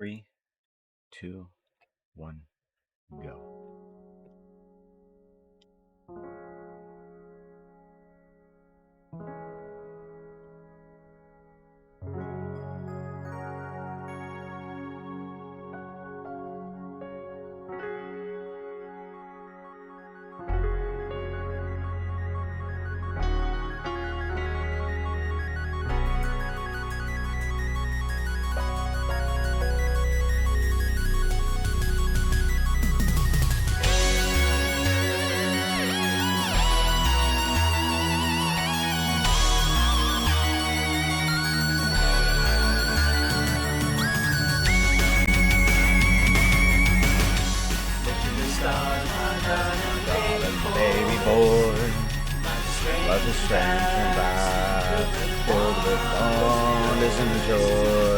Three, two, one, go. Baby boy, love is strange and by, filled with wonders and joys.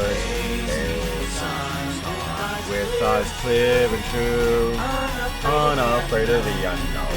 With thoughts clear and true, unafraid of the unknown.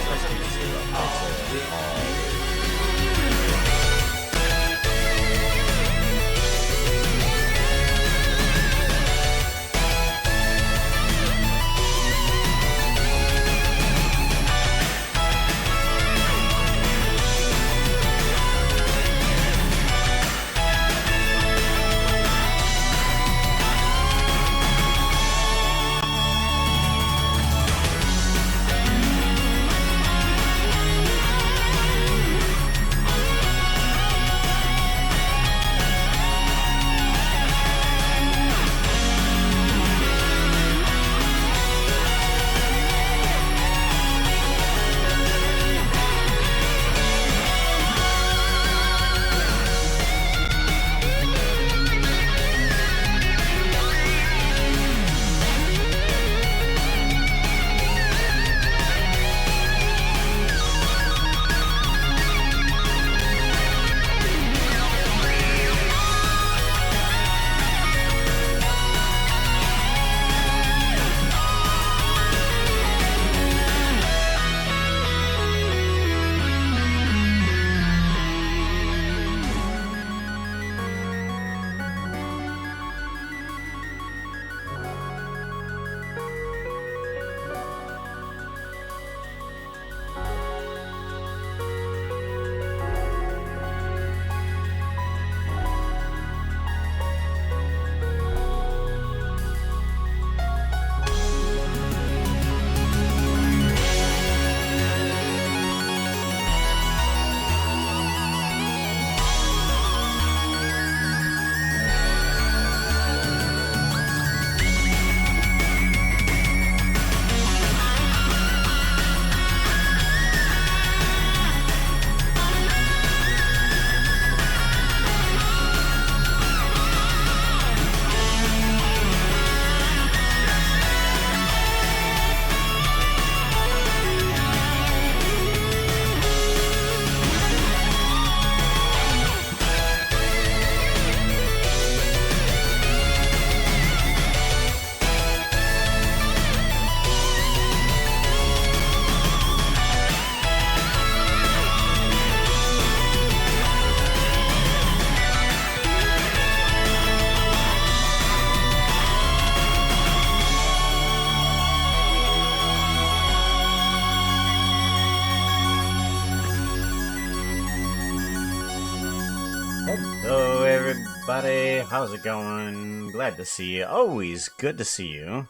Hello, everybody. How's it going? Glad to see you. Always good to see you.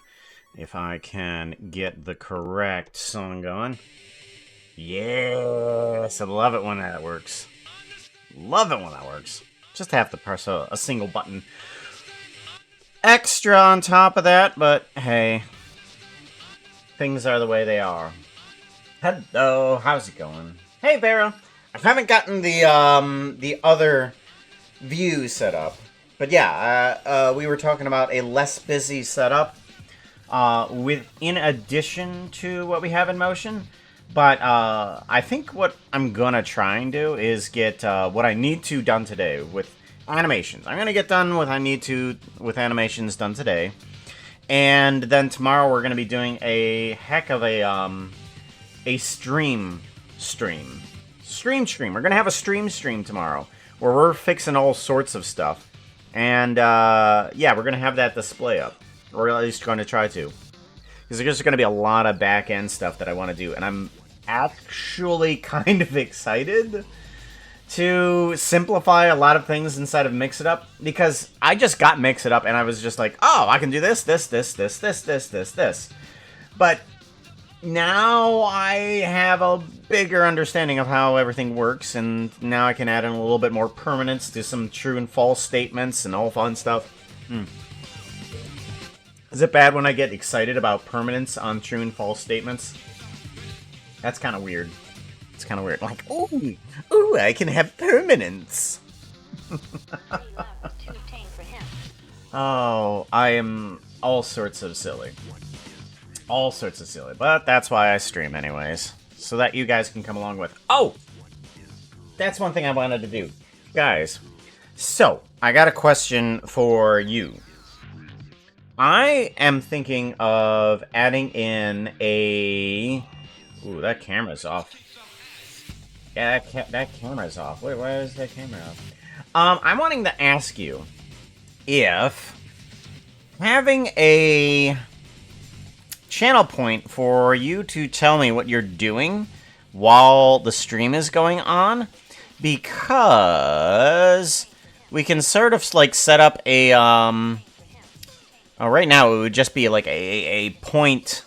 If I can get the correct song going. Yes, I love it when that works. Love it when that works. Just have to press a single button extra on top of that, but hey, things are the way they are. Hello, how's it going? Hey, Vera. I haven't gotten the other view set up, but yeah, we were talking about a less busy setup in addition to what we have in motion. But I think what I'm gonna try and do is get what I need to done today with animations. I'm gonna get done what I need to with animations done today, and then tomorrow we're gonna be doing a heck of a stream. We're gonna have a stream tomorrow where we're fixing all sorts of stuff, and yeah, we're gonna have that display up. Or at least going to try to. Because there's going to be a lot of back-end stuff that I want to do. And I'm actually kind of excited to simplify a lot of things inside of Mix It Up. Because I just got Mix It Up and I was just like, oh, I can do this. But now I have a bigger understanding of how everything works. And now I can add in a little bit more permanence to some true and false statements and all fun stuff. Is it bad when I get excited about permanence on true and false statements? That's kind of weird. It's kind of weird. Like, ooh, I can have permanence. Oh, I am all sorts of silly. All sorts of silly. But that's why I stream anyways. So that you guys can come along with. Oh! That's one thing I wanted to do. Guys, so, I got a question for you. I am thinking of adding in a... Ooh, that camera's off. Yeah, that camera's off. Wait, why is that camera off? I'm wanting to ask you if having a channel point for you to tell me what you're doing while the stream is going on, because we can sort of like set up a right now it would just be like a point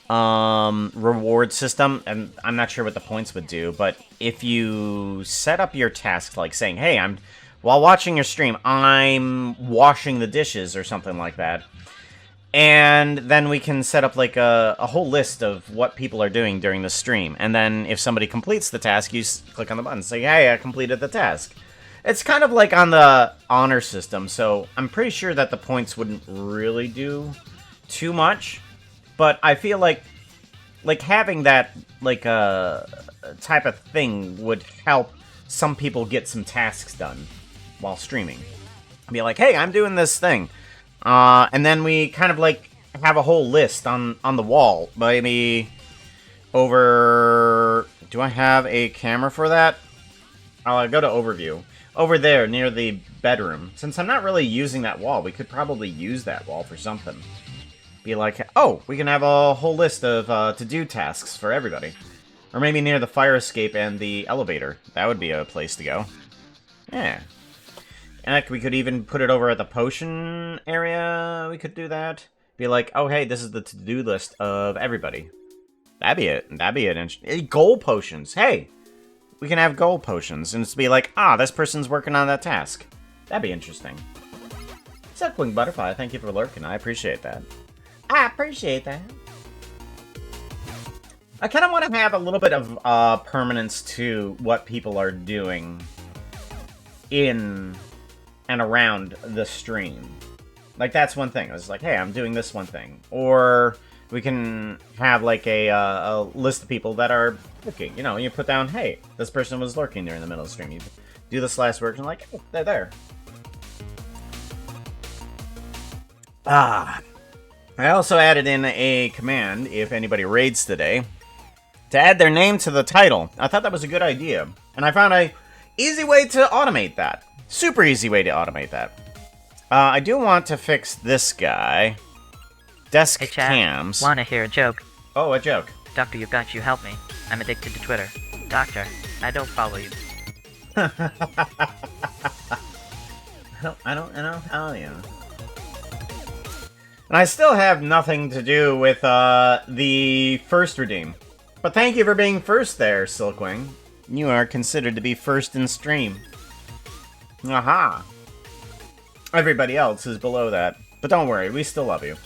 reward system, and I'm not sure what the points would do, but if you set up your tasks like saying, hey, while watching your stream, I'm washing the dishes or something like that, and then we can set up like a whole list of what people are doing during the stream, and then if somebody completes the task, you click on the button and say, hey, I completed the task. It's kind of like on the honor system, so I'm pretty sure that the points wouldn't really do too much. But I feel like having that, like, type of thing would help some people get some tasks done while streaming. Be like, hey, I'm doing this thing. And then we kind of, like, have a whole list on the wall. Maybe over... Do I have a camera for that? I'll go to overview. Over there, near the bedroom. Since I'm not really using that wall, we could probably use that wall for something. Be like, oh, we can have a whole list of to-do tasks for everybody. Or maybe near the fire escape and the elevator. That would be a place to go. Yeah. And we could even put it over at the potion area. We could do that. Be like, oh, hey, this is the to-do list of everybody. That'd be it. That'd be it. Goal potions. Hey, we can have goal potions. And it's be like, this person's working on that task. That'd be interesting. Suckwing Butterfly, thank you for lurking. I appreciate that. I appreciate that. I kind of want to have a little bit of permanence to what people are doing in and around the stream. Like, that's one thing. It's like, hey, I'm doing this one thing. Or we can have, like, a list of people that are lurking. You know, you put down, hey, this person was lurking during the middle of the stream. You do this last work, and like, oh, they're there. I also added in a command, if anybody raids today, to add their name to the title. I thought that was a good idea. And I found a easy way to automate that. Super easy way to automate that. I do want to fix this guy. Desk hey, Chad, cams. Wanna hear a joke? Oh, a joke. Doctor, you got you, help me. I'm addicted to Twitter. Doctor, I don't follow you. I don't how you. And I still have nothing to do with the first redeem. But thank you for being first there, Silkwing. You are considered to be first in stream. Aha. Everybody else is below that. But don't worry, we still love you.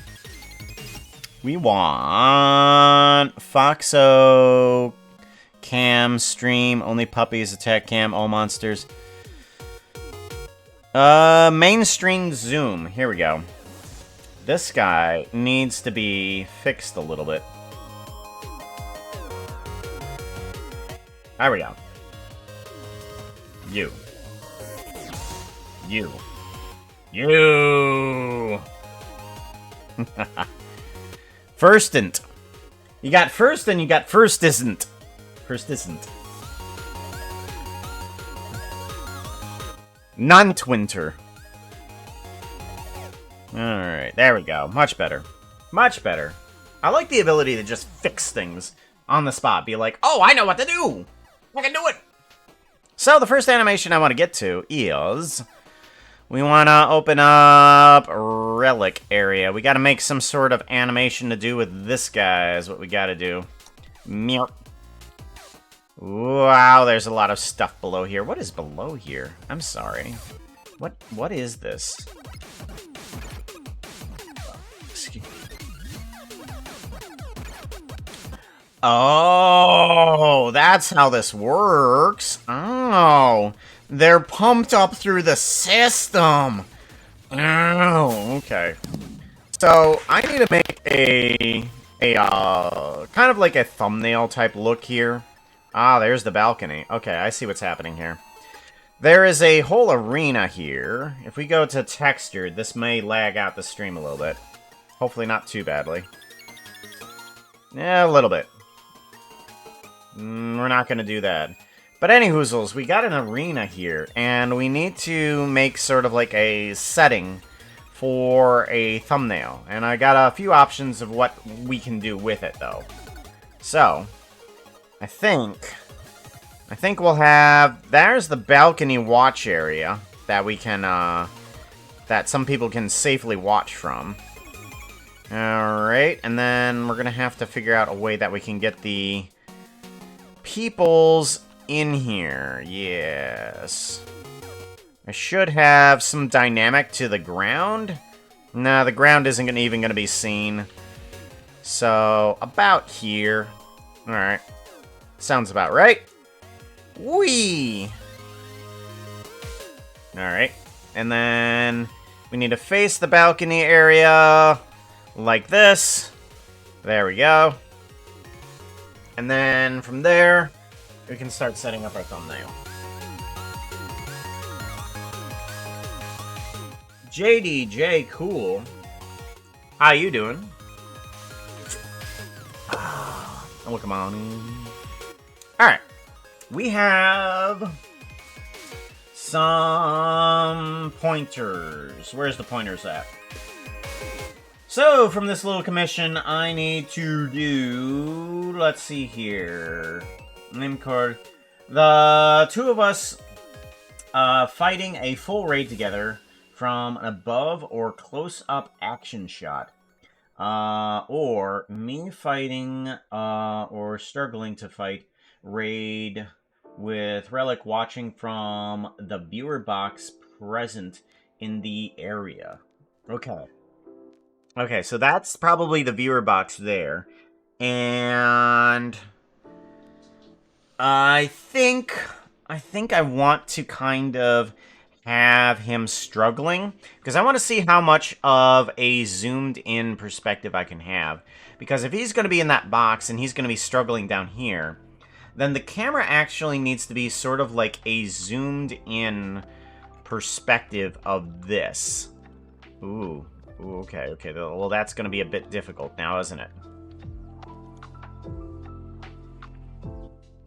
We want Foxo cam stream, only puppies, attack cam, all monsters. Mainstream zoom. Here we go. This guy needs to be fixed a little bit. There we go. You. First isn't. You got first and you got first isn't. First isn't. Non-twinter. Alright, there we go. Much better. Much better. I like the ability to just fix things on the spot. Be like, oh, I know what to do! I can do it! So, the first animation I want to get to is... we want to open up Relic area. We got to make some sort of animation to do with this guy is what we got to do. Meow. Wow, there's a lot of stuff below here. What is below here? I'm sorry. What is this? Oh, that's how this works. Oh, they're pumped up through the system. Oh, okay. So I need to make a kind of like a thumbnail type look here. Ah, there's the balcony. Okay, I see what's happening here. There is a whole arena here. If we go to textured, this may lag out the stream a little bit. Hopefully not too badly. Yeah, a little bit. We're not going to do that. But anyhoozles, we got an arena here, and we need to make sort of like a setting for a thumbnail. And I got a few options of what we can do with it, though. So, I think we'll have... there's the balcony watch area that we can, that some people can safely watch from. Alright, and then we're gonna have to figure out a way that we can get the peoples in here. Yes. I should have some dynamic to the ground. Nah, the ground isn't even gonna be seen. So, about here. Alright. Sounds about right. Whee! Alright. And then we need to face the balcony area like this. There we go. And then from there, we can start setting up our thumbnail. JDJ Cool. How you doing? Oh, come on in. Alright. We have some pointers. Where's the pointers at? So, from this little commission, I need to do... let's see here. Name card. The two of us fighting a full raid together from an above or close-up action shot. Or me fighting or struggling to fight raid with Relic watching from the viewer box present in the area. Okay. Okay, so that's probably the viewer box there. And I think I want to kind of have him struggling, because I want to see how much of a zoomed in perspective I can have. Because if he's going to be in that box and he's going to be struggling down here, then the camera actually needs to be sort of like a zoomed in perspective of this. Ooh, okay. Well, that's going to be a bit difficult now, isn't it?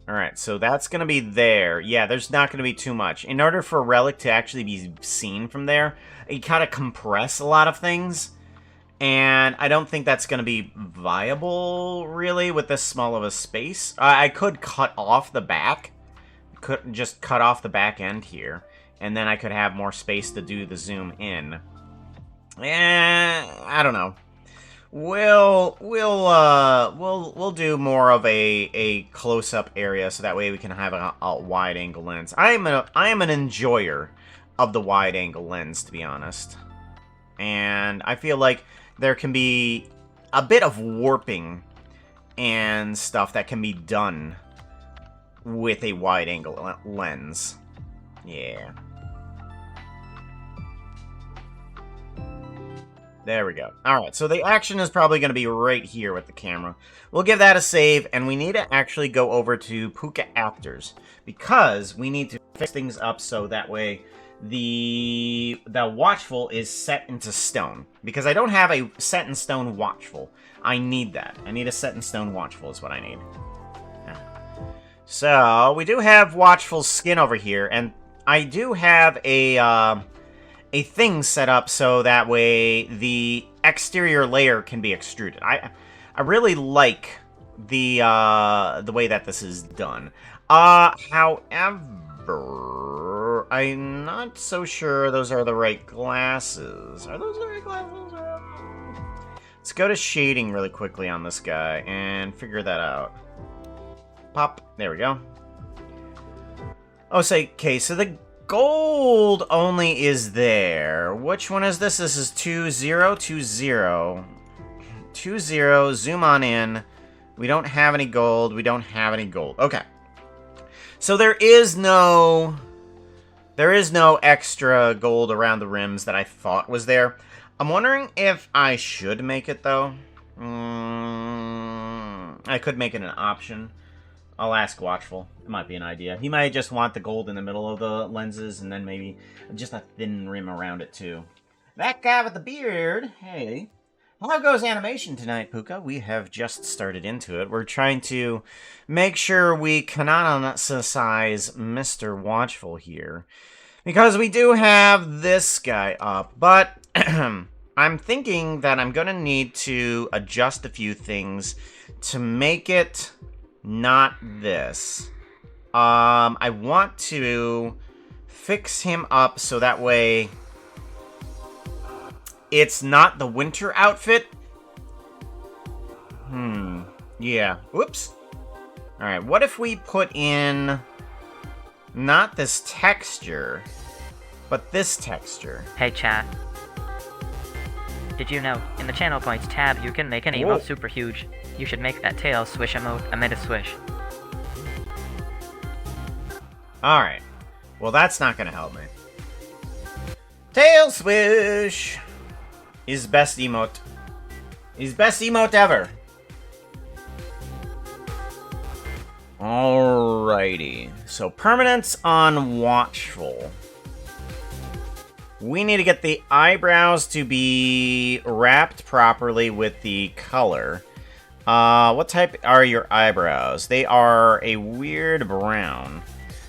Alright, so that's going to be there. Yeah, there's not going to be too much. In order for Relic to actually be seen from there, you kind of compress a lot of things. And I don't think that's going to be viable, really, with this small of a space. I could cut off the back. Could just cut off the back end here. And then I could have more space to do the zoom in. I don't know. We'll do more of a close-up area, so that way we can have a wide-angle lens. I am an enjoyer of the wide-angle lens, to be honest. And I feel like there can be a bit of warping and stuff that can be done with a wide-angle lens. Yeah. There we go. Alright, so the action is probably going to be right here with the camera. We'll give that a save, and we need to actually go over to Puka Actors, because we need to fix things up so that way the watchful is set into stone. Because I don't have a set in stone watchful. I need that. I need a set in stone watchful is what I need. Yeah. So, we do have watchful skin over here, and I do have a a thing set up so that way the exterior layer can be extruded. I really like the way that this is done. However, I'm not so sure those are the right glasses. Are those the right glasses? Let's go to shading really quickly on this guy and figure that out. Pop. There we go. Oh, say, okay, so the gold only is there. Which one is this? This is 2020. 20, zoom on in. We don't have any gold. We don't have any gold. Okay. So there is no extra gold around the rims that I thought was there. I'm wondering if I should make it, though. I could make it an option. I'll ask Watchful. It might be an idea. He might just want the gold in the middle of the lenses, and then maybe just a thin rim around it, too. That guy with the beard, hey. How goes animation tonight, Puka? We have just started into it. We're trying to make sure we canonicize Mr. Watchful here. Because we do have this guy up, but I'm thinking that I'm going to need to adjust a few things to make it not this. I want to fix him up so that way it's not the winter outfit. Yeah. Whoops. Alright, what if we put in not this texture, but this texture? Hey chat. Did you know, in the channel points tab, you can make an emote super huge. You should make that tail swish emote a swish. Alright. Well, that's not gonna help me. Tail swish! His best emote. His best emote ever. Alrighty. So, permanence on Watchful. We need to get the eyebrows to be wrapped properly with the color. What type are your eyebrows? They are a weird brown.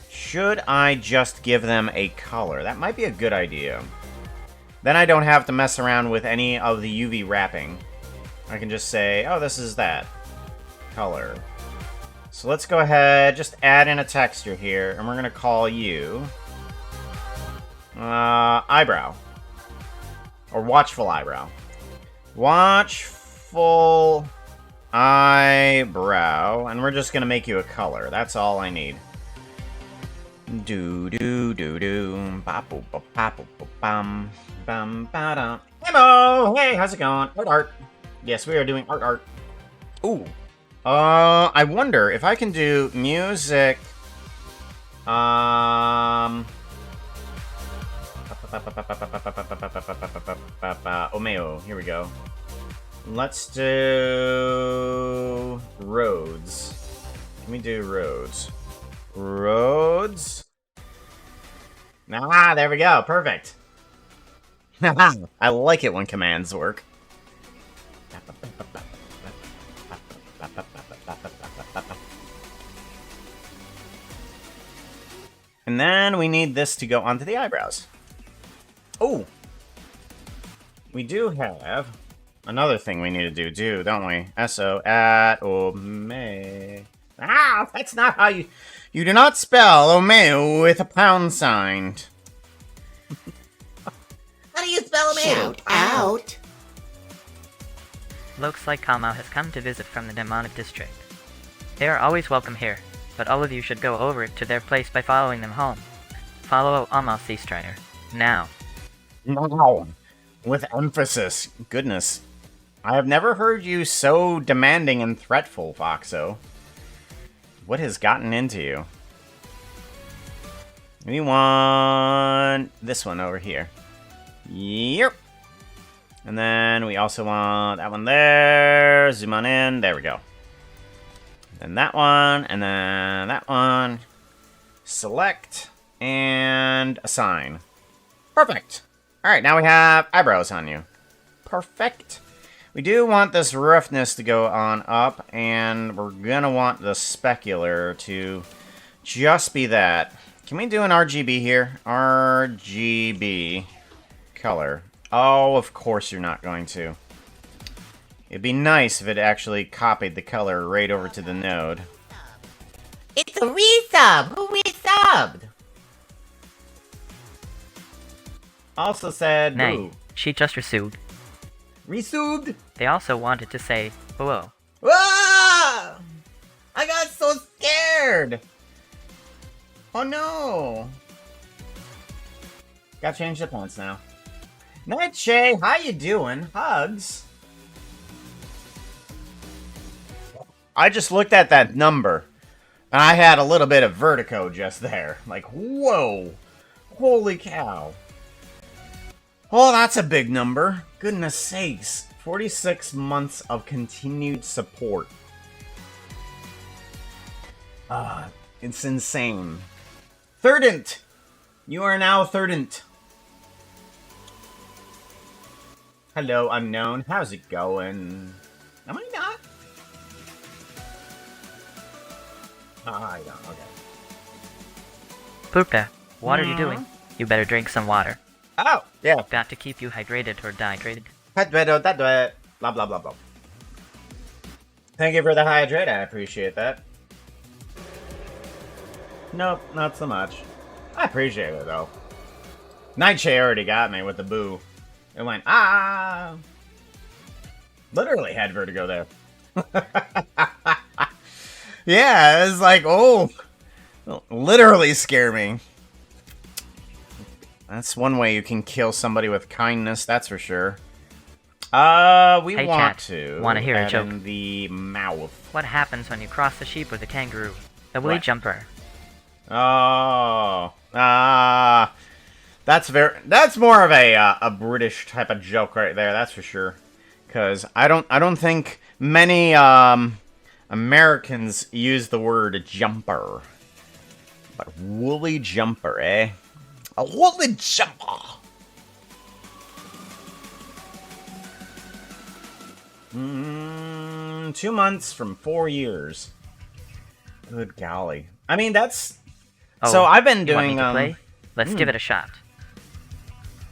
Should I just give them a color? That might be a good idea. Then I don't have to mess around with any of the UV wrapping. I can just say, oh, this is that color. So let's go ahead, just add in a texture here, and we're going to call you eyebrow. Or watchful eyebrow. Watchful eyebrow. And we're just going to make you a color. That's all I need. Do do do do. Ba-boop, ba-boop, ba-bum. Bum, ba-dum. Hello! Hey, how's it going? Art. Yes, we are doing art. Ooh. I wonder if I can do music. Omeo. Here we go. Let's do roads. Can we do roads? Roads. Ah, there we go. Perfect. I like it when commands work. And then we need this to go onto the eyebrows. Oh! We do have another thing we need to do, don't we? S-O at Ome. Ah! That's not how you... You do not spell Omeo with a pound sign. How do you spell Omeo? Shout out! Looks like Kamau has come to visit from the Demonic District. They are always welcome here, but all of you should go over to their place by following them home. Follow Amal Seastrider. Now. Now. With emphasis. Goodness. I have never heard you so demanding and threatful, Foxo. What has gotten into you? We want this one over here. Yep. And then we also want that one there. Zoom on in. There we go. Then that one, and then that one. Select, and assign. Perfect. Alright, now we have eyebrows on you. Perfect. We do want this roughness to go on up, and we're gonna want the specular to just be that. Can we do an RGB here? RGB. color. Oh, of course you're not going to. It'd be nice if it actually copied the color right over to the node. It's a resub! Who resubbed? Also said, Nay, boo. she just resued. Resubbed? They also wanted to say hello. Ah! I got so scared! Oh no! Gotta change the points now. Night Shay, how you doing? Hugs. I just looked at that number, and I had a little bit of vertigo just there. Like, whoa! Holy cow. Oh, that's a big number. Goodness sakes. 46 months of continued support. It's insane. Thirdent! You are now Thirdent. Hello, unknown. How's it going? Am I not? I don't. Okay. Puka, what are you doing? You better drink some water. Oh, yeah. Got to keep you hydrated or dehydrated. Blah, blah, blah, blah. Thank you for the hydrate. I appreciate that. Nope, not so much. I appreciate it, though. Nightshade already got me with the boo. It went, ah! Literally had vertigo there. Yeah, it was like, oh! Literally scare me. That's one way you can kill somebody with kindness, that's for sure. We Hey, want cat. to Wanna hear a add joke? in the mouth. What happens when you cross the sheep with a kangaroo? The woolly What? jumper. Oh, that's more of a British type of joke right there. That's for sure. Because I don't think many Americans use the word jumper, but woolly jumper, eh? A woolly jumper. 2 months from 4 years. Good golly. I mean, that's. Oh, So I've been you want me doing to play? Let's give it a shot.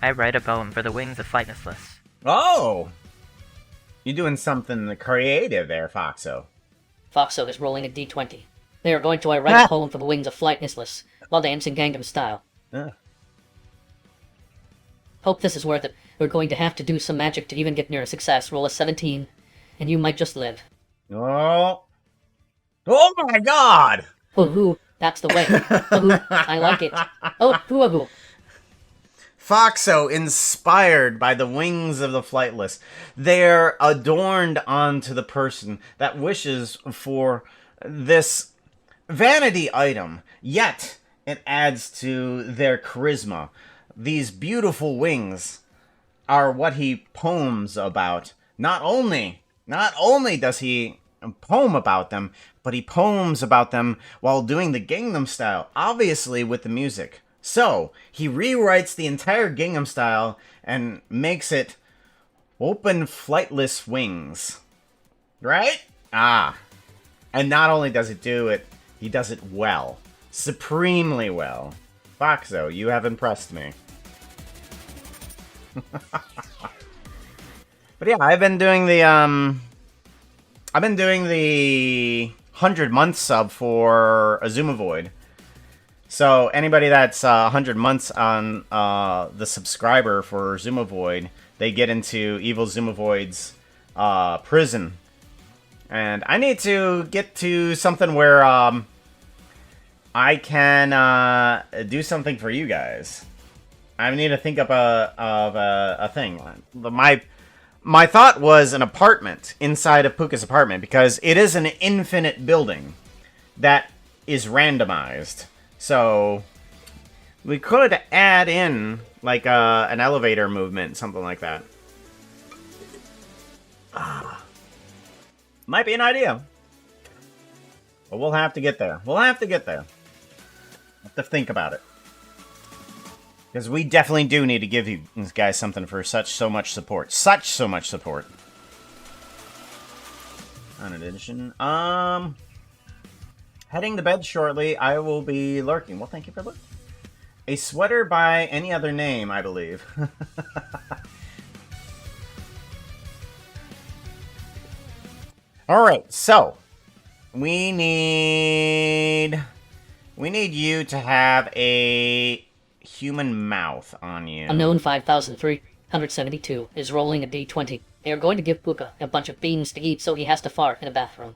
I write a poem for the wings of flightlessness. Oh! You're doing something creative there, Foxo. Foxo is rolling a d20. They are going to write a poem for the wings of flightlessness while dancing Gangnam Style. Hope this is worth it. We're going to have to do some magic to even get near a success. Roll a 17, and you might just live. Oh! Oh my God! Hoo-hoo, that's the way. Hoo-hoo, I like it. Oh, hoo-hoo. Foxo, inspired by the wings of the flightless, they're adorned onto the person that wishes for this vanity item, yet it adds to their charisma. These beautiful wings are what he poems about. Not only does he poem about them, but he poems about them while doing the Gangnam Style, obviously with the music. So, he rewrites the entire Gangnam Style and makes it open flightless wings. Right? And not only does he do it, he does it well. Supremely well. Foxo, you have impressed me. But yeah, I've been doing the 100 month sub for Azuma Void. So anybody that's 100 months on the subscriber for Zuma Void, they get into Evil Zuma Void's prison. And I need to get to something where I can do something for you guys. I need to think up a thing. My thought was an apartment inside of Puka's apartment, because it is an infinite building that is randomized. So we could add in like an elevator movement, something like that. Might be an idea. But we'll have to get there. Have to think about it. Because we definitely do need to give you guys something for so much support. So much support. On addition. Heading to bed shortly. I will be lurking. Well, thank you for lurking. A sweater by any other name, I believe. Alright, so we need you to have a human mouth on you. Unknown 5372 is rolling a d20. They are going to give Puka a bunch of beans to eat, so he has to fart in a bathroom.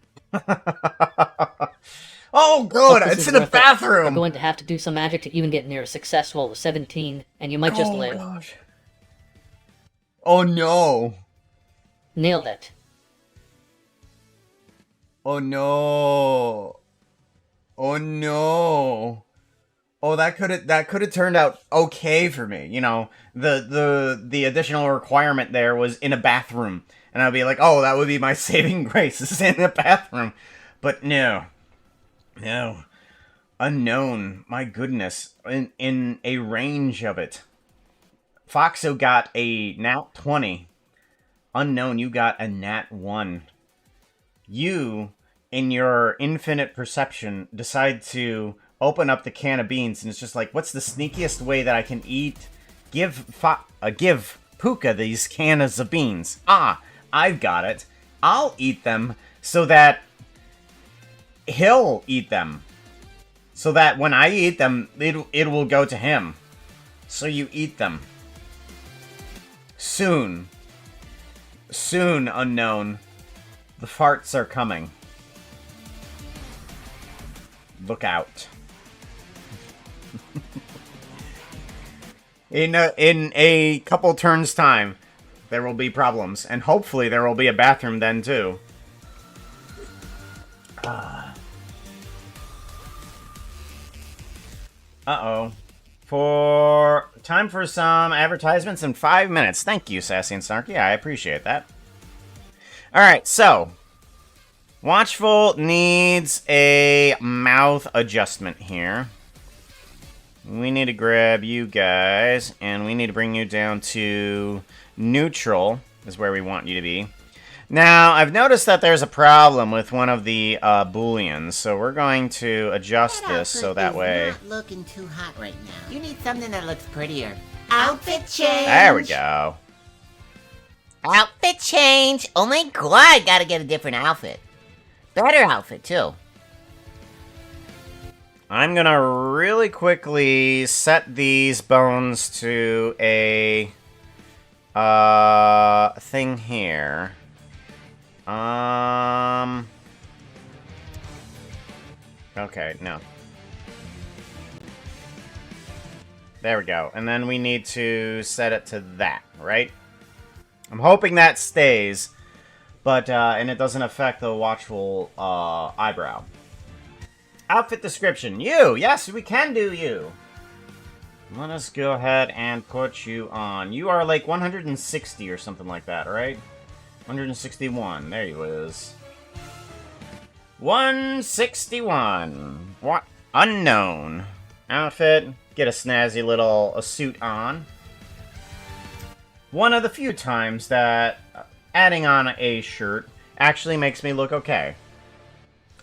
Oh, good! Hope this It's is in the worth it. We're bathroom! going to have to do some magic to even get near a success roll of 17, and you might just Oh, live. gosh. Oh, no. Nailed it. Oh, no. Oh, no. Oh, that could have turned out okay for me. You know, the additional requirement there was in a bathroom. And I'd be like, oh, that would be my saving grace, is in a bathroom. But no. No. Unknown. My goodness. In a range of it. Foxo got a nat 20. Unknown, you got a nat 1. You, in your infinite perception, decide to open up the can of beans, and it's just like, what's the sneakiest way that I can give Puka these cans of beans? Ah, I've got it. I'll eat them so that he'll eat them. So that when I eat them, it will go to him. So you eat them. Soon. Soon, Unknown. The farts are coming. Look out. In a couple turns' time, there will be problems. And hopefully there will be a bathroom then, too. Uh-oh. Time for some advertisements in 5 minutes. Thank you, Sassy and Snarky. I appreciate that. Alright, so Watchful needs a mouth adjustment here. We need to grab you guys, and we need to bring you down to neutral, is where we want you to be. Now, I've noticed that there's a problem with one of the booleans, so we're going to adjust this so that way... Not looking too hot right now. You need something that looks prettier. Outfit change! There we go. Outfit change! Oh my god, gotta get a different outfit. Better outfit, too. I'm gonna really quickly set these bones to a thing here. Okay, no. There we go. And then we need to set it to that, right? I'm hoping that stays, but, and it doesn't affect the Watchful, eyebrow. Outfit description. You! Yes, we can do you! Let us go ahead and put you on. You are like 160 or something like that, right? 161. There you is. 161. What? Unknown. Outfit. Get a snazzy little suit on. One of the few times that adding on a shirt actually makes me look okay.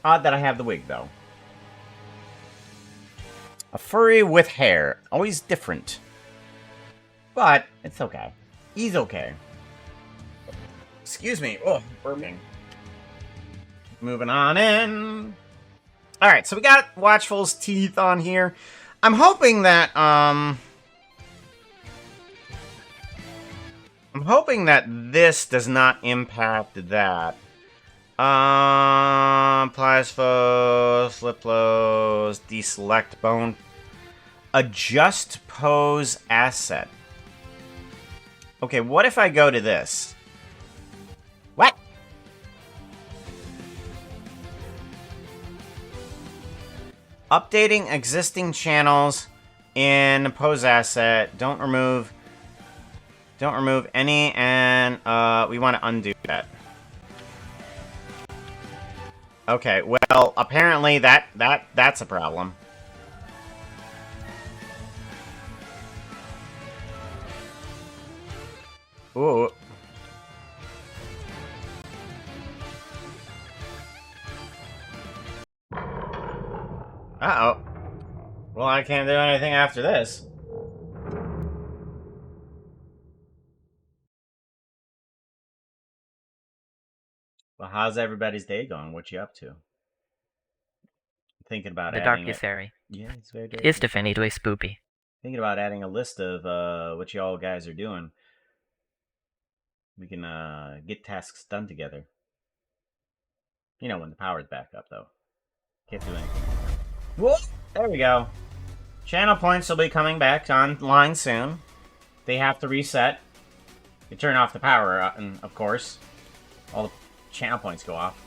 Odd that I have the wig, though. A furry with hair. Always different. But, it's okay. He's okay. Excuse me. Oh, burping. Moving on in. Alright, so we got Watchful's teeth on here. I'm hoping that, this does not impact that. Plasfo, slip close, deselect bone. Adjust pose asset. Okay, what if I go to this? What? Updating existing channels in pose asset. Don't remove any, and we want to undo that. Okay, well, apparently that's a problem. Ooh. Uh-oh. Well, I can't do anything after this. Well, how's everybody's day going? What you up to? Thinking about The adding darkest it. area. Yeah, it's very dark. It's definitely spoopy. Thinking about adding a list of what y'all guys are doing. We can get tasks done together. You know when the power's back up, though. Can't do anything. Whoa! There we go. Channel points will be coming back online soon. They have to reset. You turn off the power, and of course, all the channel points go off.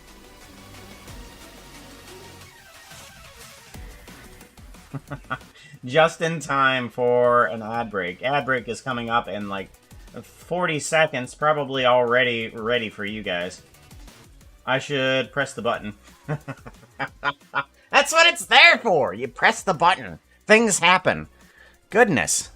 Just in time for an ad break. Ad break is coming up in like 40 seconds, probably already ready for you guys. I should press the button. That's what it's there for! You press the button. Things happen. Goodness.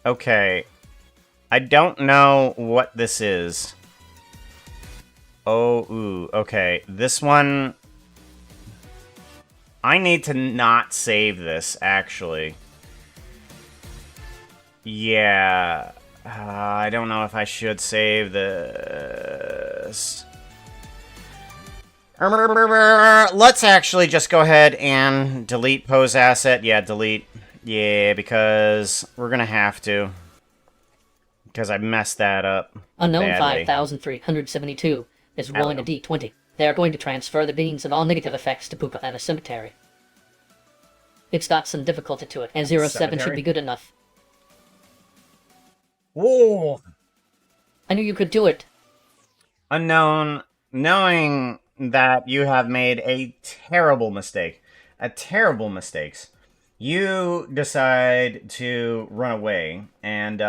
Okay. I don't know what this is. Oh, ooh, okay. This one... I need to not save this, actually. Yeah... I don't know if I should save this. Let's actually just go ahead and delete pose asset. Yeah, delete. Yeah, because we're gonna have to. Because I messed that up. Unknown badly. 5372 is rolling a d20. They are going to transfer the beans and all negative effects to Puka and a cemetery. It's got some difficulty to it, and 07 should Cemetery? be good enough. Whoa! I knew you could do it. Unknown, knowing that you have made a terrible mistake, you decide to run away, and,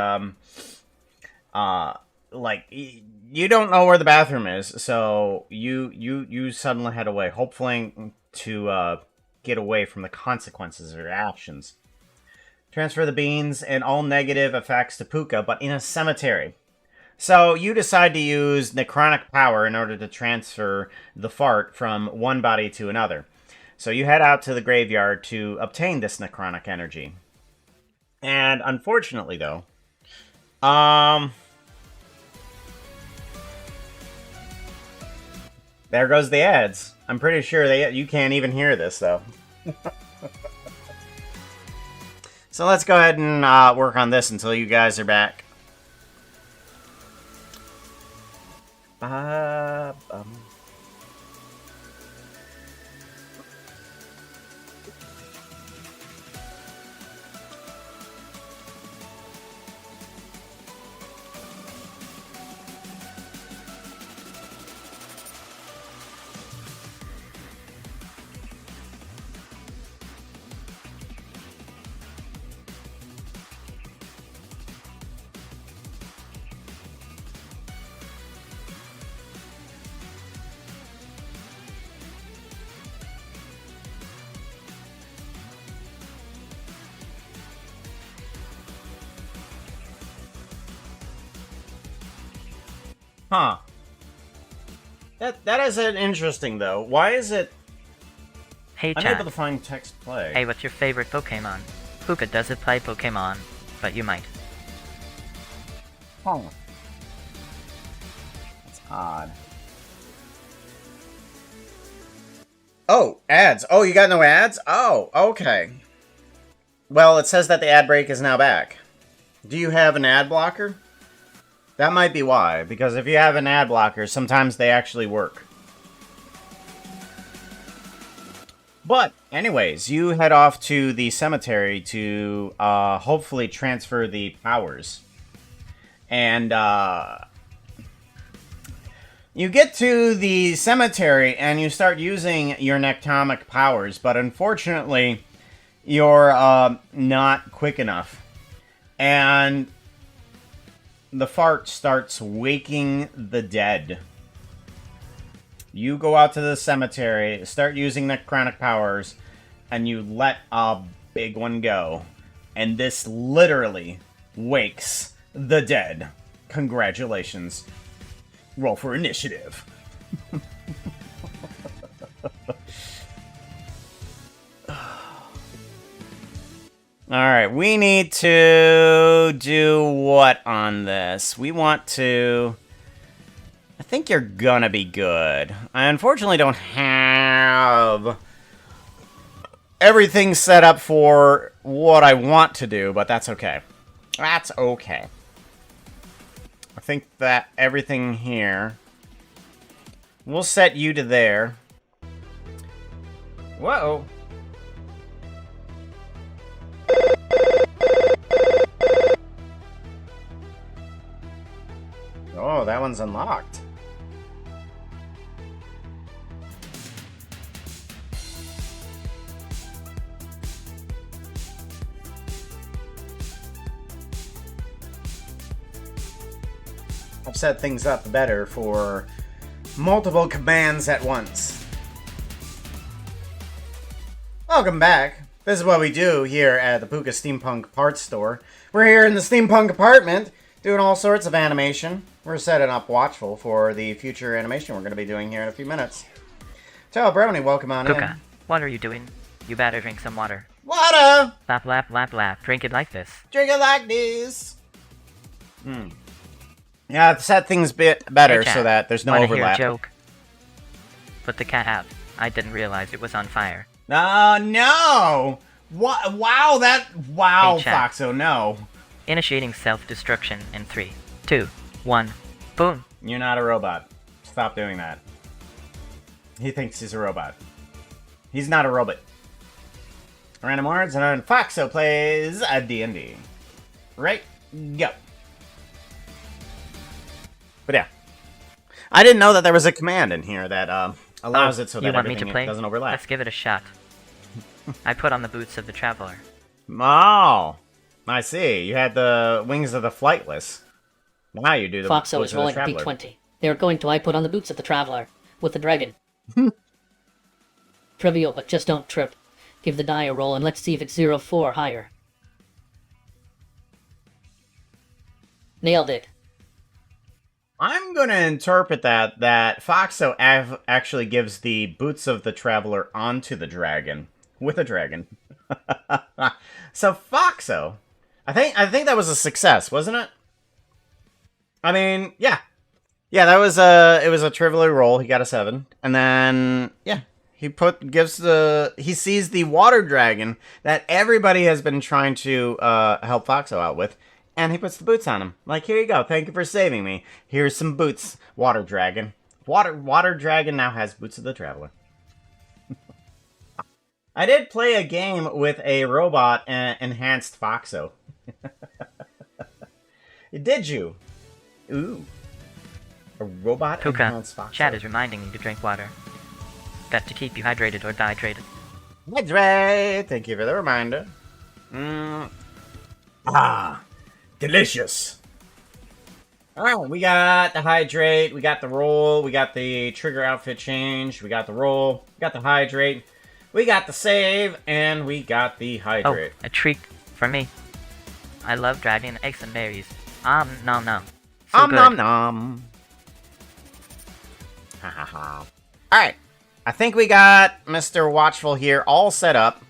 like, you don't know where the bathroom is, so you suddenly head away, hoping to, get away from the consequences of your actions. Transfer the beans and all negative effects to Puka, but in a cemetery. So you decide to use necrotic power in order to transfer the fart from one body to another. So you head out to the graveyard to obtain this necrotic energy. And unfortunately, though, there goes the ads. I'm pretty sure you can't even hear this, though. So let's go ahead and work on this until you guys are back. Huh. That is interesting, though. Why is it Hey, unable chat. to find text play? Hey, what's your favorite Pokemon? Puka doesn't play Pokemon, but you might. Huh. That's odd. Oh, ads. Oh, you got no ads? Oh, okay. Well, it says that the ad break is now back. Do you have an ad blocker? That might be why, because if you have an ad blocker, sometimes they actually work. But, anyways, you head off to the cemetery to hopefully transfer the powers. And you get to the cemetery and you start using your nectomic powers, but unfortunately, you're not quick enough. And the fart starts waking the dead. You go out to the cemetery, start using necrotic powers, and you let a big one go. And this literally wakes the dead. Congratulations. Roll for initiative. Alright, we need to do what on this? We want to... I think you're gonna be good. I unfortunately don't have everything set up for what I want to do, but that's okay. That's okay. I think that everything here... We'll set you to there. Whoa. Oh, that one's unlocked. I've set things up better for multiple commands at once. Welcome back. This is what we do here at the Puka Steampunk Parts Store. We're here in the Steampunk Apartment, doing all sorts of animation. We're setting up Watchful for the future animation we're going to be doing here in a few minutes. Tell Brony, welcome on Puka, in. what are you doing? You better drink some water. Water! Lap, lap, lap, lap. Drink it like this. Drink it like this. Yeah, I've set things a bit better Hey, Jack, so that there's no wanna overlap. Hear a joke? Put the cat out. I didn't realize it was on fire. No! What? Wow, wow, Hey, Jack. Foxo, no. Initiating self-destruction in 3, 2, 1. Boom. You're not a robot. Stop doing that. He thinks he's a robot. He's not a robot. Random words, and then Foxo plays a D&D. Right? Go. But yeah. I didn't know that there was a command in here that allows it so you that want me to everything play? doesn't overlap. Let's give it a shot. I put on the boots of the traveler. Oh, I see. You had the wings of the flightless. Now you do the Foxo boots is of the rolling a traveler. d20. They are going to I put on the boots of the traveler with the dragon. Trivial, but just don't trip. Give the die a roll and let's see if it's 0-4 or higher. Nailed it. I'm going to interpret that Foxo actually gives the boots of the traveler onto the dragon with a dragon. So Foxo, I think that was a success, wasn't it? I mean, yeah, that was it was a trivial roll. He got a 7, and then yeah, he sees the water dragon that everybody has been trying to help Foxo out with. And he puts the boots on him. Like, here you go. Thank you for saving me. Here's some boots, Water Dragon. Water Dragon now has Boots of the Traveler. I did play a game with a robot enhanced Foxo. Did you? Ooh. A robot Puka, enhanced Foxo. Chad is reminding you to drink water. Got to keep you hydrated or dehydrated. Hydrate! Thank you for the reminder. Delicious. Alright, we got the hydrate, we got the roll, we got the trigger outfit change, we got the roll, we got the hydrate, we got the save, and we got the hydrate. Oh, a treat for me. I love dragon eggs and berries. Nom nom. So good. Nom nom. Ha ha ha. Alright, I think we got Mr. Watchful here all set up.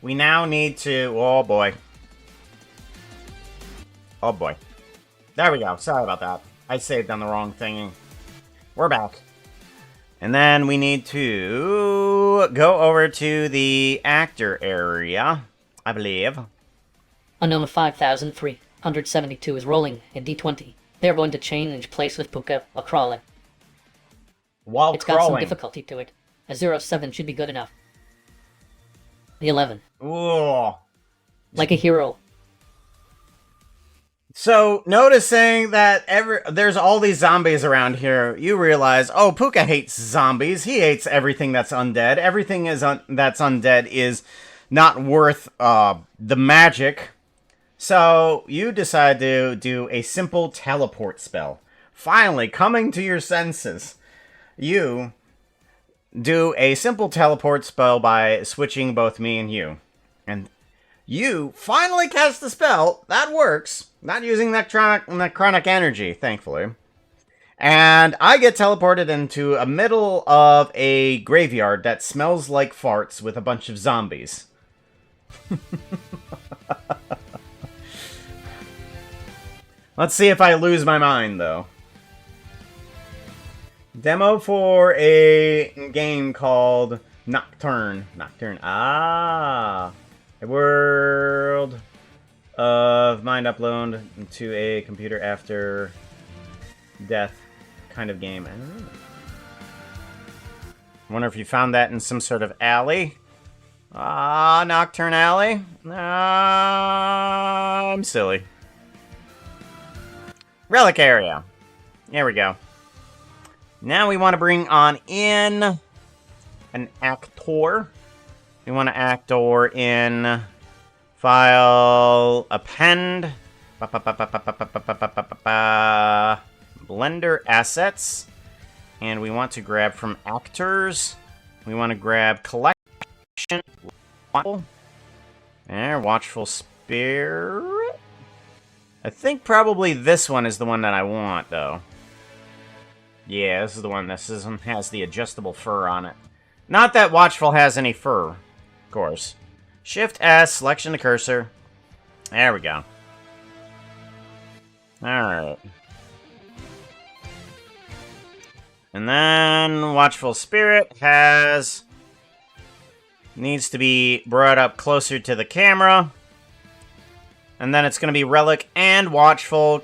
We now need to... Oh boy. Oh boy. There we go. Sorry about that. I saved on the wrong thing. We're back. And then we need to go over to the actor area, I believe. Unknown 5,372 is rolling in d20. They are going to change place with Puka while crawling. While It's got some crawling. difficulty to it. A 0-7 should be good enough. The 11. Ooh. Like a hero. So, noticing that there's all these zombies around here, you realize, oh, Puka hates zombies. He hates everything that's undead. Everything that's undead is not worth the magic. So, you decide to do a simple teleport spell. Finally, coming to your senses, you do a simple teleport spell by switching both me and you. And you finally cast the spell. That works. Not using necronic energy, thankfully. And I get teleported into a middle of a graveyard that smells like farts with a bunch of zombies. Let's see if I lose my mind, though. Demo for a game called Nocturne. Nocturne. Ah. A world of mind upload to a computer after death kind of game. I don't know. I wonder if you found that in some sort of alley. Ah, Nocturne Alley. I'm silly. Relic area. There we go. Now we want to bring on in an actor. We want to actor in file append. Blender assets. And we want to grab from actors. We want to grab collection. There, watchful spirit. I think probably this one is the one that I want, though. Yeah, this is the one. This one has the adjustable fur on it. Not that Watchful has any fur, of course. Shift S, selection to cursor. There we go. Alright. And then Watchful Spirit needs to be brought up closer to the camera. And then it's going to be Relic and Watchful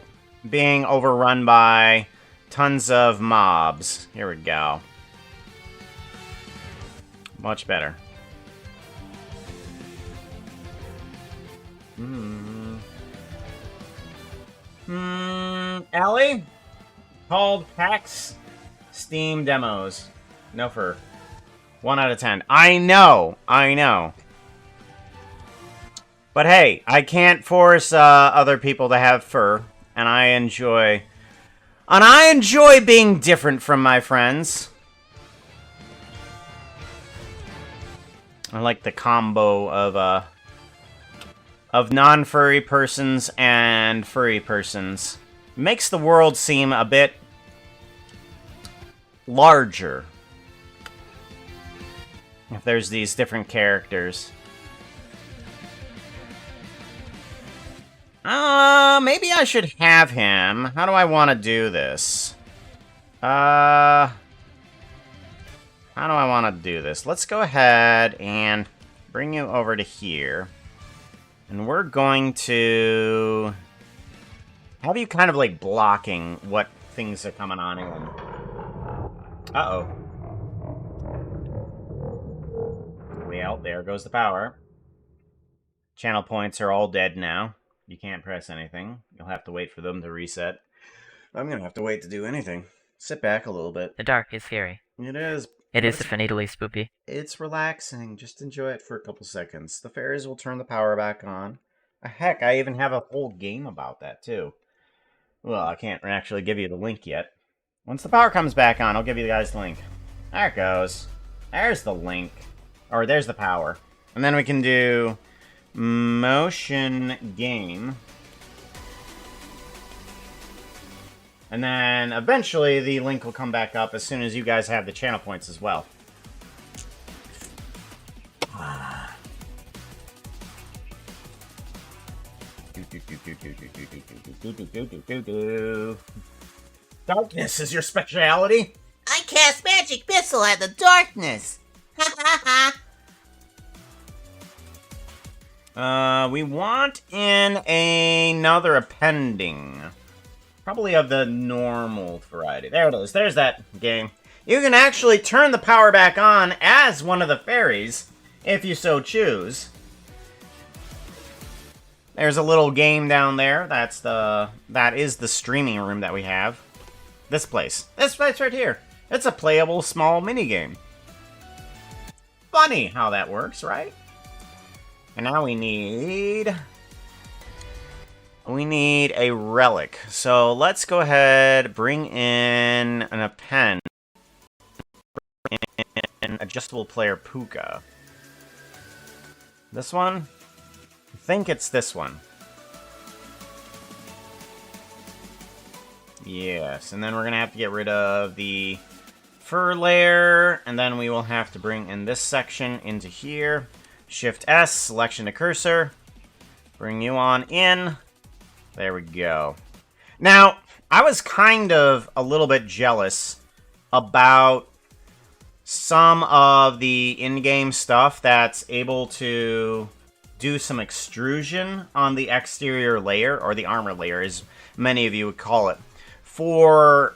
being overrun by tons of mobs. Here we go. Much better. Alley? Called PAX Steam Demos. No fur. 1 out of 10. I know. But hey, I can't force other people to have fur. And I enjoy being different from my friends. I like the combo of non-furry persons and furry persons. Makes the world seem a bit larger. If there's these different characters. Maybe I should have him. How do I want to do this? How do I want to do this? Let's go ahead and bring you over to here. And we're going to have you kind of like blocking what things are coming on in. Uh-oh. Well, there goes the power. Channel points are all dead now. You can't press anything. You'll have to wait for them to reset. I'm gonna have to wait to do anything. Sit back a little bit. The dark is scary. It is. It is definitely spoopy. It's relaxing. Just enjoy it for a couple seconds. The fairies will turn the power back on. Heck, I even have a whole game about that, too. Well, I can't actually give you the link yet. Once the power comes back on, I'll give you guys the link. There it goes. There's the link. Or there's the power. And then we can do motion game. And then eventually the link will come back up as soon as you guys have the channel points as well. Darkness is your speciality? I cast magic missile at the darkness. Ha ha ha. We want in another appending. Probably of the normal variety. There it is. There's that game. You can actually turn the power back on as one of the fairies, if you so choose. There's a little game down there. That is the streaming room that we have. This place. This place right here. It's a playable small minigame. Funny how that works, right? And now we need a relic. So let's go ahead, bring in an append. Bring in adjustable player Puka. This one? I think it's this one. Yes, and then we're gonna have to get rid of the fur layer, and then we will have to bring in this section into here. Shift S, selection to cursor. Bring you on in. There we go. Now, I was kind of a little bit jealous about some of the in-game stuff that's able to do some extrusion on the exterior layer, or the armor layer, as many of you would call it, for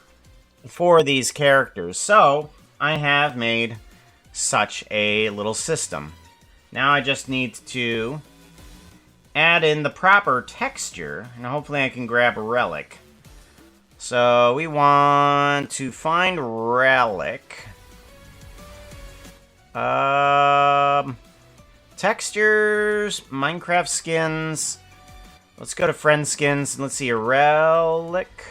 these characters. So, I have made such a little system. Now I just need to add in the proper texture, and hopefully I can grab a relic. So we want to find relic. Textures, Minecraft skins. Let's go to friend skins, and let's see, a relic.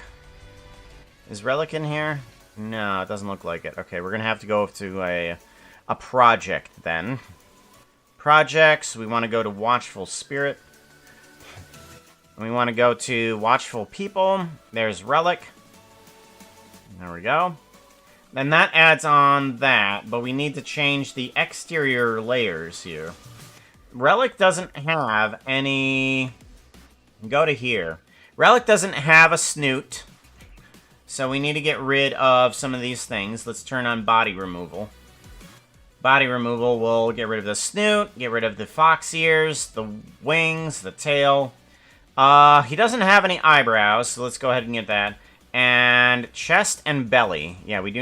Is relic in here? No, it doesn't look like it. Okay, we're gonna have to go to a project then. Projects, we want to go to Watchful Spirit. We want to go to Watchful People. There's Relic. There we go. And that adds on that, but we need to change the exterior layers here. Relic doesn't have any... Go to here. Relic doesn't have a snoot, so we need to get rid of some of these things. Let's turn on body removal. Body removal will get rid of the snoot, get rid of the fox ears, the wings, the tail. He doesn't have any eyebrows, so let's go ahead and get that. And chest and belly. Yeah, we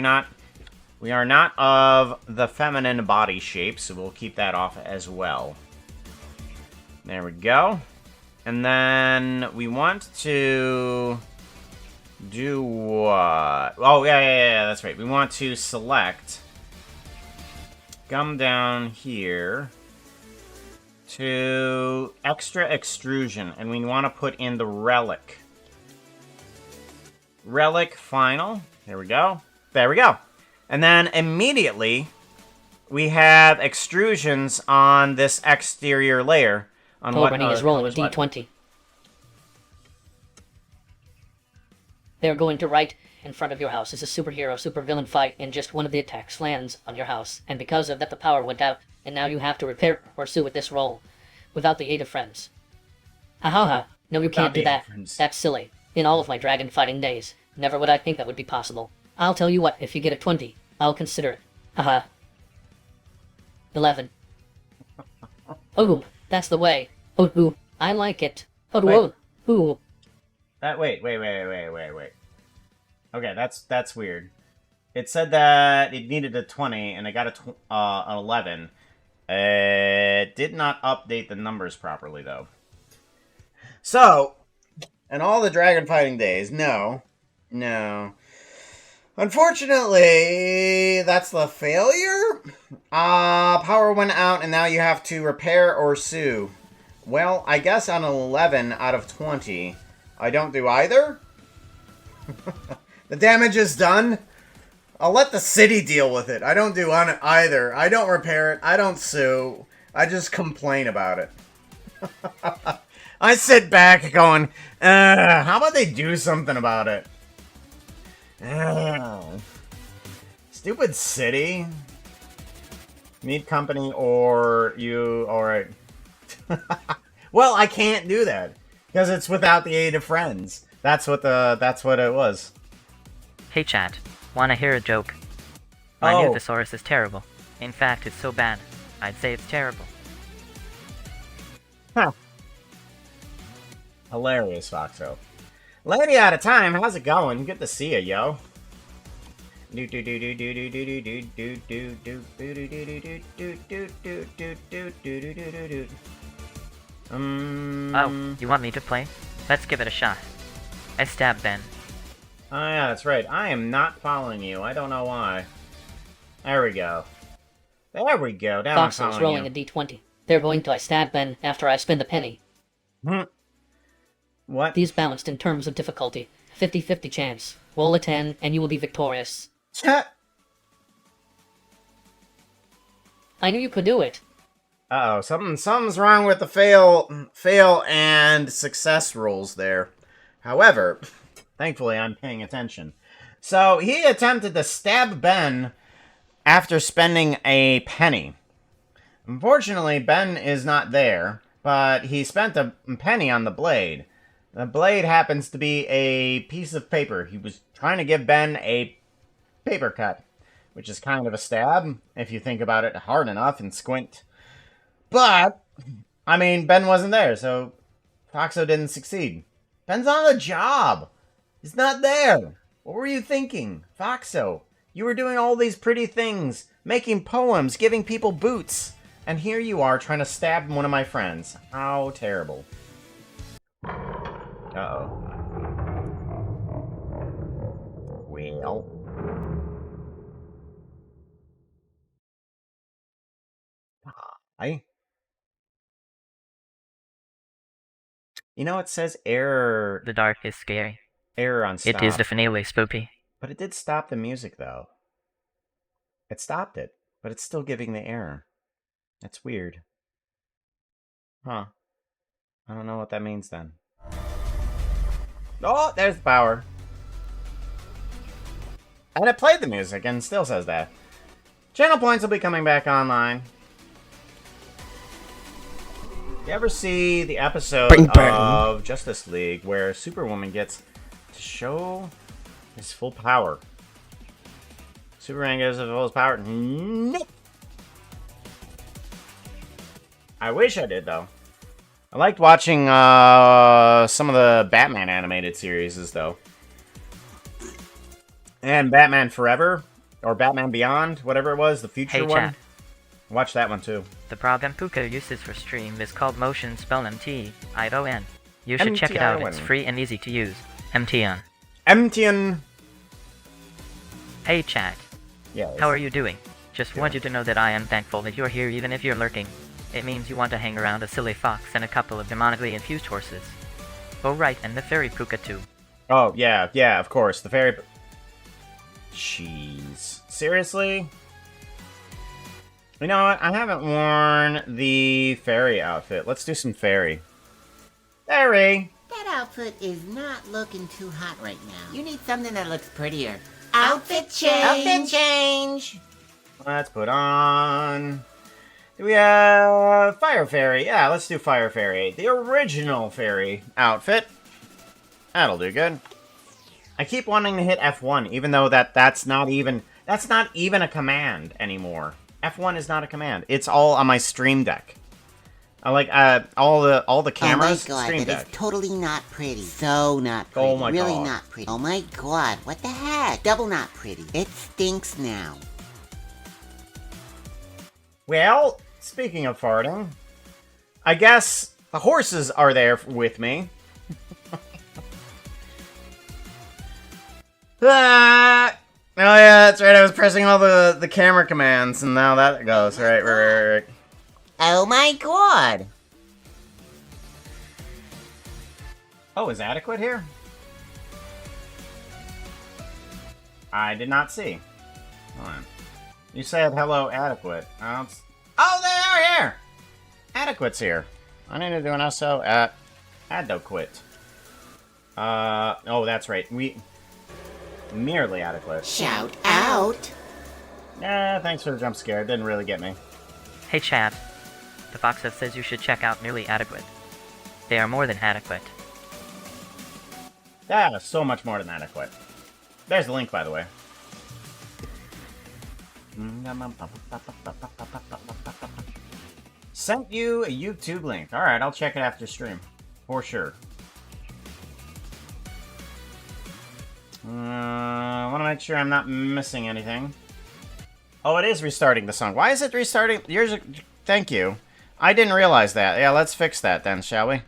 are not of the feminine body shape, so we'll keep that off as well. There we go. And then we want to do what? Oh, yeah, that's right. We want to select... Come down here to extra extrusion, and we want to put in the relic. Relic final. There we go. There we go. And then immediately we have extrusions on this exterior layer. On Tolbrenny is rolling a D20. They're going to right in front of your house is a superhero-supervillain fight, and just one of the attacks lands on your house. And because of that, the power went out, and now you have to repair or sue with this roll, without the aid of friends. Ha ha ha. No, you can't do that. That's silly. In all of my dragon fighting days, never would I think that would be possible. I'll tell you what, if you get a 20, I'll consider it. Haha. 11. Oh, that's the way. Oh, I like it. Oh, ooh. Wait. Okay, that's weird. It said that it needed a 20, and I got an 11. It did not update the numbers properly, though. So, in all the dragon fighting days, no. Unfortunately, that's the failure. Power went out, and now you have to repair or sue. Well, I guess on an 11 out of 20, I don't do either. The damage is done. I'll let the city deal with it. I don't do on it either. I don't repair it. I don't sue. I just complain about it. I sit back going, how about they do something about it? Stupid city. Need company or you... Alright. Well, I can't do that. Because it's without the aid of friends. That's what it was. Hey chat, wanna hear a joke? My new thesaurus is terrible. In fact, it's so bad, I'd say it's terrible. Huh. Hilarious, Foxo. Lady out of time, how's it going? Good to see you, yo. Oh, you want me to play? Let's give it a shot. I stabbed Ben. Oh yeah, that's right. I am not following you. I don't know why. There we go. There we go. Now I'm Foxy is rolling a D20. They're going to I stab Ben after I spend the penny. What? These balanced in terms of difficulty. 50-50 chance. Roll a 10 and you will be victorious. I knew you could do it. Uh-oh, something's wrong with the fail and success rolls there. However, Thankfully, I'm paying attention. So he attempted to stab Ben after spending a penny. Unfortunately, Ben is not there, but he spent a penny on the blade. The blade happens to be a piece of paper. He was trying to give Ben a paper cut, which is kind of a stab if you think about it hard enough and squint. But, I mean, Ben wasn't there, so Foxo didn't succeed. Ben's on the job. He's not there. What were you thinking? Foxo, you were doing all these pretty things, making poems, giving people boots. And here you are trying to stab one of my friends. How terrible. Uh-oh. Well. Hi. You know, it says error The dark is scary. error on stop. It is definitely spooky. But it did stop the music, though. It stopped it, but it's still giving the error. That's weird. Huh. I don't know what that means then. Oh, there's the power. And it played the music and still says that. Channel points will be coming back online. You ever see the episode of Justice League where Superwoman gets to show his full power? Superman gives his full power. Nope. I wish I did, though. I liked watching some of the Batman animated series, though. And Batman Forever, or Batman Beyond, whatever it was, the future Hey, one. chat. Watch that one, too. The program Puka uses for stream is called Motion Spell MT-I-O-N. You should check it out, it's MTION. free and easy to use. MTN. Emptian. Hey chat, Yeah. how are you doing? Just want you to know that I am thankful that you're here even if you're lurking. It means you want to hang around a silly fox and a couple of demonically infused horses. Oh right, and the fairy Puka too. Oh, yeah, of course. The fairy... Jeez. Seriously? You know what? I haven't worn the fairy outfit. Let's do some fairy. Fairy! That outfit is not looking too hot right now. You need something that looks prettier. Outfit change! Outfit change! Let's put on... Do we have Fire Fairy? Yeah, let's do Fire Fairy. The original fairy outfit. That'll do good. I keep wanting to hit F1, even though that's not even a command anymore. F1 is not a command. It's all on my Stream Deck. I like all the cameras. Oh my god, Stream that Deck. is totally not pretty. So not pretty. Oh my really god. not pretty. Oh my god, what the heck? Double not pretty. It stinks now. Well, speaking of farting, I guess the horses are there with me. Ah! Oh yeah, that's right. I was pressing all the camera commands, and now that goes. Right. Oh my god! Oh, is Adequate here? I did not see. Hold on. You said hello, Adequate. Oh, they are here! Adequate's here. I need to do an SO at Adequate. Oh, that's right. Nearly Adequate. Shout out! Thanks for the jump scare. It didn't really get me. Hey chat, the Foxo says you should check out Nearly Adequate. They are more than adequate. Yeah, so much more than Adequate. There's the link, by the way. Sent you a YouTube link. Alright, I'll check it after stream. For sure. I want to make sure I'm not missing anything. Oh, it is restarting the song. Why is it restarting? Thank you. I didn't realize that. Yeah, let's fix that then, shall we?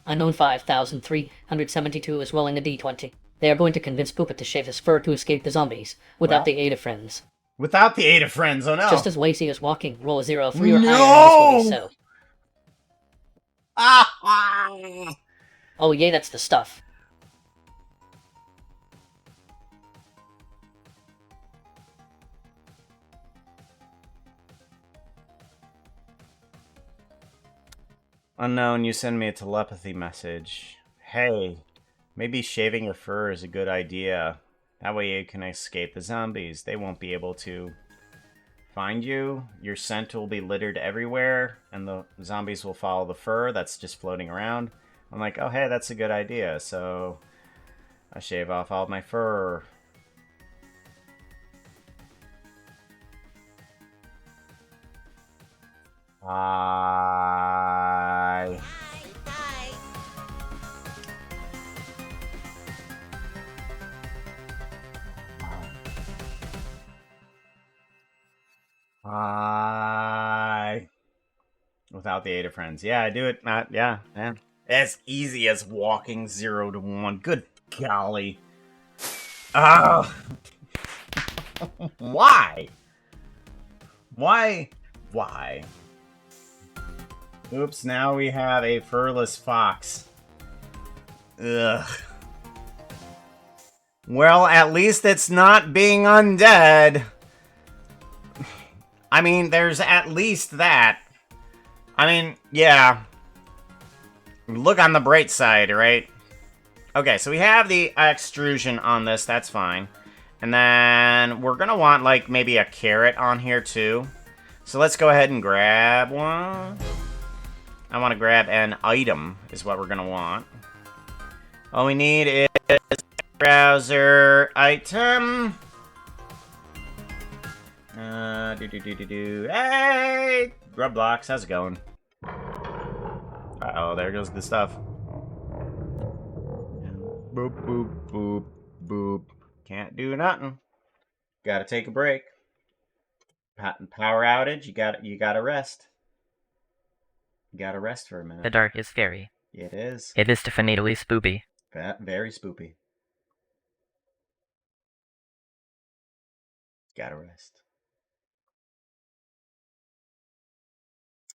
Unknown 5372 is rolling a d20. They are going to convince Poopa to shave his fur to escape the zombies, without Well. the aid of friends. Without the aid of friends, oh no. Just as Lacey is walking, roll a 0 for your No! iron, this will be so. Ah! Oh yay, that's the stuff. Unknown, you send me a telepathy message. Hey, Maybe shaving your fur is a good idea. That way you can escape the zombies. They won't be able to find you. Your scent will be littered everywhere, and the zombies will follow the fur that's just floating around. I'm like, oh hey, that's a good idea. So I shave off all of my fur. Bye. Bye. Bye. Without the aid of friends. Yeah, I do it. Yeah. As easy as walking 0 to 1. Good golly. Oh. Why? Why? Oops, now we have a furless fox. Ugh. Well, at least it's not being undead. I mean, there's at least that. I mean, yeah. Look on the bright side, right? Okay, so we have the extrusion on this. That's fine. And then we're going to want, like, maybe a carrot on here, too. So let's go ahead and grab one. I want to grab an item, is what we're going to want. All we need is browser item. Hey! Grubblocks, how's it going? Uh-oh, there goes the stuff. Boop, boop, boop, boop. Can't do nothing. Gotta take a break. Power outage, you gotta rest. You gotta rest for a minute. The dark is scary. It is. It is definitely spoopy. Very spoopy. Gotta rest.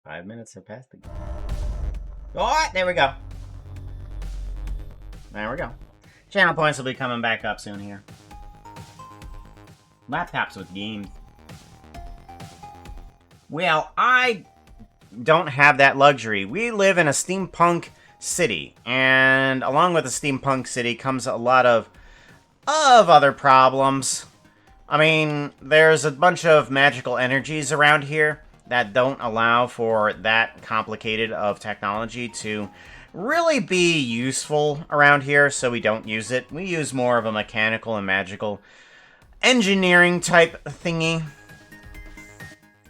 5 minutes have passed again. Oh, there we go. There we go. Channel points will be coming back up soon here. Laptops with games. Well, I don't have that luxury. We live in a steampunk city, and along with a steampunk city comes a lot of other problems. I mean, there's a bunch of magical energies around here that don't allow for that complicated of technology to really be useful around here, so we don't use it. We use more of a mechanical and magical engineering type thingy.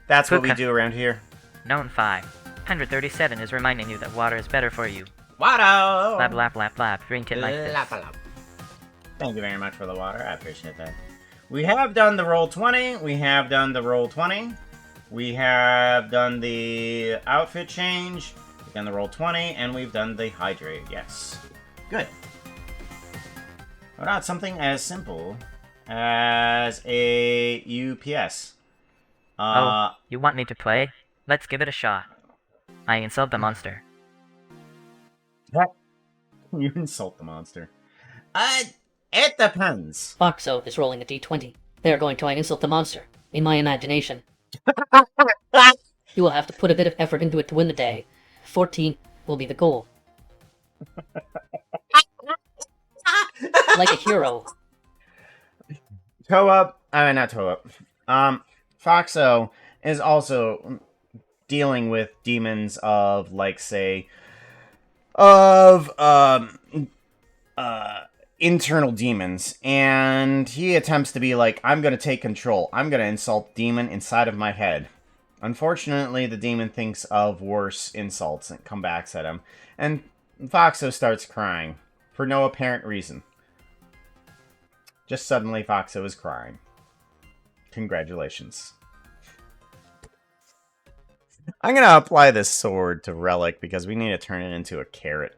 That's what we do around here. Known 5. 137 is reminding you that water is better for you. Water! Lap, lap, lap, lap. Drink it like this. Thank you very much for the water. I appreciate that. We have done the roll 20. We have done the roll 20. We have done the outfit change. We've done the roll 20. And we've done the hydrate. Yes. Good. What about something as simple as a UPS? Oh, you want me to play? Let's give it a shot. I insult the monster. You insult the monster. It depends. Foxo is rolling a d20. They are going to insult the monster. In my imagination. You will have to put a bit of effort into it to win the day. 14 will be the goal. Like a hero. Not Toe Up. Foxo is also dealing with demons of, like, say, internal demons, and he attempts to be like, I'm gonna take control. I'm gonna insult demon inside of my head. Unfortunately, the demon thinks of worse insults and comebacks at him, and Foxo starts crying for no apparent reason. Just suddenly, Foxo is crying. Congratulations. I'm gonna apply this sword to Relic because we need to turn it into a carrot.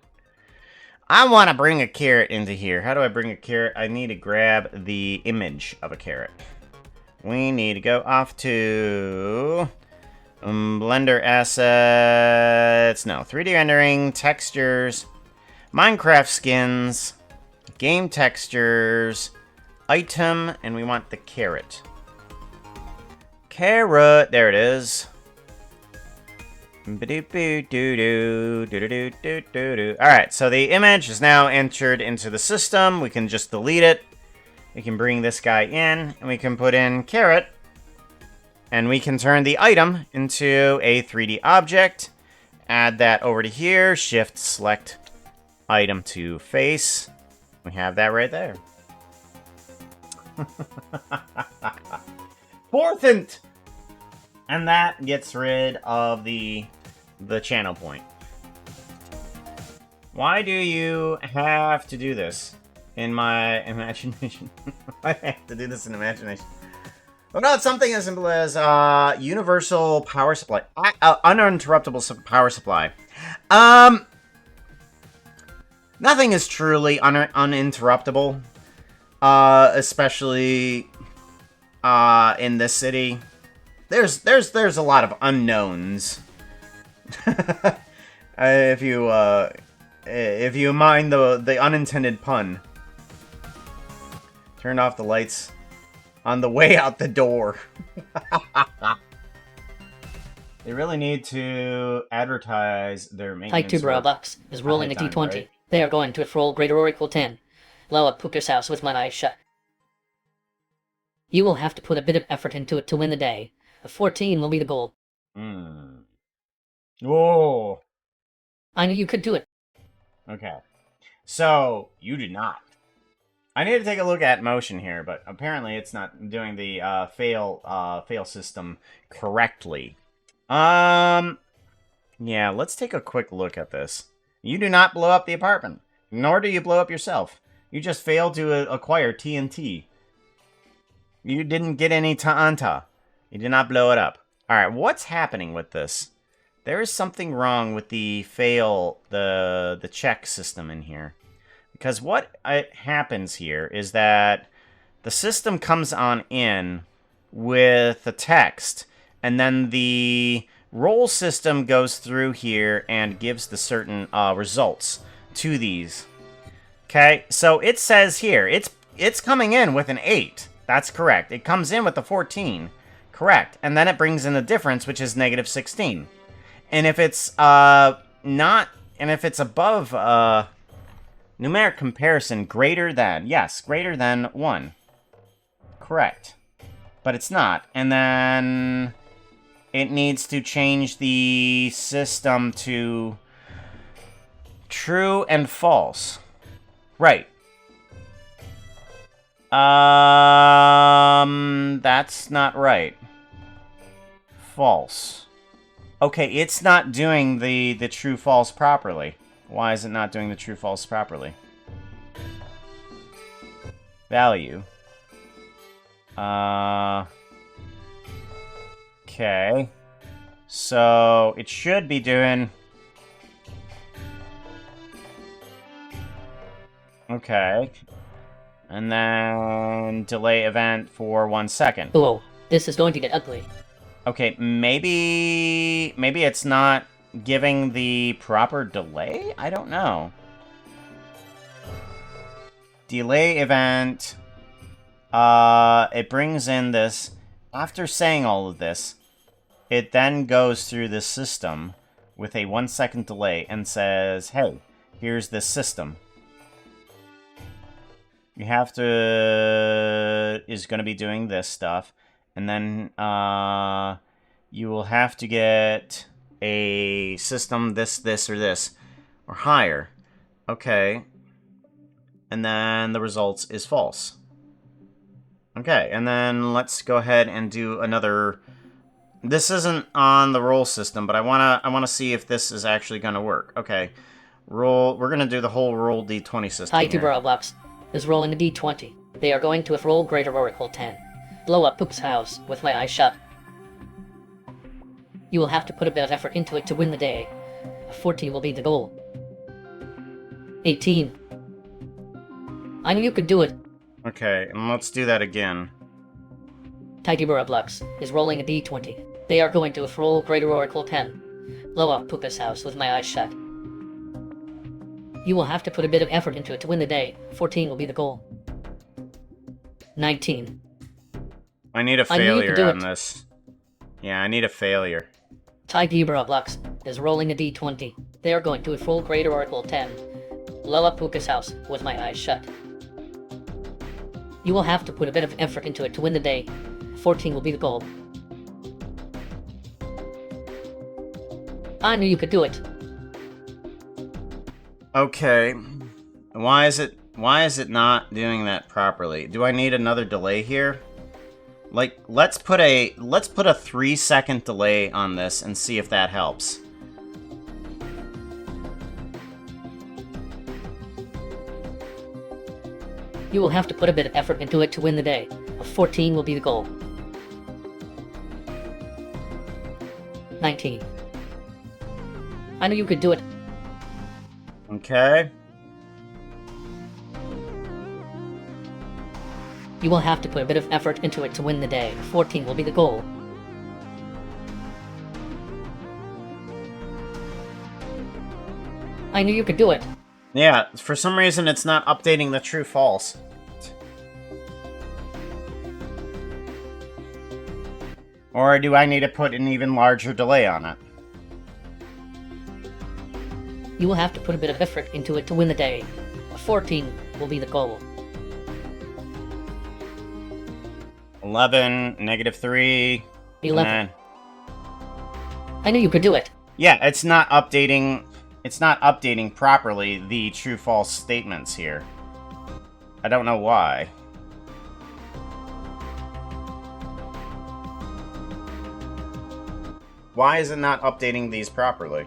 I want to bring a carrot into here. How do I bring a carrot? I need to grab the image of a carrot. We need to go off to Blender Assets. No, 3D Rendering, Textures, Minecraft Skins, Game Textures, Item, and we want the carrot. Carrot, there it is. Alright, so the image is now entered into the system. We can just delete it. We can bring this guy in, and we can put in carrot. And we can turn the item into a 3D object. Add that over to here. Shift, select item to face. We have that right there. Fourthent! And that gets rid of the channel point. Why do you have to do this in my imagination? Why do I have to do this in imagination? Well, no, it's something as simple as universal power supply. Uninterruptible power supply. Nothing is truly uninterruptible. Especially in this city. There's a lot of unknowns. If you mind the unintended pun. Turn off the lights on the way out the door. They really need to advertise their maintenance. Type 2 Robux is rolling a time, d20. right? They are going to roll Greater Oracle 10. Blow up Puka's house with my eyes shut. You will have to put a bit of effort into it to win the day. A 14 will be the goal. Whoa. I knew you could do it. Okay. So, you did not. I need to take a look at motion here, but apparently it's not doing the fail system correctly. Yeah, let's take a quick look at this. You do not blow up the apartment, nor do you blow up yourself. You just failed to acquire TNT. You didn't get any Ta'anta. You did not blow it up. Alright, what's happening with this? There is something wrong with the the check system in here. Because what happens here is that the system comes on in with the text, and then the roll system goes through here and gives the certain results to these. Okay, so it says here, it's coming in with an 8. That's correct. It comes in with a 14. Correct. And then it brings in the difference, which is negative 16. And if it's if it's above numeric comparison greater than, yes, greater than 1. Correct. But it's not. And then it needs to change the system to true and false. Right. That's not right. False. Okay, it's not doing the true-false properly. Why is it not doing the true-false properly? Value. Okay. So, it should be doing... Okay. And then delay event for 1 second. Whoa, this is going to get ugly. Okay, maybe it's not giving the proper delay? I don't know. Delay event. It brings in this. After saying all of this, it then goes through this system with a 1 second delay and says, hey, here's this system. You have to... is going to be doing this stuff. And then you will have to get a system this, or this. Or higher. Okay. And then the results is false. Okay, and then let's go ahead and do another... This isn't on the roll system, but I wanna see if this is actually gonna work. Okay. Roll... We're gonna do the whole roll D20 system Hi, 2 here. Robux is rolling a d20. They are going to roll Greater Oracle 10. Blow up Poop's house with my eyes shut. You will have to put a bit of effort into it to win the day. A 40 will be the goal. 18. I knew you could do it. Okay, and let's do that again. Tidy Blux is rolling a d20. They are going to roll Greater Oracle 10. Blow up Puka's house with my eyes shut. You will have to put a bit of effort into it to win the day. 14 will be the goal. 19. I need a I knew you could failure do on it. this. Yeah, I need a failure. Tidy Blux is rolling a d20. They are going to a full Greater Oracle 10. Lalapuka's house with my eyes shut. You will have to put a bit of effort into it to win the day. 14 will be the goal. I knew you could do it. Okay. Why is it not doing that properly? Do I need another delay here? Like, let's put a 3-second delay on this and see if that helps. You will have to put a bit of effort into it to win the day. A 14 will be the goal. 19. I knew you could do it. Okay. You will have to put a bit of effort into it to win the day. 14 will be the goal. I knew you could do it. Yeah, for some reason it's not updating the true-false. Or do I need to put an even larger delay on it? You will have to put a bit of effort into it to win the day. A 14 will be the goal. 11, -3, 11. 9. I knew you could do it. Yeah, it's not updating properly the true-false statements here. I don't know why. Why is it not updating these properly?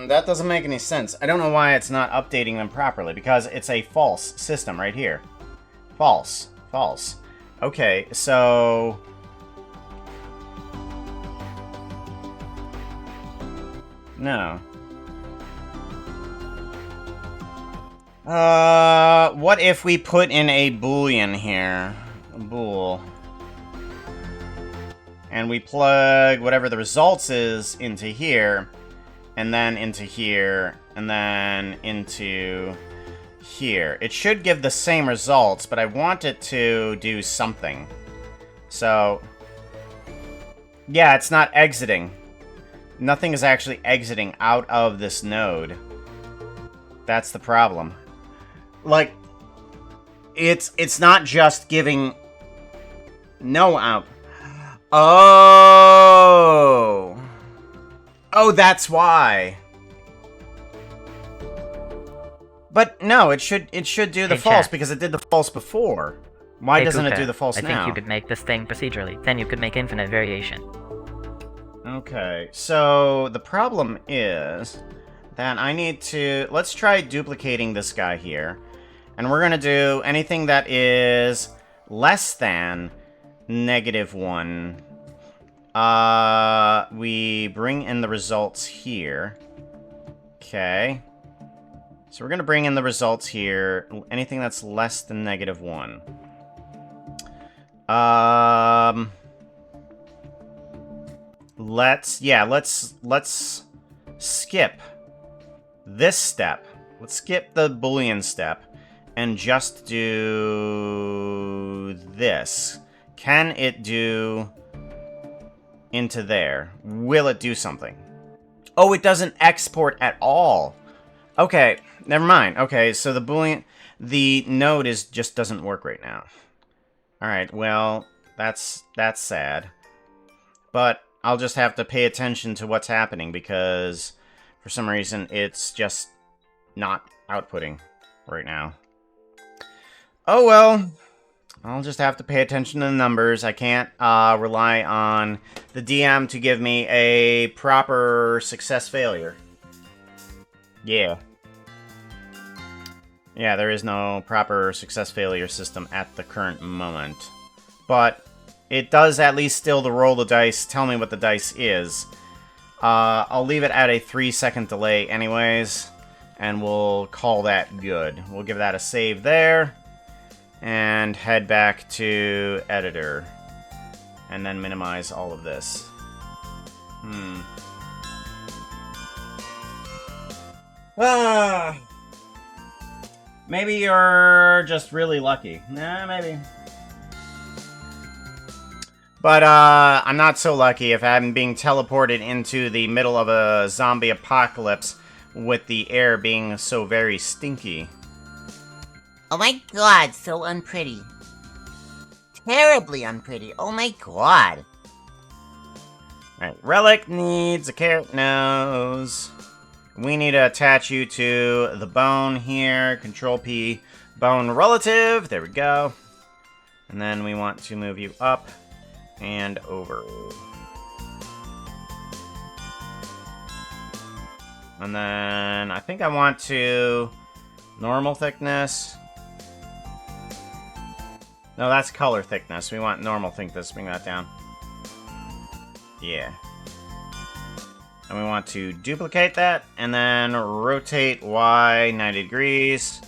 That doesn't make any sense. I don't know why it's not updating them properly, because it's a false system right here. False. False. Okay, so... No. What if we put in a boolean here? A bool. And we plug whatever the results is into here, and then into here, and then into here. It should give the same results, but I want it to do something. So, yeah, it's not exiting. Nothing is actually exiting out of this node. That's the problem. Like, it's not just giving no out. Oh. Oh, that's why. But no, it should do the Hey, false chat. because it did the false before. Why Hey, doesn't it Kuka, do the false I now? think you could make this thing procedurally. Then you could make infinite variation. Okay, so the problem is that I need to... Let's try duplicating this guy here. And we're going to do anything that is less than -1. We bring in the results here. Okay. So we're going to bring in the results here. Anything that's less than -1. Let's skip this step. Let's skip the Boolean step and just do this. Can it do into there? Will it do something? Oh, it doesn't export at all. Okay, never mind. Okay, so the node just doesn't work right now. All right, well, that's sad. But I'll just have to pay attention to what's happening because for some reason it's just not outputting right now. Oh well, I'll just have to pay attention to the numbers. I can't rely on the DM to give me a proper success failure. Yeah. Yeah, there is no proper success failure system at the current moment. But it does at least still the roll the dice, tell me what the dice is. I'll leave it at a 3-second delay anyways, and we'll call that good. We'll give that a save there, and head back to editor, and then minimize all of this. Maybe you're just really lucky. Nah, maybe. But, I'm not so lucky if I'm being teleported into the middle of a zombie apocalypse with the air being so very stinky. Oh my god, so unpretty. Terribly unpretty. Oh my god. Alright, Relic needs a carrot nose. We need to attach you to the bone here. Control P, bone relative. There we go. And then we want to move you up and over. And then I think I want to normal thickness. No, that's color thickness. We want normal thickness. Bring that down. Yeah. And we want to duplicate that, and then rotate Y 90 degrees.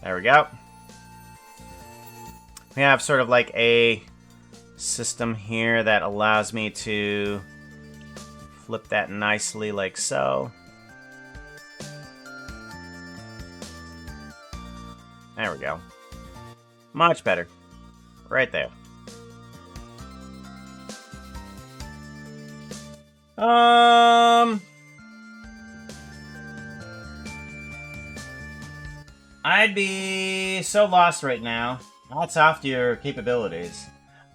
There we go. We have sort of like a system here that allows me to flip that nicely like so. There we go. Much better. Right there. I'd be so lost right now. Hats off to your capabilities.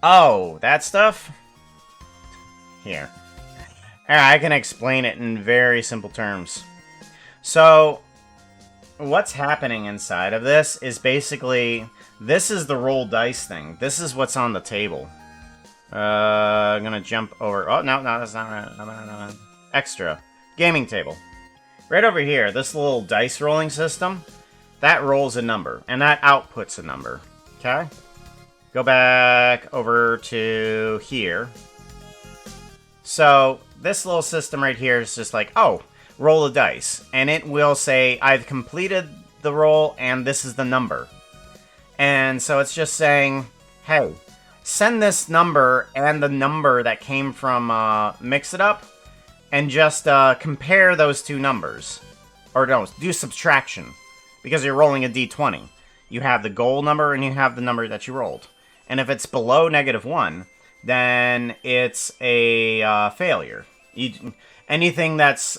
Oh, that stuff? Here. I can explain it in very simple terms. So, what's happening inside of this is basically, this is the roll dice thing. This is what's on the table. I'm gonna jump over. Oh, no, that's not right. No. Extra. Gaming table. Right over here, this little dice rolling system, that rolls a number, and that outputs a number. Okay? Go back over to here. So, this little system right here is just like, oh, roll a dice. And it will say, I've completed the roll, and this is the number. And so it's just saying, hey, send this number and the number that came from Mix It Up, and just compare those two numbers. Or no, do subtraction. Because you're rolling a d20. You have the goal number and you have the number that you rolled. And if it's below -1, then it's a failure. Anything that's,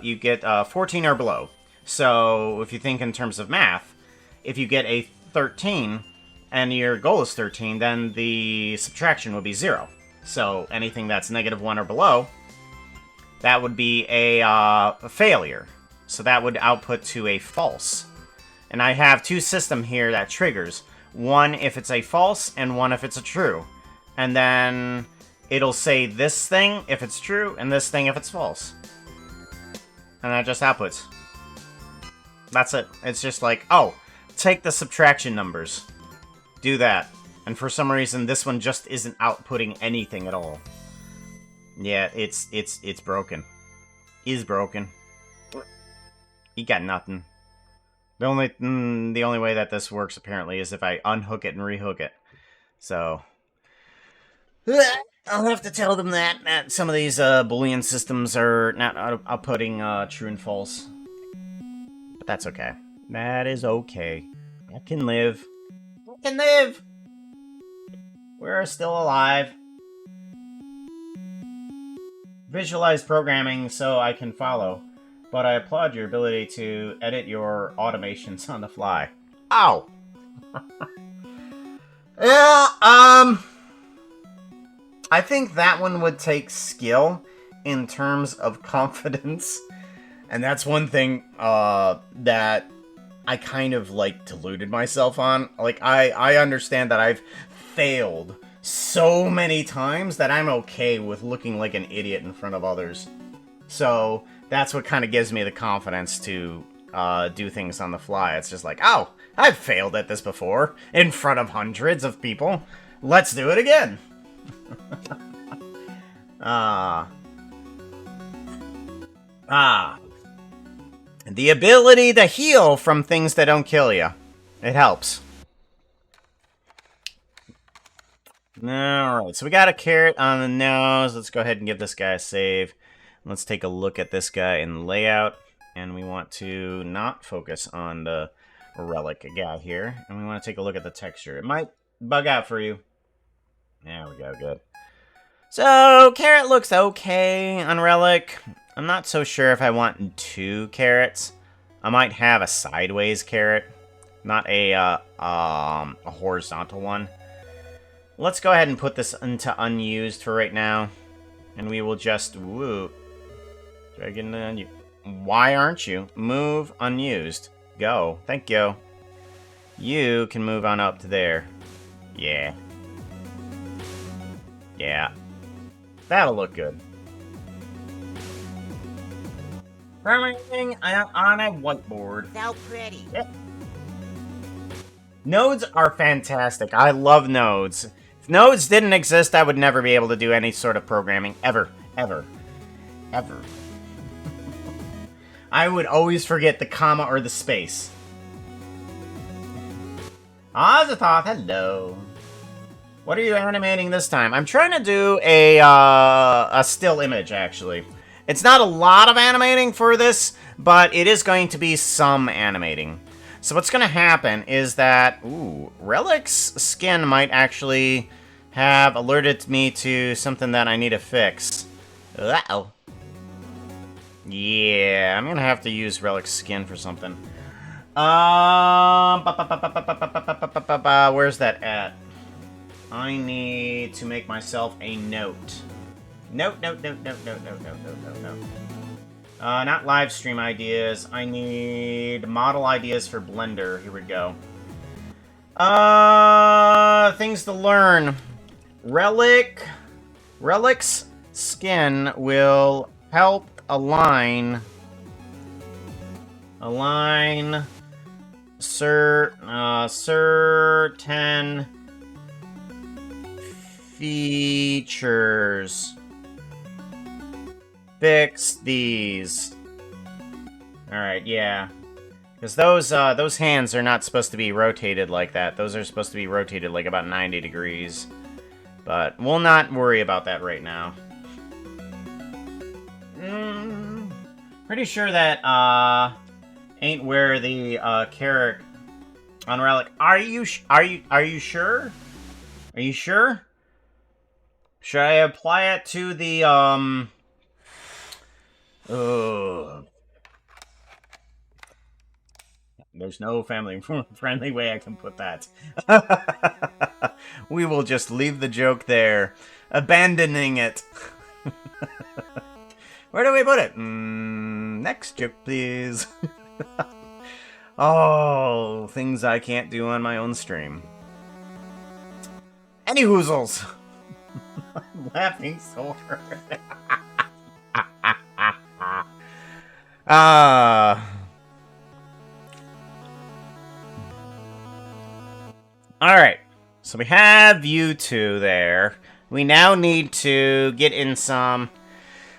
you get 14 or below. So if you think in terms of math, if you get a 13, and your goal is 13, then the subtraction would be 0. So anything that's -1 or below, that would be a failure. So that would output to a false. And I have two systems here that triggers. One if it's a false, and one if it's a true. And then it'll say this thing if it's true, and this thing if it's false. And that just outputs. That's it. It's just like, oh, take the subtraction numbers. Do that. And for some reason, this one just isn't outputting anything at all. Yeah, it's broken. Is broken. You got nothing. The only way that this works, apparently, is if I unhook it and rehook it. So, I'll have to tell them that some of these Boolean systems are not outputting true and false. But that's okay. That is okay. I can live. I can live! We're still alive. Visualize programming so I can follow, but I applaud your ability to edit your automations on the fly. Ow! Yeah, I think that one would take skill in terms of confidence. And that's one thing that I kind of, like, deluded myself on. Like, I understand that I've failed so many times that I'm okay with looking like an idiot in front of others. So, that's what kind of gives me the confidence to do things on the fly. It's just like, oh, I've failed at this before, in front of hundreds of people. Let's do it again! The ability to heal from things that don't kill you. It helps. Alright, so we got a carrot on the nose. Let's go ahead and give this guy a save. Let's take a look at this guy in layout. And we want to not focus on the relic guy here, and we want to take a look at the texture. It might bug out for you. There we go, good. So, carrot looks okay on relic. I'm not so sure if I want 2 carrots. I might have a sideways carrot, not a horizontal one. Let's go ahead and put this into unused for right now, and we will just woo. Try getting unused. Why aren't you? Move unused. Go. Thank you. You can move on up to there. Yeah. Yeah. That'll look good. Permitting on a whiteboard. So pretty. Yep. Nodes are fantastic. I love nodes. If nodes didn't exist, I would never be able to do any sort of programming. Ever. Ever. Ever. I would always forget the comma or the space. Azathoth, hello. What are you animating this time? I'm trying to do a still image, actually. It's not a lot of animating for this, but it is going to be some animating. So what's going to happen is that, ooh, Relic's skin might actually have alerted me to something that I need to fix. Uh-oh. Yeah, I'm going to have to use Relic's skin for something. Where's that at? I need to make myself a note. Note. Not live stream ideas. I need model ideas for Blender. Here we go. Things to learn. Relic's skin will help align certain features. Fix these. Alright, yeah. Because those hands are not supposed to be rotated like that. Those are supposed to be rotated like about 90 degrees. But we'll not worry about that right now. Pretty sure that, ain't where the, carrot on Relic. Are you sure? Are you sure? Should I apply it to the, There's no family-friendly way I can put that. We will just leave the joke there. Abandoning it. Where do we put it? Next joke, please. Oh, things I can't do on my own stream. Any hoozles. I'm laughing so hard. Alright, so we have you two there. We now need to get in some...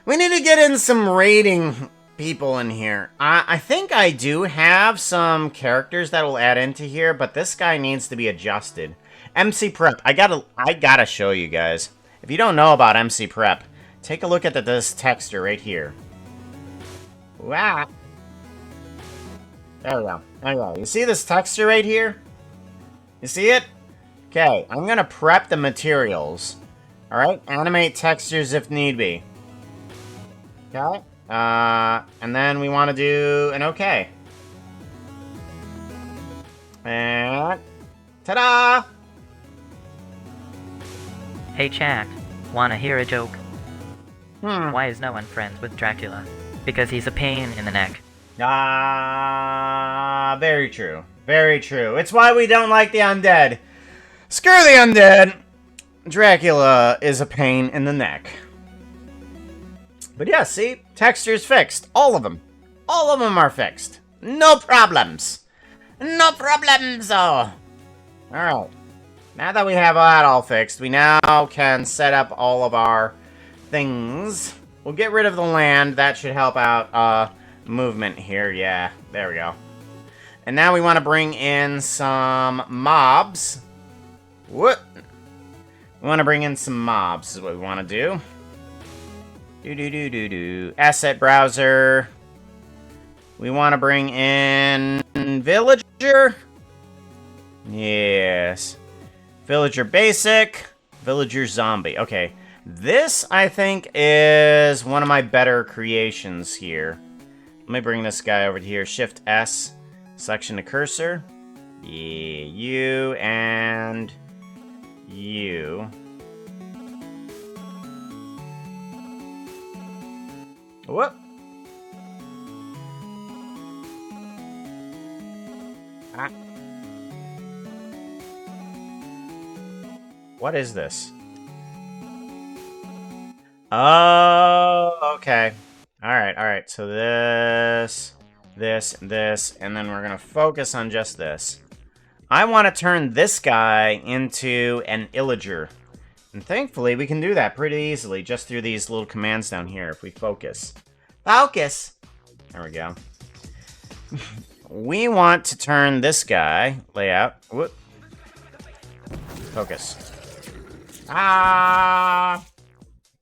We need to get in some rating people in here. I think I do have some characters that will add into here, but this guy needs to be adjusted. MC Prep. I gotta show you guys. If you don't know about MC Prep, take a look at this texture right here. Wow. There we go. There we go. You see this texture right here? You see it? Okay, I'm gonna prep the materials. Alright, animate textures if need be. Okay, and then we want to do an okay. And... ta-da! Hey chat, wanna hear a joke? Hmm. Why is no one friends with Dracula? Because he's a pain in the neck. Very true. Very true. It's why we don't like the undead. Screw the undead! Dracula is a pain in the neck. But yeah, see? Textures fixed. All of them. All of them are fixed. No problems. No problems, oh. Alright. Now that we have that all fixed, we now can set up all of our things. We'll get rid of the land. That should help out, movement here. Yeah, there we go. And now we want to bring in some mobs. What? We want to bring in some mobs is what we want to do. Asset browser. We want to bring in villager. Yes. Villager basic. Villager zombie. Okay. This, I think, is one of my better creations here. Let me bring this guy over here. Shift S. Selection the cursor. Yeah, you and you. Whoop. Ah. What is this? Oh, okay. Alright. So this, and then we're gonna focus on just this. I want to turn this guy into an illager. And thankfully, we can do that pretty easily just through these little commands down here if we focus. Focus! There we go. We want to turn this guy, layout, whoop, focus. Ah!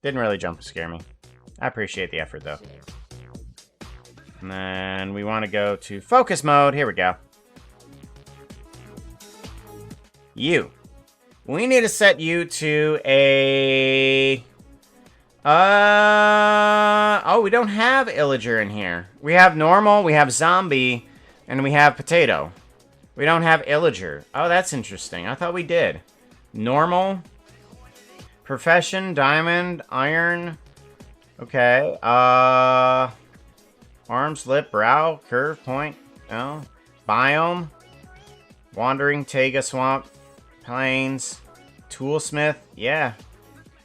Didn't really jump scare me. I appreciate the effort, though. And then we want to go to focus mode. Here we go. You. We need to set you to a... Oh, we don't have illager in here. We have normal, we have zombie, and we have potato. We don't have illager. Oh, that's interesting. I thought we did. Normal. Profession, diamond, iron. Okay. Arms, lip, brow, curve, point. Oh. Biome. Wandering, taiga, swamp, plains, toolsmith. Yeah.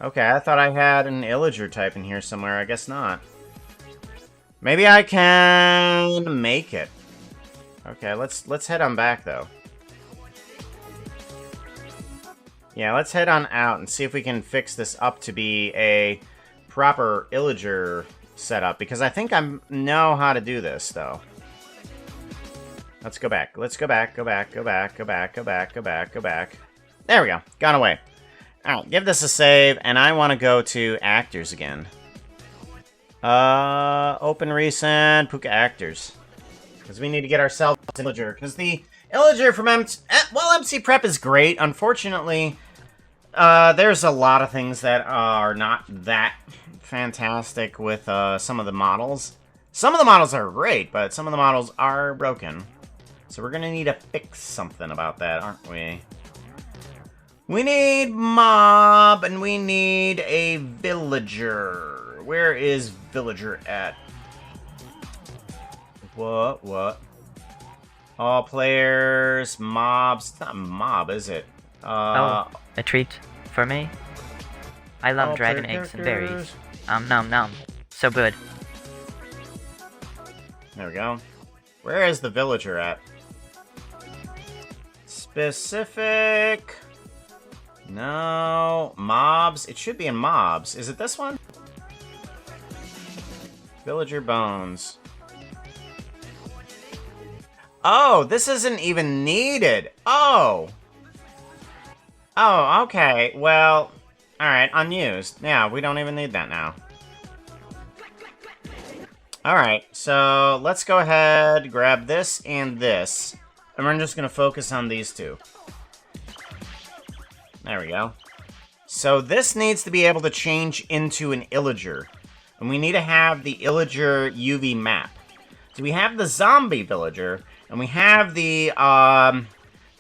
Okay, I thought I had an illager type in here somewhere. I guess not. Maybe I can make it. Okay, let's head on back though. Yeah, let's head on out and see if we can fix this up to be a proper illager setup, because I think I know how to do this though. Let's go back. Let's go back. Go back. Go back. Go back. Go back. Go back. Go back. There we go. Gone away. Alright, give this a save, and I want to go to actors again. Open recent, Puka actors. Because we need to get ourselves an illager. Because the illager from MC Prep is great. Unfortunately, there's a lot of things that are not that fantastic with some of the models. Some of the models are great, but some of the models are broken. So we're going to need to fix something about that, aren't we? We need mob, and we need a villager. Where is villager at? What? All players, mobs. It's not mob, is it? Oh, a treat for me? I love all dragon player eggs and characters. berries. Nom nom. So good. There we go. Where is the villager at? Specific... No, mobs. It should be in mobs. Is it this one? Villager bones. Oh, this isn't even needed. Oh. Oh, okay. Well, alright, unused. Yeah, we don't even need that now. Alright, so let's go ahead, grab this and this. And we're just going to focus on these two. There we go. So this needs to be able to change into an illager. And we need to have the illager UV map. So we have the zombie villager, and we have the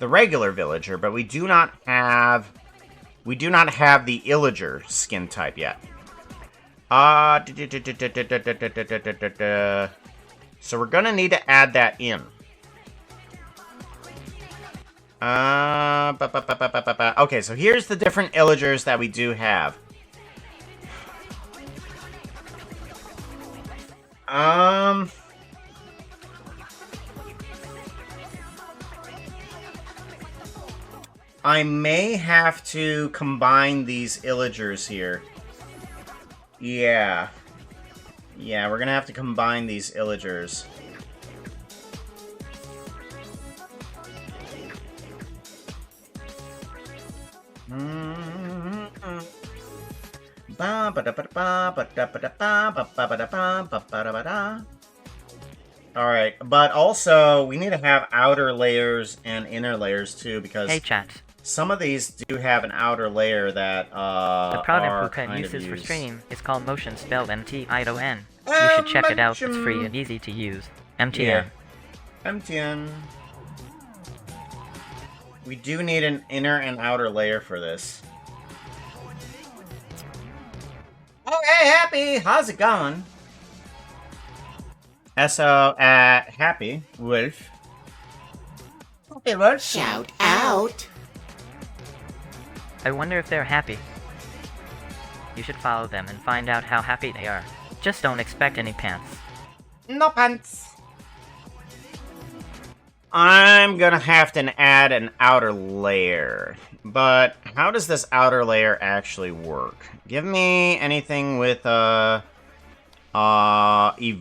regular villager, but we do not have the illager skin type yet. So we're gonna need to add that in. Okay, so here's the different illagers that we do have. I may have to combine these illagers here. Yeah, we're gonna have to combine these illagers. Alright, but also, we need to have outer layers and inner layers too, because Hey chat. some of these do have an outer layer that, The program are Puka kind of uses for used. stream is called Motion, spelled M-T-I-O-N. You should check it out, it's free and easy to use. MTN. Yeah. MTN. We do need an inner and outer layer for this. Oh, hey, Happy! How's it going? SO at Happy Wolf. Happy Wolf. Shout out. I wonder if they're happy. You should follow them and find out how happy they are. Just don't expect any pants. No pants. I'm gonna have to add an outer layer. But how does this outer layer actually work? Give me anything with evoker. Hey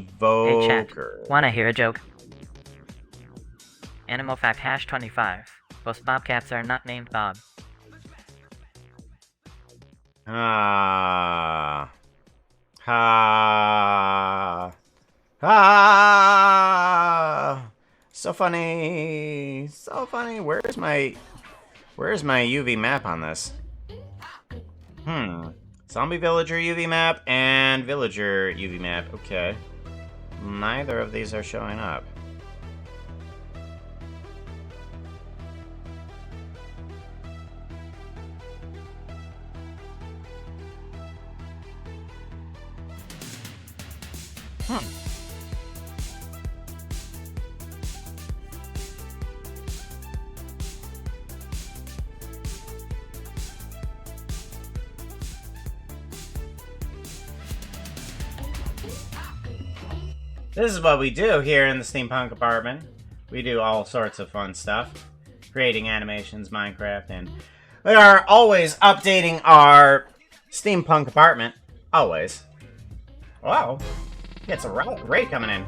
Evoker. chat, wanna hear a joke? Animal fact #25. Most bobcats are not named Bob. Ah. Ha. Ah. So funny. So funny. Where's my UV map on this? Zombie villager UV map and villager UV map. Okay. Neither of these are showing up. This is what we do here in the Steampunk apartment. We do all sorts of fun stuff. Creating animations, Minecraft, and we are always updating our Steampunk apartment. Always. Wow. It's a raid coming in.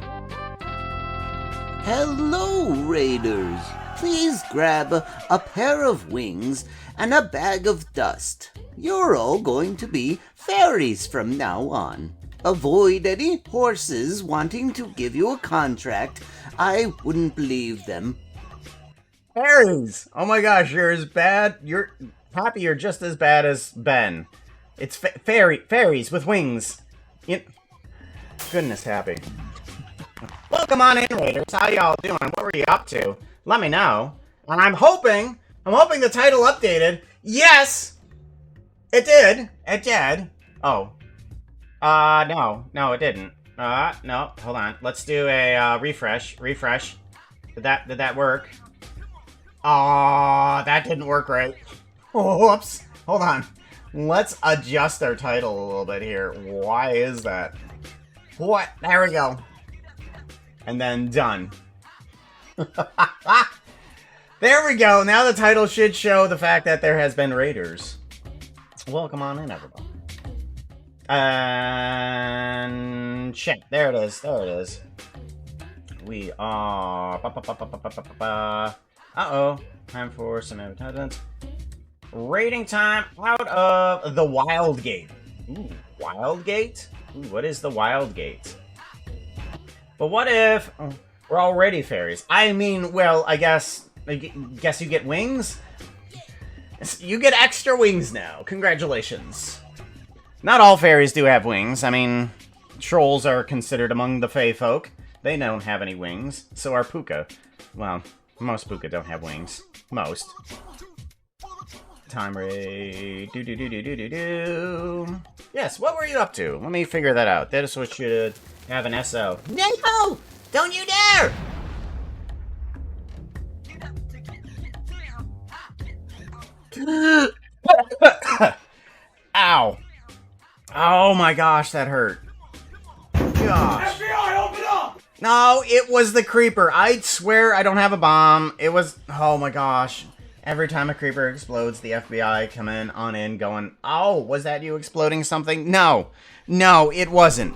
Hello, Raiders. Please grab a pair of wings and a bag of dust. You're all going to be fairies from now on. Avoid any horses wanting to give you a contract. I wouldn't believe them. Fairies! Oh my gosh, you're as bad. You're Happy. You're just as bad as Ben. It's fairies with wings. Goodness, Happy. Welcome on in, Raiders. How y'all doing? What were you up to? Let me know. And I'm hoping the title updated. Yes, it did. It did. Oh. No, it didn't. No, hold on. Let's do a refresh. Refresh. Did that work? Aw, that didn't work right. Whoops. Hold on. Let's adjust our title a little bit here. Why is that? What? There we go. And then done. There we go. Now the title should show the fact that there has been raiders. Welcome on in, everybody. And check. There it is. There it is. We are. Uh-oh. Time for some advertisements. Rating time out of the Wild Gate. Ooh, Wild Gate? Ooh, what is the Wild Gate? But what if we're already fairies? I mean, well, I guess you get wings? You get extra wings now. Congratulations. Not all fairies do have wings. I mean, trolls are considered among the fae folk. They don't have any wings. So are Puka. Well, most Puka don't have wings. Most. Time raid. Do. Yes, what were you up to? Let me figure that out. That is what should have an SO. No! Don't you dare! Ow. Oh my gosh, that hurt. Gosh. FBI, open up! No, it was the creeper. I swear I don't have a bomb. It was... Oh my gosh. Every time a creeper explodes, the FBI come in going, oh, was that you exploding something? No. No, it wasn't.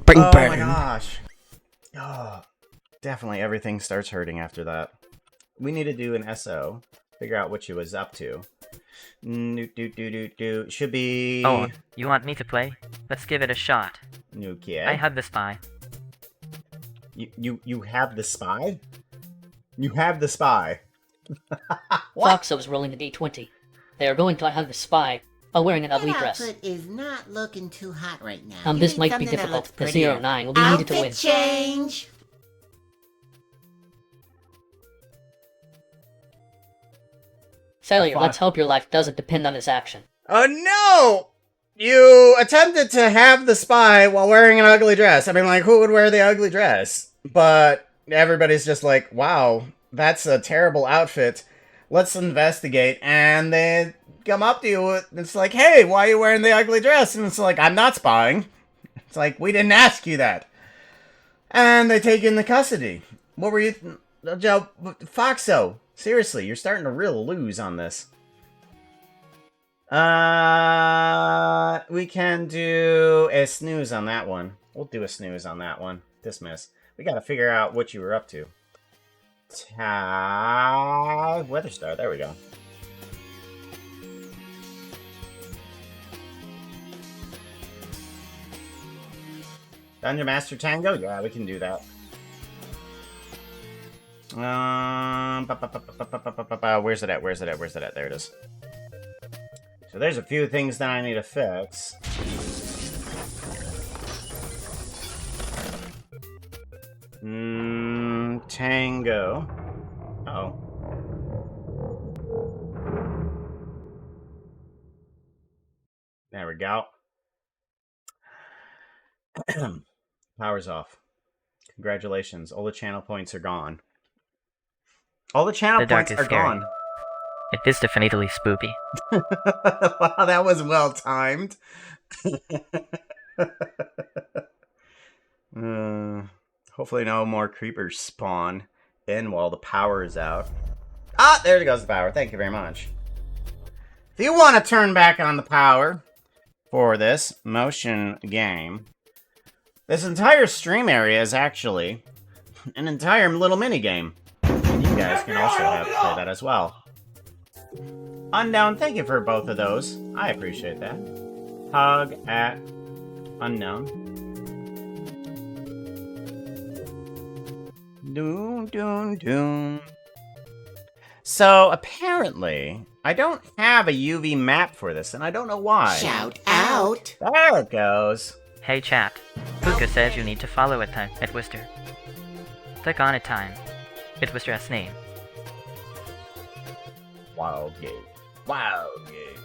Bing, Oh bang. my gosh. Oh, definitely everything starts hurting after that. We need to do an SO. Figure out what she was up to. Should be... Oh, you want me to play? Let's give it a shot. Nuke, I have the spy. You have the spy? You have the spy. Foxo is rolling a d20. They are going to have the spy while wearing an ugly That dress. outfit is not looking too hot right now. You This need might be something that difficult. looks The prettier. 09 will be needed to win. Outfit change. Sailor, Fuck. let's hope your life doesn't depend on this action. Oh no! You attempted to have the spy while wearing an ugly dress. I mean, like, who would wear the ugly dress? But everybody's just like, wow, that's a terrible outfit. Let's investigate. And they come up to you. It's like, hey, why are you wearing the ugly dress? And it's like, I'm not spying. It's like, we didn't ask you that. And they take you into custody. What were you... Foxo, seriously, you're starting to real lose on this. We can do a snooze on that one. We'll do a snooze on that one. Dismiss. We gotta figure out what you were up to. Weather Star, there we go. Dungeon Master Tango? Yeah, we can do that. Where's it at? Where's it at? Where's it at? There it is. So there's a few things that I need to fix. Tango. Uh-oh. There we go. Power's off. Congratulations. All the channel points are gone. All the channel The dark points is are scary. gone. It is definitely spoopy. Wow, that was well timed. Hopefully no more creepers spawn in while the power is out. Ah, there goes the power. Thank you very much. If you want to turn back on the power for this motion game, this entire stream area is actually an entire little mini game. And you guys can also play that as well. Unknown, thank you for both of those. I appreciate that. Hug at Unknown. Doom, doom, doom. So, apparently, I don't have a UV map for this, and I don't know why. Shout out. There it goes. Hey chat, Puka says you need to follow it time at Wister. Click on it time. It Wister's name. Wild game. Wild game.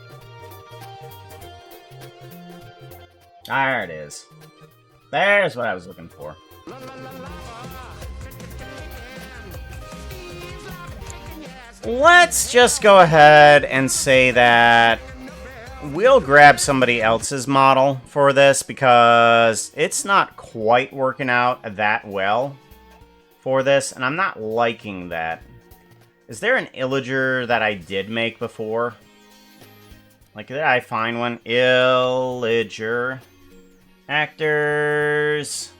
There it is. There's what I was looking for. Let's just go ahead and say that we'll grab somebody else's model for this because it's not quite working out that well for this, and I'm not liking that. Is there an Illager that I did make before? Like, did I find one? Illager. Actors.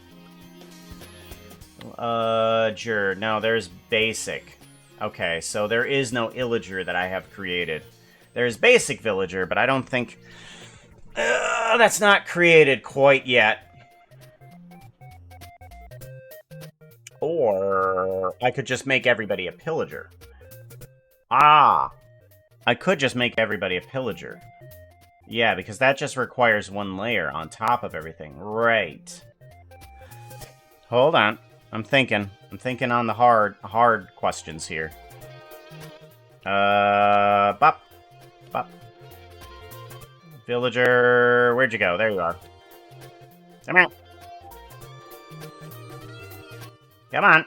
No, there's basic. Okay, so there is no Illager that I have created. There's basic villager, but I don't think... that's not created quite yet. Or I could just make everybody a pillager. Ah! I could just make everybody a pillager. Yeah, because that just requires one layer on top of everything. Right. Hold on. I'm thinking. I'm thinking on the hard questions here. Bop. Bop. Villager, where'd you go? There you are. Come on. Come on.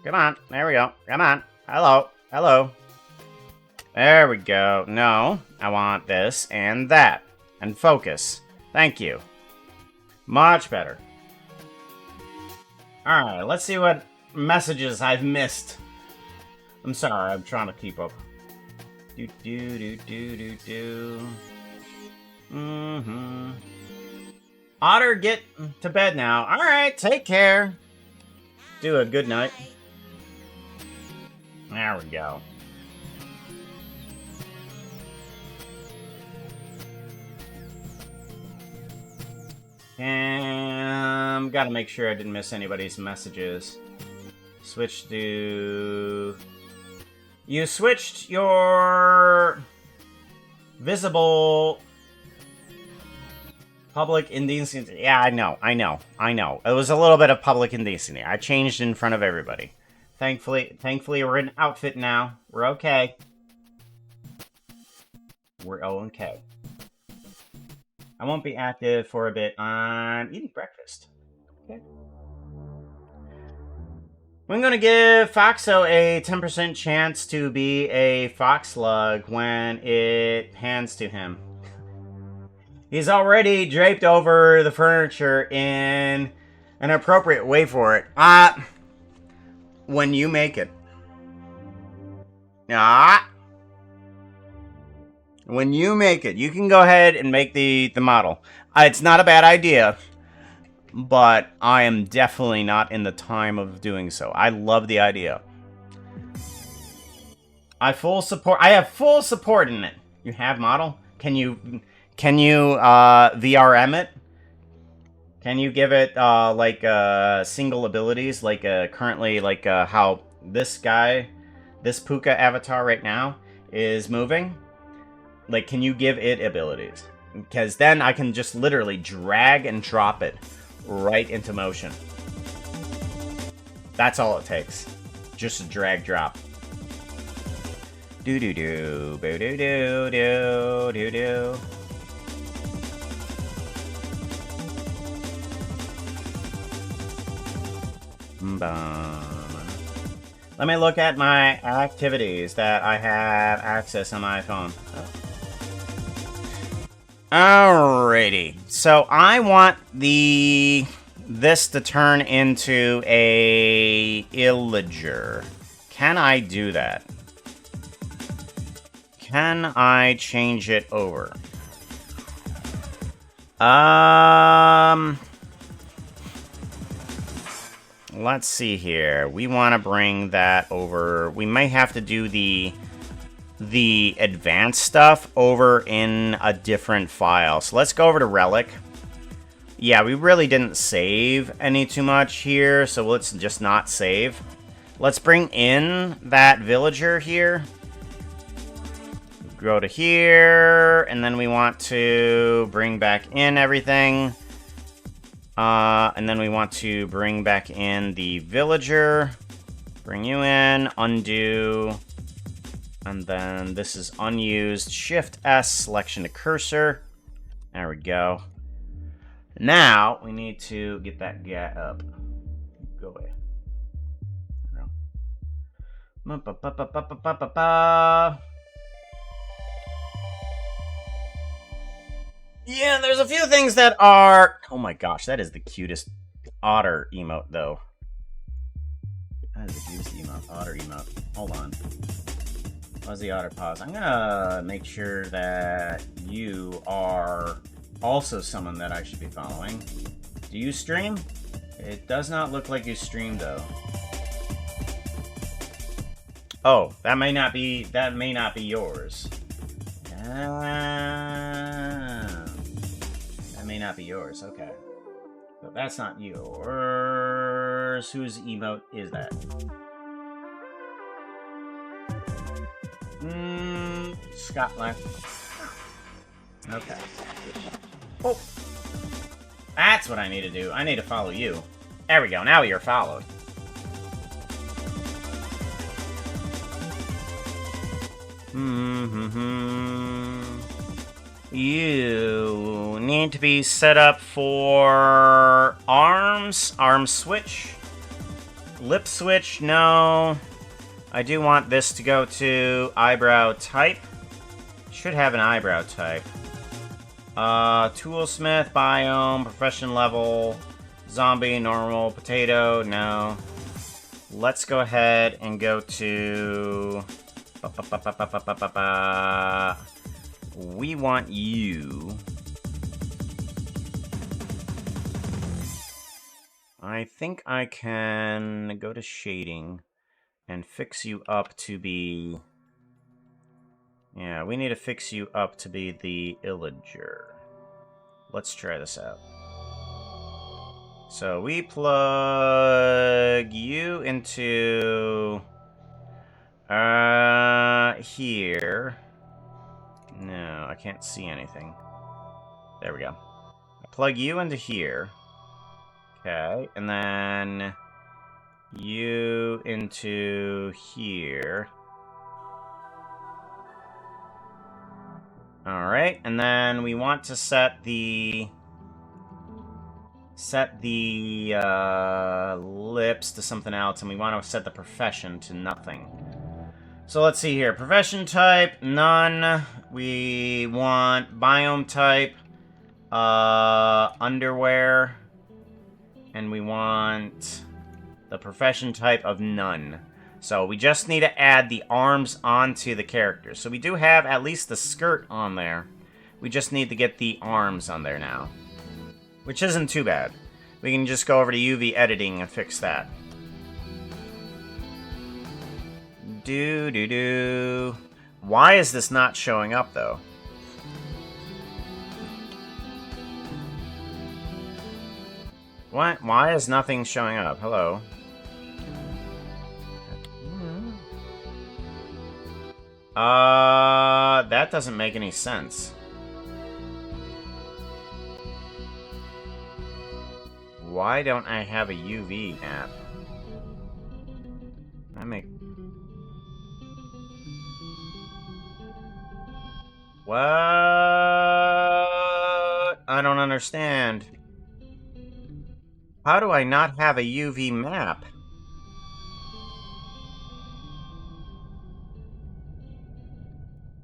Come on. There we go. Come on. Hello. Hello. There we go. No, I want this and that. And focus. Thank you. Much better. Alright, let's see what messages I've missed. I'm sorry, I'm trying to keep up. Otter, get to bed now. Alright, take care. Do a good night. There we go. Gotta make sure I didn't miss anybody's messages. Switch to... You switched your visible public indecency. Yeah, I know. It was a little bit of public indecency. I changed in front of everybody. Thankfully, we're in outfit now. We're okay. We're okay. I won't be active for a bit on eating breakfast. Okay. I'm going to give Foxo a 10% chance to be a fox slug when it hands to him. He's already draped over the furniture in an appropriate way for it. When you make it. When you make it, you can go ahead and make the model. It's not a bad idea. But I am definitely not in the time of doing so. I love the idea. I have full support in it. You have model? Can you VRM it? Can you give it like single abilities, like currently like how this Puka avatar right now is moving? Like, can you give it abilities? Because then I can just literally drag and drop it right into motion. That's all it takes. Just a drag drop. Do do do, boo do do do do do. Let me look at my activities that I have access on my phone. Alrighty, so I want this to turn into a illager. Can I do that? Can I change it over? Let's see here. We want to bring that over. We may have to do the advanced stuff over in a different file. So let's go over to Relic. Yeah, we really didn't save any too much here, so let's just not save. Let's bring in that villager here. Go to here, and then we want to bring back in everything. And then we want to bring back in the villager. Bring you in, undo. And then this is unused. Shift-S, selection to cursor. There we go. Now, we need to get that guy up. Go away. Yeah, there's a few things that are... Oh my gosh, that is the cutest otter emote, though. That is the cutest emote. Otter emote. Hold on. What's the otter pause? I'm gonna make sure that you are also someone that I should be following. Do you stream? It does not look like you stream, though. Oh, that may not be yours. That may not be yours, okay. But that's not yours. Whose emote is that? Scotland. Okay. Oh! That's what I need to do. I need to follow you. There we go. Now you're followed. You need to be set up for arms. Arm switch. Lip switch, no. I do want this to go to eyebrow type. Should have an eyebrow type. Toolsmith, biome, profession level, zombie, normal, potato, no. Let's go ahead and go to... We want you. I think I can go to shading and fix you up to be... Yeah, we need to fix you up to be the illager. Let's try this out. So we plug you into here. No, I can't see anything. There we go. I plug you into here. Okay, and then you into here. Alright, and then we want to set the lips to something else, and we want to set the profession to nothing. So let's see here. Profession type, none. We want biome type, underwear. And we want the profession type of none. So we just need to add the arms onto the character. So we do have at least the skirt on there. We just need to get the arms on there now. Which isn't too bad. We can just go over to UV editing and fix that. Do. Why is this not showing up, though? What? Why is nothing showing up? Hello? That doesn't make any sense. Why don't I have a UV app? What? I don't understand. How do I not have a UV map?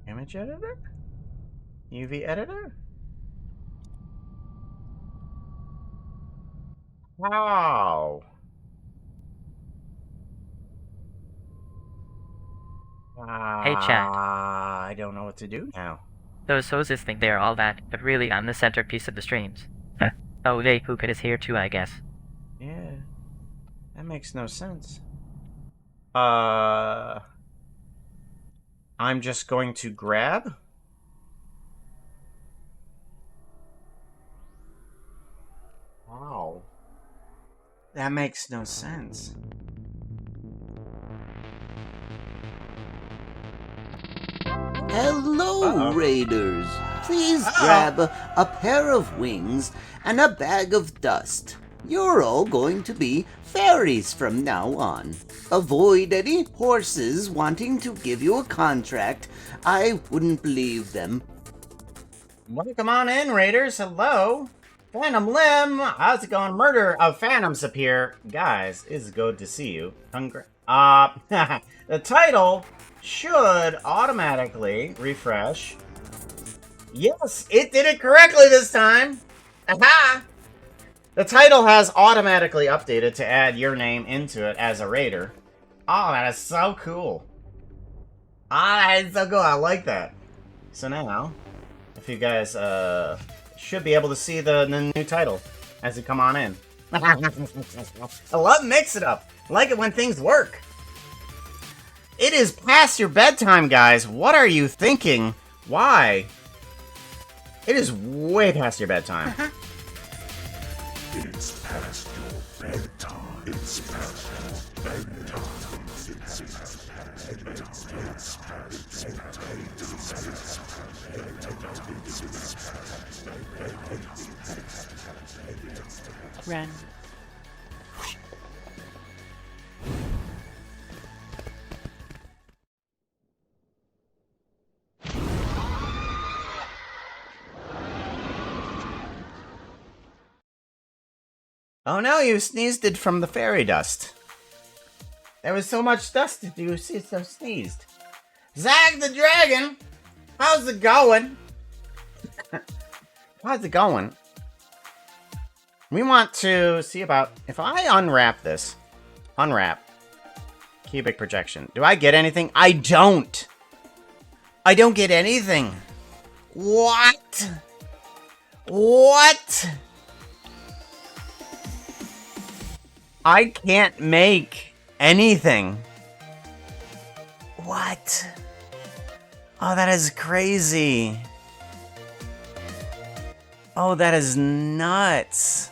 Image editor? UV editor? How? Hey, chat. I don't know what to do now. Those hoses think they are all that, but really I'm the centerpiece of the streams. Oh, they Puka is here too, I guess. Yeah, that makes no sense. I'm just going to grab. Wow. That makes no sense. Hello, Raiders. Please grab a pair of wings and a bag of dust. You're all going to be fairies from now on. Avoid any horses wanting to give you a contract. I wouldn't believe them. Welcome on in, Raiders. Hello. Phantom Limb. How's it going? Murder of Phantoms appear. Guys, it's good to see you. The title should automatically refresh. Yes, it did it correctly this time. Aha! The title has automatically updated to add your name into it as a raider. Oh, that is so cool. That is so cool. I like that. So now, if you guys should be able to see the new title as you come on in. I love mix it up. I like it when things work. It is past your bedtime, guys. What are you thinking? Why? It is way past your bedtime. It's past your bedtime. It's past your bedtime. Ren. Oh no, you sneezed it from the fairy dust. There was so much dust that you so sneezed. Zag the Dragon! How's it going? How's it going? We want to see about... If I unwrap this... Unwrap. Cubic projection. Do I get anything? I don't! I don't get anything! What? What? I can't make anything. What? Oh, that is crazy. Oh, that is nuts.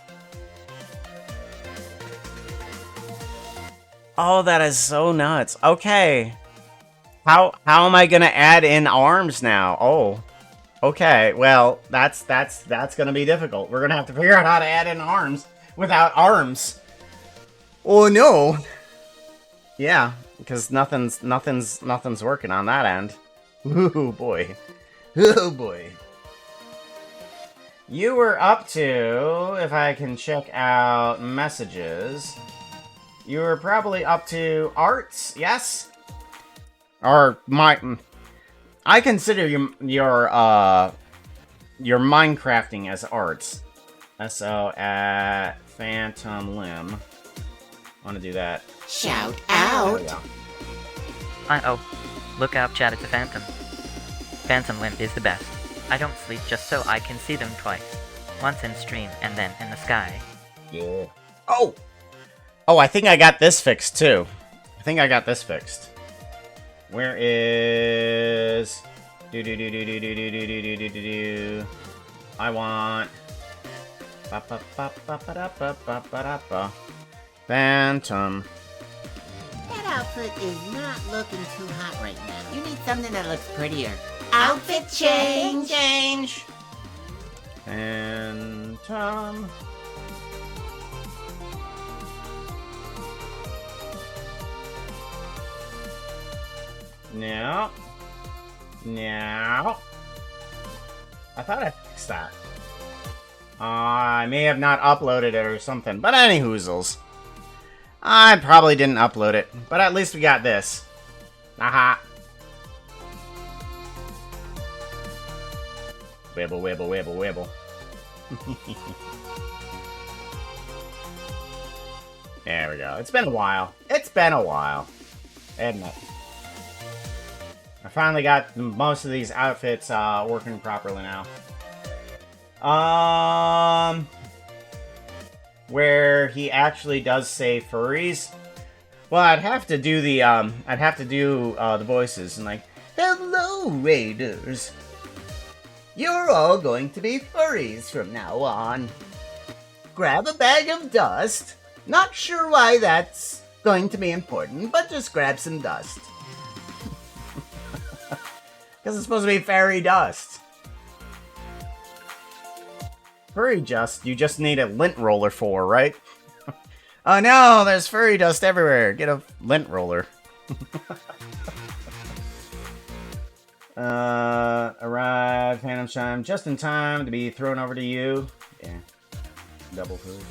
Oh, that is so nuts. Okay. How am I gonna add in arms now? Oh. Okay, well, that's gonna be difficult. We're gonna have to figure out how to add in arms without arms. Oh no. Yeah, because nothing's working on that end. Ooh boy. Oh boy. You were up to, if I can check out messages, you were probably up to arts, yes? Or I consider your Minecrafting as arts. SO at Phantom Limb. I want to do that. Shout There we out. go. Oh, look out, chat, it's a phantom. Phantom Limb is the best. I don't sleep just so I can see them twice. Once in stream and then in the sky. Yeah. Oh! Oh, I think I got this fixed too. I think I got this fixed. Where is... I want... Phantom. That outfit is not looking too hot right now. You need something that looks prettier. Outfit change. Change. Phantom. No. No. I thought I fixed that. I may have not uploaded it or something, but any hoozles. I probably didn't upload it, but at least we got this. Aha. Wibble, wibble, wibble, wibble. There we go. It's been a while. It's been a while. Isn't it? I finally got most of these outfits working properly now. Where he actually does say furries. Well, I'd have to do the the voices and like, hello, Raiders. You're all going to be furries from now on. Grab a bag of dust. Not sure why that's going to be important, but just grab some dust. Because it's supposed to be fairy dust. Furry dust, you just need a lint roller for, right? Oh no, there's furry dust everywhere. Get a lint roller. Arrive, Phantom Chime, just in time to be thrown over to you. Yeah. Double food.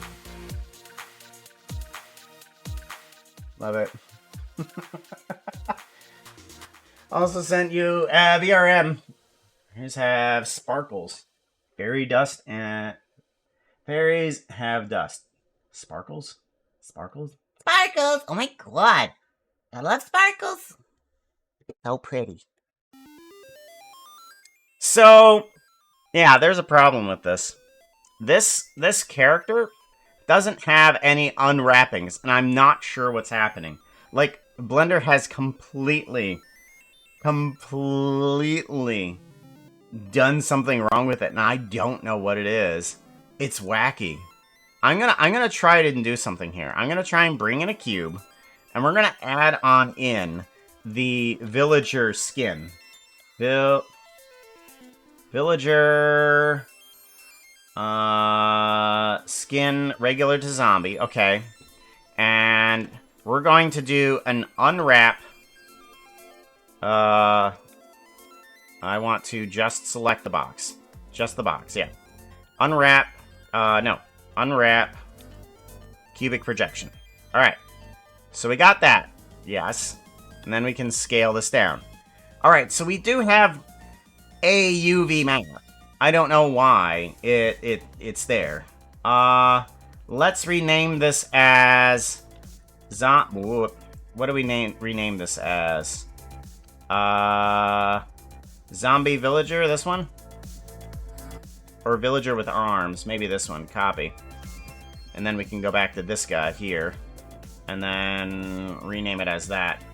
Love it. Also sent you VRM. Here's have sparkles. Fairy dust and fairies have dust. Sparkles? Sparkles? Sparkles. Oh my god. I love sparkles. So pretty. So, yeah, there's a problem with this. This character doesn't have any unwrappings, and I'm not sure what's happening. Like, Blender has completely done something wrong with it, and I don't know what it is. It's wacky. I'm gonna try it and do something here. I'm gonna try and bring in a cube, and we're gonna add on in the villager skin. Villager skin regular to zombie. Okay. And we're going to do an unwrap. I want to just select the box. Just the box, yeah. Unwrap. No. Unwrap. Cubic projection. Alright. So we got that. Yes. And then we can scale this down. Alright, so we do have a UV map. I don't know why it's there. Let's rename this as what do we rename this as? Zombie Villager, this one? Or Villager with Arms, maybe this one, copy. And then we can go back to this guy here. And then rename it as that.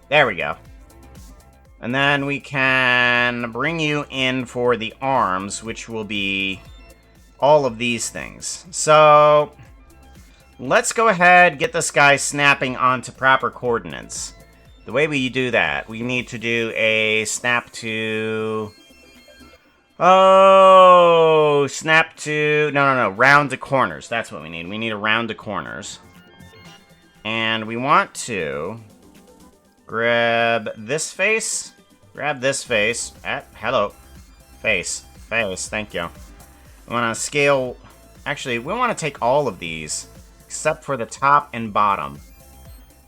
There we go. And then we can bring you in for the arms, which will be all of these things. So, let's go ahead, get this guy snapping onto proper coordinates. The way we do that, we need to do a snap to... Oh, snap to... No, round to corners. That's what we need. We need a round to corners. And we want to grab this face. Grab this face. Hello. Face. Thank you. We want to scale... Actually, we want to take all of these, except for the top and bottom.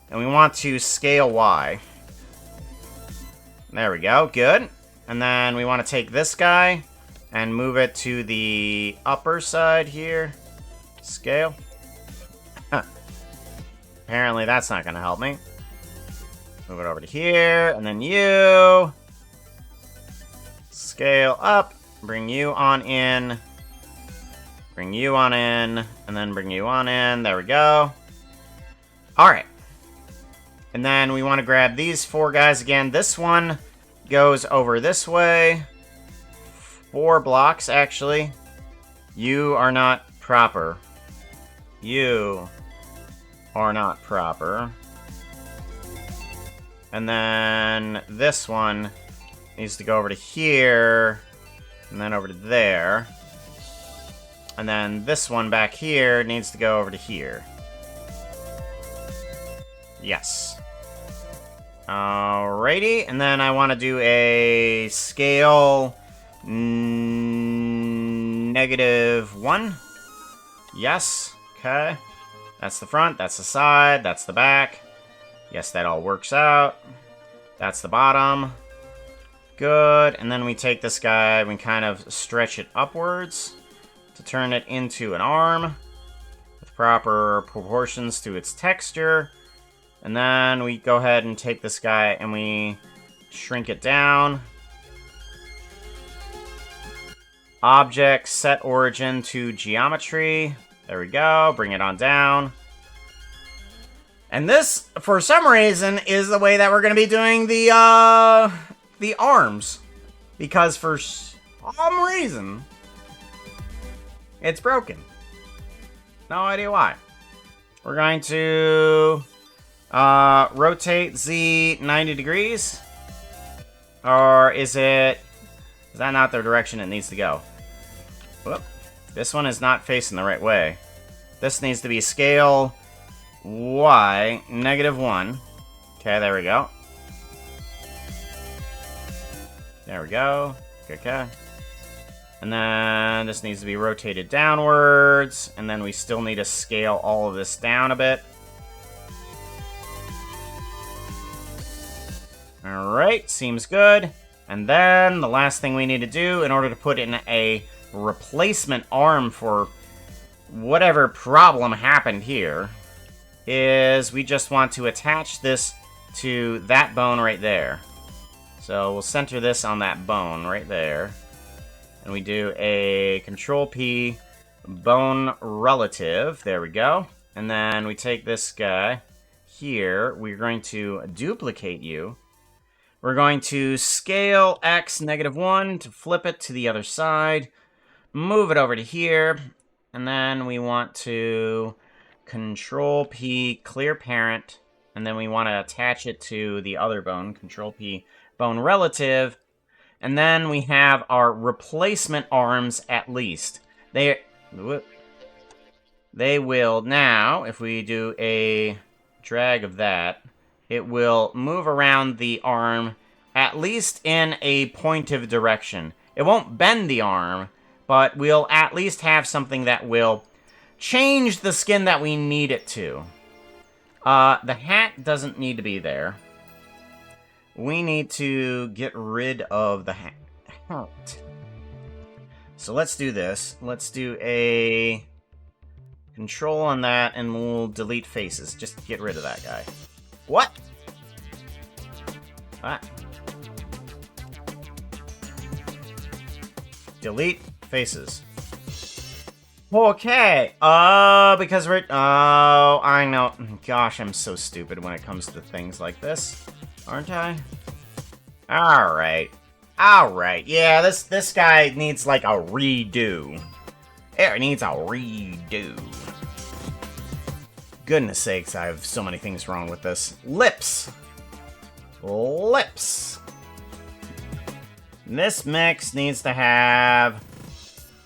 And we want to scale Y. There we go. Good. And then we want to take this guy and move it to the upper side here. Scale. Huh. Apparently that's not going to help me. Move it over to here. And then you. Scale up. Bring you on in. Bring you on in. And then bring you on in. There we go. Alright. And then we want to grab these 4 guys again. This one goes over this way. 4 blocks, actually. You are not proper. You are not proper. And then this one needs to go over to here. And then over to there. And then this one back here needs to go over to here. Yes. Alrighty, and then I want to do a scale -1. Yes, okay. That's the front, that's the side, that's the back. Yes, that all works out. That's the bottom. Good, and then we take this guy, we kind of stretch it upwards to turn it into an arm with proper proportions to its texture. And then we go ahead and take this guy and we shrink it down. Object, set origin to geometry. There we go. Bring it on down. And this, for some reason, is the way that we're going to be doing the arms. Because for some reason, it's broken. No idea why. We're going to... rotate Z 90 degrees? Or is that not the direction it needs to go? Whoop. This one is not facing the right way. This needs to be scale Y -1. Okay, there we go. There we go. Okay. And then this needs to be rotated downwards. And then we still need to scale all of this down a bit. Alright, seems good. And then the last thing we need to do in order to put in a replacement arm for whatever problem happened here is we just want to attach this to that bone right there. So we'll center this on that bone right there. And we do a Control-P bone relative. There we go. And then we take this guy here. We're going to duplicate you. We're going to scale X -1 to flip it to the other side. Move it over to here. And then we want to Control-P clear parent. And then we want to attach it to the other bone. Control-P bone relative. And then we have our replacement arms at least. They will now, if we do a drag of that, it will move around the arm at least in a pointive direction. It won't bend the arm, but we'll at least have something that will change the skin that we need it to. The hat doesn't need to be there. We need to get rid of the hat. So let's do this. Let's do a control on that, and we'll delete faces. Just get rid of that guy. What? What? Delete faces. Okay. Because we're... Oh, I know. Gosh, I'm so stupid when it comes to things like this. Aren't I? Alright. Alright. Yeah, this guy needs, like, a redo. It needs a redo. Goodness sakes, I have so many things wrong with this. Lips. Lips. This mix needs to have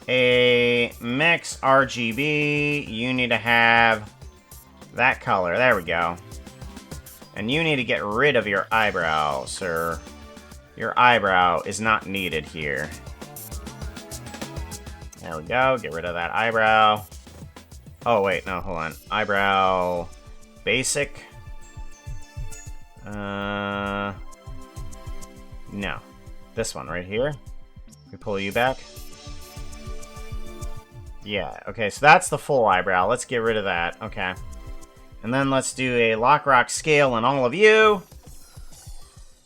a mix RGB. You need to have that color. There we go. And you need to get rid of your eyebrow, sir. Your eyebrow is not needed here. There we go. Get rid of that eyebrow. Oh, wait. No, hold on. Eyebrow basic. No. This one right here. We pull you back. Yeah, okay, so that's the full eyebrow. Let's get rid of that. Okay. And then let's do a Lock Rock scale on all of you.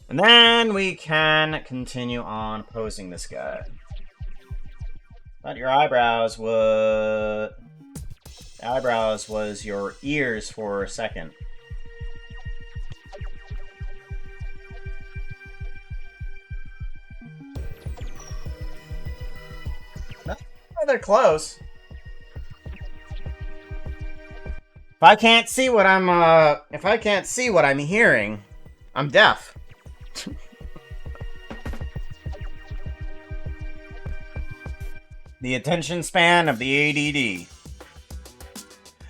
And then we can continue on posing this guy. Thought your eyebrows was... Eyebrows was your ears for a second. They're close. If I can't see what I'm hearing, I'm deaf. The attention span of the ADD.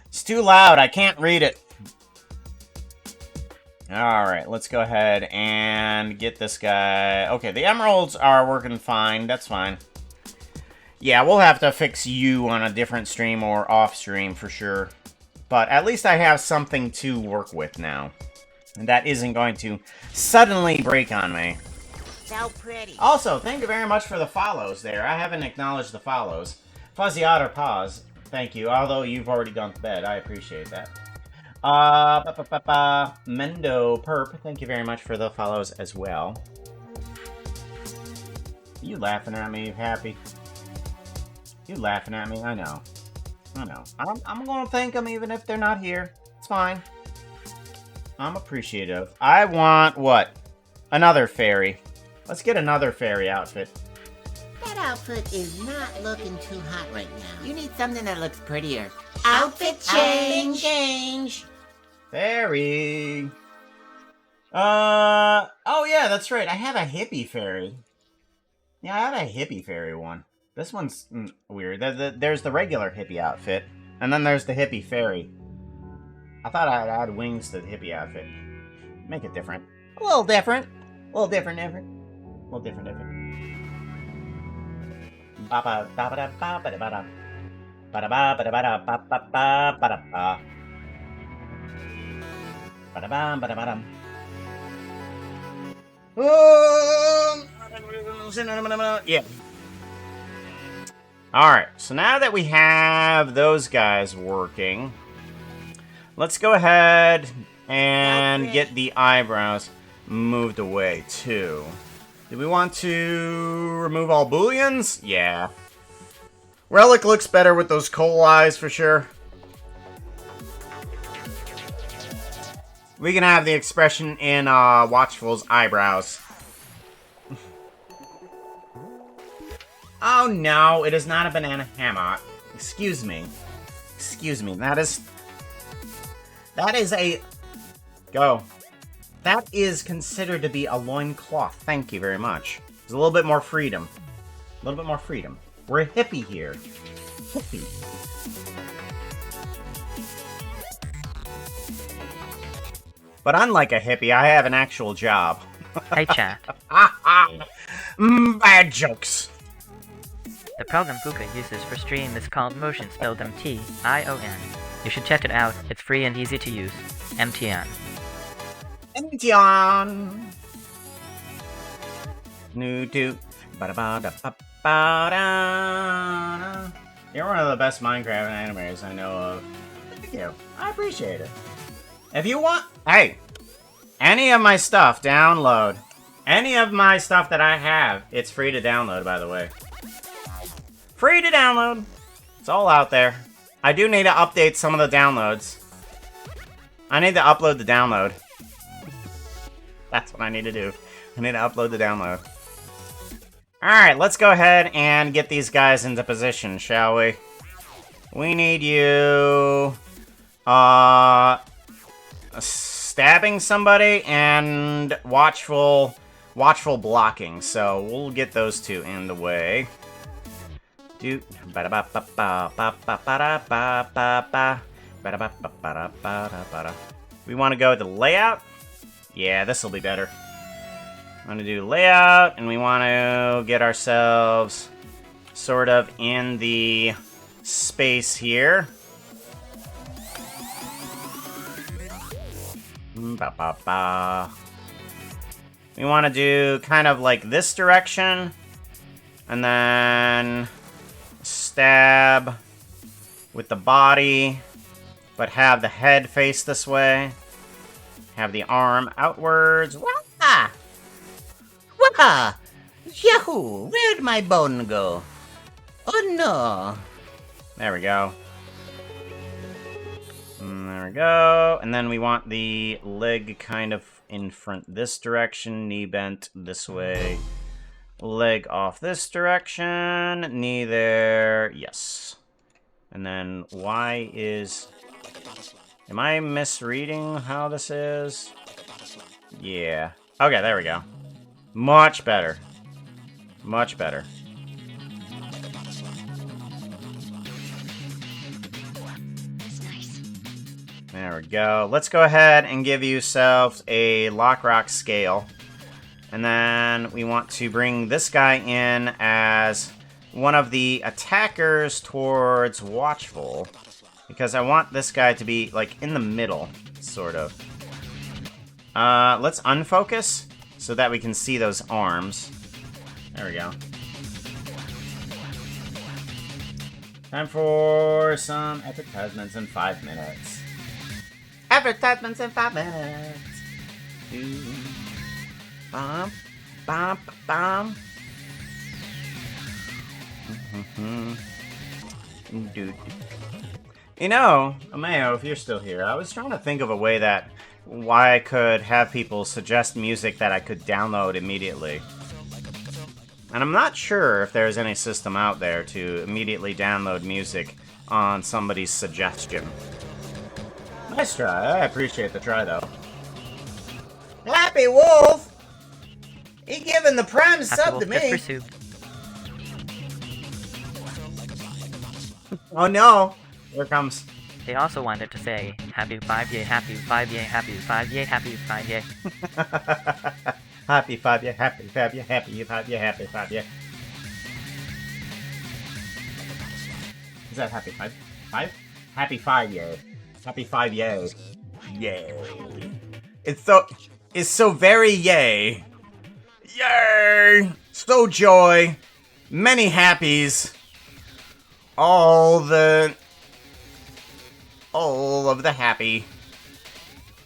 It's too loud, I can't read it. Alright, let's go ahead and get this guy. Okay, the emeralds are working fine, that's fine. Yeah, we'll have to fix you on a different stream or off stream for sure. But at least I have something to work with now. And that isn't going to suddenly break on me. So pretty. Also, thank you very much for the follows there. I haven't acknowledged the follows. Fuzzy Otter Paws, thank you. Although you've already gone to bed, I appreciate that. Mendo Perp, thank you very much for the follows as well. You laughing at me, Happy? You laughing at me? I know. I know. I'm gonna thank them even if they're not here. It's fine. I'm appreciative. I want what? Another fairy. Let's get another fairy outfit. That outfit is not looking too hot right now. You need something that looks prettier. Outfit change! Change! Fairy! Oh yeah, that's right. I have a hippie fairy. Yeah, I have a hippie fairy one. This one's weird. There's the regular hippie outfit, and then there's the hippie fairy. I thought I'd add wings to the hippie outfit. Make it different. A little different. A little different. A little different. Yeah. Alright, so now that we have those guys working, let's go ahead and get the eyebrows moved away, too. Do we want to remove all booleans? Yeah. Relic looks better with those coal eyes, for sure. We can have the expression in Watchful's eyebrows. Oh no, it is not a banana hammock. Excuse me. Excuse me. That is a... Go. That is considered to be a loincloth. Thank you very much. There's a little bit more freedom. A little bit more freedom. We're a hippie here. Hippie. But unlike a hippie, I have an actual job. Hey chat. Bad jokes. The program Puka uses for stream is called Motion, spelled M-T-I-O-N. You should check it out, it's free and easy to use. MTN. MTN. New do. Ba-da-ba-da-ba-ba-da. You're one of the best Minecraft animators I know of. Thank you. I appreciate it. If you want... Hey! Any of my stuff, download. Any of my stuff that I have, it's free to download, by the way. Free to download. It's all out there. I do need to update some of the downloads. I need to upload the download. That's what I need to do. I need to upload the download. Alright, let's go ahead and get these guys into position, shall we? We need you Stabbing somebody and watchful blocking. So we'll get those two in the way. We want to go with the layout. Yeah, this will be better. I want to do layout, and we want to get ourselves sort of in the space here. We want to do kind of like this direction, and then stab with the body, but have the head face this way. Have the arm outwards. Wah! Wah! Yahoo! Where'd my bone go? Oh no! There we go. And there we go. And then we want the leg kind of in front this direction, knee bent this way. Leg off this direction, knee there, yes. And then Y is... Am I misreading how this is? Yeah. Okay, there we go. Much better. Much better. There we go. Let's go ahead and give yourselves a Lockrock scale. And then we want to bring this guy in as one of the attackers towards Watchful. Because I want this guy to be, like, in the middle, sort of. Let's unfocus so that we can see those arms. There we go. Time for some advertisements in 5 minutes. Advertisements in 5 minutes. Bum, bum, bum. Dude. You know, Ameo, if you're still here, I was trying to think of a way that why I could have people suggest music that I could download immediately. And I'm not sure if there's any system out there to immediately download music on somebody's suggestion. Nice try. I appreciate the try, though. Happy Wolf! He giving the prime sub to me. Oh no! Here comes. They also wanted to say, happy 5-year, happy 5-year, happy 5-year, happy 5-year. Happy 5-year, happy 5-year, happy 5-year, happy 5-year. Is that happy 5? Happy 5-year. Happy 5-year. Yay. It's so very yay. Yay! So joy. Many happies. All of the happy.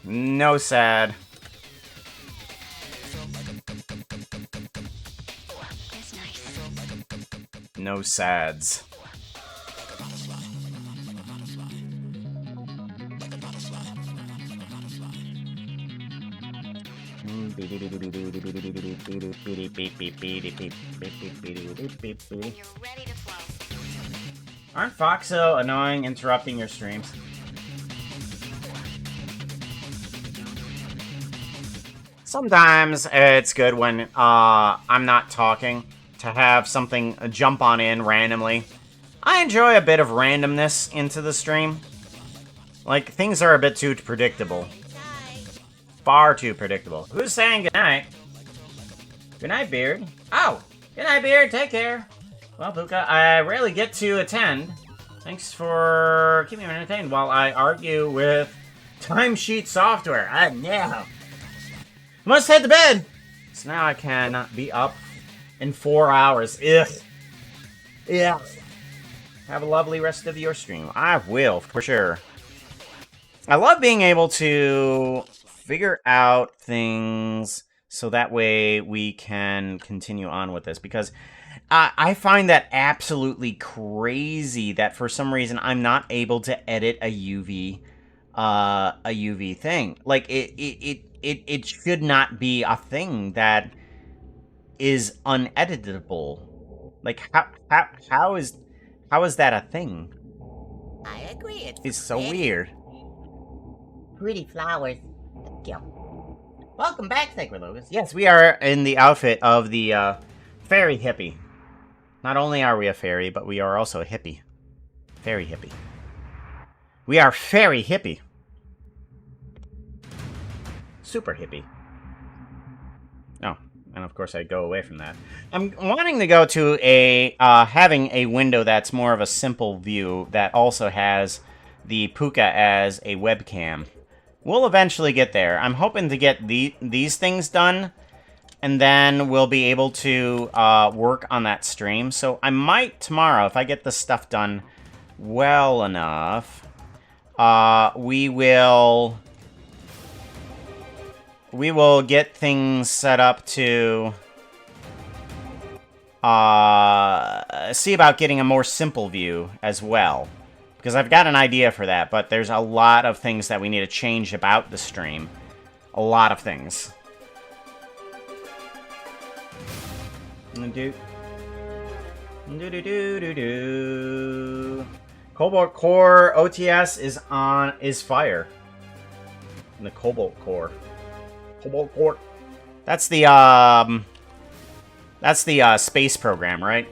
No sad. No sads. Aren't Foxo annoying interrupting your streams? Sometimes it's good when I'm not talking to have something jump on in randomly. I enjoy a bit of randomness into the stream. Like, things are a bit too predictable. Far too predictable. Who's saying goodnight? Goodnight, Beard. Oh! Goodnight, Beard. Take care. Well, Puka, I rarely get to attend. Thanks for keeping me entertained while I argue with timesheet software. I know. Must head to bed! So now I can be up in 4 hours. Ugh. Yeah. Have a lovely rest of your stream. I will, for sure. I love being able to figure out things so that way we can continue on with this, because I find that absolutely crazy that for some reason I'm not able to edit a UV thing. Like, it should not be a thing that is uneditable. Like, how is that a thing? I agree. It's so weird. pretty flowers. Thank you. Welcome back, Sacred Locust. Yes, we are in the outfit of the fairy hippie. Not only are we a fairy, but we are also a hippie. Fairy hippie. We are fairy hippie. Super hippie. Oh, and of course I go away from that. I'm wanting to go to a, having a window that's more of a simple view that also has the Puka as a webcam. We'll eventually get there. I'm hoping to get these things done, and then we'll be able to work on that stream. So I might tomorrow, if I get this stuff done well enough, we will get things set up to see about getting a more simple view as well. Because I've got an idea for that, but there's a lot of things that we need to change about the stream. A lot of things. Cobalt Core OTS is fire. And the Cobalt Core. Cobalt Core. That's the space program, right?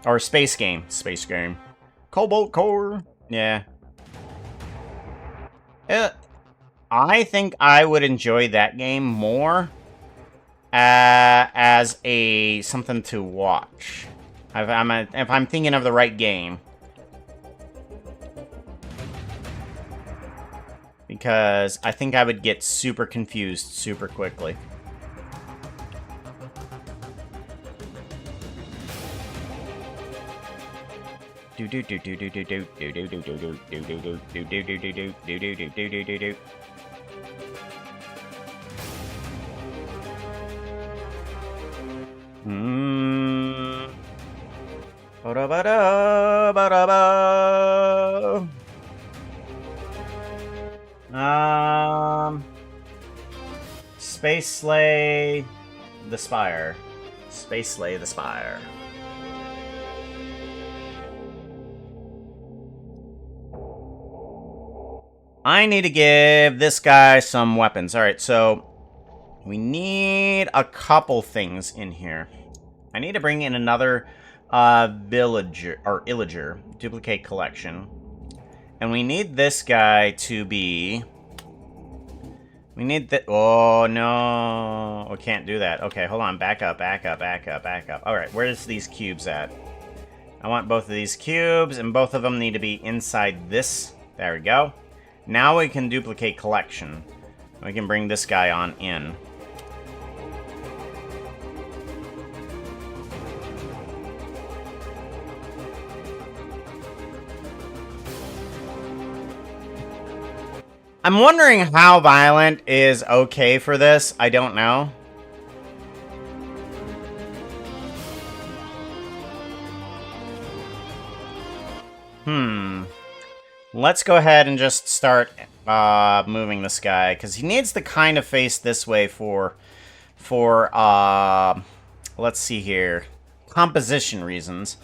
Or space game. Space game. Cobalt Core. Yeah. I think I would enjoy that game more as a something to watch. If I'm thinking of the right game. Because I think I would get super confused super quickly. Space Slay the Spire. Space Slay the Spire. I need to give this guy some weapons. Alright, so we need a couple things in here. I need to bring in another villager, or illager, duplicate collection. And we need this guy to be... We need that... Oh, no. We can't do that. Okay, hold on. Back up, back up, back up, back up. Alright, where's these cubes at? I want both of these cubes, and both of them need to be inside this. There we go. Now we can duplicate collection. We can bring this guy on in. I'm wondering how violent is okay for this. I don't know. Let's go ahead and just start moving this guy, because he needs to kind of face this way for let's see here, composition reasons.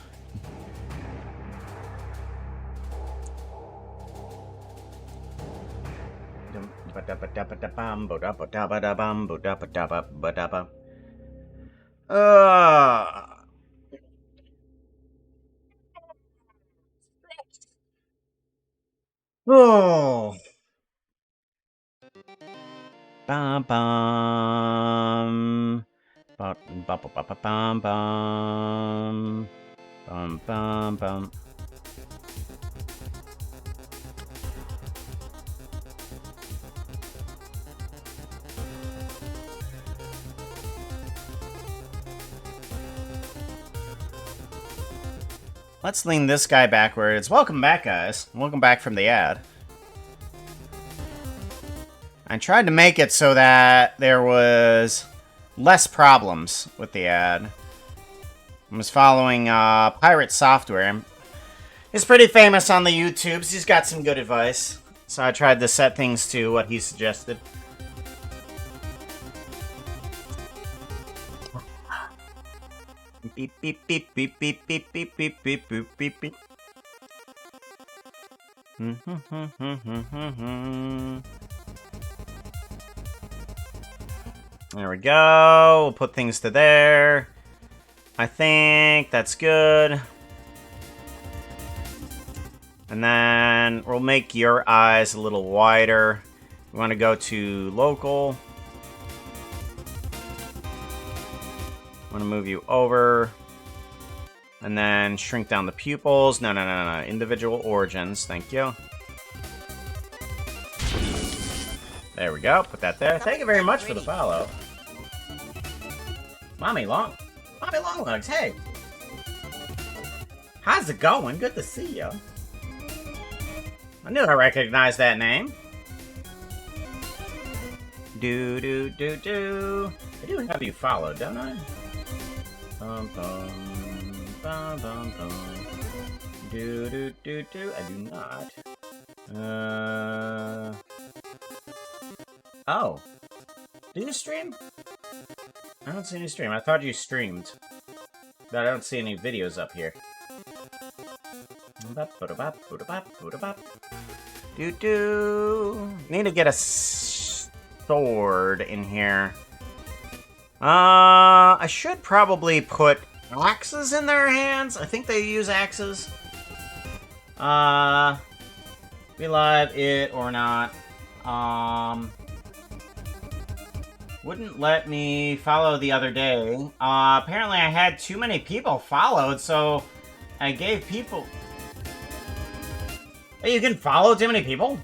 Oh. Bum bum. Bum bum bum bum bum. Bum bum bum. Let's lean this guy backwards. Welcome back, guys. Welcome back from the ad. I tried to make it so that there was less problems with the ad. I was following Pirate Software. He's pretty famous on the YouTubes. He's got some good advice. So I tried to set things to what he suggested. Beep beep beep beep beep beep beep beep beep beep beep. There we go. We'll put things to there. I think that's good. And then we'll make your eyes a little wider. We want to go to local. Want to move you over. And then shrink down the pupils. No. Individual origins. Thank you. There we go. Put that there. Thank you very much for the follow. Mommy Longlegs, hey! How's it going? Good to see you. I knew I recognized that name. Do. I do have you followed, don't I? Bum bum bum bum bum. Do. I do not. Oh. Do you stream? I don't see any stream. I thought you streamed. But I don't see any videos up here. Do. Need to get a sword in here. I should probably put axes in their hands. I think they use axes. Be live it or not. Wouldn't let me follow the other day. Apparently I had too many people followed, so I gave people... Hey, you can follow too many people?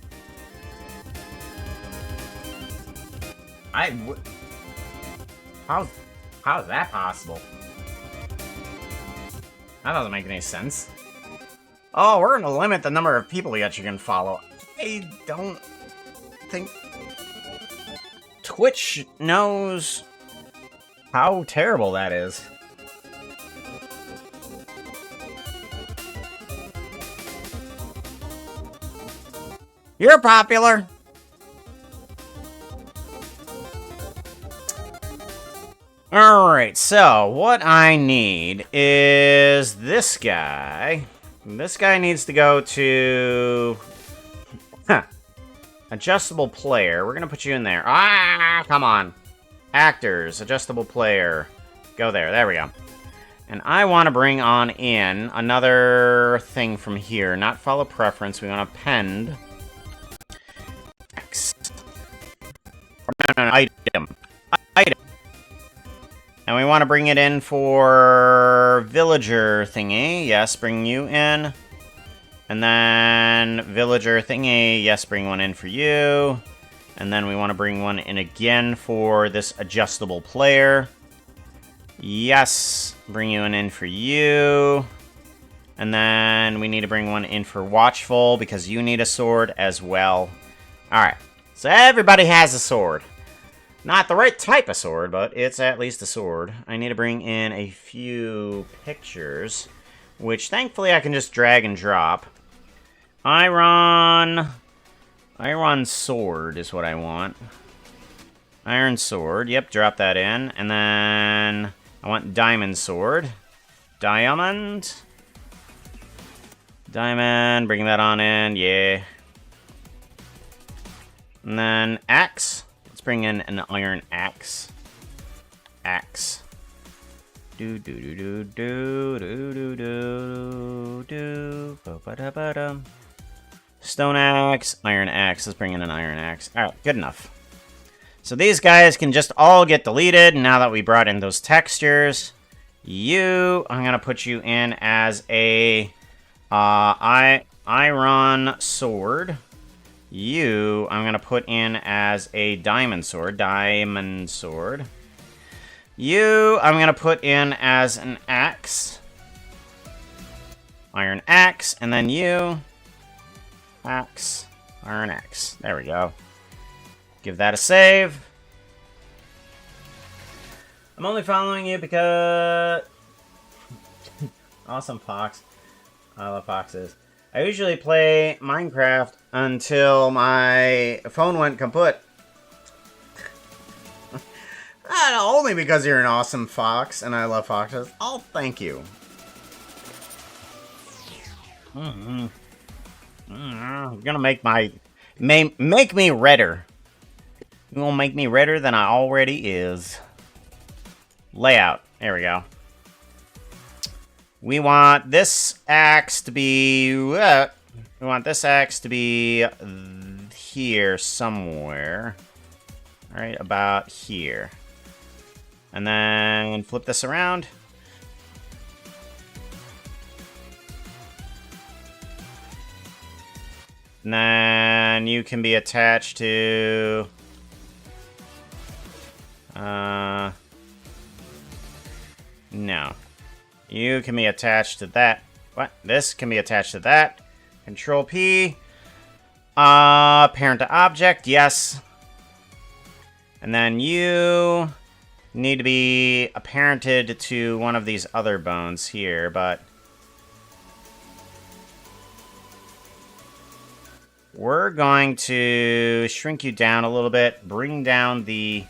How's that possible? That doesn't make any sense. Oh, we're gonna limit the number of people that you can follow. I don't think Twitch knows how terrible that is. You're popular. Alright, so what I need is this guy. This guy needs to go to... Adjustable player. We're gonna put you in there. Ah, come on. Actors, adjustable player. Go there. There we go. And I want to bring on in another thing from here. Not follow preference. We want to append. No. Item. And we want to bring it in for villager thingy. Yes, bring you in. And then villager thingy. Yes, bring one in for you. And then we want to bring one in again for this adjustable player. Yes, bring you one in for you. And then we need to bring one in for watchful because you need a sword as well. Alright, so everybody has a sword. Not the right type of sword, but it's at least a sword. I need to bring in a few pictures, which thankfully I can just drag and drop. Iron sword is what I want. Iron sword, yep, drop that in. And then I want diamond sword. Diamond, bring that on in, yeah. And then axe. Let's bring in an iron axe. Axe. Do. Ba-da-ba-da. Stone axe, iron axe. Let's bring in an iron axe. Alright, good enough. So these guys can just all get deleted now that we brought in those textures. I'm gonna put you in as a iron sword. I'm gonna put in as a diamond sword. I'm gonna put in as an axe. Iron axe, and then you. Axe, iron axe. There we go. Give that a save. I'm only following you because... Awesome Fox. I love foxes. I usually play Minecraft until my phone went kaput. Only because you're an awesome fox and I love foxes. Oh, thank you. You're gonna make make me redder. You're gonna make me redder than I already is. Layout. There we go. We want this axe to be... we want this axe to be here somewhere. Alright, about here. And then flip this around. And then you can be attached to... no. You can be attached to that. What? This can be attached to that. Control P. Parent to object, yes. And then you need to be apparented to one of these other bones here, but... we're going to shrink you down a little bit, bring down the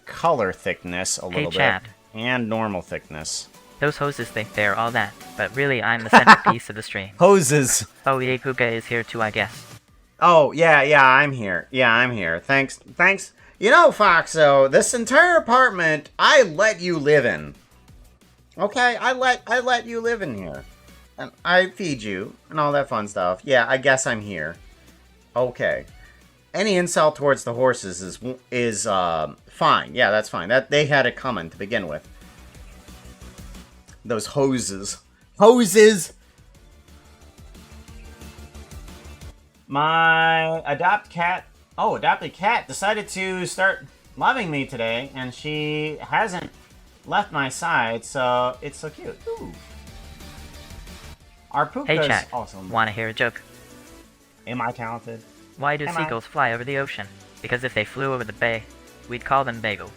color thickness a little bit, Chad. and normal thickness. Those hoses think they're all that, but really I'm the centerpiece of the stream. Hoses. Oh, Yepuga is here too, I guess. Oh, yeah, I'm here. Yeah, I'm here. Thanks. You know, Foxo, this entire apartment, I let you live in. Okay, I let you live in here. And I feed you, and all that fun stuff. Yeah, I guess I'm here. Okay. Any insult towards the horses is fine. Yeah, that's fine. That they had it coming to begin with. Those hoses. Hoses! My adopted cat decided to start loving me today, and she hasn't left my side, so it's so cute. Ooh. Our Puka's Hey Jack, awesome. wanna hear a joke? Am I talented? Why do Am I? seagulls fly over the ocean? Because if they flew over the bay, we'd call them bagels.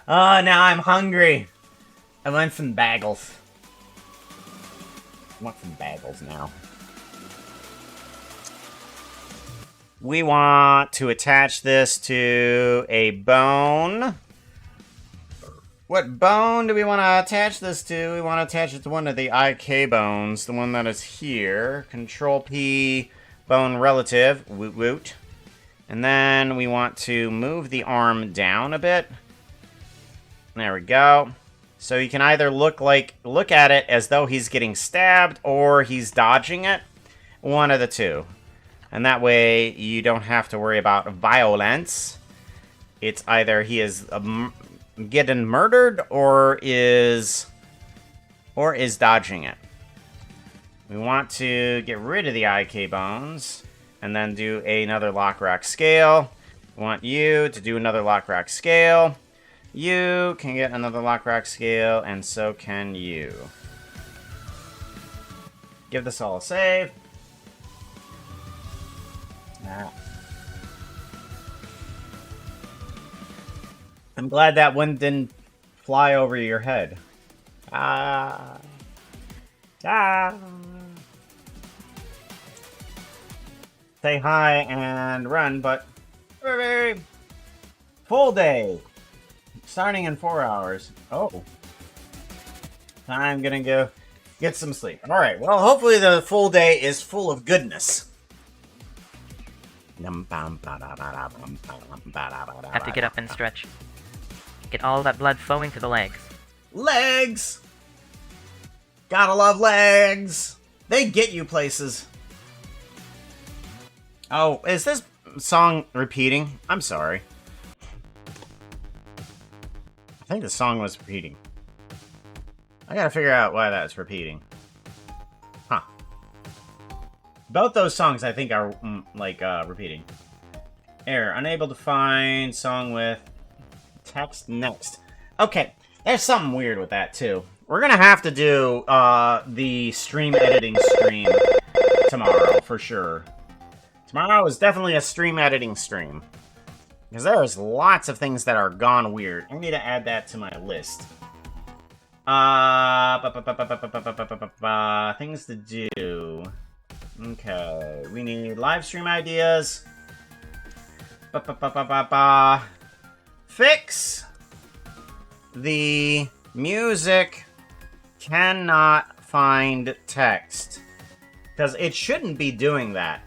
Oh, now I'm hungry. I want some bagels. I want some bagels now. We want to attach this to a bone. What bone do we want to attach this to? We want to attach it to one of the IK bones, the one that is here. Control P, bone relative, woot woot. And then we want to move the arm down a bit. There we go. So you can either look at it as though he's getting stabbed or he's dodging it. One of the two. And that way you don't have to worry about violence. It's either he is getting murdered or is dodging it. We want to get rid of the IK bones and then do another lock rock scale. We want you to do another lock rock scale. You can get another lock rock scale, and so can you. Give this all a save. I'm glad that one didn't fly over your head. Say hi and run, but full day. Starting in 4 hours. Oh. I'm gonna go get some sleep. Alright, well, hopefully the full day is full of goodness. Have to get up and stretch. Get all that blood flowing to the legs. Legs! Gotta love legs! They get you places. Oh, is this song repeating? I'm sorry. I think the song was repeating. I gotta figure out why that's repeating. Huh. Both those songs I think are, repeating. Error. Unable to find song with text next. Okay, there's something weird with that, too. We're gonna have to do, the stream editing stream tomorrow, for sure. Tomorrow is definitely a stream editing stream. Because there's lots of things that are gone weird. I need to add that to my list. Things to do. Okay, we need live stream ideas. Fix the music cannot find text. Because it shouldn't be doing that.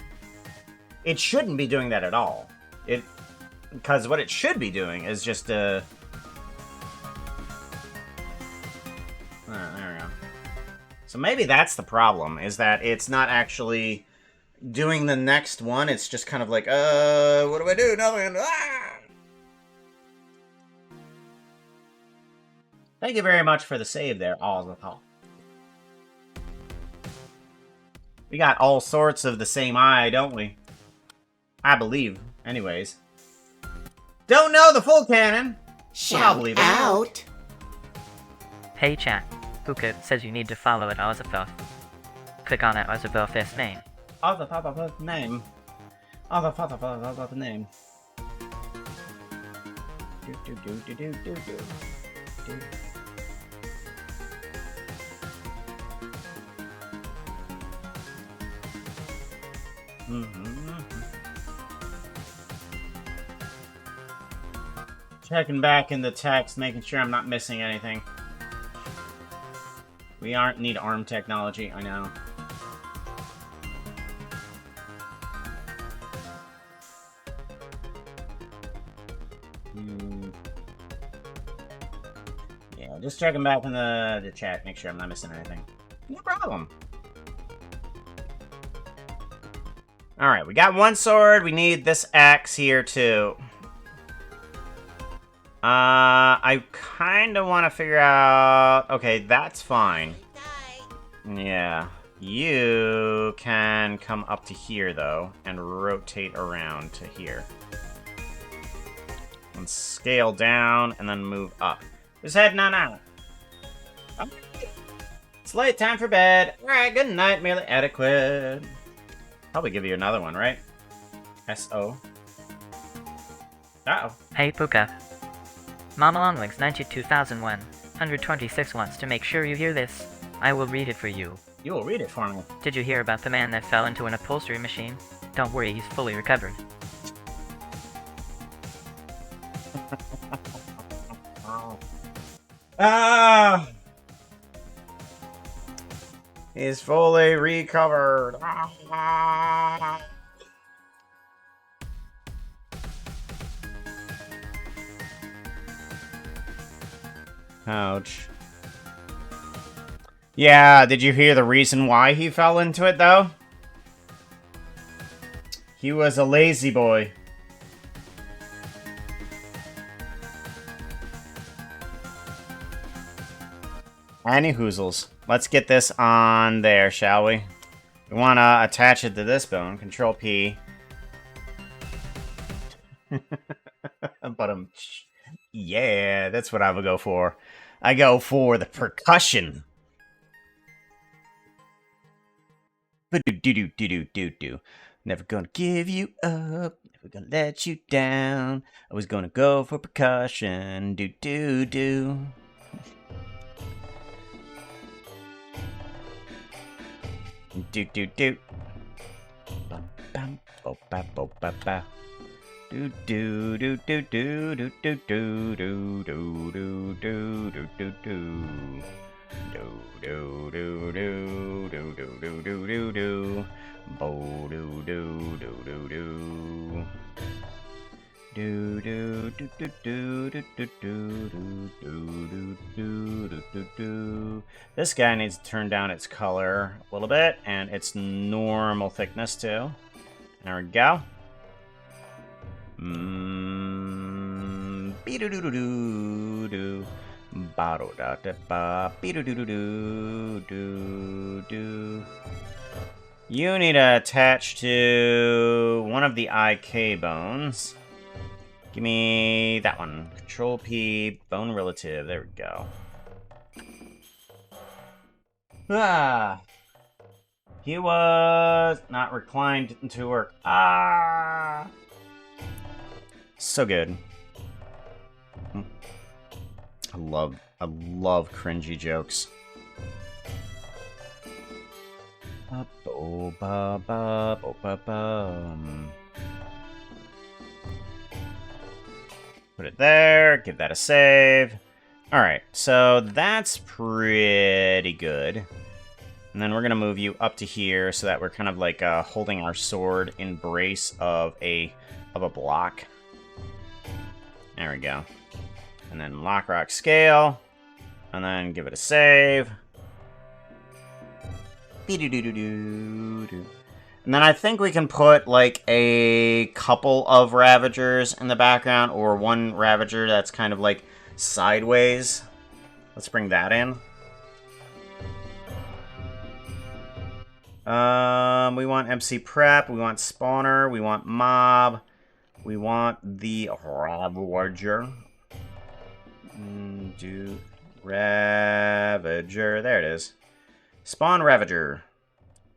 It shouldn't be doing that at all. Because what it should be doing is just there we go. So maybe that's the problem, is that it's not actually doing the next one. It's just kind of like, what do I do? Nothing. Ah! Thank you very much for the save there, Ozapal. We got all sorts of the same eye, don't we? I believe. Anyways. Don't know the full canon. Shout believe it. out. Hey chat, Puka says you need to follow at Ozaphoth. Click on it Ozaphoth's name. Ozapal's name. Ozapal's name. Do. Checking back in the text, making sure I'm not missing anything. We aren't need ARM technology, I know. Yeah, just checking back in the chat, make sure I'm not missing anything. No problem. Alright, we got one sword. We need this axe here, too. I kind of want to figure out... Okay, that's fine. Yeah. You can come up to here, though, and rotate around to here. And scale down, and then move up. Just heading on out. It's late, time for bed. Alright, good night, merely adequate. Probably give you another one, right? S-O. Uh-oh. Hey Puka. Mama Longlegs 92,126 wants to make sure you hear this. I will read it for you. You will read it for me. Did you hear about the man that fell into an upholstery machine? Don't worry, he's fully recovered. Ah! He's fully recovered. Ah! Ouch. Yeah, did you hear the reason why he fell into it, though? He was a lazy boy. Any hoozles. Let's get this on there, shall we? We want to attach it to this bone. Control P. But yeah, that's what I would go for. I go for the percussion. Do. Never gonna give you up. Never gonna let you down. I was gonna go for percussion. Do. Do. Bum bum bo ba bo ba ba. Do. Do. Bo do do do do do. Do do do do do do do do do do do. This guy needs to turn down its color a little bit and its normal thickness too. There we go. Be do do do do do. Ba do da da ba. Be do do do do do. You need to attach to one of the IK bones. Give me that one. Control P, bone relative. There we go. Ah. He was not reclined to work. Ah. So good. I love cringy jokes. Put it there, give that a save. Alright, so that's pretty good. And then we're going to move you up to here so that we're kind of like holding our sword in brace of a block. There we go. And then lock, rock, scale. And then give it a save. Be-do-do-do-do-do. And then I think we can put like a couple of Ravagers in the background, or one Ravager that's kind of like sideways. Let's bring that in. We want MC Prep, we want Spawner, we want Mob, we want the Ravager. Do Ravager, there it is. Spawn Ravager.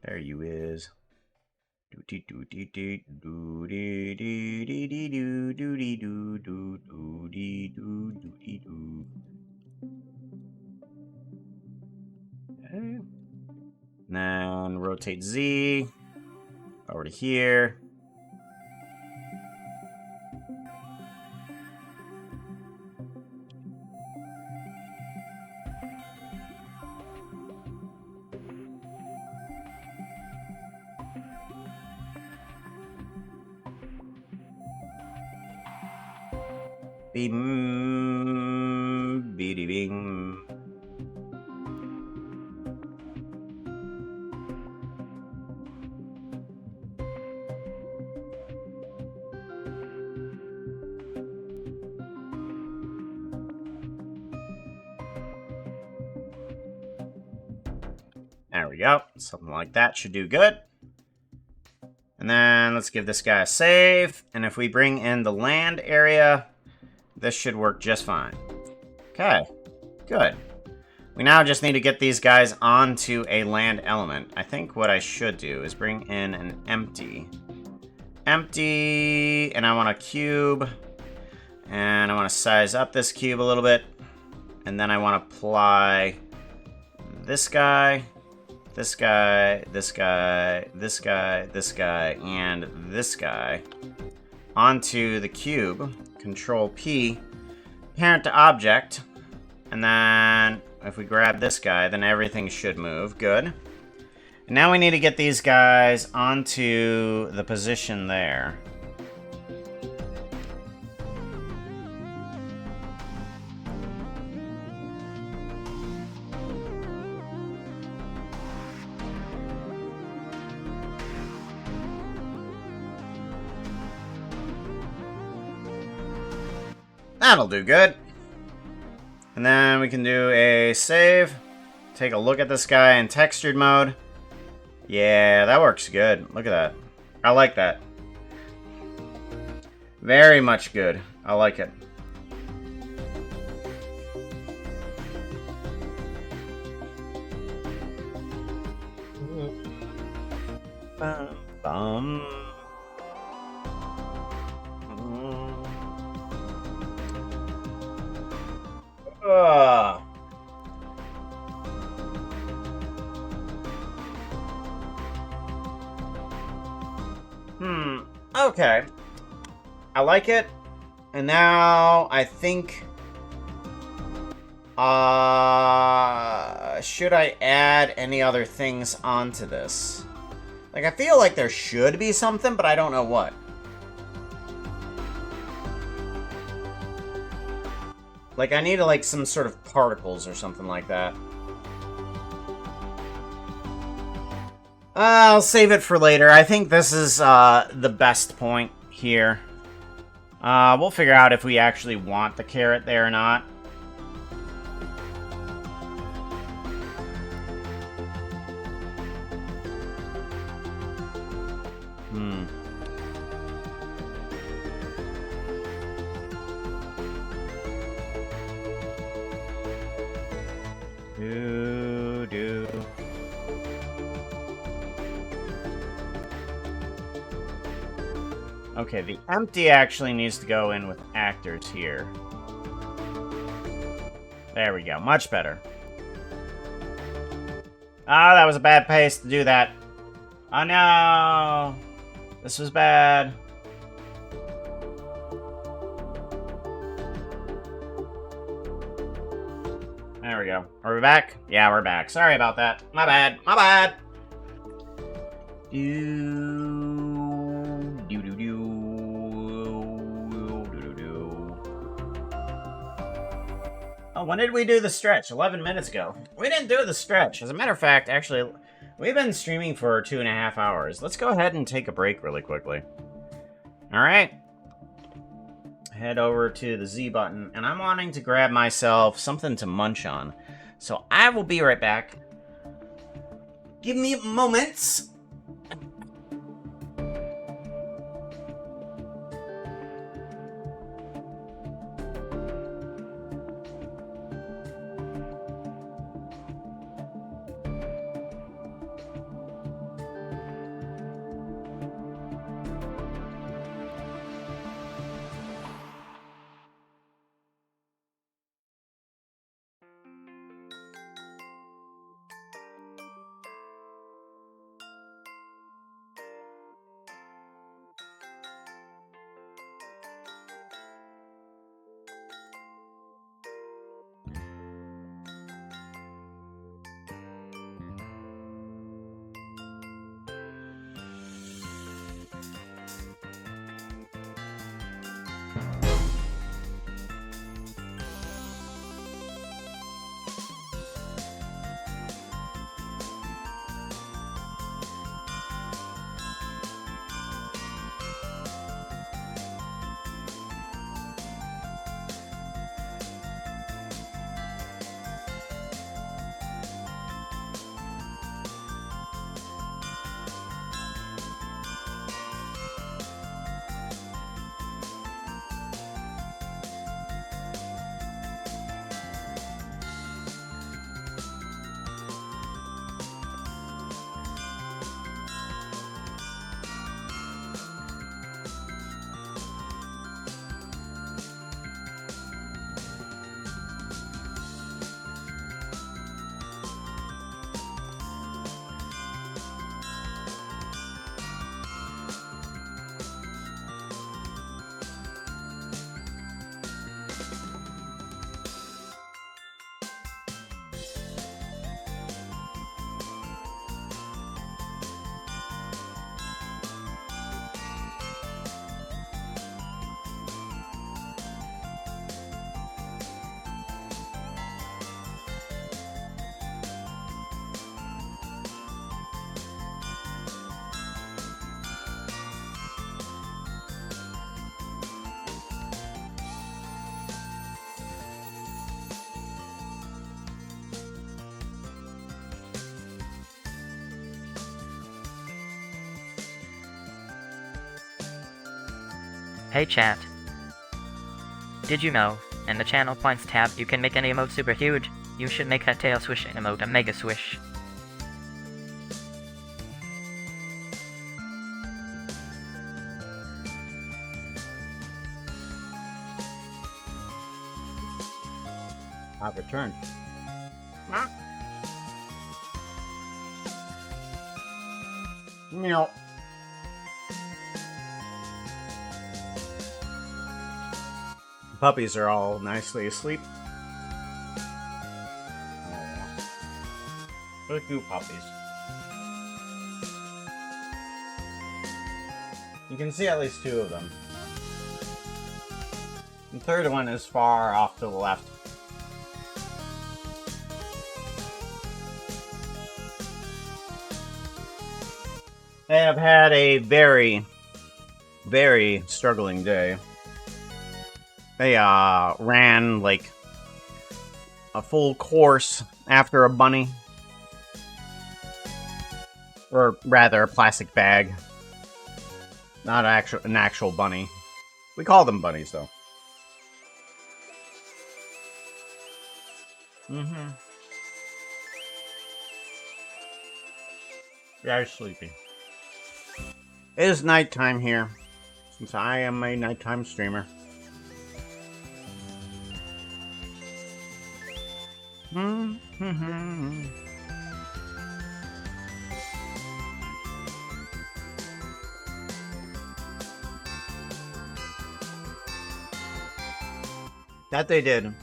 There you is. Okay. Then rotate Z over to here. Bing, beady bing. There we go. Something like that should do good. And then let's give this guy a save. And if we bring in the land area, this should work just fine. Okay, good. We now just need to get these guys onto a land element. I think what I should do is bring in an empty. Empty, and I want a cube. And I want to size up this cube a little bit. And then I want to apply this guy, this guy, this guy, this guy, this guy, and this guy onto the cube. Control P, parent to object, and then if we grab this guy, then everything should move. Good. And now we need to get these guys onto the position there. That'll do good. And then we can do a save. Take a look at this guy in textured mode. Yeah, that works good. Look at that. I like that. Very much good. I like it. Bum, bum. Okay. I like it. And now I think should I add any other things onto this? Like, I feel like there should be something, but I don't know what. Like, I need, like, some sort of particles or something like that. I'll save it for later. I think this is the best point here. We'll figure out if we actually want the carrot there or not. Okay, the empty actually needs to go in with actors here. There we go, much better. Ah, that was a bad pace to do that. Oh no! This was bad. There we go. Are we back? Yeah, we're back. Sorry about that. My bad. My bad. Oh, when did we do the stretch? 11 minutes ago. We didn't do the stretch. As a matter of fact, actually, we've been streaming for 2.5 hours. Let's go ahead and take a break really quickly. Alright. Head over to the Z button, and I'm wanting to grab myself something to munch on. So I will be right back. Give me moments. Hey chat. Did you know, in the channel points tab you can make any emote super huge? You should make that tail swishing emote a mega swish. I've returned. Meow. Puppies are all nicely asleep. Look at you puppies. You can see at least 2 of them. The third one is far off to the left. They have had a very, very struggling day. They ran like a full course after a bunny. Or rather, a plastic bag. Not an actual bunny. We call them bunnies, though. Mm-hmm. Very sleepy. It is nighttime here, since I am a nighttime streamer. That they did.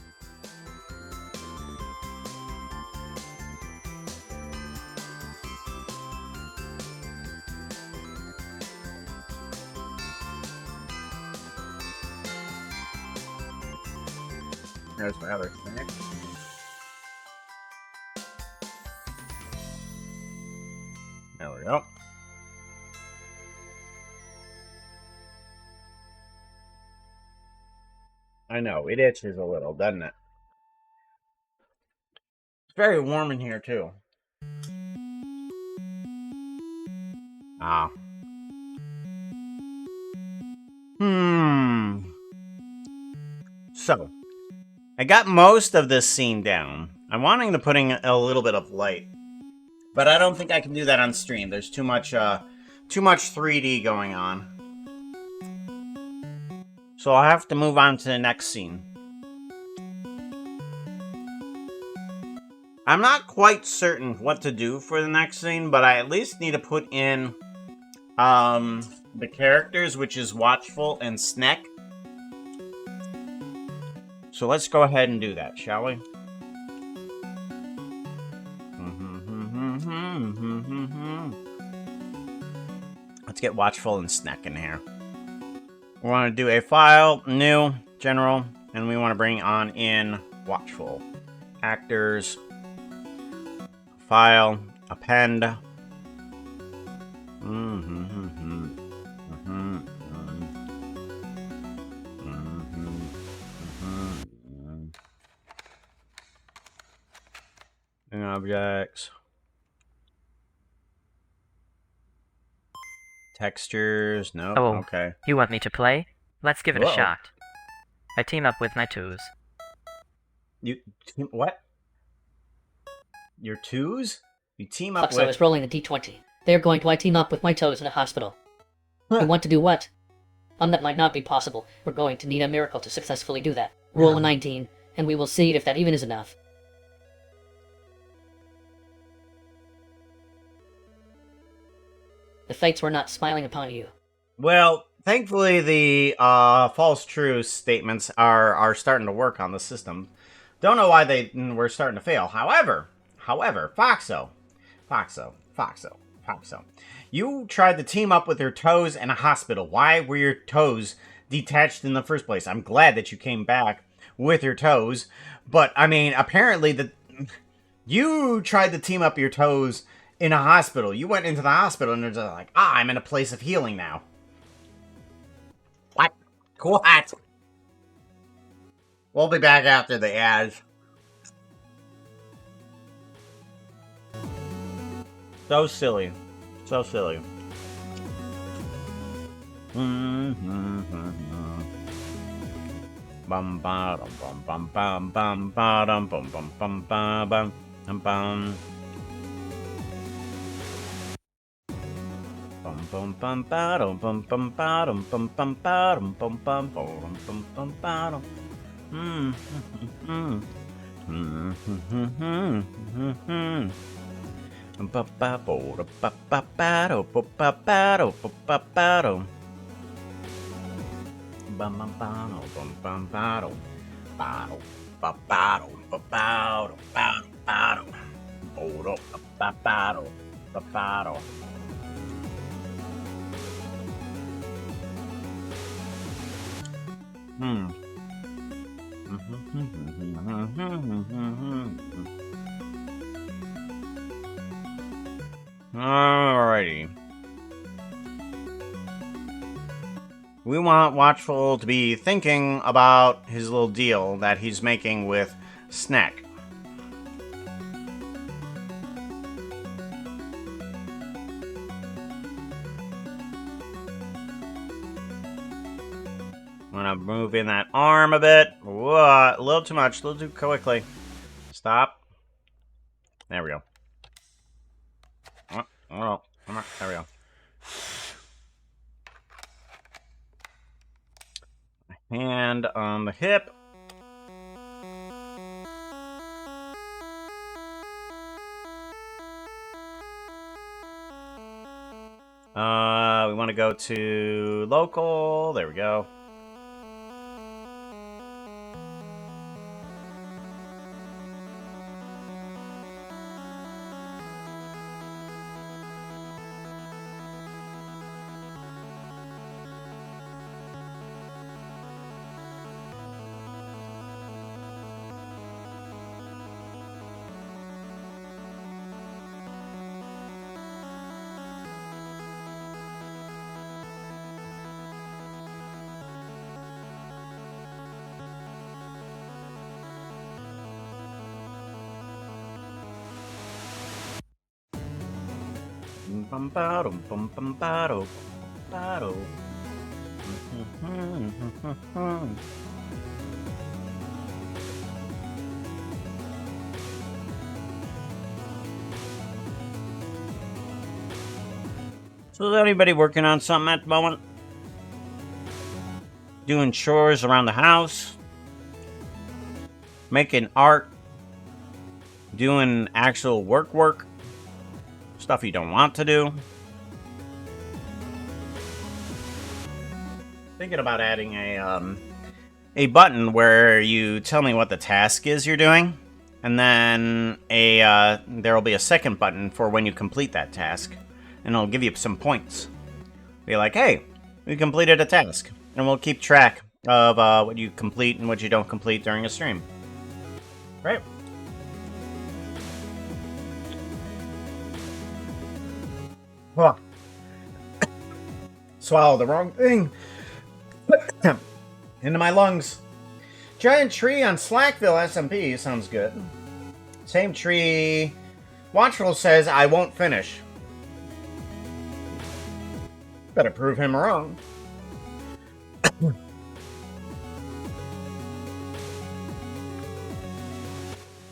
There's my other snack. There we go. I know, it itches a little, doesn't it? It's very warm in here, too. Ah. So, I got most of this scene down. I'm wanting to put in a little bit of light, but I don't think I can do that on stream. There's too much 3D going on. So I'll have to move on to the next scene. I'm not quite certain what to do for the next scene, but I at least need to put in the characters, which is Watchful and Sneck. So let's go ahead and do that, shall we? Let's get Watchful and Sneck in here. We want to do a file, new, general, and we want to bring on in Watchful. Actors, file, append. Objects. Textures, no. Oh, okay. You want me to play? Let's give it a Whoa. shot. I team up with my twos. What? Your twos? You team up Foxo is with... rolling a d20. They're going to team up with my toes in a hospital. Huh. You want to do what? That might not be possible. We're going to need a miracle to successfully do that. Roll a 19, and we will see if that even is enough. The fates were not smiling upon you. Well, thankfully the false true statements are starting to work on the system. Don't know why they were starting to fail. However, Foxo. You tried to team up with your toes in a hospital. Why were your toes detached in the first place? I'm glad that you came back with your toes, but I mean, apparently you tried to team up your toes in a hospital. You went into the hospital and they're just like, I'm in a place of healing now. What? We'll be back after the ads. So silly. So silly. Bum ba dum bum bum bum ba dum bum bum bum ba bum bum. Bum bum bum ba dum bum bum ba dum bum bum ba dum bum bum bum bum ba dum. Ba ba bo da ba ba ba do ba ba ba do ba ba ba do. Bum bum ba do bum bum ba do ba do ba ba do ba ba do ba do ba do bo do ba ba do ba ba do. Alrighty. We want Watchful to be thinking about his little deal that he's making with Sneck. I'm gonna move in that arm a bit. Whoa, a little too much, a little too quickly. Stop. There we go. Oh, come on. There we go. Hand on the hip. We want to go to local. There we go. bum ba-dum bum bum ba-do ba-do. So is anybody working on something at the moment? Doing chores around the house? Making art? Doing actual work? Stuff you don't want to do? Thinking about adding a button where you tell me what the task is you're doing, and then there will be a second button for when you complete that task, and it'll give you some points. Be like, hey, we completed a task, and we'll keep track of what you complete and what you don't complete during a stream. Right? Huh. Swallow the wrong thing into my lungs. Giant tree on Slackville SMP sounds good. Same tree. Watchful says I won't finish. Better prove him wrong.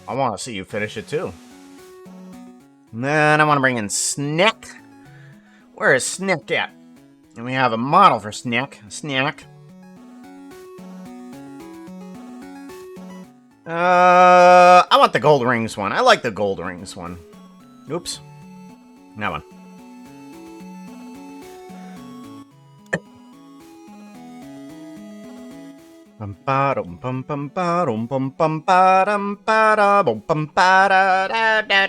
I want to see you finish it too. And then I want to bring in Snack. Where is Snack at? And we have a model for Snack. I want the gold rings one. I like the gold rings one. Oops. That one. Bum ba dum bum bum ba dum bum bum ba dum ba da bum bum ba da da da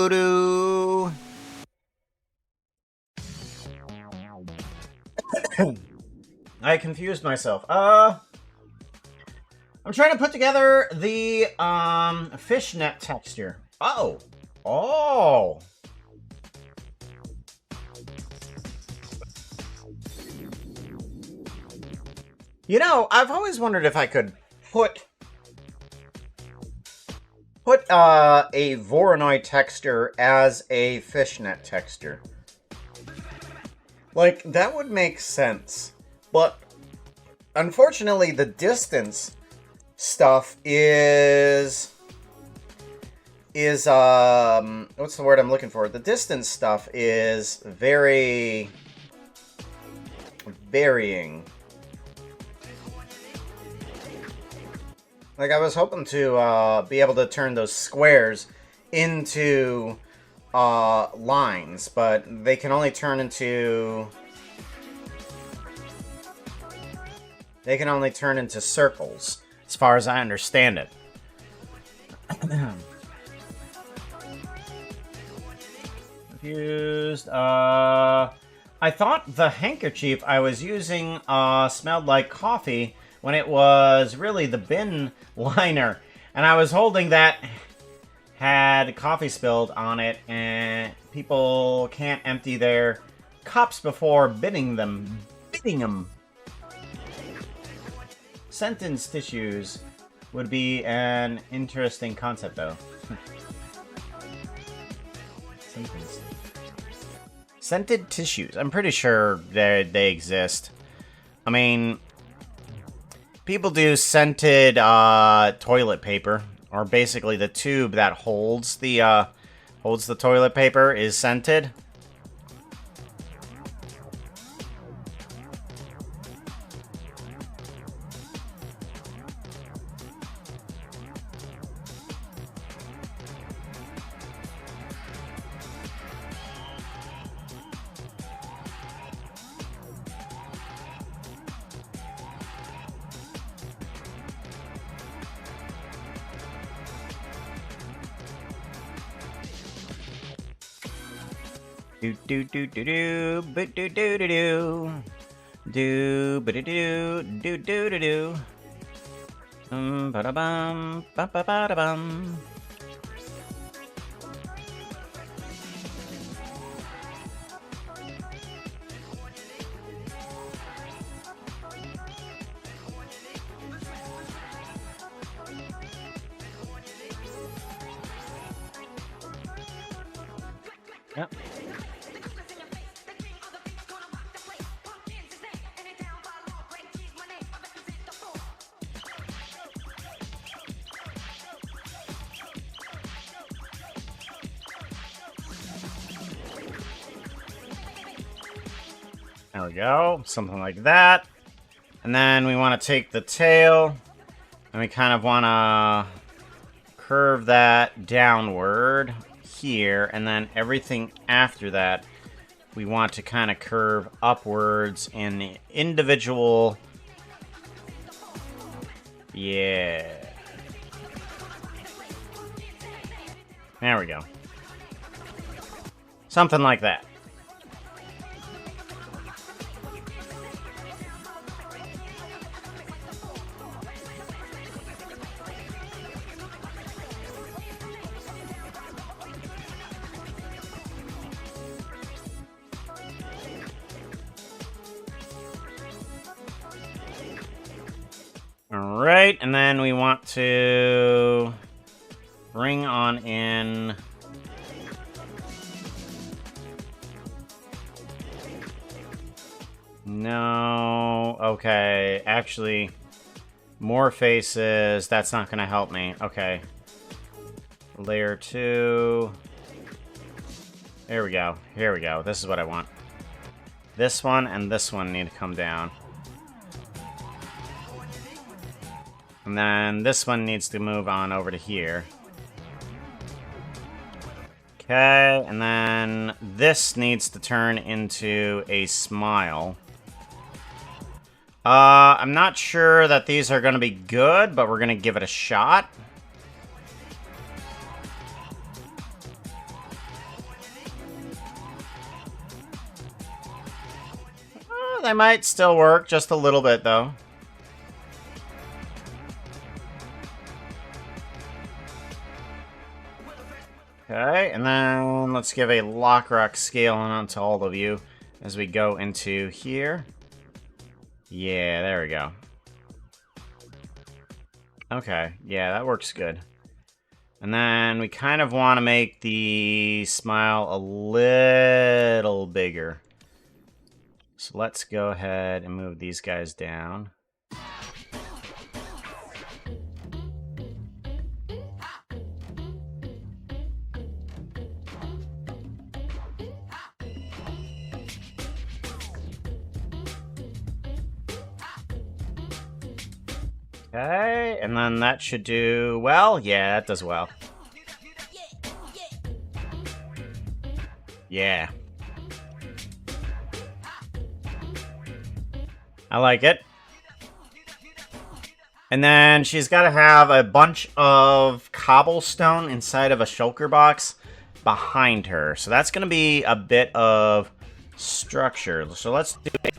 do. I confused myself. I'm trying to put together the fishnet texture. Oh. You know, I've always wondered if I could put a Voronoi texture as a fishnet texture. Like, that would make sense. But unfortunately, the distance stuff is what's the word I'm looking for? The distance stuff is very varying. Like, I was hoping to be able to turn those squares into lines, but they can only turn into circles, as far as I understand it. Confused. I thought the handkerchief I was using smelled like coffee when it was really the bin liner, and I was holding that had coffee spilled on it, and people can't empty their cups before bidding them. Sentence tissues would be an interesting concept, though. Scented tissues. I'm pretty sure they exist. I mean, people do scented toilet paper, or basically the tube that holds the toilet paper is scented. Do do do do do, but do do do do, do but do do do do do do. Ba da bum, ba ba ba da bum. Yep. There we go. Something like that. And then we want to take the tail, and we kind of want to curve that downward here, and then everything after that we want to kind of curve upwards in the individual. Yeah. There we go. Something like that. Alright, and then we want to bring on in no, okay, actually more faces, that's not gonna help me. Okay. Layer 2. There we go. Here we go. This is what I want. This one and this one need to come down. And then this one needs to move on over to here. Okay, and then this needs to turn into a smile. I'm not sure that these are going to be good, but we're going to give it a shot. They might still work, just a little bit, though. Okay, and then let's give a Lockrock scale on to all of you as we go into here. Yeah, there we go. Okay, yeah, that works good. And then we kind of want to make the smile a little bigger. So let's go ahead and move these guys down. Okay, and then that should do well. Yeah, it does well. Yeah. I like it. And then she's got to have a bunch of cobblestone inside of a shulker box behind her. So that's going to be a bit of structure. So let's do a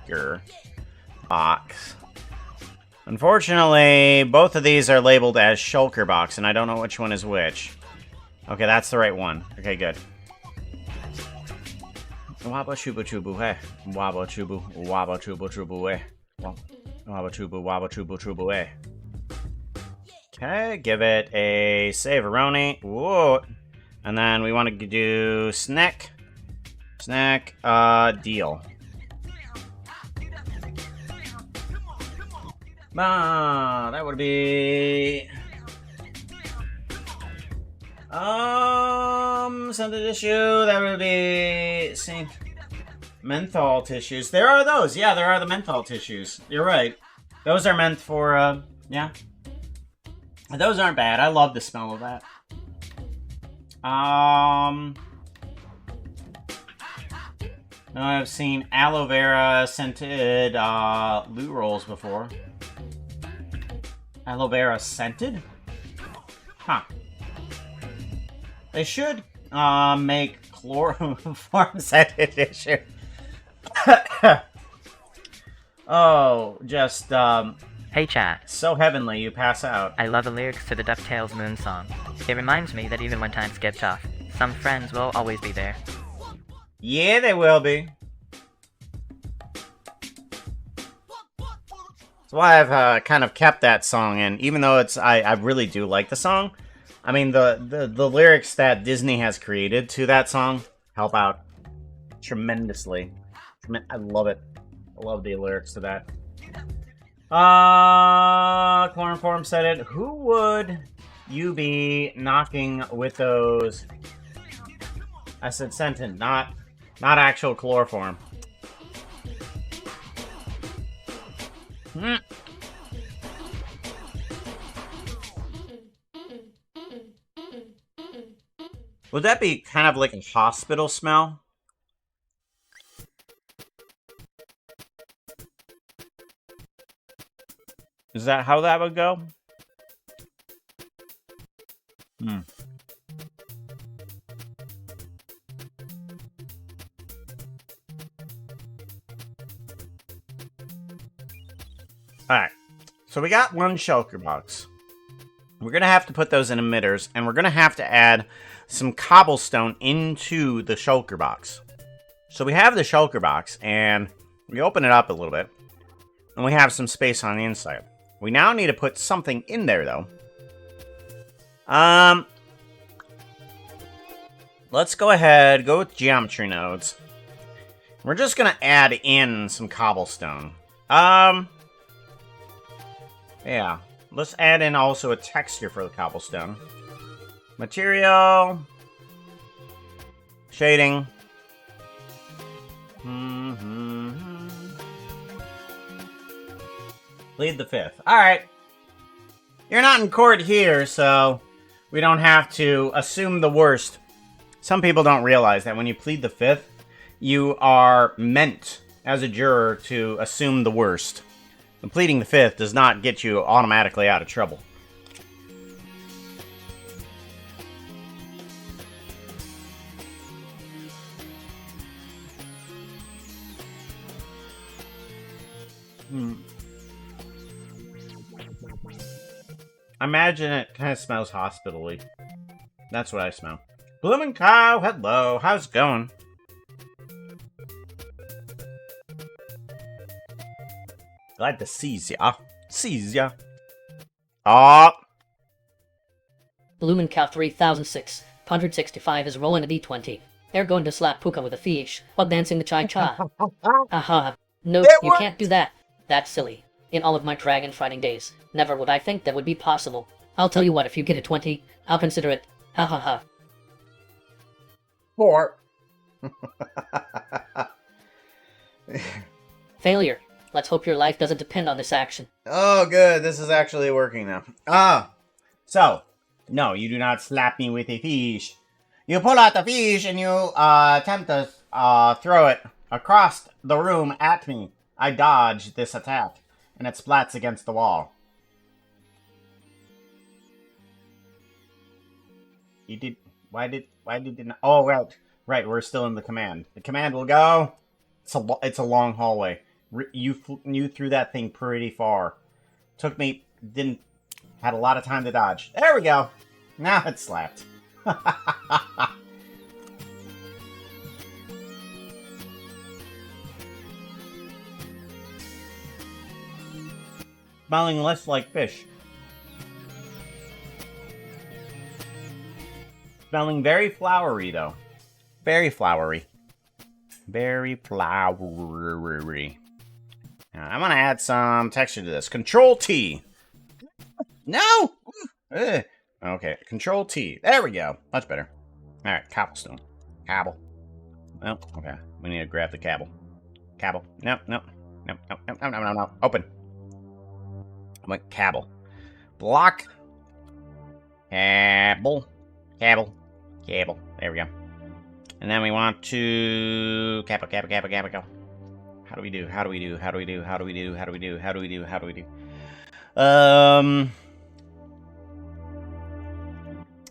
shulker box. Unfortunately, both of these are labeled as shulker box, and I don't know which one is which. Okay, that's the right one. Okay, good. Wabba chubu chubu hey. Wabba chubu chubu hey. Wabba chubu chubu hey. Okay, give it a save-a-roni. Whoa. And then we want to do snack. Snack, deal. That would be scented tissue. That would be menthol tissues. There are those. Yeah, there are the menthol tissues. You're right. Those are meant for yeah. Those aren't bad. I love the smell of that. I've seen aloe vera scented loo rolls before. Aloe vera scented? Huh. They should make chloroform scented tissue. Oh, just Hey chat, so heavenly you pass out. I love the lyrics to the DuckTales Moon song. It reminds me that even when times get tough, some friends will always be there. Yeah, they will be. That's why I've kind of kept that song in, even though I really do like the song. I mean, the lyrics that Disney has created to that song help out tremendously. I love it. I love the lyrics to that. Chloroform said it. Who would you be knocking with those? I said sentient, not actual chloroform. Would that be kind of like a hospital smell? Is that how that would go? Alright, so we got one shulker box. We're going to have to put those in emitters, and we're going to have to add some cobblestone into the shulker box. So we have the shulker box, and we open it up a little bit, and we have some space on the inside. We now need to put something in there, though. Let's go ahead, go with geometry nodes. We're just going to add in some cobblestone. Yeah. Let's add in also a texture for the cobblestone. Material. Shading. Plead the fifth. Alright. You're not in court here, so we don't have to assume the worst. Some people don't realize that when you plead the fifth, you are meant, as a juror, to assume the worst. And pleading the fifth does not get you automatically out of trouble. Imagine it kind of smells hospital-y. That's what I smell. Bloomin' Cow, hello, how's it going? Glad to seize ya. Seize ya. Bloomin' Cow 3006 is rolling a d20. They're going to slap Puka with a fish while dancing the cha-cha. Aha. No, you can't do that. That's silly. In all of my dragon fighting days, never would I think that would be possible. I'll tell you what, if you get a 20, I'll consider it. Ha ha ha. 4. Failure. Let's hope your life doesn't depend on this action. Oh, good. This is actually working now. So, no, you do not slap me with a fish. You pull out the fish and you attempt to throw it across the room at me. I dodge this attack, and it splats against the wall. You did... Why did it not... Oh, right, we're still in the command. The command will go... It's a long hallway. You threw that thing pretty far. Took me... Had a lot of time to dodge. There we go! Now it's slapped. Smelling less like fish. Smelling very flowery, though. Very flowery. Very flowery. Now, I'm gonna add some texture to this. Control T. No! Okay, Control T. There we go. Much better. Alright, cobblestone. Cobble. Oh, okay. We need to grab the cobble. Cobble. No. Open. I went cobble. Block. Cobble. Cobble. Cable. There we go. And then we want to... Cobble. How do we do?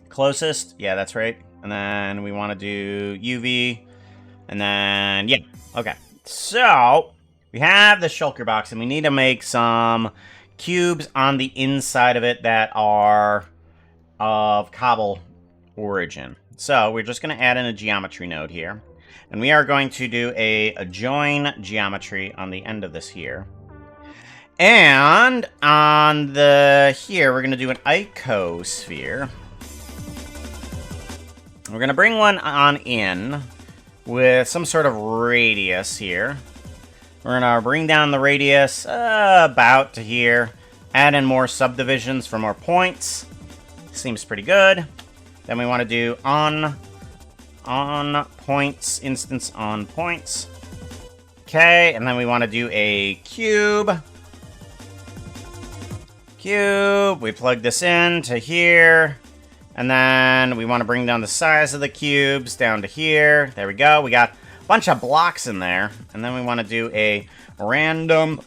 Closest? Yeah, that's right. And then we want to do UV. And then, yeah. Okay. So, we have the shulker box, and we need to make some cubes on the inside of it that are of cobble origin. So, we're just going to add in a geometry node here. And we are going to do a join geometry on the end of this here. And on the here, we're going to do an icosphere. We're going to bring one on in with some sort of radius here. We're going to bring down the radius about to here. Add in more subdivisions for more points. Seems pretty good. Then we want to do on points, instance on points. Okay, and then we want to do a cube. We plug this in to here. And then we want to bring down the size of the cubes down to here. There we go. We got a bunch of blocks in there. And then we want to do a random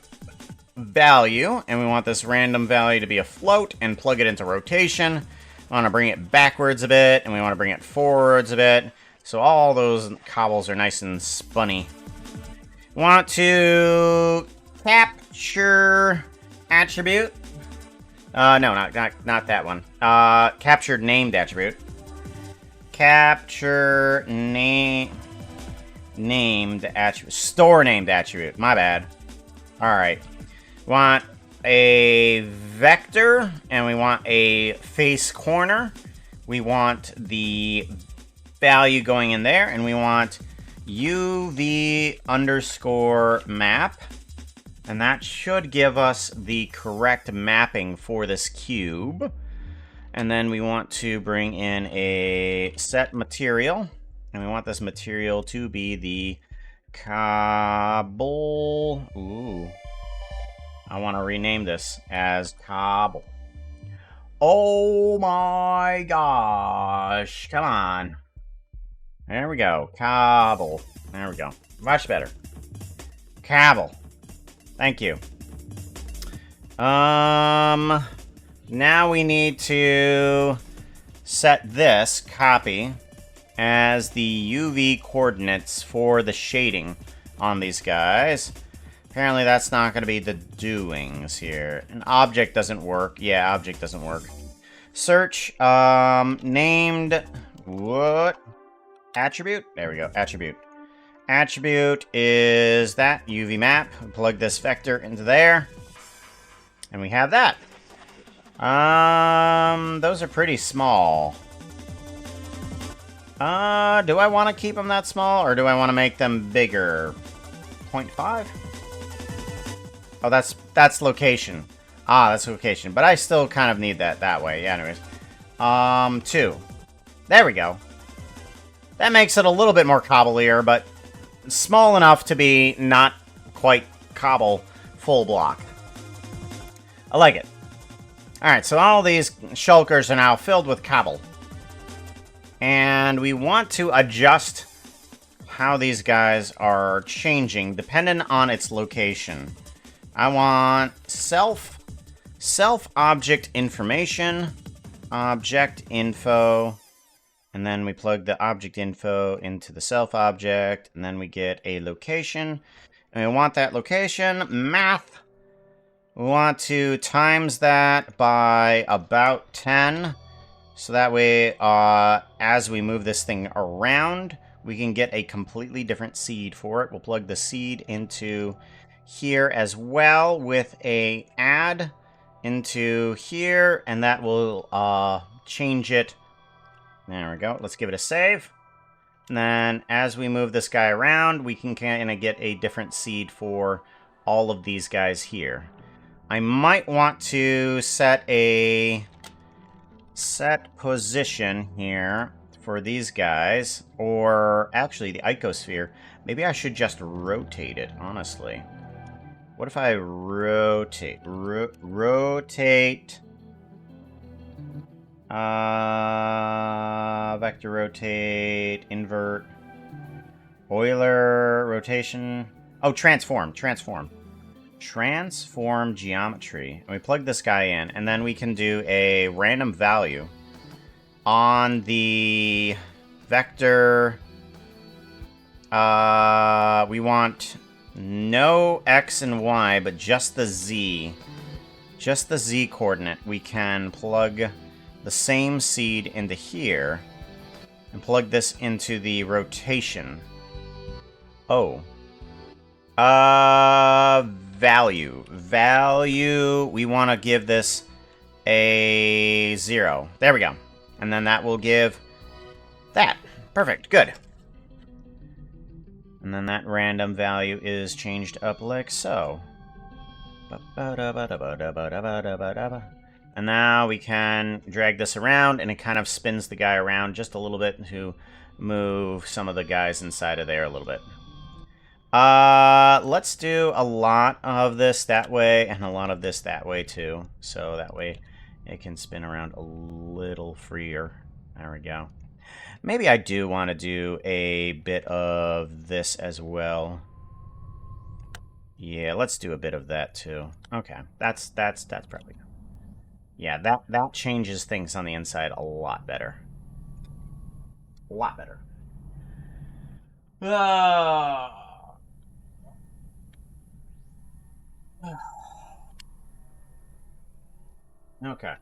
value. And we want this random value to be a float and plug it into rotation. We want to bring it backwards a bit. And we want to bring it forwards a bit. So all those cobbles are nice and spunny. We want to capture attribute. No, not that one. Captured named attribute. Capture named attribute. Store named attribute. My bad. Alright. We want a vector, and we want a face corner. We want the value going in there, and we want UV underscore map. And that should give us the correct mapping for this cube. And then we want to bring in a set material. And we want this material to be the cobble. Ooh. I want to rename this as cobble. Oh my gosh. Come on. There we go. Cobble. There we go. Much better. Cobble. Thank you. Now we need to set this copy as the UV coordinates for the shading on these guys. Apparently that's not going to be the doings here. An object doesn't work. Yeah, object doesn't work. Search, named, what? Attribute? There we go, attribute. Attribute is that UV map. Plug this vector into there. And we have that. Those are pretty small. Do I want to keep them that small, or do I want to make them bigger? 0.5? Oh, that's location. Ah, that's location. But I still kind of need that way. Yeah, anyways. 2. There we go. That makes it a little bit more cobblier, but small enough to be not quite cobble full block. I like it. Alright, so all these shulkers are now filled with cobble. And we want to adjust how these guys are changing depending on its location. I want self object information, object info, and then we plug the object info into the self object, and then we get a location. And we want that location, math. We want to times that by about 10. So that way, as we move this thing around, we can get a completely different seed for it. We'll plug the seed into here as well with a add into here, and that will change it. There we go. Let's give it a save. And then as we move this guy around, we can kind of get a different seed for all of these guys here. I might want to set a position here for these guys, or actually the icosphere. Maybe I should just rotate it, honestly. What if I rotate? Rotate. Vector rotate, invert, Euler rotation. Oh, transform geometry. And we plug this guy in, and then we can do a random value on the vector. We want no X and Y, but just the Z. Just the Z coordinate. We can plug the same seed into here and plug this into the rotation. Oh. Value. We want to give this a 0. There we go. And then that will give That. Perfect. Good. And then that random value is changed up like so. And now we can drag this around, and it kind of spins the guy around just a little bit to move some of the guys inside of there a little bit. Let's do a lot of this that way and a lot of this that way too. So that way it can spin around a little freer. There we go. Maybe I do want to do a bit of this as well. Yeah, let's do a bit of that too. Okay, that's probably good. Yeah, that changes things on the inside a lot better. A lot better. Okay.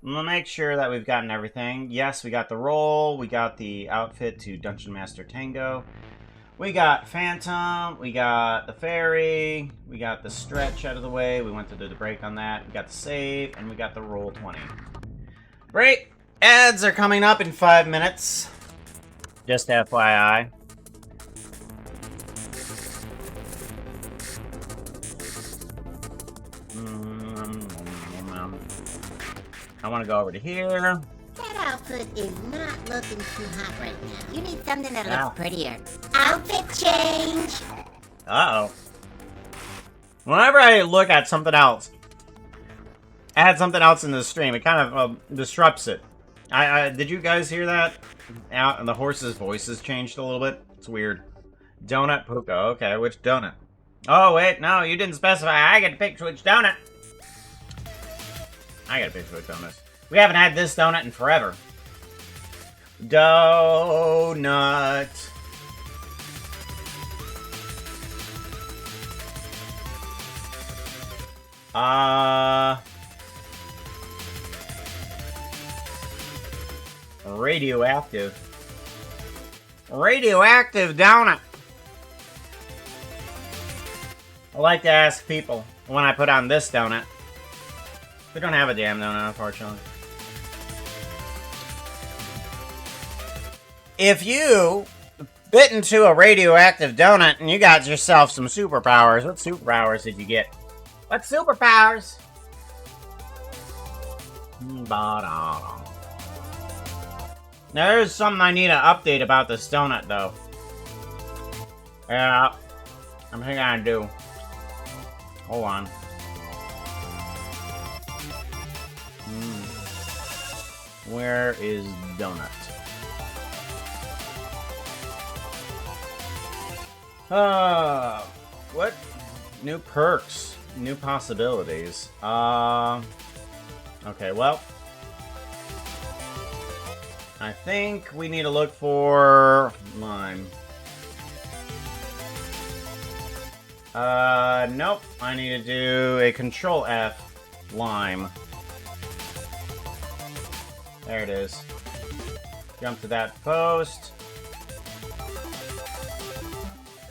We'll make sure that we've gotten everything. Yes, we got the roll. We got the outfit to Dungeon Master Tango. We got Phantom. We got the Fairy. We got the stretch out of the way. We went to do the break on that. We got the save. And we got the roll 20. Great. Ads are coming up in 5 minutes. Just FYI. I want to go over to here. That outfit is not looking too hot right now. You need something that looks prettier. Outfit change! Uh-oh. Whenever I look at something else, add something else in the stream, it kind of disrupts it. Did you guys hear that? Out and the horse's voices changed a little bit. It's weird. Donut Puka. Okay, which donut? Oh, wait, no, you didn't specify. I get to pick which donut. I gotta pick which donut. We haven't had this donut in forever. Donut. Radioactive. Radioactive donut. I like to ask people when I put on this donut. We don't have a damn donut, unfortunately. If you bit into a radioactive donut and you got yourself some superpowers, what superpowers did you get? What superpowers? Now, there's something I need to update about this donut, though. Yeah, I'm thinking I do. Hold on. Where is donut? What? New perks. New possibilities. Okay, well. I think we need to look for lime. Nope. I need to do a Control F lime. There it is. Jump to that post.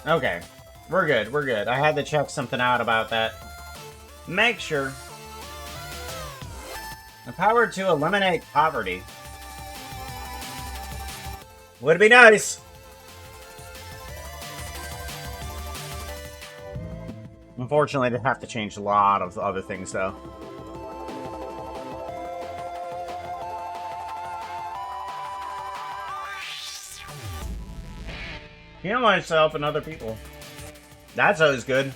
Okay. We're good, we're good. I had to check something out about that. Make sure. The power to eliminate poverty. Would be nice. Unfortunately, they have to change a lot of other things, though. Heal myself and other people. That's always good.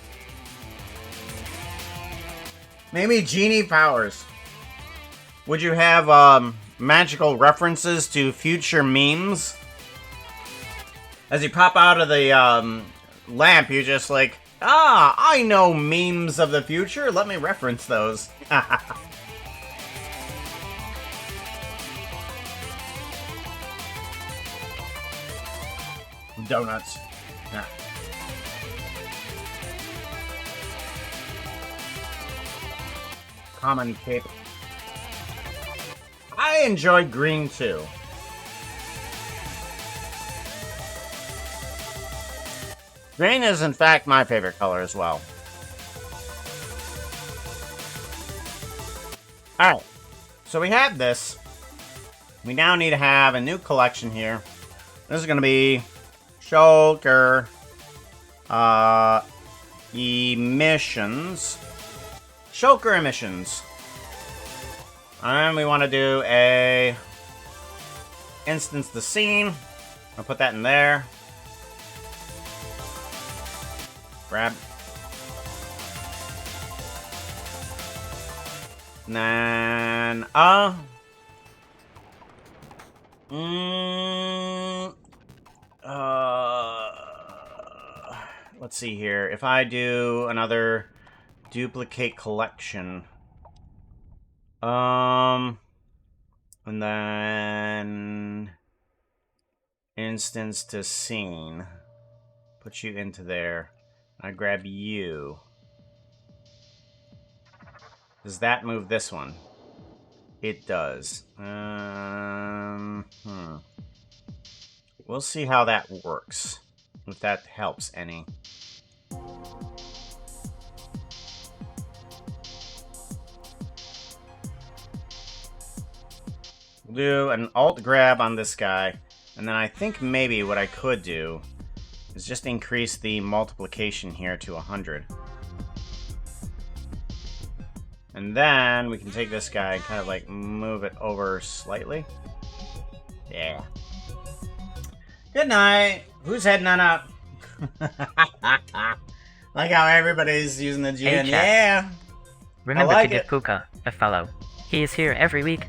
Maybe genie powers. Would you have magical references to future memes? As you pop out of the lamp, you're just like, ah, I know memes of the future. Let me reference those. Donuts. Yeah. Common cape. I enjoy green too. Green is in fact my favorite color as well. Alright. So we have this. we now need to have a new collection here. This is going to be Shulker emissions. Shulker emissions. And we want to do a instance the scene. I'll put that in there. Grab. And then, let's see here. If I do another duplicate collection, and then instance to scene, put you into there. I grab you. Does that move this one? It does. We'll see how that works. If that helps any. We'll do an alt grab on this guy. And then I think maybe what I could do is just increase the multiplication here to 100. And then we can take this guy and kind of like move it over slightly. Yeah. Good night. Who's heading on up? Like how everybody's using the GN. Hey, chat. Yeah. Remember like to give it. Puka a follow. He is here every week.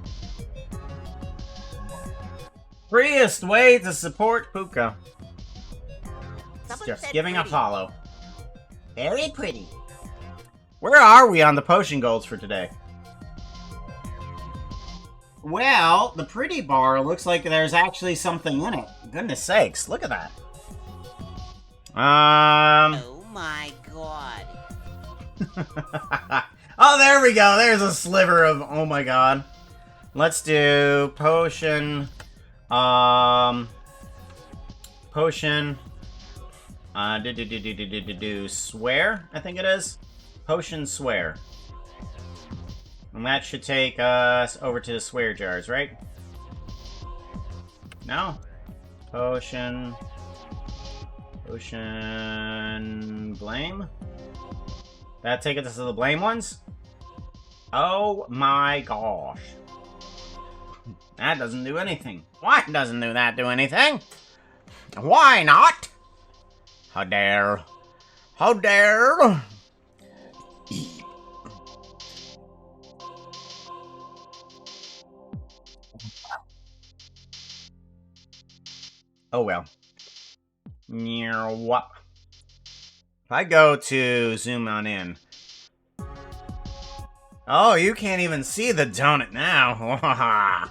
Freest way to support Puka. Someone Just said giving pretty. a follow. Very pretty. Where are we on the potion golds for today? Well, the pretty bar looks like there's actually something in it. Goodness sakes, look at that. Oh my god. Oh, there we go. There's a sliver of, oh my god. Let's do potion. Potion. Swear, I think it is. Potion swear. And that should take us over to the swear jars, right? No? Potion. Potion. Blame? That take us to the blame ones? Oh my gosh. That doesn't do anything. Why doesn't that do anything? Why not? How dare. How dare. Oh well. What? If I go to zoom on in. Oh, you can't even see the donut now.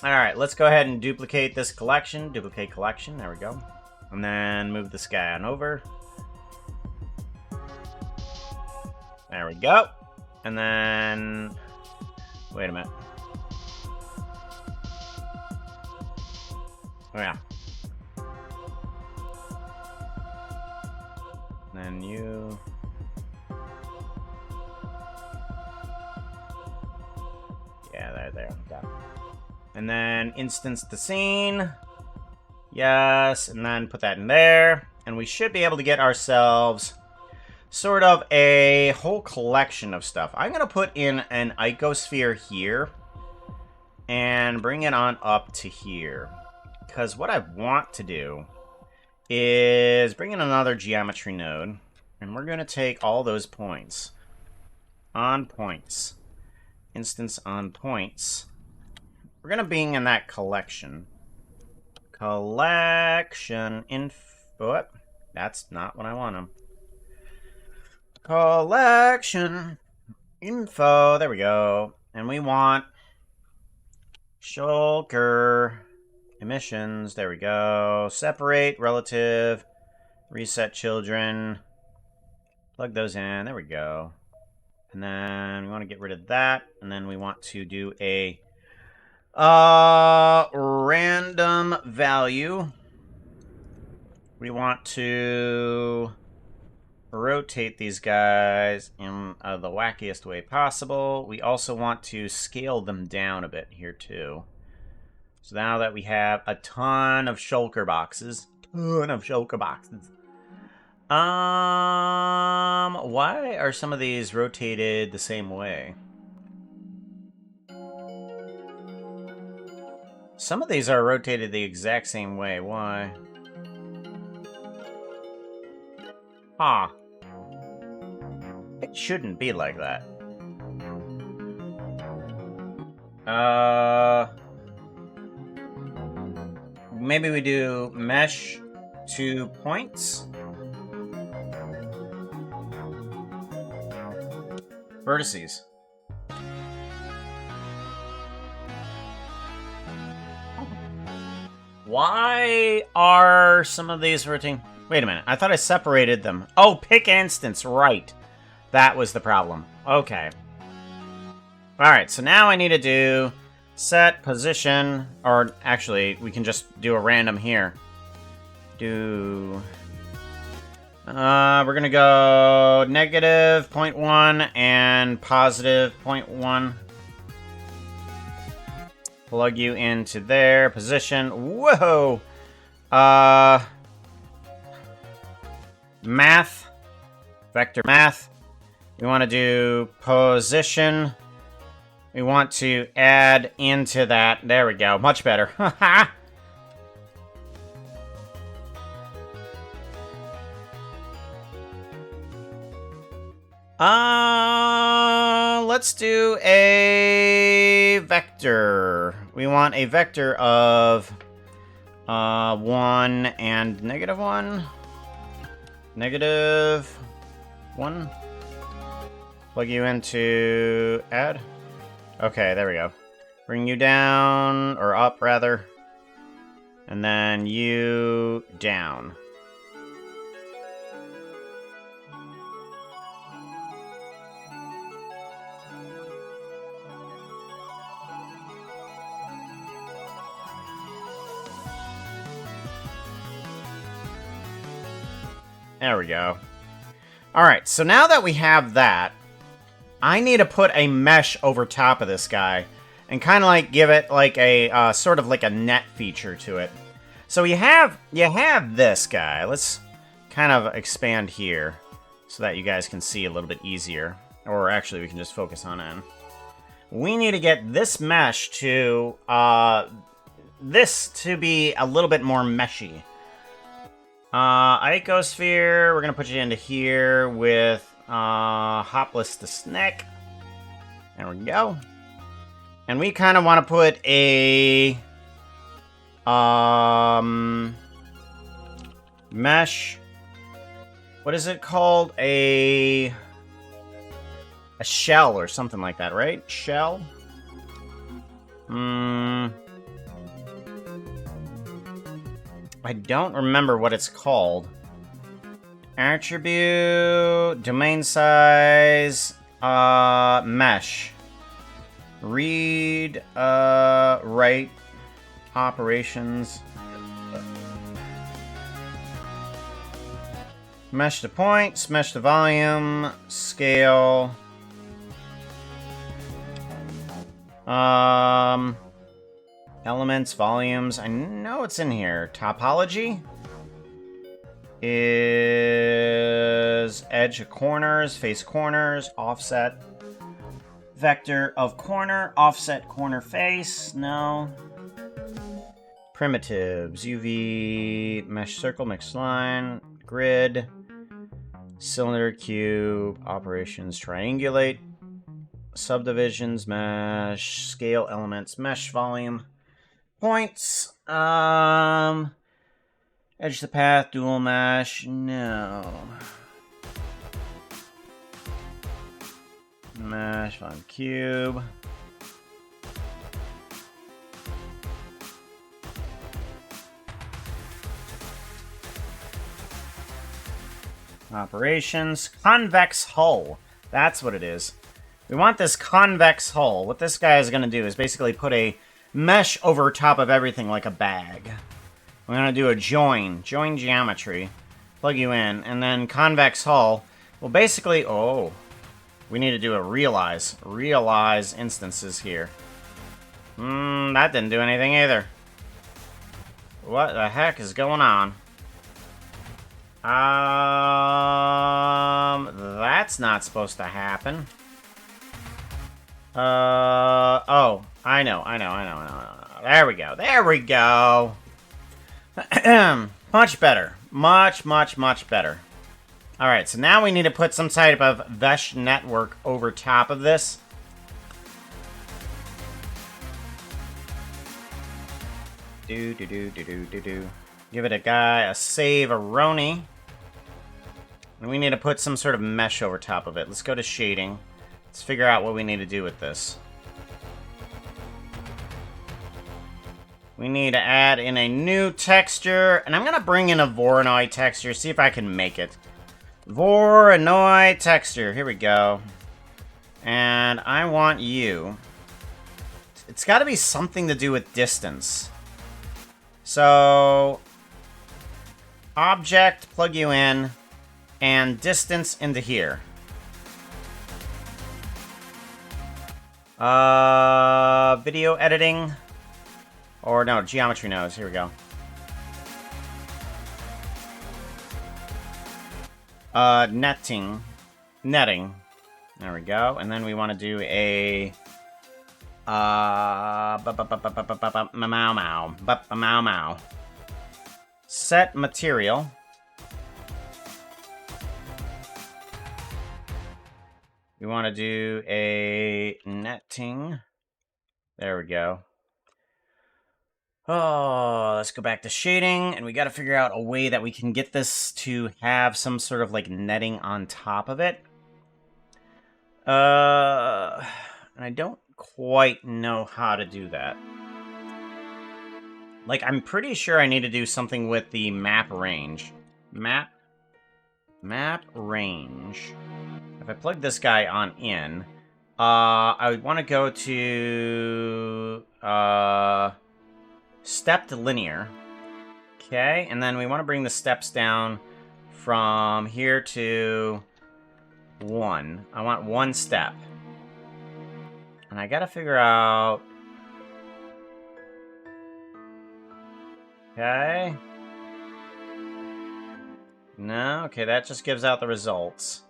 Alright, let's go ahead and duplicate this collection. Duplicate collection, there we go. And then move this guy on over. There we go. And then... wait a minute. Oh yeah. And then you... yeah, there. Got it. And then instance the scene. Yes, and then put that in there. And we should be able to get ourselves sort of a whole collection of stuff. I'm going to put in an icosphere here and bring it on up to here. Because what I want to do is bring in another geometry node. And we're going to take all those points. On points. Instance on points. We're going to bring in that collection. Collection info. That's not what I want. Collection info. There we go. And we want Shulker emissions. There we go. Separate relative. Reset children. Plug those in. There we go. And then we want to get rid of that. And then we want to do a random value. We want to rotate these guys in the wackiest way possible. We also want to scale them down a bit here too. So now that we have a ton of shulker boxes, why are some of these rotated the same way? Some of these are rotated the exact same way. Why? Huh. It shouldn't be like that. Maybe we do mesh 2 points. Vertices. Why are some of these rotating? Wait a minute. I thought I separated them. Oh, pick instance. Right. That was the problem. Okay. Alright, so now I need to do set position. Or actually, we can just do a random here. We're gonna go negative 0.1 and positive 0.1. Plug you into there. Position. Whoa! Math. Vector math. We want to do position. We want to add into that. There we go. Much better. Haha! Let's do a vector. We want a vector of 1 and -1. -1. Plug you into add. Okay, there we go. Bring you down, or up rather. And then you down. There we go. Alright, so now that we have that, I need to put a mesh over top of this guy and kind of like give it like a sort of like a net feature to it. So you have this guy. Let's kind of expand here so that you guys can see a little bit easier. Or actually, we can just focus on it. We need to get this mesh to this to be a little bit more meshy. Icosphere, we're gonna put you into here with Hopless the Snick. There we go. And we kind of want to put a mesh. What is it called? A shell or something like that, right? Shell. I don't remember what it's called. Attribute, domain size, mesh. Read, write, operations. Mesh to points, mesh to volume, scale. Elements, volumes. I know it's in here. Topology is edge of corners, face corners, offset. Vector of corner, offset corner face. No. Primitives. UV, mesh circle, mixed line, grid, cylinder, cube, operations, triangulate, subdivisions, mesh, scale elements, mesh volume. Points. Edge to path, dual mesh. No. Mesh on cube. Operations. Convex hull. That's what it is. We want this convex hull. What this guy is going to do is basically put a mesh over top of everything like a bag. We're going to do a join geometry. plug you in, and then convex hull. Well, basically, oh, we need to do a realize instances here. That didn't do anything either. What the heck is going on? That's not supposed to happen. Oh, I know. There we go. Much better. Much better. Alright, so now we need to put some type of mesh network over top of this. Give it a save-a-roni. And we need to put some sort of mesh over top of it. Let's go to shading. Let's figure out what we need to do with this. We need to add in a new texture. And I'm going to bring in a Voronoi texture. See if I can make it. Voronoi texture. Here we go. And I want you. It's got to be something to do with distance. So, object, plug you in, and distance into here. Video editing. Or no, geometry nodes. Here we go. Netting. There we go. And then we want to do a Mau. Set material. We want to do a netting. There we go. Oh, let's go back to shading, and we got to figure out a way that we can get this to have some sort of like netting on top of it. And I don't quite know how to do that. Like, I'm pretty sure I need to do something with the map range. Map range. If I plug this guy on in, I would want to go to stepped linear. Okay, and then we want to bring the steps down from here to 1. I want 1 step. And I gotta figure out... Okay. No, okay, that just gives out the results.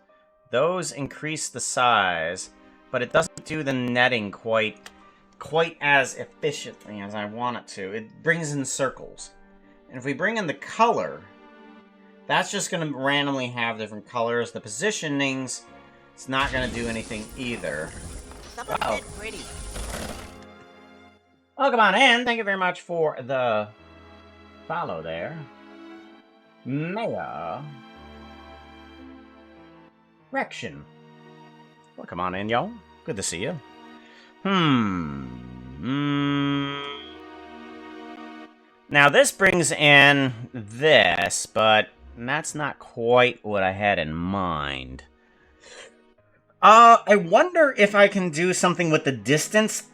Those increase the size, but it doesn't do the netting quite as efficiently as I want it to. It brings in circles. And if we bring in the color, that's just going to randomly have different colors. The positionings, it's not going to do anything either. Something pretty. Welcome on in. Thank you very much for the follow there. Maya. Rection. Welcome on in, y'all. Good to see you. Now this brings in this, but that's not quite what I had in mind. I wonder if I can do something with the distance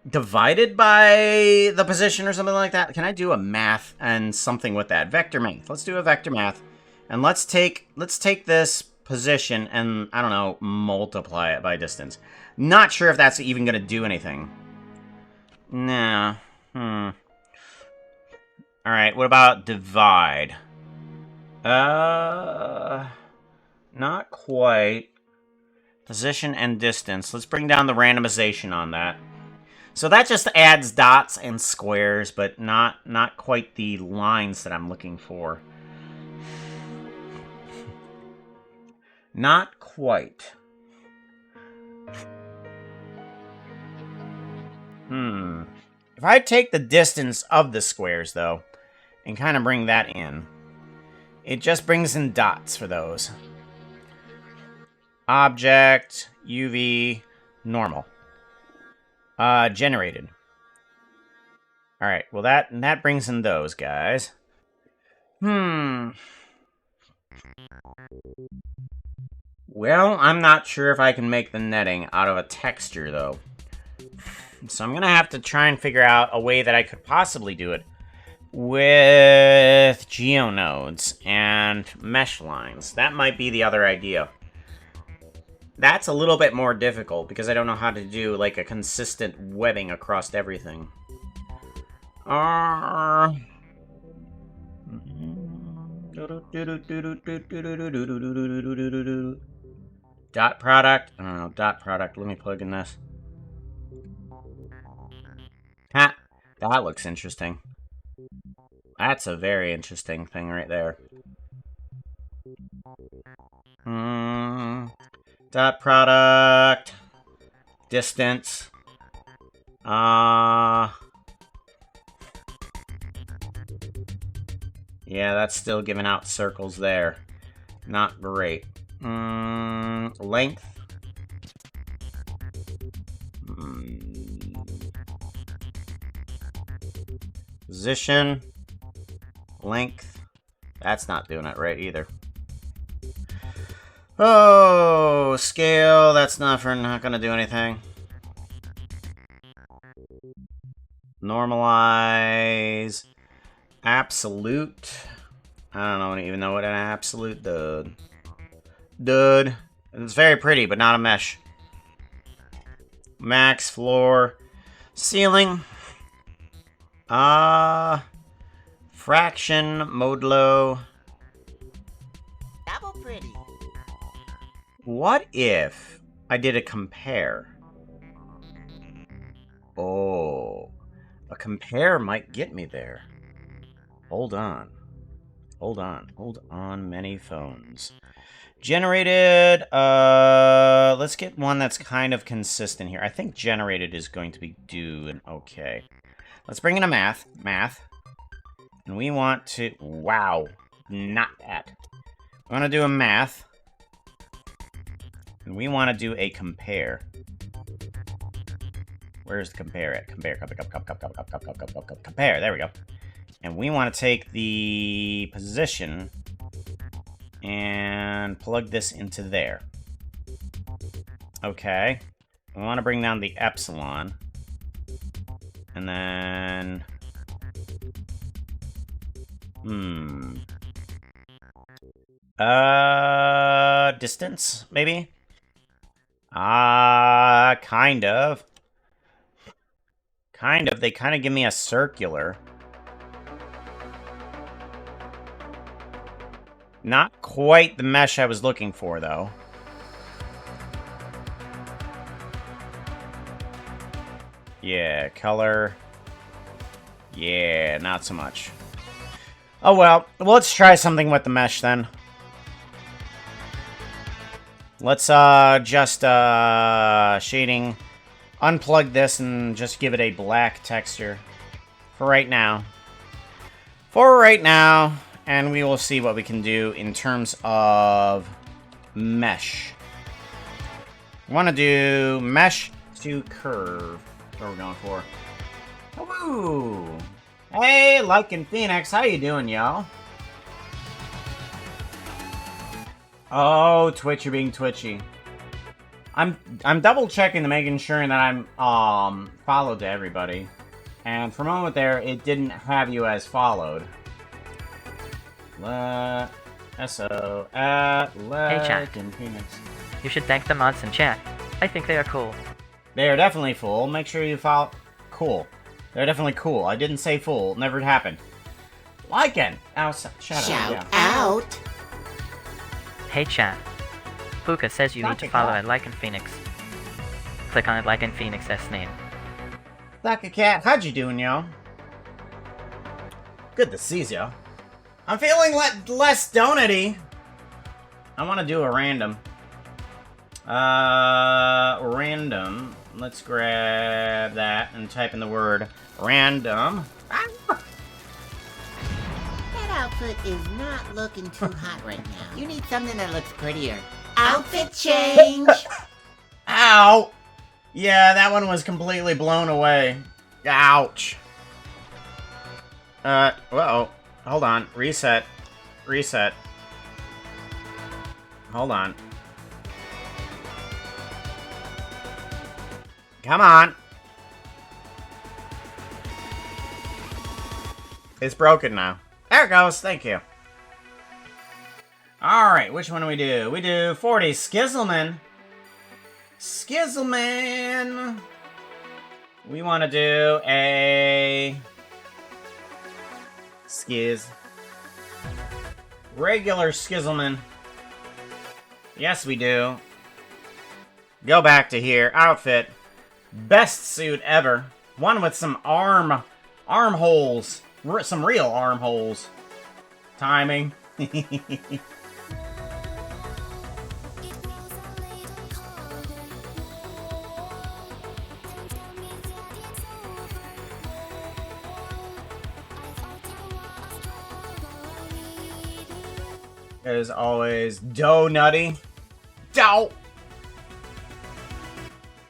divided by the position or something like that. Can I do a math and something with that? Vector math. Let's do a vector math. And let's take this position and, I don't know, multiply it by distance. Not sure if that's even going to do anything. Nah. Alright, what about divide? Not quite. Position and distance. Let's bring down the randomization on that. So that just adds dots and squares, but not quite the lines that I'm looking for. Not quite. If I take the distance of the squares, though, and kind of bring that in, it just brings in dots for those. Object, UV, normal. Generated. Alright, well that brings in those guys. Well, I'm not sure if I can make the netting out of a texture, though. So I'm going to have to try and figure out a way that I could possibly do it with geonodes and mesh lines. That might be the other idea. That's a little bit more difficult because I don't know how to do like a consistent webbing across everything. Dot product. I don't know, dot product. Let me plug in this. Ha! That looks interesting. That's a very interesting thing right there. Dot product. Distance. Yeah, that's still giving out circles there. Not great. Length. Position. Length. That's not doing it right either. Oh, scale. That's not gonna do anything. Normalize. Absolute. I don't even know what an absolute does. Dude. It's very pretty, but not a mesh. Max, floor, ceiling. Fraction, modulo. Double pretty. What if I did a compare? Oh, a compare might get me there. Hold on. Hold on, many phones. Generated, let's get one that's kind of consistent here. I think generated is going to be doing okay. Let's bring in a math. And we want to, wow, not that. We want to do a math. And we want to do a compare. Where's the compare at? Compare, there we go. And we want to take the position and plug this into there. Okay. We want to bring down the epsilon. And then... distance, maybe? Kind of. They kind of give me a circular. Not quite the mesh I was looking for, though. Yeah, color. Yeah, not so much. Oh well, let's try something with the mesh then. Let's just shading, unplug this and just give it a black texture for right now. And we will see what we can do in terms of mesh. We want to do mesh to curve. That's what we're going for. Woo! Hey, Lycan Phoenix, how you doing, y'all? Oh, Twitch, you're being twitchy. I'm double checking to making sure that I'm followed to everybody. And for a moment there, it didn't have you as followed. Hey, chat. Phoenix. You should thank the mods in chat. I think they are cool. They are definitely full. Make sure you follow. Cool. They're definitely cool. I didn't say full. Never happened. Lycan! Oh, shout out. Hey chat. Puka says you need to follow at Lycan Phoenix. Click on Lycan Phoenix's name. Like a cat. How'd you doing, y'all? Good to see you. I'm feeling less donut-y. I want to do a random. Random. Let's grab that and type in the word random. That outfit is not looking too hot right now. You need something that looks prettier. Outfit change! Ow! Yeah, that one was completely blown away. Ouch. Uh-oh. Hold on. Reset. Hold on. Come on. It's broken now. There it goes. Thank you. Alright, which one do? We do 40. Skizzleman. Skizzleman. We want to do a... Skiz. Regular Skizzleman. Yes, we do. Go back to here. Outfit. Best suit ever. One with some arm holes. Some real arm holes. Timing. As always, Nutty. Dough!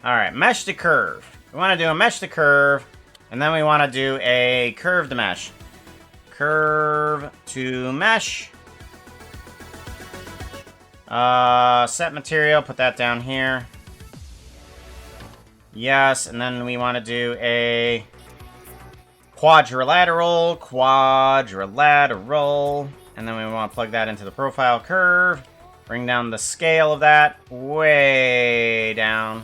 Alright, mesh to curve. We want to do a mesh to curve, and then we want to do a curve to mesh. Curve to mesh. Set material, put that down here. Yes, and then we want to do a quadrilateral. And then we want to plug that into the profile curve. Bring down the scale of that way down.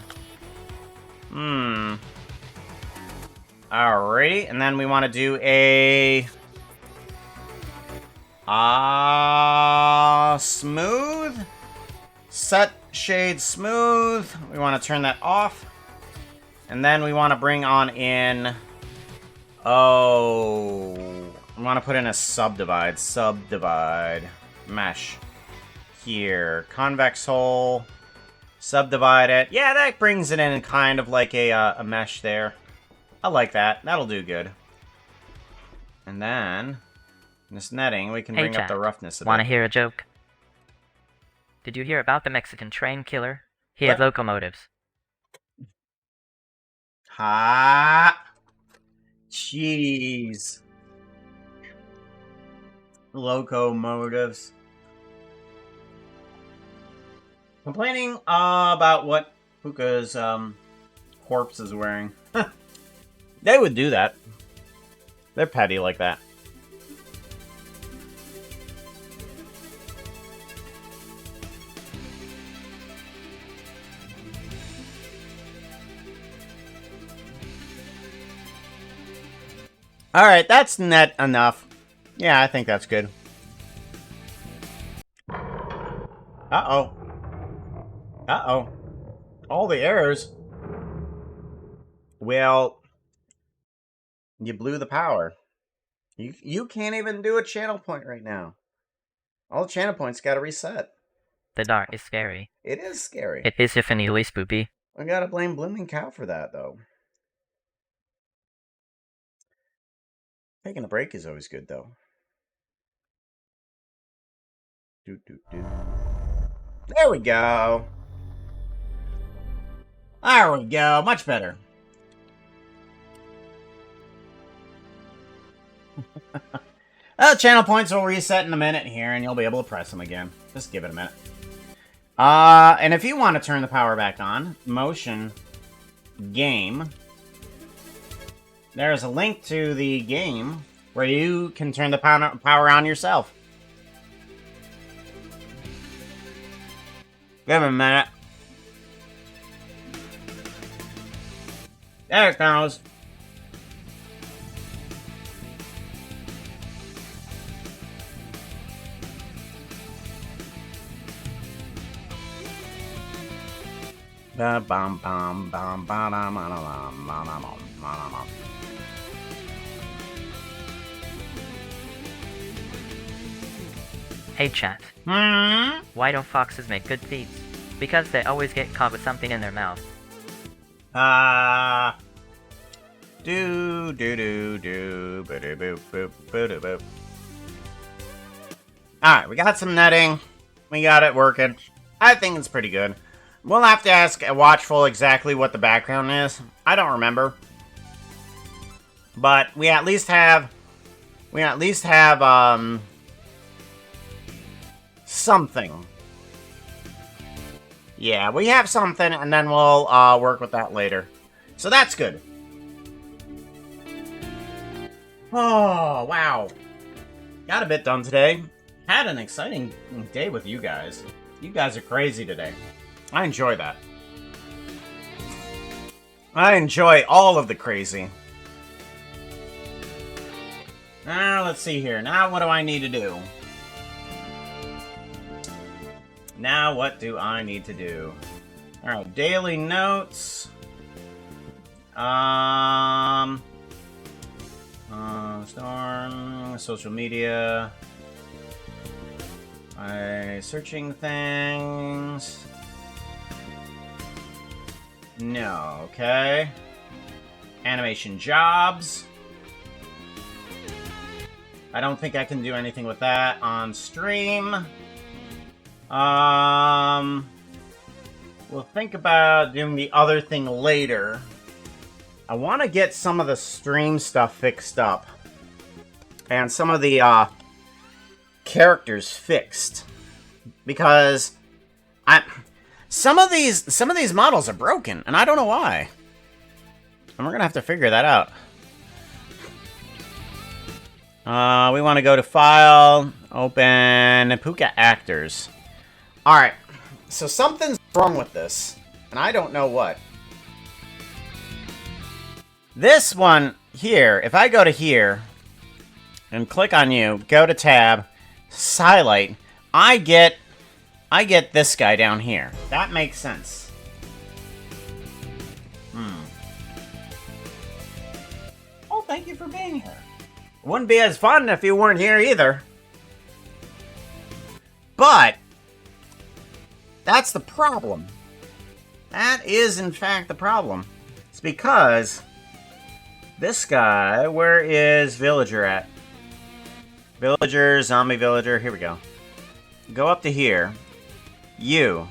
Alrighty, and then we want to do a... smooth. Set shade smooth. We want to turn that off. And then we want to bring on in... we want to put in a subdivide. Mesh. Here. Convex hole. Subdivide it. Yeah, that brings it in kind of like a mesh there. I like that. That'll do good. And then, this netting, we can Hey, bring up Jack. the roughness of Want to it. hear a joke? Did you hear about the Mexican train killer? He What? had locomotives. Ha! Jeez. Locomotives. Complaining about what Puka's corpse is wearing. They would do that. They're petty like that. Alright, that's net enough. Yeah, I think that's good. Uh-oh. Uh-oh. All the errors. Well, you blew the power. You can't even do a channel point right now. All the channel points gotta reset. The dark is scary. It is scary. It is definitely spoopy. I gotta blame Blooming Cow for that, though. Taking a break is always good, though. There we go. There we go. Much better. Channel points will reset in a minute here, and you'll be able to press them again. Just give it a minute. And if you want to turn the power back on, motion, game. There's a link to the game where you can turn the power on yourself. Give it a minute. There it goes. Hey chat, why don't foxes make good thieves? Because they always get caught with something in their mouth. Do do do do boop boop boop boop boop. Alright, we got some netting. We got it working. I think it's pretty good. We'll have to ask a Watchful exactly what the background is. I don't remember. But we at least have something. Yeah, we have something, and then we'll work with that later. So that's good. Oh, wow. Got a bit done today. Had an exciting day with you guys. You guys are crazy today. I enjoy that. I enjoy all of the crazy. Now, let's see here. Now, what do I need to do? Now, what do I need to do? Alright, daily notes. Storm, social media. Searching things. No, okay. Animation jobs. I don't think I can do anything with that on stream. We'll think about doing the other thing later. I want to get some of the stream stuff fixed up. And some of the, characters fixed. Because some of these models are broken, and I don't know why. And we're gonna have to figure that out. We want to go to File, Open, Puka Actors. Alright, so something's wrong with this, and I don't know what. This one here, if I go to here, and click on you, go to Tab, Highlight, I get this guy down here. That makes sense. Oh, thank you for being here. It wouldn't be as fun if you weren't here either. But that's the problem. That is, in fact, the problem. It's because this guy, where is Villager at? Villager, Zombie Villager, here we go. Go up to here. You.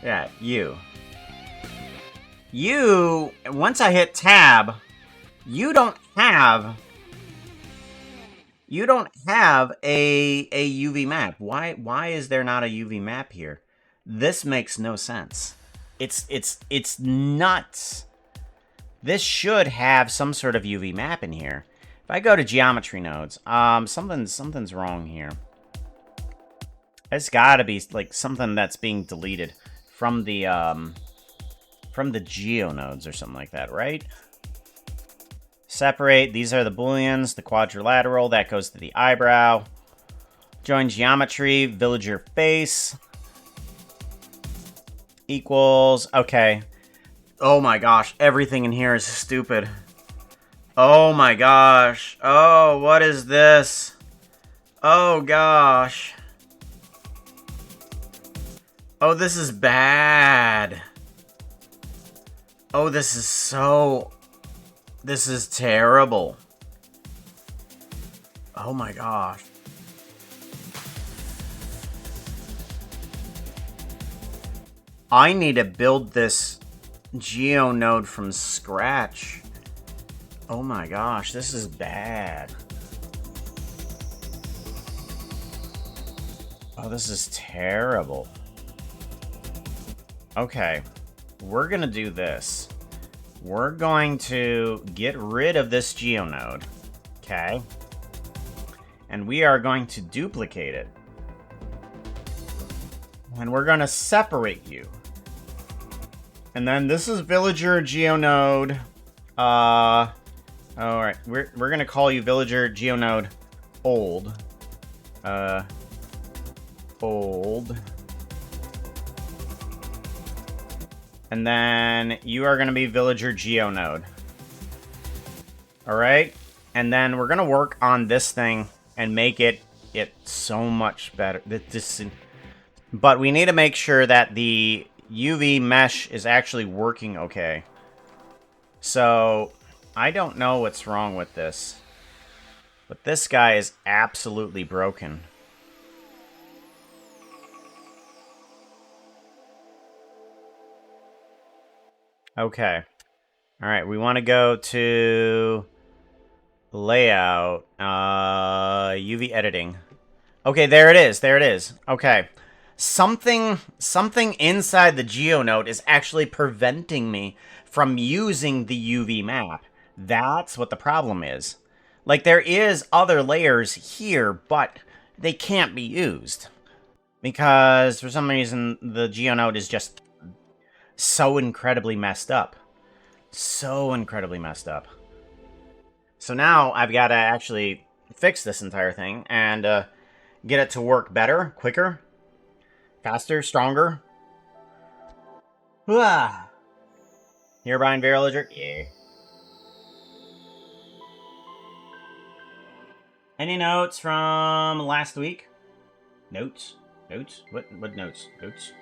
Yeah, you. You, once I hit Tab, you don't have a UV map. Why is there not a UV map here? This makes no sense. It's nuts. This should have some sort of UV map in here. If I go to geometry nodes, something's wrong here. It's gotta be like something that's being deleted from the geo nodes or something like that, right? Separate, these are the booleans, the quadrilateral, that goes to the eyebrow. Join geometry, villager face. Equals, okay. Oh my gosh, everything in here is stupid. Oh my gosh. Oh, what is this? Oh gosh. Oh, this is bad. Oh, this is terrible. Oh my gosh. I need to build this geo node from scratch. Oh my gosh, this is bad. Oh, this is terrible. Okay, we're gonna do this. We're going to get rid of this geonode, okay? And we are going to duplicate it. And we're gonna separate you. And then this is villager geonode. Alright, we're gonna call you villager geonode old. Old. And then you are going to be villager geonode. Alright? And then we're going to work on this thing and make it so much better. But we need to make sure that the UV mesh is actually working okay. So, I don't know what's wrong with this. But this guy is absolutely broken. Okay. Alright, we want to go to layout, UV editing. Okay, there it is. There it is. Okay. Something inside the GeoNode is actually preventing me from using the UV map. That's what the problem is. Like, there is other layers here, but they can't be used. Because, for some reason, the Geonode is just so incredibly messed up. So incredibly messed up. So now, I've got to actually fix this entire thing, and get it to work better, quicker, faster, stronger. Ah. Herebyne Villager? Yeah. Any notes from last week? Notes? Notes? What notes? Notes?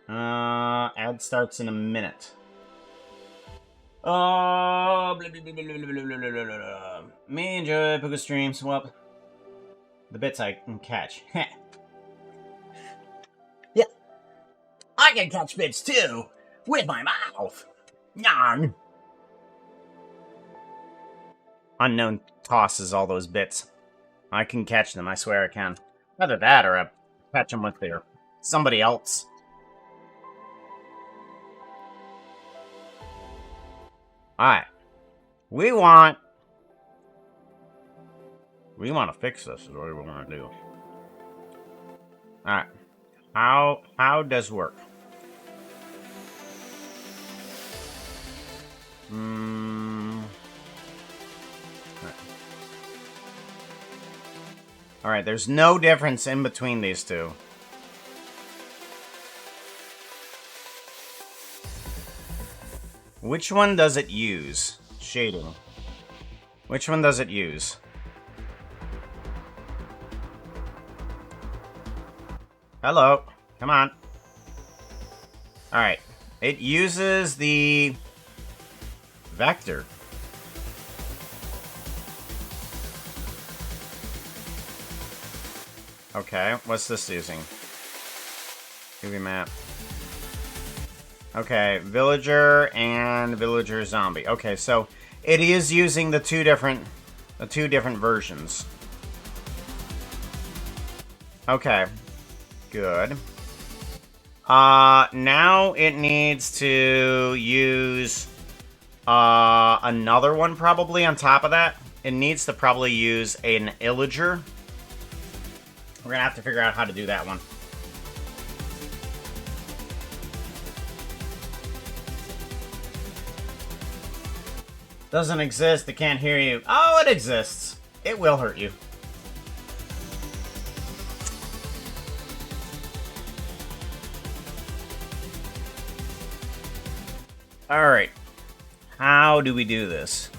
Ad starts in a minute. Me enjoy Puka streams. Well, the bits I can catch. Yeah. I can catch bits too! With my mouth! Yarn! Unknown tosses all those bits. I can catch them, I swear I can. Either that or I catch them with their somebody else. Alright. We want to fix this, is what we want to do. Alright. How does work? Alright, there's no difference in between these two. Which one does it use? Shading. Which one does it use? Hello. Come on. Alright. It uses the vector. Okay, what's this using? 2D map. Okay, villager and villager zombie. Okay, so it is using the two different versions. Okay, good. Now it needs to use another one probably on top of that. It needs to probably use an illager. We're gonna have to figure out how to do that one. Doesn't exist, it can't hear you. Oh, it exists. It will hurt you. Alright. How do we do this?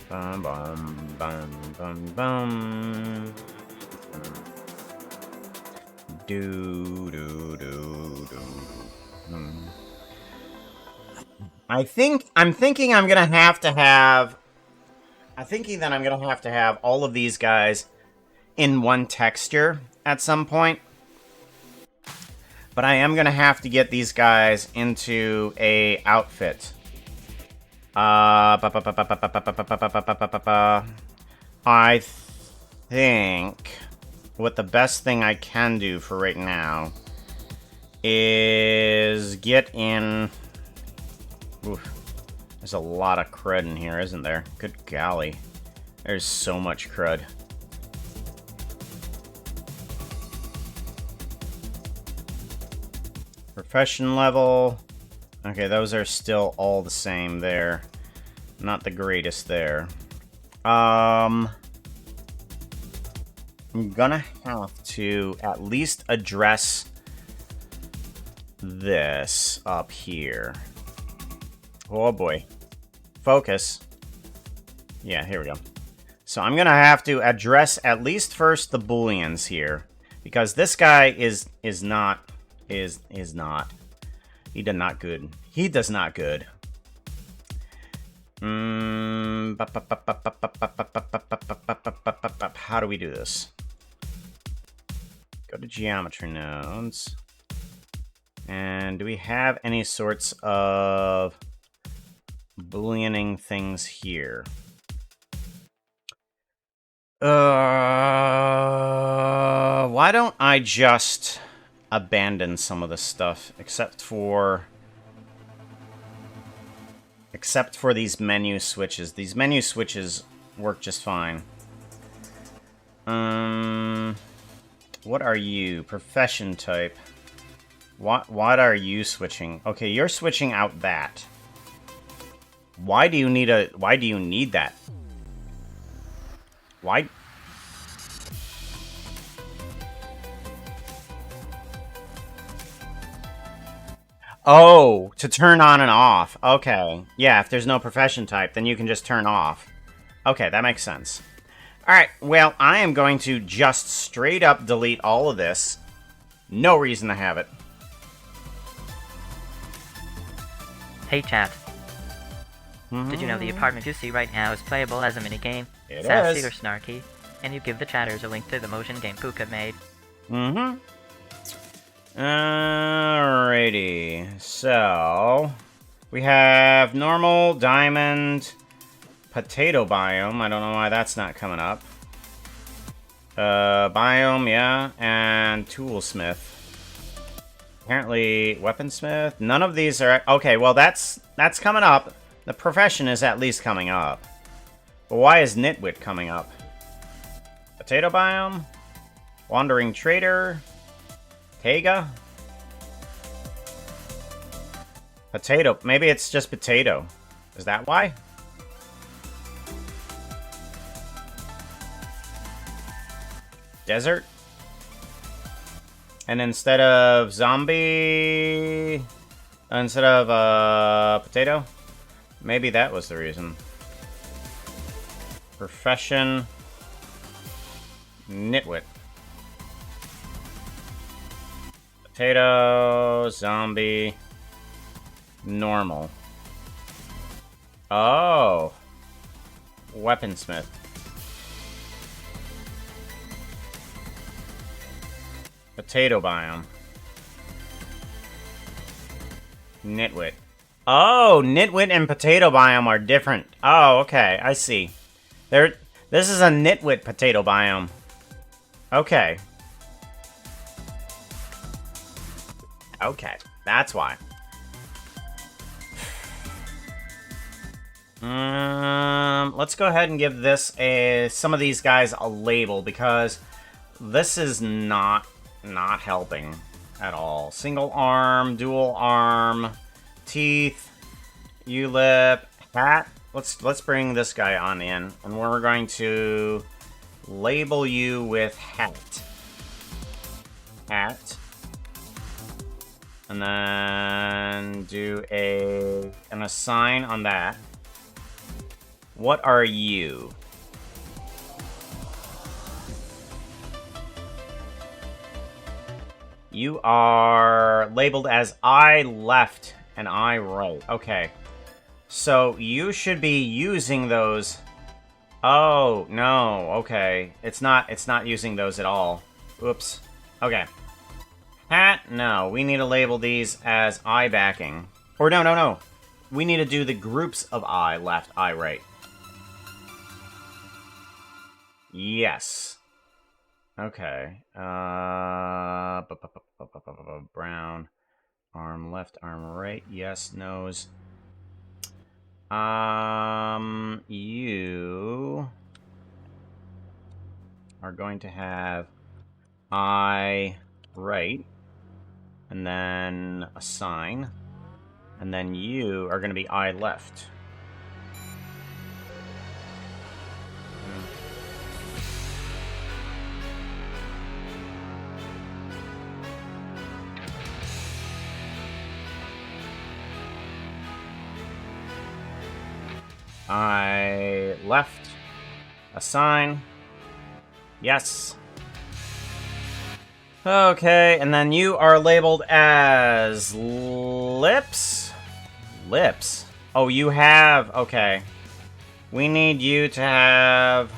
Bum, bum, bum, bum, bum. Do, do, do, do. I'm thinking I'm gonna have to have... I'm thinking that I'm gonna have to have all of these guys in one texture at some point. But I am gonna have to get these guys into a outfit. I think what the best thing I can do for right now is get in... Oof. There's a lot of crud in here, isn't there? Good golly. There's so much crud. Profession level. Okay, those are still all the same there. Not the greatest there. I'm gonna have to at least address this up here. Oh boy. Focus. Yeah, here we go. So I'm gonna have to address at least first the booleans here, because this guy is not. He does not good. He does not good. How do we do this? Go to geometry nodes. And do we have any sorts of booleaning things here? why don't I just abandon some of this stuff, except for these menu switches. These menu switches work just fine. What are you? Profession type. What are you switching? Okay, you're switching out that. Why do you need that? Why? Oh, to turn on and off. Okay. Yeah, if there's no profession type, then you can just turn off. Okay, that makes sense. Alright, well, I am going to just straight up delete all of this. No reason to have it. Hey chat. Did you know the apartment you see right now is playable as a minigame? It Sassy is. or snarky? And you give the chatters a link to the motion game Puka made. Alrighty. So, we have normal, diamond, potato biome. I don't know why that's not coming up. Biome, yeah, and toolsmith. Apparently, weaponsmith. None of these are... Okay, well, that's coming up. The profession is at least coming up. But why is nitwit coming up? Potato biome? Wandering trader? Tega? Potato. Maybe it's just potato. Is that why? Desert? And instead of zombie... Instead of, potato? Maybe that was the reason. Profession... Nitwit. Potato... Zombie... Normal. Oh. Weaponsmith. Potato biome. Nitwit. Oh, nitwit and potato biome are different. Oh, okay, I see. This is a nitwit potato biome. Okay. Okay, that's why. Let's go ahead and give this some of these guys a label, because this is not helping at all. Single arm, dual arm, teeth, ulip, hat. Let's bring this guy on in, and we're going to label you with hat. Hat. And then do an assign on that. What are you? You are labeled as eye left and eye right. Okay. So you should be using those. Oh, no. Okay. It's not using those at all. Oops. Okay. Hat? No. We need to label these as eye backing. Or no. We need to do the groups of eye left, eye right. Yes. Okay. Brown. Arm left, arm right. Yes, nose. You are going to have eye right. And then assign. And then you are going to be eye left. I left. Assign. Yes. Okay, and then you are labeled as lips? Lips? Oh, you have... Okay. We need you to have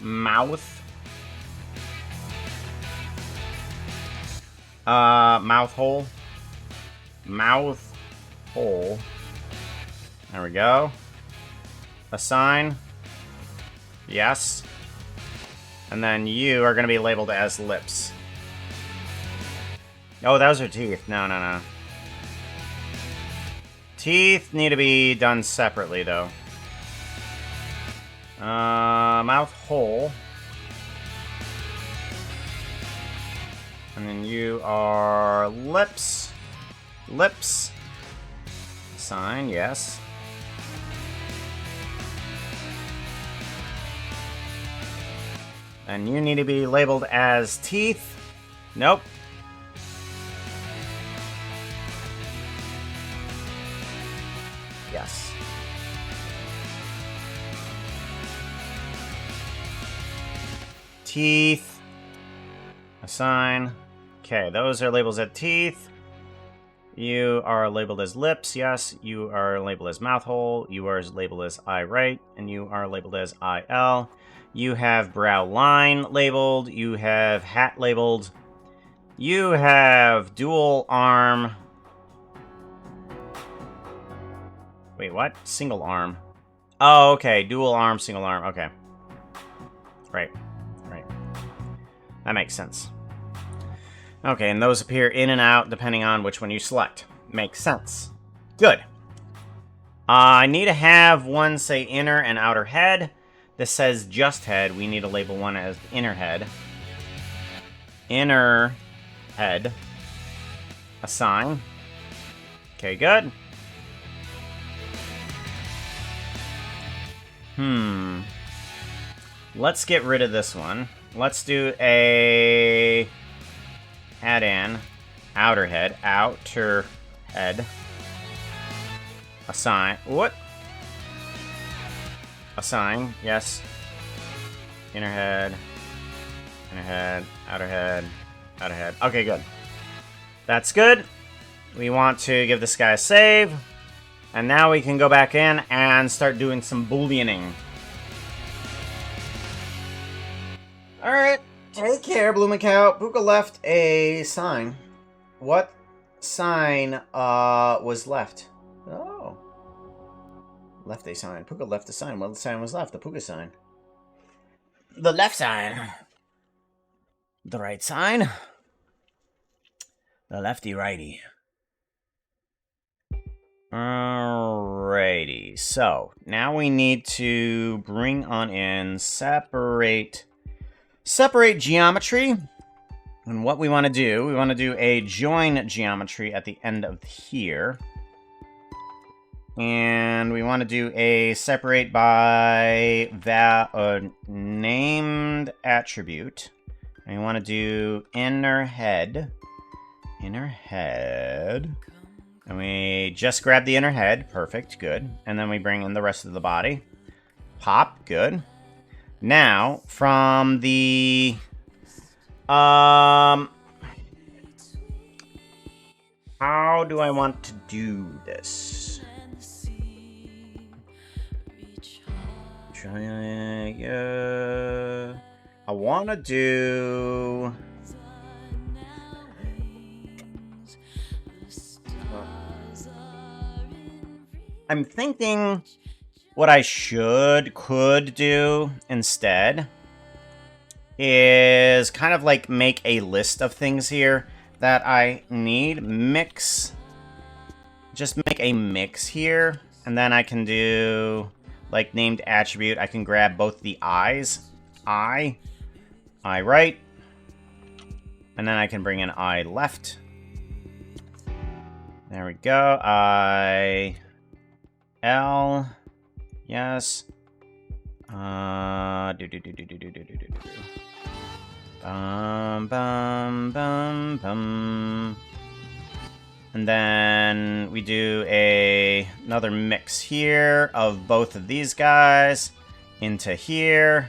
mouth. Mouth hole. Mouth hole. There we go. Assign. Yes. And then you are going to be labeled as lips. Oh, those are teeth. No, no, no. Teeth need to be done separately, though. Mouth hole. And then you are lips. Lips. Sign, yes. And you need to be labeled as teeth. Nope. Yes. Teeth. Assign. Okay, those are labeled as teeth. You are labeled as lips, yes. You are labeled as mouth hole. You are labeled as eye right. And you are labeled as IL. You have brow line labeled. You have hat labeled. You have dual arm. Wait, what? Single arm. Oh, okay. Dual arm, single arm. Okay. Right. Right. That makes sense. Okay, and those appear in and out depending on which one you select. Makes sense. Good. I need to have one say inner and outer head. This says just head. We need to label one as inner head. Inner head. Assign. Okay, good. Let's get rid of this one. Let's do a... add in. Outer head. Outer head. Assign. What? Assign. Yes. Inner head. Inner head. Outer head. Outer head. Okay, good. That's good. We want to give this guy a save. And now we can go back in and start doing some booleaning. Alright. Take care, Blue Macau. Puka left a sign. What sign was left? Oh. Left a sign. Puka left a sign. What sign was left? The Puka sign. The left sign. The right sign. The lefty righty. Alrighty. So, now we need to bring on in separate geometry. And what we want to do a join geometry at the end of here. And we want to do a separate by named attribute. And we want to do inner head. Inner head. And we just grab the inner head. Perfect, good. And then we bring in the rest of the body. Pop, good. Now, from the... how do I want to do this? I want to do... I'm thinking what I could do instead is kind of like make a list of things here that I need. Just make a mix here, and then I can do like named attribute. I can grab both the eyes, eye right, and then I can bring in eye left. There we go. L, yes. Bum, bum, bum, bum. And then we do another mix here of both of these guys into here.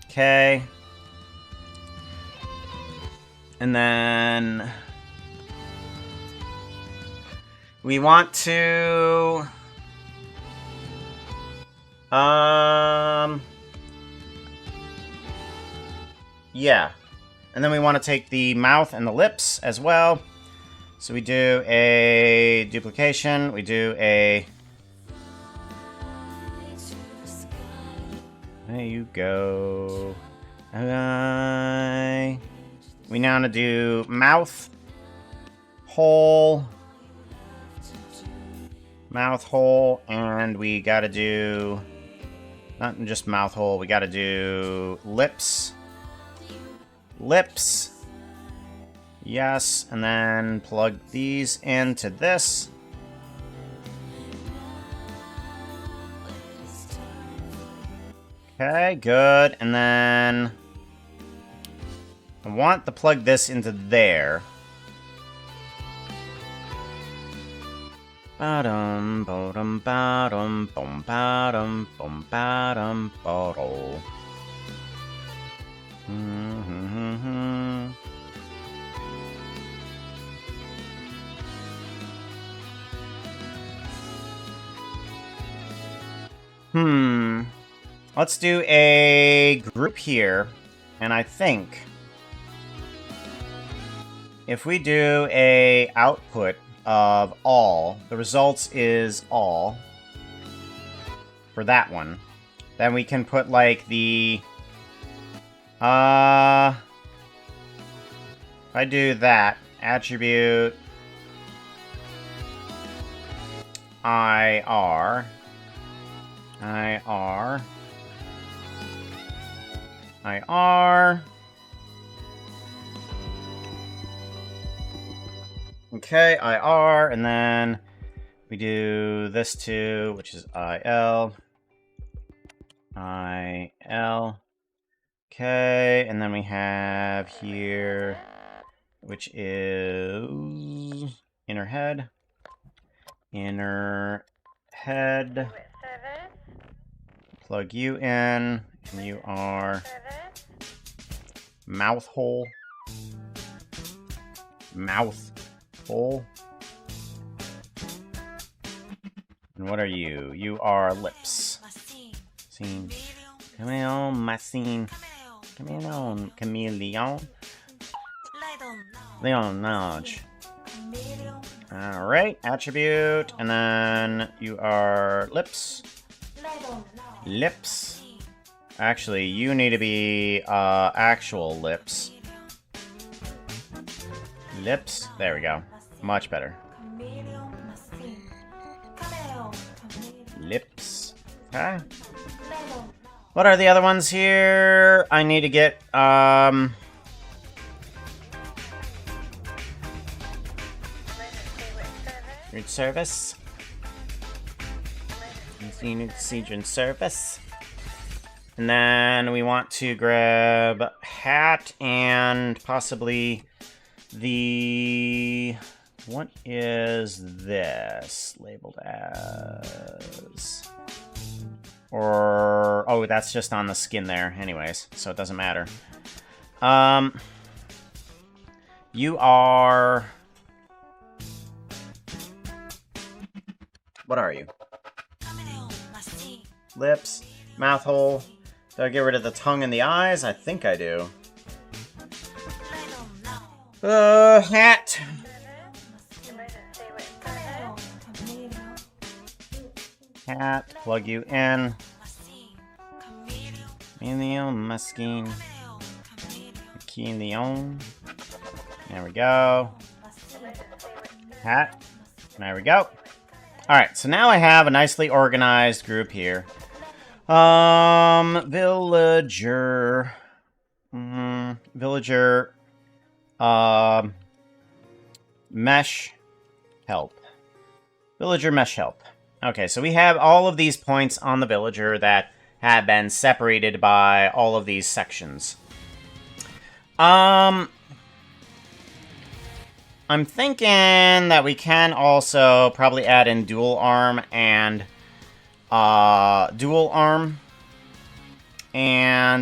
Okay. And then we want to... yeah. And then we want to take the mouth and the lips as well. So we do a duplication. We do a... There you go. We now want to do mouth hole. Mouth hole. And we gotta do... not just mouth hole. We gotta do lips. Lips. Yes. And then plug these into this. Okay, good. And then I want to plug this into there. Ba-dum, ba-dum, ba-dum, bum, ba-dum, bum, ba-dum, ba-dum. Let's do a group here, and I think if we do a output of all, the results is all for that one, then we can put like the if I do that attribute IR okay, IR, and then we do this too, which is IL. Okay, and then we have here, which is inner head. Plug you in, and you are mouth hole. Mouth hole. And what are you? You are lips. Scene. Come on, my scene. Come on, chameleon. Leonage. Alright, attribute, and then you are lips. Lips. Actually, you need to be actual lips. Lips. There we go. Much better. Lips. Okay. What are the other ones here? I need to get, Root service. Siege service. And then we want to grab hat and possibly the... what is this labeled as? Or... oh, that's just on the skin there anyways, so it doesn't matter. You are... what are you? Lips, mouth hole. Do I get rid of the tongue and the eyes? I think I do. Hat. Hat, plug you in. Chameleon, Muskin. Chameleon. There we go. Hat. There we go. Alright, so now I have a nicely organized group here. Villager. Villager. Mesh help. Villager mesh help. Okay, so we have all of these points on the villager that have been separated by all of these sections. I'm thinking that we can also probably add in dual arm and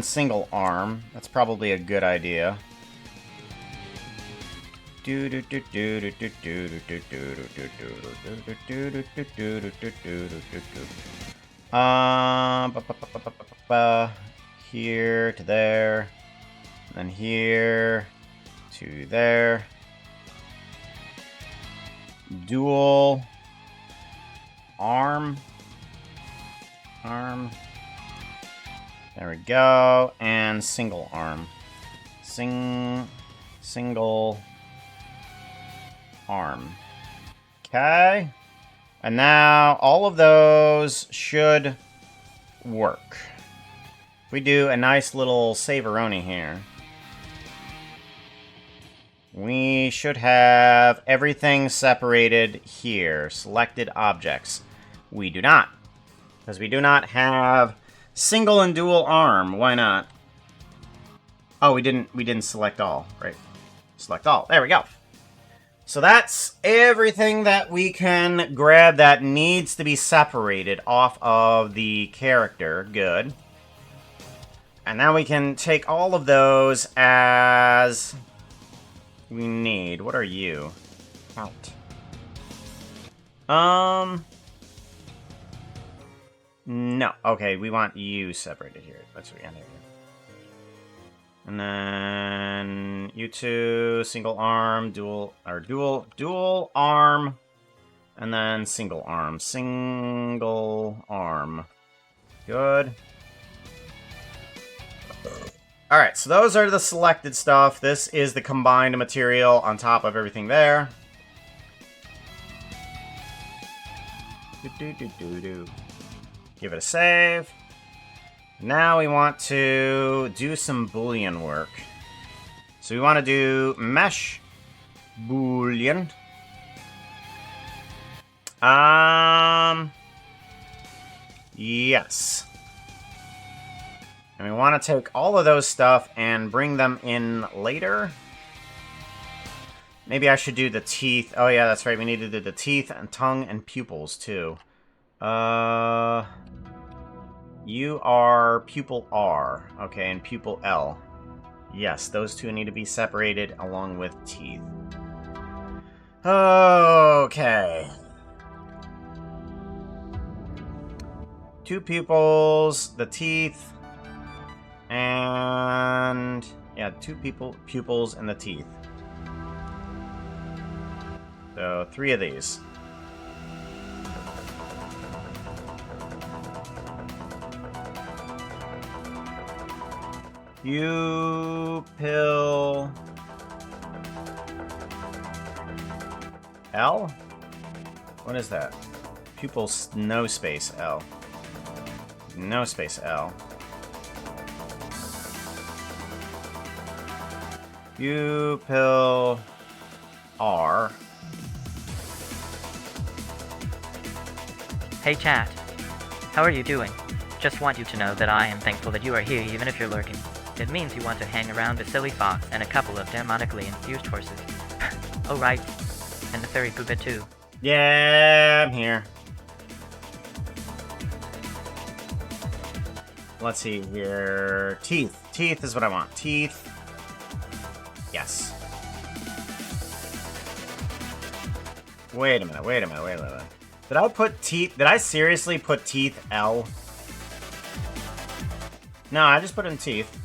single arm. That's probably a good idea. Here to there, and then here to there. Dual arm. There we go. And single arm. Single arm. Okay. And now all of those should work. We do a nice little Saveroni here. We should have everything separated here. Selected objects. We do not. Because we do not have single and dual arm. Why not? Oh, we didn't select all. Right. Select all. There we go. So that's everything that we can grab that needs to be separated off of the character. Good. And now we can take all of those as we need. What are you? Out. No. Okay, we want you separated here. That's what we got here. And then you two, single arm, dual arm, and then single arm. Good. Alright, so those are the selected stuff. This is the combined material on top of everything there. Give it a save. Now we want to do some Boolean work. So we want to do mesh Boolean. Yes. And we want to take all of those stuff and bring them in later. Maybe I should do the teeth. Oh yeah, that's right. We need to do the teeth and tongue and pupils too. You are pupil R. Okay, and pupil L. Yes, those two need to be separated along with teeth. Okay. Two pupils, the teeth, and yeah, two pupils and the teeth. So 3 of these. Pupil L? What is that? Pupil no space L. No space L. Pupil R. Hey chat. How are you doing? Just want you to know that I am thankful that you are here even if you're lurking. It means you want to hang around with Silly Fox and a couple of demonically infused horses. Oh right, and the furry Poopet too. Yeah, I'm here. Let's see here. Teeth. Teeth is what I want. Teeth. Yes. Wait a minute. Did I put teeth? Did I seriously put teeth L? No, I just put in teeth.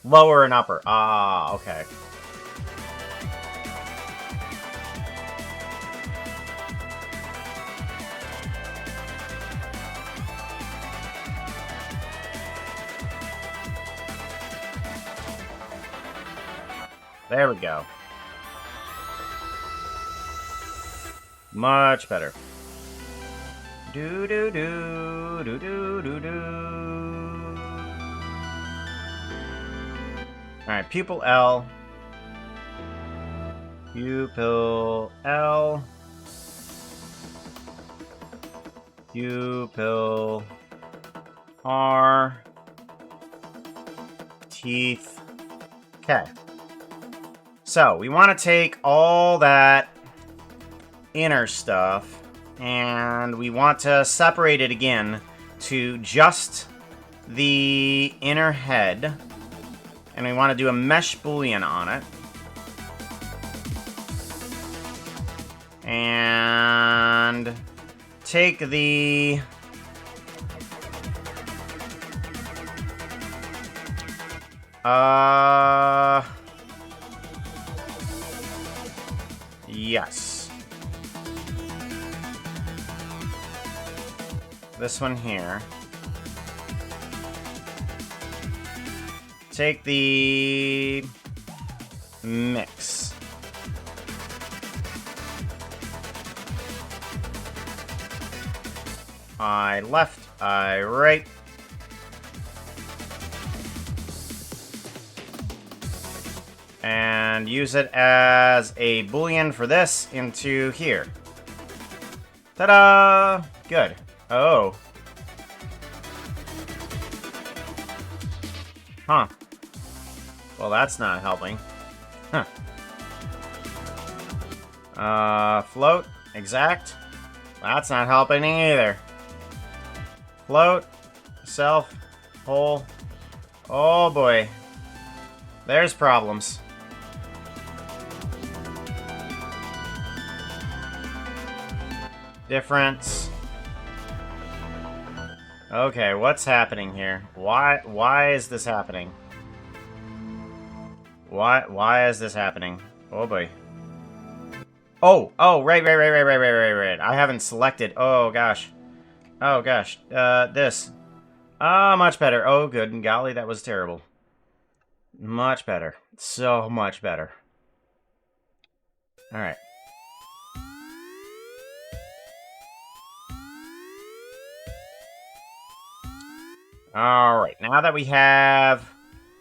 Lower and upper. Ah, okay. There we go. Much better. Do do do do do do do. Alright, pupil L. Pupil L. Pupil R. Teeth. Okay. So, we want to take all that inner stuff, and we want to separate it again to just the inner head. And we want to do a mesh boolean on it. And take the yes. This one here. Take the mix. eye left, eye right. And use it as a boolean for this into here. Ta-da! Good. Oh. Huh. Well, that's not helping. Huh. Float. Exact. That's not helping either. Float. Self. Hole. Oh boy. There's problems. Difference. Okay, what's happening here? Why is this happening? Why is this happening? Oh boy. Oh, right. I haven't selected. Oh gosh. This. Ah, much better. Oh good, golly, that was terrible. Much better. So much better. Alright. Alright, now that we have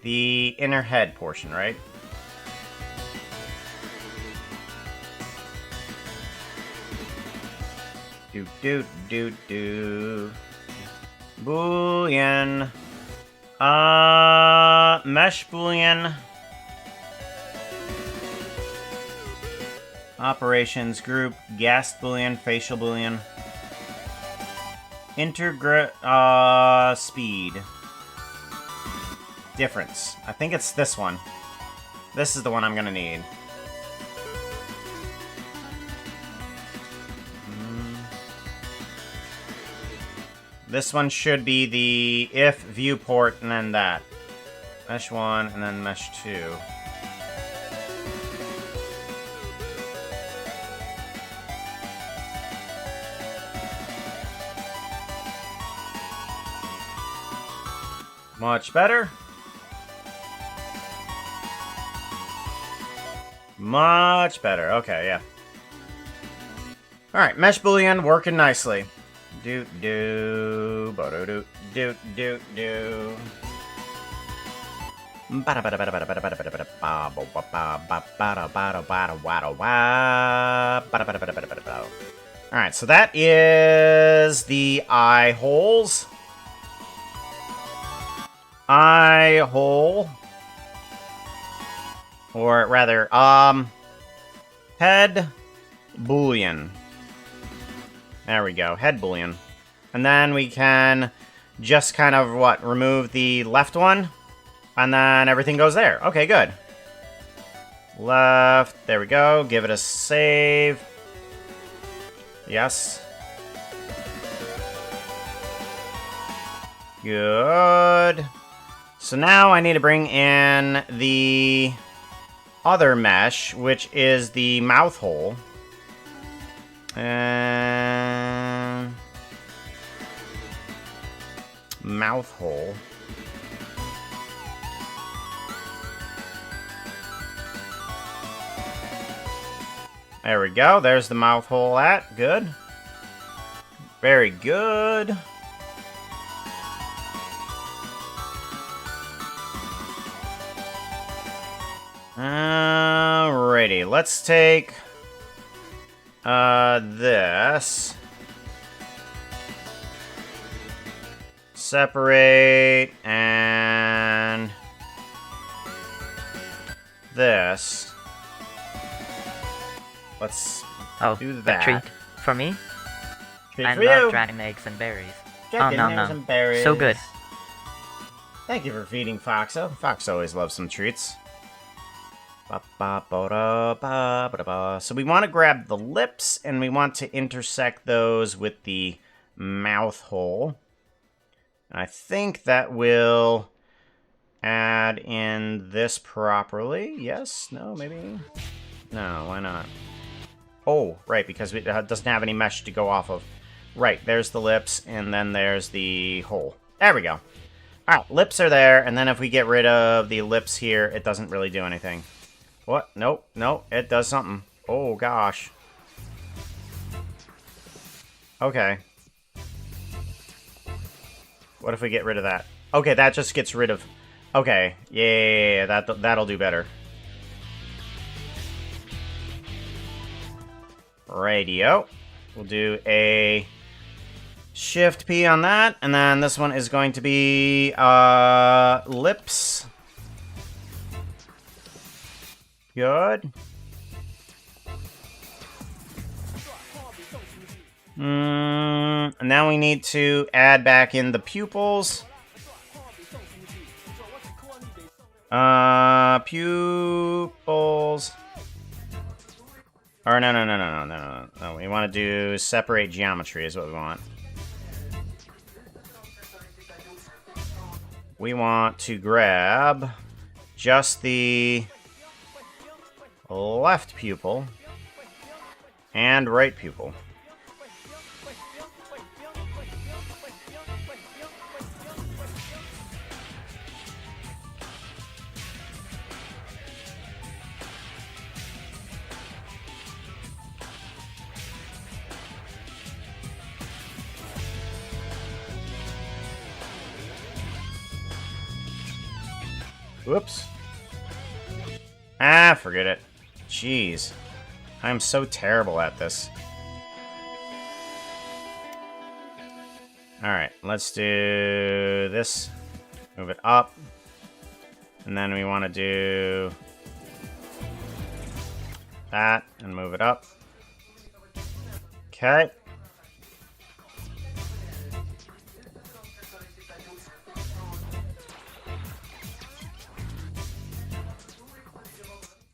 the inner head portion, right? Do. Boolean. Mesh boolean. Operations group, guest boolean, facial boolean. Speed. Difference. I think it's this one. This is the one I'm gonna need. This one should be the if viewport and then that. Mesh 1 and then mesh 2. Much better. Much better. Okay, yeah. Alright, mesh boolean working nicely. Do. Alright, so that is the eye holes. Eye hole. Or rather, head boolean. There we go, head boolean. And then we can just kind of, remove the left one? And then everything goes there. Okay, good. Left, there we go. Give it a save. Yes. Good. So now I need to bring in the other mesh, which is the mouth hole. And mouth hole. There we go. There's the mouth hole at. Good. Very good. Alrighty, let's take this. Separate and this. Let's do that. A treat for me? Treat I for love you. dragon eggs and berries. Dragon oh, eggs no. and berries. So good. Thank you for feeding Foxo. Fox always loves some treats. So we want to grab the lips, and we want to intersect those with the mouth hole. I think that will add in this properly. Yes? No? Maybe? No, why not? Oh, right, because it doesn't have any mesh to go off of. Right, there's the lips, and then there's the hole. There we go. Alright, lips are there, and then if we get rid of the lips here, it doesn't really do anything. What? Nope, it does something. Oh, gosh. Okay. What if we get rid of that? Okay, that just gets rid of... Okay, yeah, that'll do better. Radio. We'll do a Shift P on that, and then this one is going to be lips. Good. And now we need to add back in the pupils. Pupils. Or no. We want to do separate geometry is what we want. We want to grab just the left pupil and right pupil. Whoops. Ah, forget it. Jeez. I'm so terrible at this. Alright, let's do this. Move it up. And then we want to do that and move it up. Okay.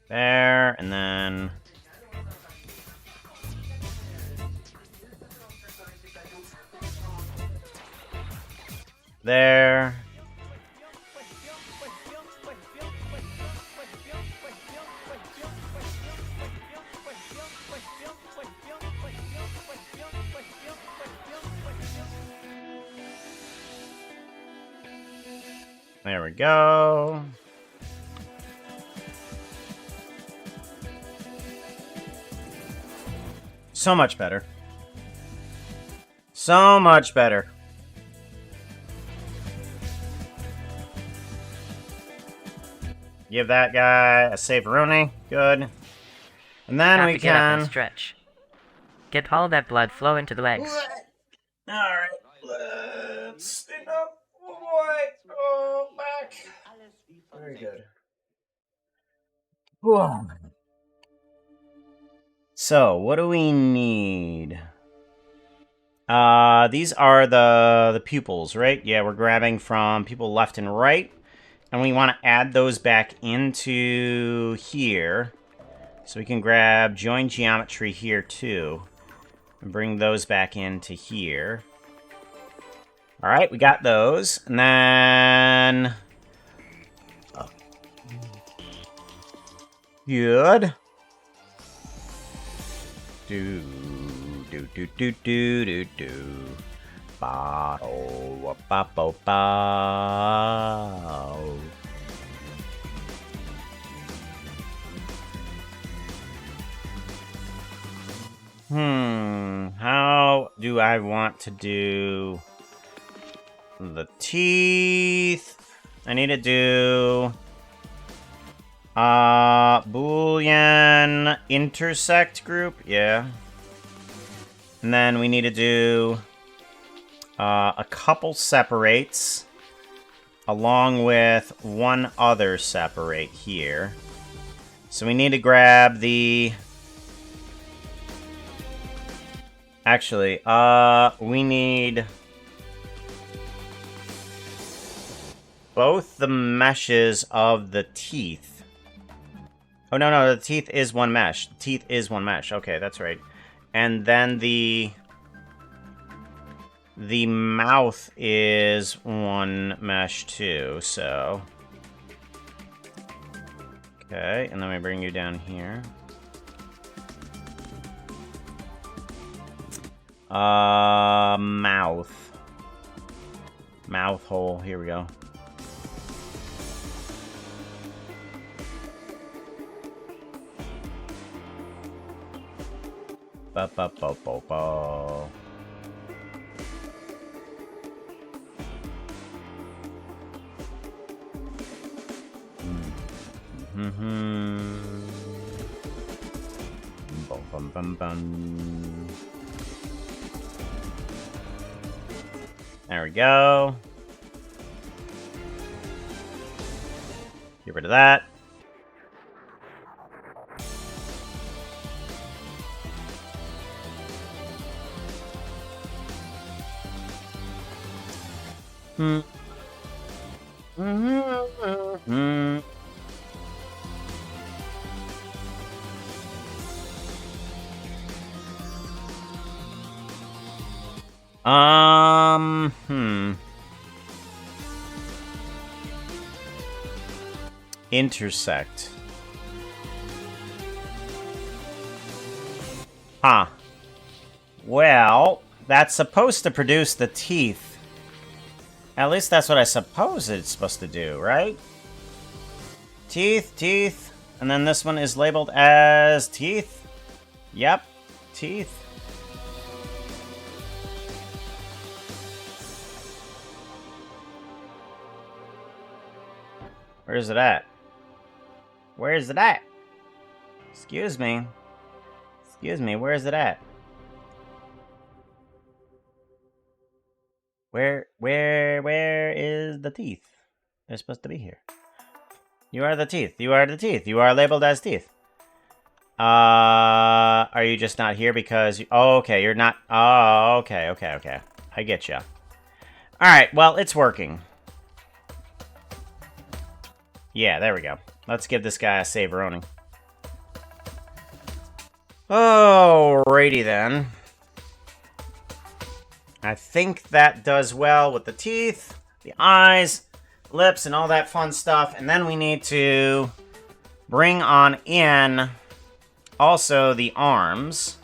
There, and then there. There we go. So much better. So much better. Give that guy a Saveroni. Good. And then Have we to get up and can... stretch. Get all that blood flow into the legs. Alright. Let's stand up. Go back. Very good. Whoa. So, what do we need? These are the pupils, right? Yeah, we're grabbing from pupil left and right. And we want to add those back into here. So we can grab join geometry here too. And bring those back into here. Alright, we got those. And then... Good. Do do do do do do do. Ba o ba ba ba. How do I want to do the teeth? I need to do Boolean intersect group, yeah. And then we need to do a couple separates along with one other separate here. So we need to grab the... Actually, we need both the meshes of the teeth. Oh, no, the teeth is one mesh. The teeth is one mesh. Okay, that's right. And then the mouth is one mesh too, so... Okay, and then we bring you down here. Mouth. Mouth hole, here we go. Ba ba ba ba ba. Bum, bum, bum, bum. There we go. Get rid of that. Hmm. Mm-hmm. Intersect. Huh. Well, that's supposed to produce the teeth. At least that's what I suppose it's supposed to do, right? Teeth, teeth. And then this one is labeled as teeth. Yep, teeth. Where's it at? Where's it at? Excuse me. Excuse me, where's it at? Where is the teeth? They're supposed to be here. You are the teeth. You are the teeth. You are labeled as teeth. Are you just not here because you... Oh, okay, you're not... Oh, okay. I get ya. Alright, well, it's working. Yeah, there we go. Let's give this guy a Saveroni. Alrighty then. I think that does well with the teeth, the eyes, lips, and all that fun stuff. And then we need to bring on in also the arms.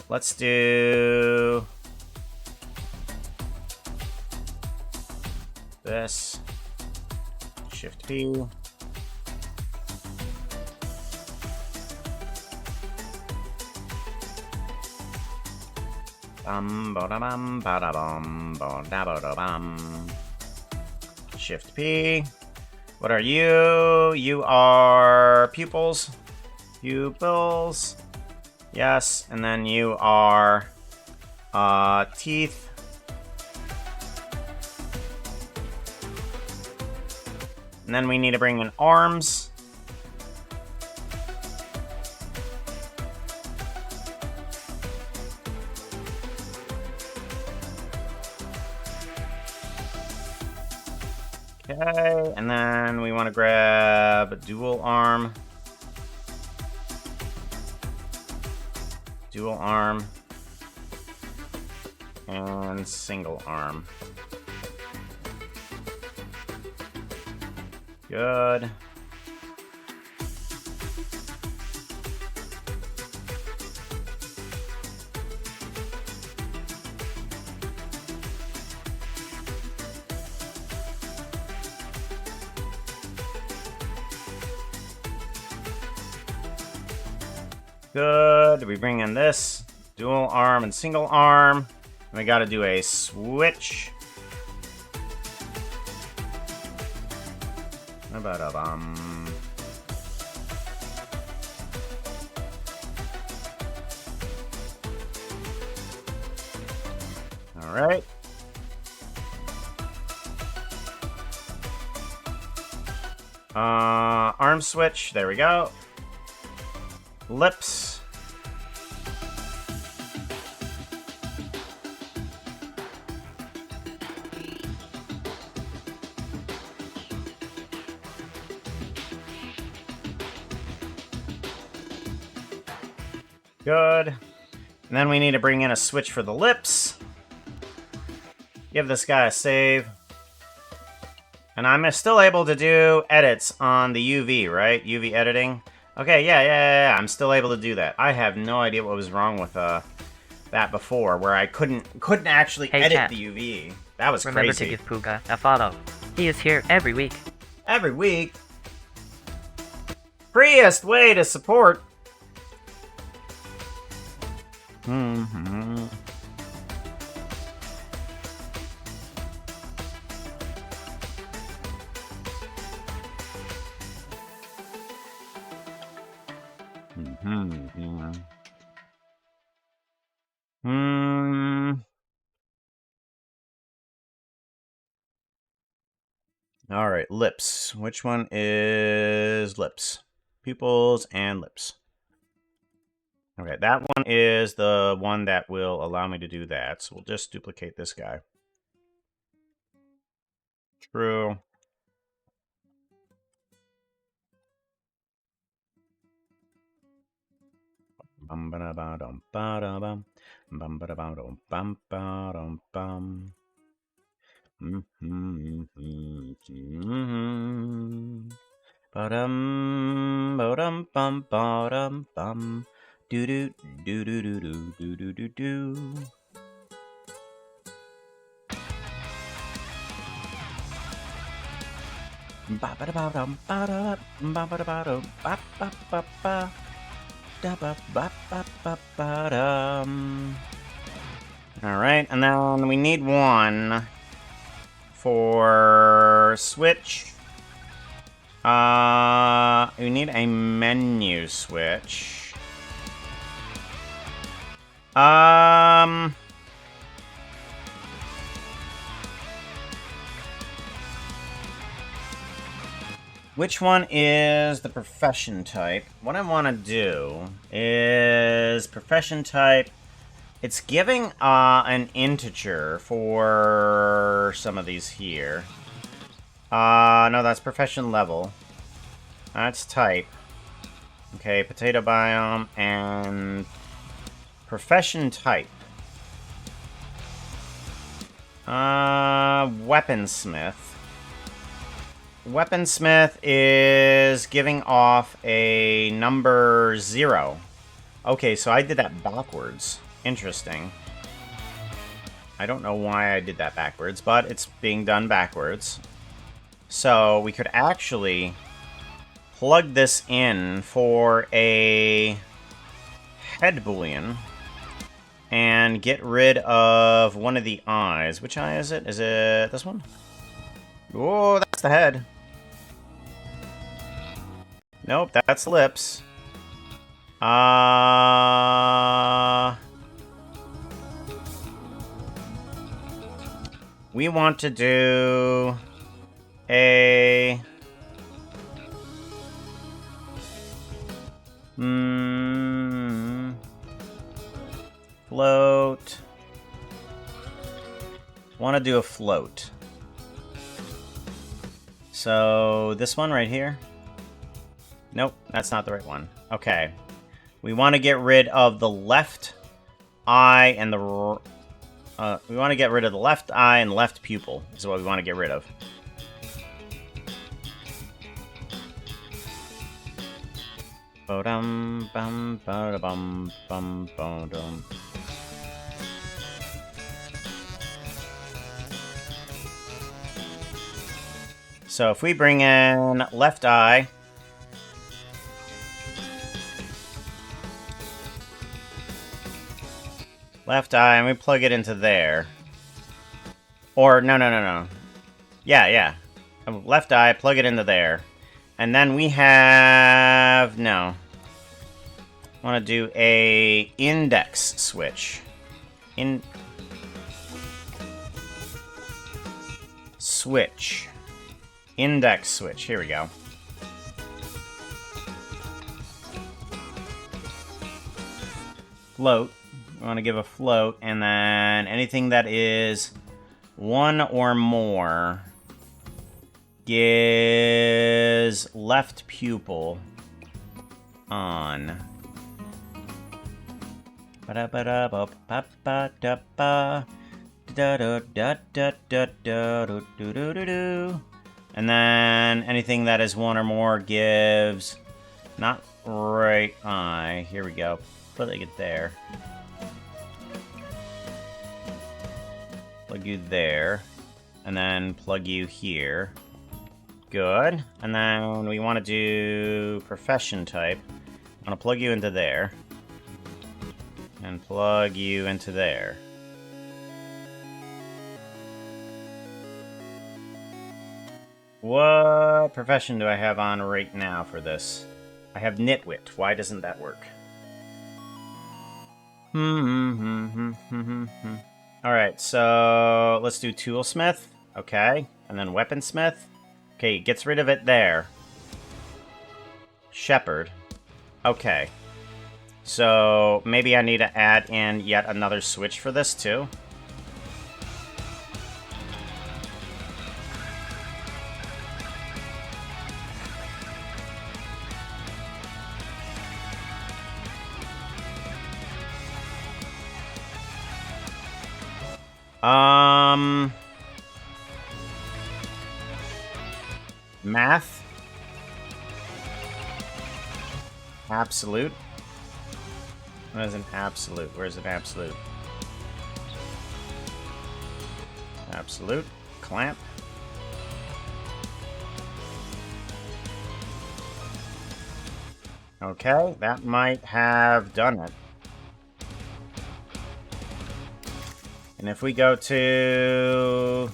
Let's do this. Shift P. Shift P. What are you? You are pupils. Pupils. Yes, and then you are teeth. And then we need to bring in arms. Okay, and then we want to grab a dual arm. Dual arm. And single arm. Good. Good. We bring in this dual arm and single arm. And we got to do a switch. All right. Arm switch. There we go. Lips. Good. And then we need to bring in a switch for the lips. Give this guy a save. And I'm still able to do edits on the UV, right? UV editing. Okay, yeah. I'm still able to do that. I have no idea what was wrong with that before, where I couldn't actually edit chat. the UV. That was Remember crazy. to give Puga a follow. He is here every week. Every week. Freest way to support. Alright, lips. Which one is lips? Pupils and lips. Okay, that one is the one that will allow me to do that. So we'll just duplicate this guy. True. Bum ba da ba dum ba da bum. Bum ba da ba dum bum ba dum bum. Ba-dum, ba-dum, bum, ba-dum, bum. Do-do, do-do-do-do, do-do-do-do. Ba-ba-da-ba-dum, ba-da, ba-ba-da-ba-dum, ba-ba-ba-ba. Da-ba-ba-ba-ba-ba-dum. Alright, and then we need one for switch. We need a menu switch. Which one is the profession type? What I want to do is profession type. It's giving an integer for some of these here. No, that's profession level. That's type. Okay, potato biome and profession type. Weaponsmith. Weaponsmith is giving off a number 0. Okay, so I did that backwards. Interesting. I don't know why I did that backwards, but it's being done backwards. So we could actually plug this in for a head boolean and get rid of one of the eyes. Which eye is it? Is it this one? Oh, that's the head. Nope, that's lips. We want to do a float. Want to do a float. So this one right here. Nope, that's not the right one. Okay. We want to get rid of the left eye and the we want to get rid of the left eye and left pupil is what we want to get rid of. Ba-dum, bum, ba-da-bum, bum, ba-dum. So if we bring in left eye, and we plug it into there. Or, no. Yeah. Left eye, plug it into there. And then we have... No. I want to do a index switch. Switch. Index switch. Here we go. Float. We want to give a float, and then anything that is 1 or more gives left pupil on. And then anything that is 1 or more gives not right eye. Here we go. Put it there. Plug you there, and then plug you here. Good. And then we want to do profession type. I want to plug you into there, and plug you into there. What profession do I have on right now for this? I have Nitwit. Why doesn't that work? Alright, so let's do Toolsmith. Okay. And then Weaponsmith. Okay, gets rid of it there. Shepherd. Okay. So maybe I need to add in yet another switch for this too. Math. Absolute. What is an absolute? Where's an absolute? Absolute. Clamp. Okay, that might have done it. And if we go to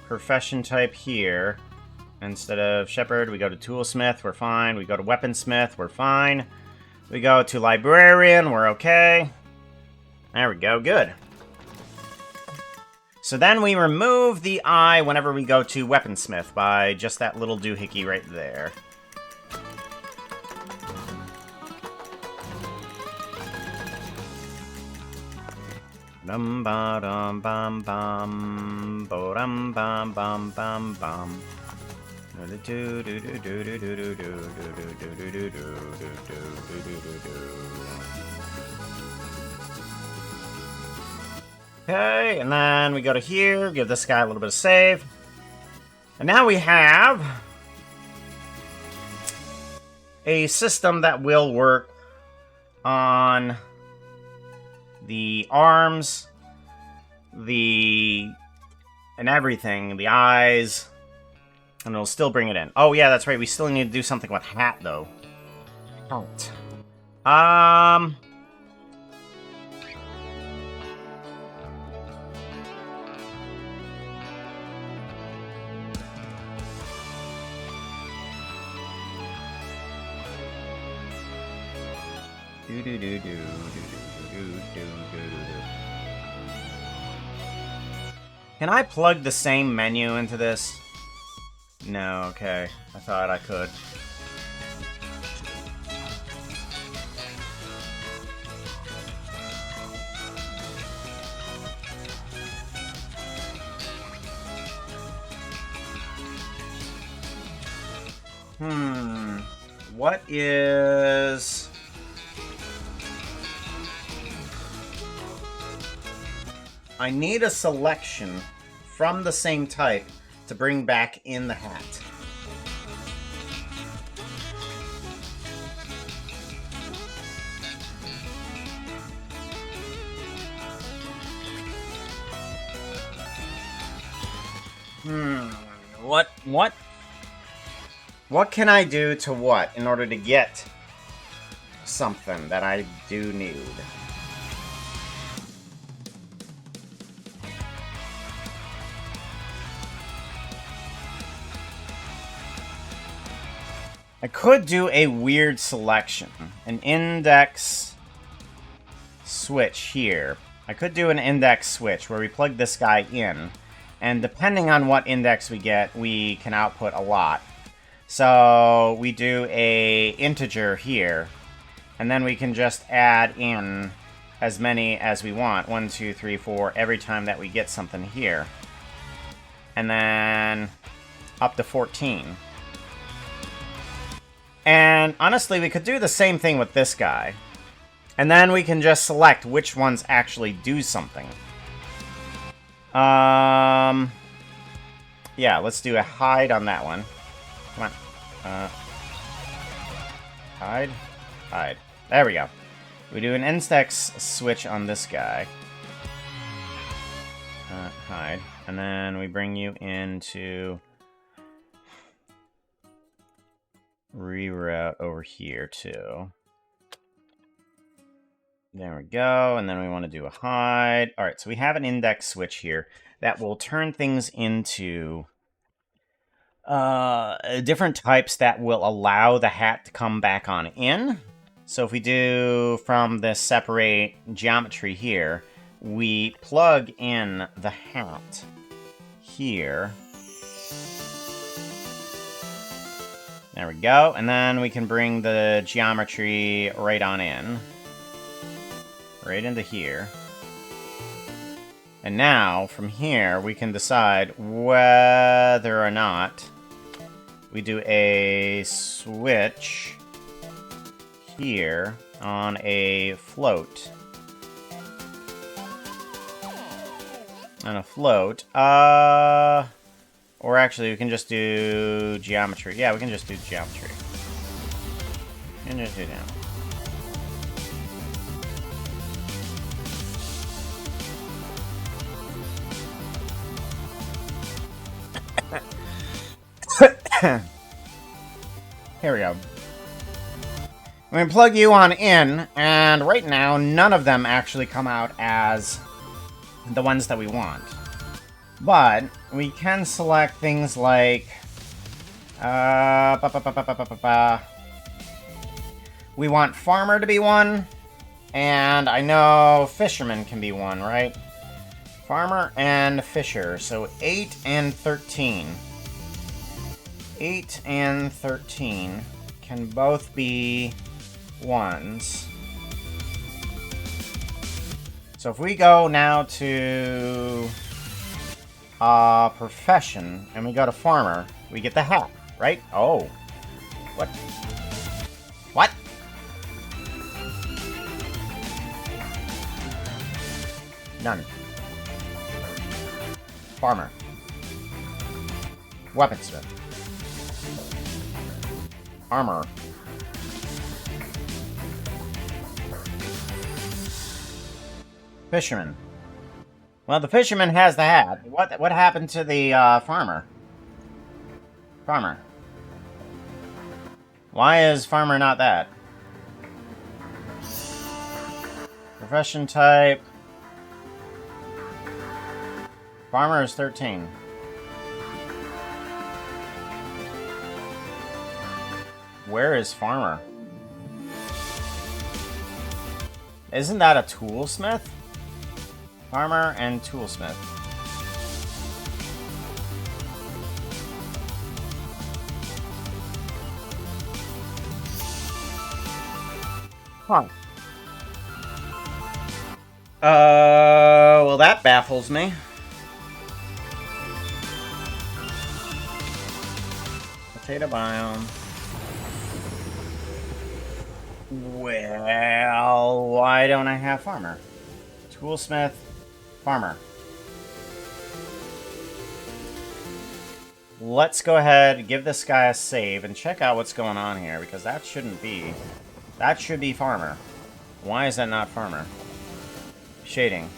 profession type here, instead of shepherd, we go to toolsmith, we're fine. We go to weaponsmith, we're fine. We go to librarian, we're okay. There we go, good. So then we remove the I whenever we go to weaponsmith by just that little doohickey right there. Dum ba dum bum bum bo dum bum bum bum bum. Okay, and then we go to here, give this guy a little bit of save. And now we have a system that will work on the arms, and everything, the eyes, and it'll still bring it in. Oh yeah, that's right, we still need to do something with hat, though. Hat. Can I plug the same menu into this? No, okay. I thought I could. What is... I need a selection from the same type to bring back in the hat. What can I do to what in order to get something that I do need? I could do a weird selection. An index switch here. I could do an index switch where we plug this guy in, and depending on what index we get, we can output a lot. So we do a integer here, and then we can just add in as many as we want. 1, 2, 3, 4, every time that we get something here. And then up to 14. And honestly, we could do the same thing with this guy. And then we can just select which ones actually do something. Yeah, let's do a hide on that one. Come on. Hide. Hide. There we go. We do an index switch on this guy. Hide. And then we bring you into... reroute over here too. There we go, and then we want to do a hide. Alright, so we have an index switch here that will turn things into different types that will allow the hat to come back on in. So if we do from the separate geometry here, we plug in the hat here. There we go, and then we can bring the geometry right on in. Right into here. And now, from here, we can decide whether or not we do a switch here on a float. On a float. Or actually, we can just do geometry. Yeah, we can just do geometry. We can just do that. Here we go. We can plug you on in, and right now, none of them actually come out as the ones that we want. But we can select things like we want farmer to be one, and I know fisherman can be one, right? Farmer and fisher, so 8 and 13. 8 and 13 can both be ones. So if we go now to profession and we go to farmer, we get the hat, right? Oh. What? What? None. Farmer. Weaponsmith. Armor. Fisherman. Well, the fisherman has the hat. What happened to the farmer? Farmer. Why is farmer not that? Profession type. Farmer is 13. Where is farmer? Isn't that a toolsmith? Farmer and toolsmith. Huh. Well, that baffles me. Potato biome. Well, why don't I have farmer? Toolsmith, farmer. Let's go ahead and give this guy a save and check out what's going on here, because that shouldn't be. That should be farmer. Why is that not farmer? Shading.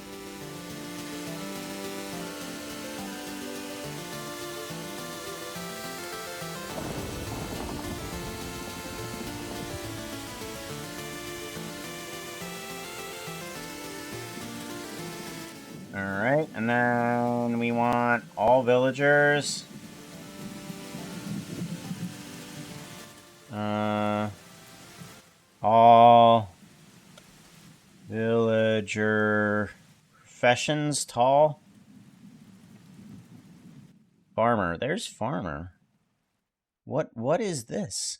Alright, and then we want all villagers. All villager professions tall. Farmer. There's farmer. What is this?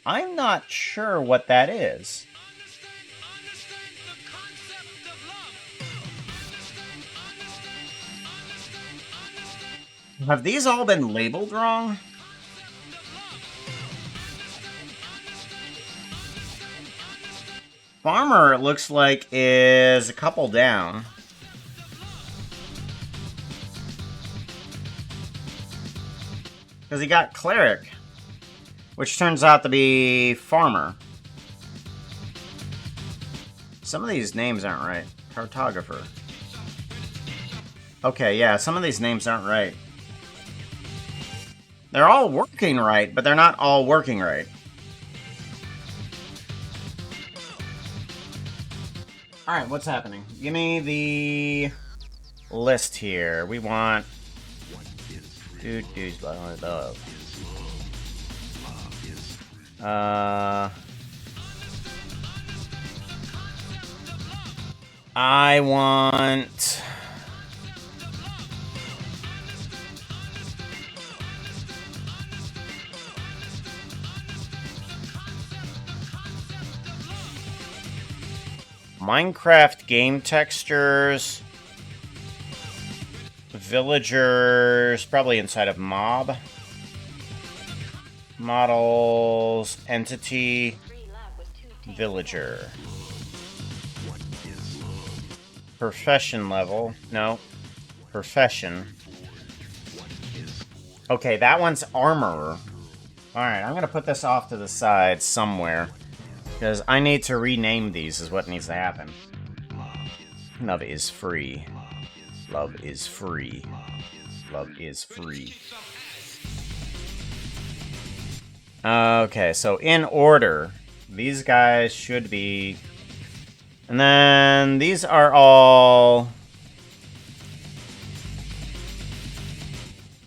I'm not sure what that is. Have these all been labeled wrong? Farmer, it looks like, is a couple down. Because he got cleric, which turns out to be farmer. Some of these names aren't right. Cartographer. Okay, yeah, some of these names aren't right. They're all working right, but they're not all working right. Alright, what's happening? Give me the list here. We want... Dudes, love. I want... Minecraft game textures. Villagers, probably inside of mob. Models, entity, villager. Profession level. No. Profession. Okay, that one's armorer. Alright, I'm gonna put this off to the side somewhere. Because I need to rename these, is what needs to happen. Love is free. Love is free. Love is free. Okay, so in order, these guys should be... And then these are all...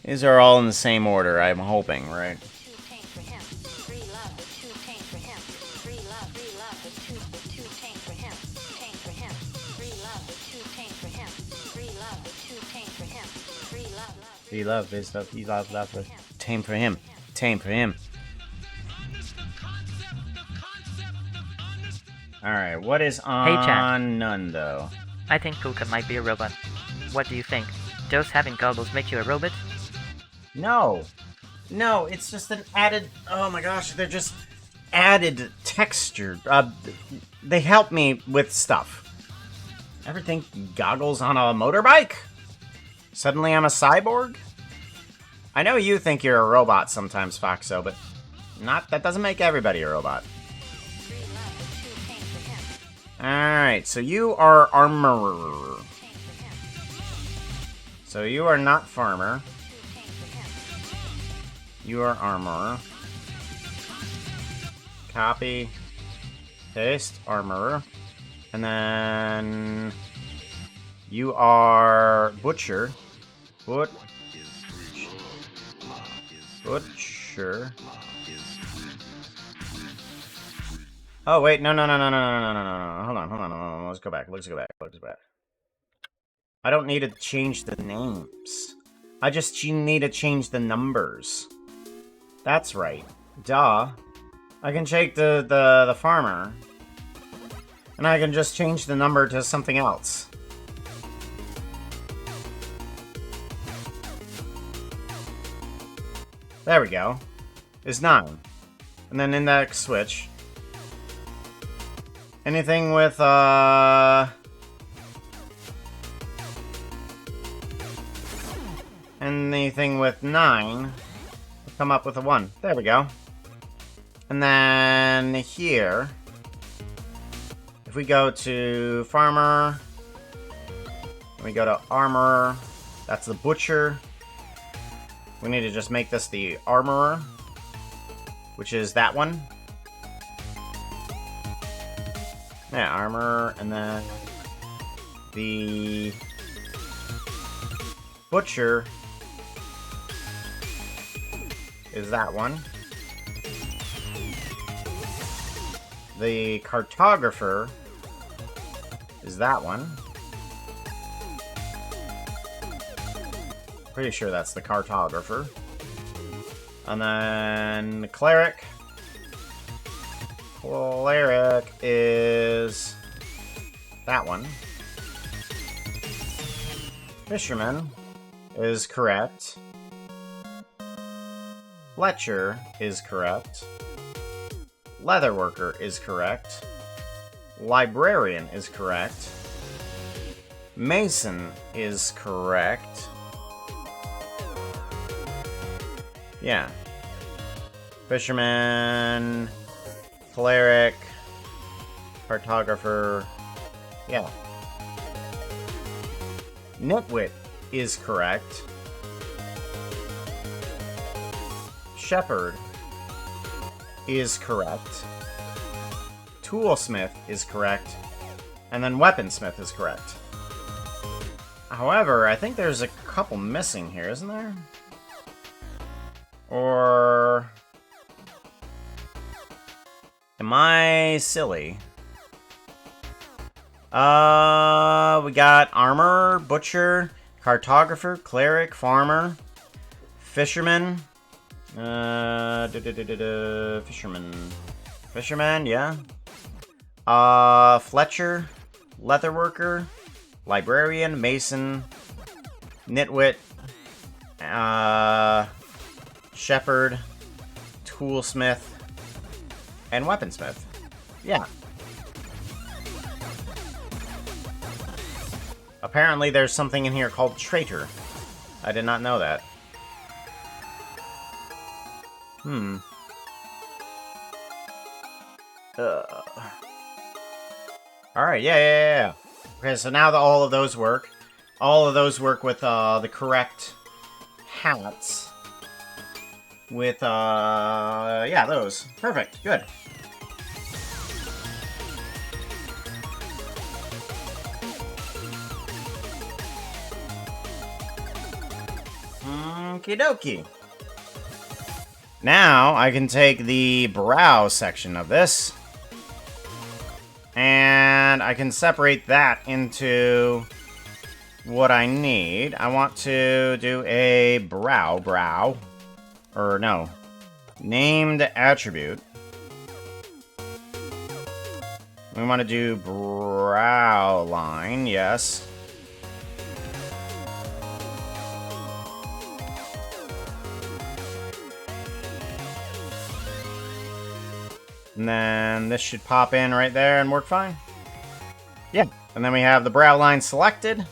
These are all in the same order, I'm hoping, right? Free love is love, he love, love. Tame for him. Tame for him. Alright, what is on Chat. none, though? I think Kuka might be a robot. What do you think? Does having goggles make you a robot? No. No, it's just an added... Oh my gosh, they're just added texture. They help me with stuff. Ever think goggles on a motorbike? Suddenly I'm a cyborg? I know you think you're a robot sometimes, Foxo, but that doesn't make everybody a robot. Alright, so you are armorer. So you are not farmer. You are armorer. Copy. Paste. Armorer. And then... You are butcher. Butcher. Oh wait, no. Hold on. Let's go back. I don't need to change the names. I just need to change the numbers. That's right. Duh. I can take the farmer. And I can just change the number to something else. There we go. Is 9. And then index switch. Anything with, anything with 9, will come up with a 1. There we go. And then here, if we go to farmer, we go to armorer, that's the butcher. We need to just make this the armorer, which is that one. Yeah, armor, and then the butcher is that one. The cartographer is that one. Pretty sure that's the cartographer. And then the cleric. Cleric is that one. Fisherman is correct. Fletcher is correct. Leatherworker is correct. Librarian is correct. Mason is correct. Yeah. Fisherman, cleric, cartographer, yeah. Nitwit is correct. Shepherd is correct. Toolsmith is correct. And then weaponsmith is correct. However, I think there's a couple missing here, isn't there? Or... am I silly? We got armor, butcher, cartographer, cleric, farmer, fisherman. Fisherman, yeah. Fletcher, leatherworker, librarian, mason, nitwit, shepherd, toolsmith, and weaponsmith. Yeah. Apparently there's something in here called traitor. I did not know that. Alright, yeah. Okay, so now that all of those work. All of those work with the correct hats. With, yeah, those. Perfect, good. Okie dokie. Now I can take the brow section of this, and I can separate that into what I need. I want to do a brow, or no, named attribute. We want to do brow line, yes. And then this should pop in right there and work fine. Yeah, and then we have the brow line selected.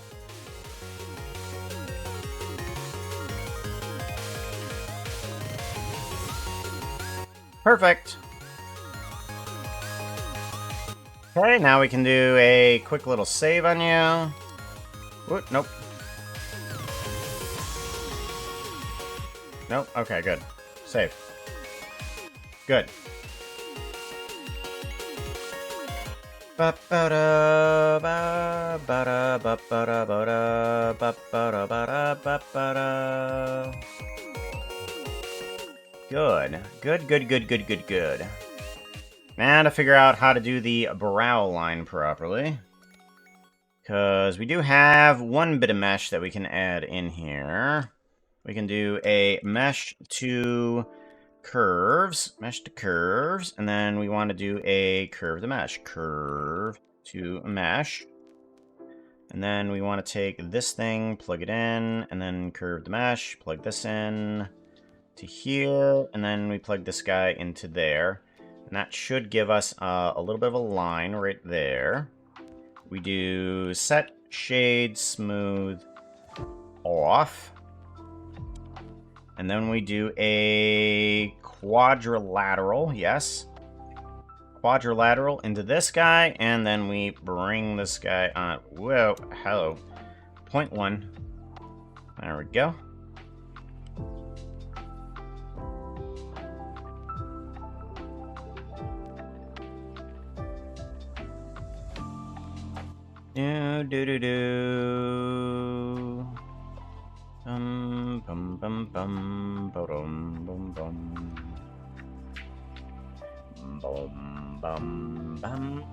Perfect. Okay, now we can do a quick little save on you. Whoop, nope. Nope, okay, good. Save. Good. Good. Now to figure out how to do the brow line properly. Because we do have one bit of mesh that we can add in here. We can do a mesh to curves, and then we want to do a curve to mesh, and then we want to take this thing, plug it in, and then curve to mesh, plug this in to here, and then we plug this guy into there, and that should give us a little bit of a line right there. We do set, shade, smooth, off. And then we do a quadrilateral, yes. Quadrilateral into this guy, and then we bring this guy on. Whoa, hello. 0.1. There we go. Do. Bum bum bum bum bum bum bum bum bum.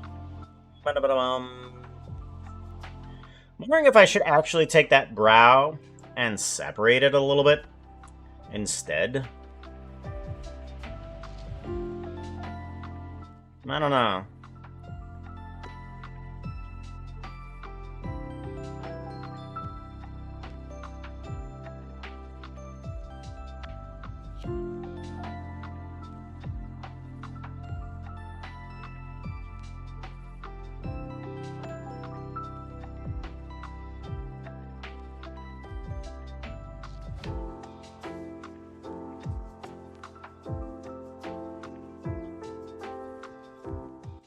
I'm wondering if I should actually take that brow and separate it a little bit instead. I don't know.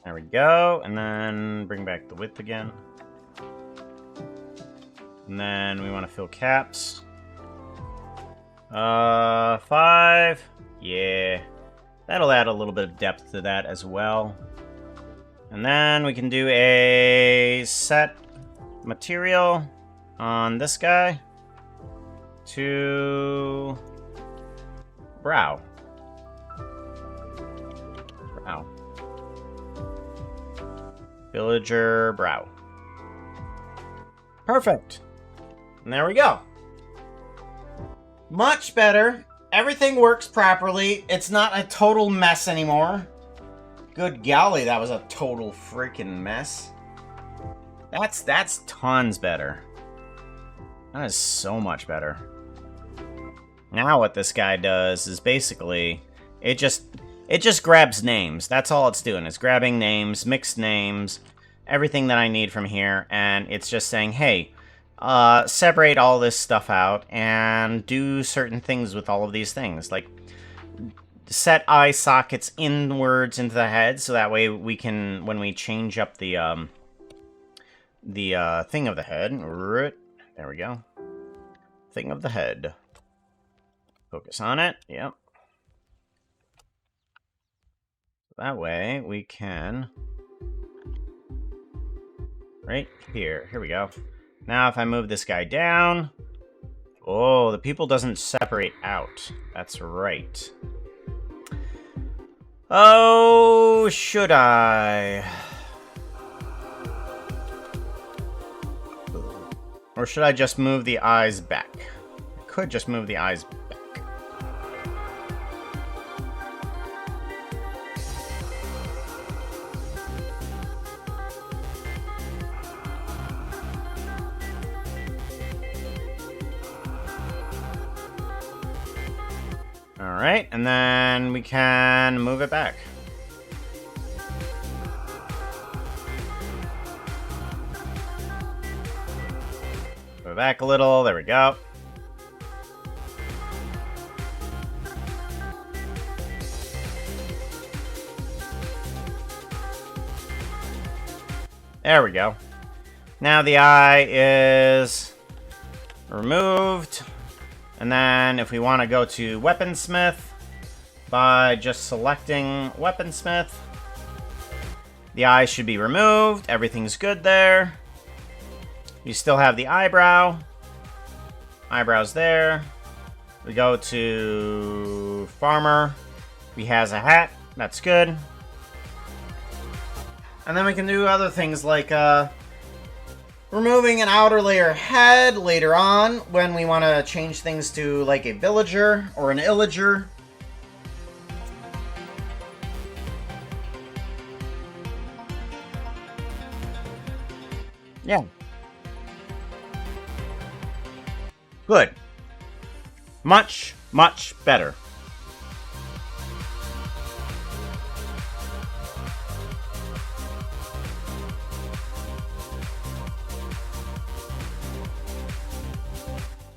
There we go, and then bring back the width again. And then we want to fill caps. 5. Yeah. That'll add a little bit of depth to that as well. And then we can do a set material. on this guy to Brow. Brow. Villager Brow. Perfect. And there we go. Much better. Everything works properly. It's not a total mess anymore. Good golly, that was a total freaking mess. That's tons better. That is so much better. Now what this guy does is basically it just grabs names. That's all it's doing. It's grabbing names, mixed names, everything that I need from here, and it's just saying, hey, separate all this stuff out and do certain things with all of these things. Like set eye sockets inwards into the head, so that way we can, when we change up the thing of the head, there we go. Thing of the head. Focus on it. Yep. That way we can... right here. Here we go. Now if I move this guy down... oh, the pupil doesn't separate out. That's right. Oh, should I? Or should I just move the eyes back? I could just move the eyes back. Alright, and then we can move it back. Move it back a little, there we go. There we go. Now the eye is removed. And then if we want to go to Weaponsmith, by just selecting Weaponsmith, the eye should be removed. Everything's good there. You still have the eyebrow. Eyebrow's there. We go to Farmer. He has a hat. That's good. And then we can do other things like removing an outer layer head later on when we want to change things to like a villager or an illager. Yeah. Good. Much, much better.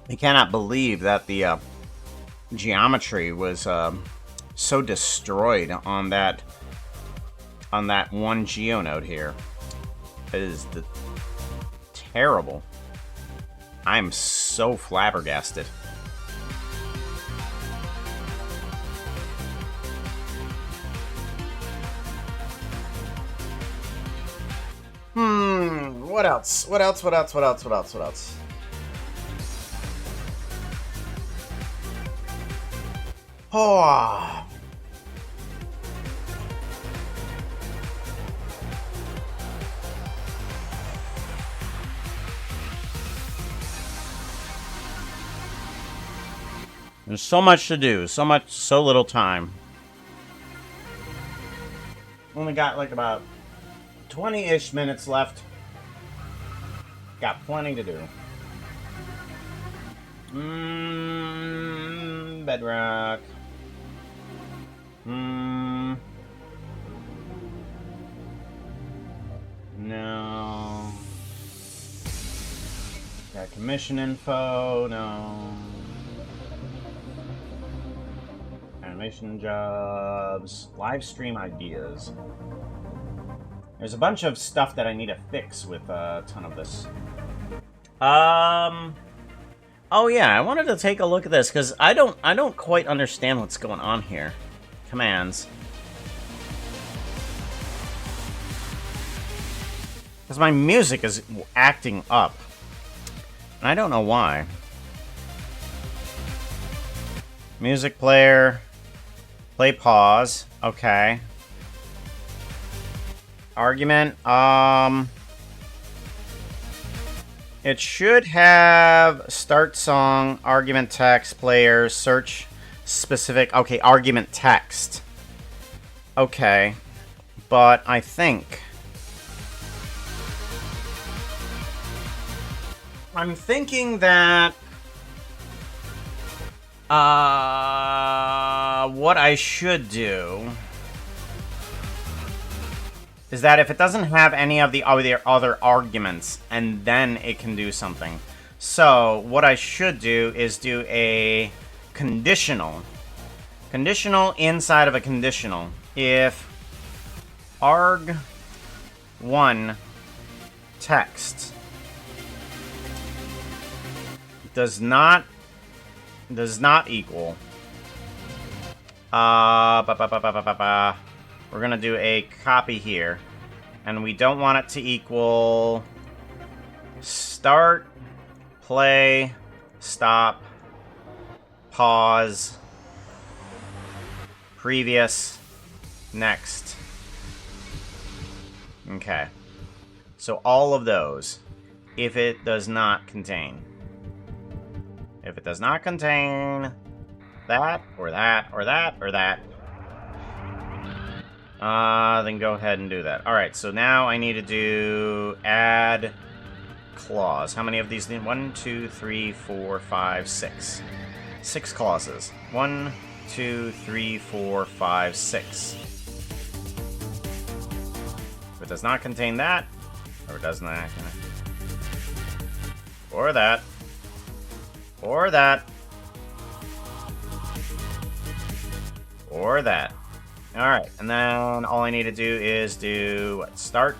I cannot believe that the geometry was so destroyed on that one geonode here. It is terrible. I'm so flabbergasted. What else? What else? What else? What else? What else? What else? Oh. There's so much to do, so little time. Only got like about 20-ish minutes left. Got plenty to do. Bedrock. No. Got commission info, no. Animation jobs. Live stream ideas. There's a bunch of stuff that I need to fix with a ton of this. Oh yeah, I wanted to take a look at this because I don't quite understand what's going on here. Commands. Because my music is acting up. I don't know why. Music player. Play pause. Okay. Argument. It should have start song, argument text, player, search specific. Okay, argument text. Okay. But I think I'm thinking that what I should do is that if it doesn't have any of the other arguments, and then it can do something. So what I should do is do a conditional inside of a conditional. If arg1 text does not equal we're gonna do a copy here, and we don't want it to equal start, play, stop, pause, previous, next. Okay, so all of those, if it does not contain that, or that, or that, or that, then go ahead and do that. Alright, so now I need to do add clause. How many of these need? 1, 2, 3, 4, 5, 6. 6 clauses. 1, 2, 3, 4, 5, 6. If it does not contain that, or does not, or that, or that, or that. Alright, and then all I need to do is do what? Start,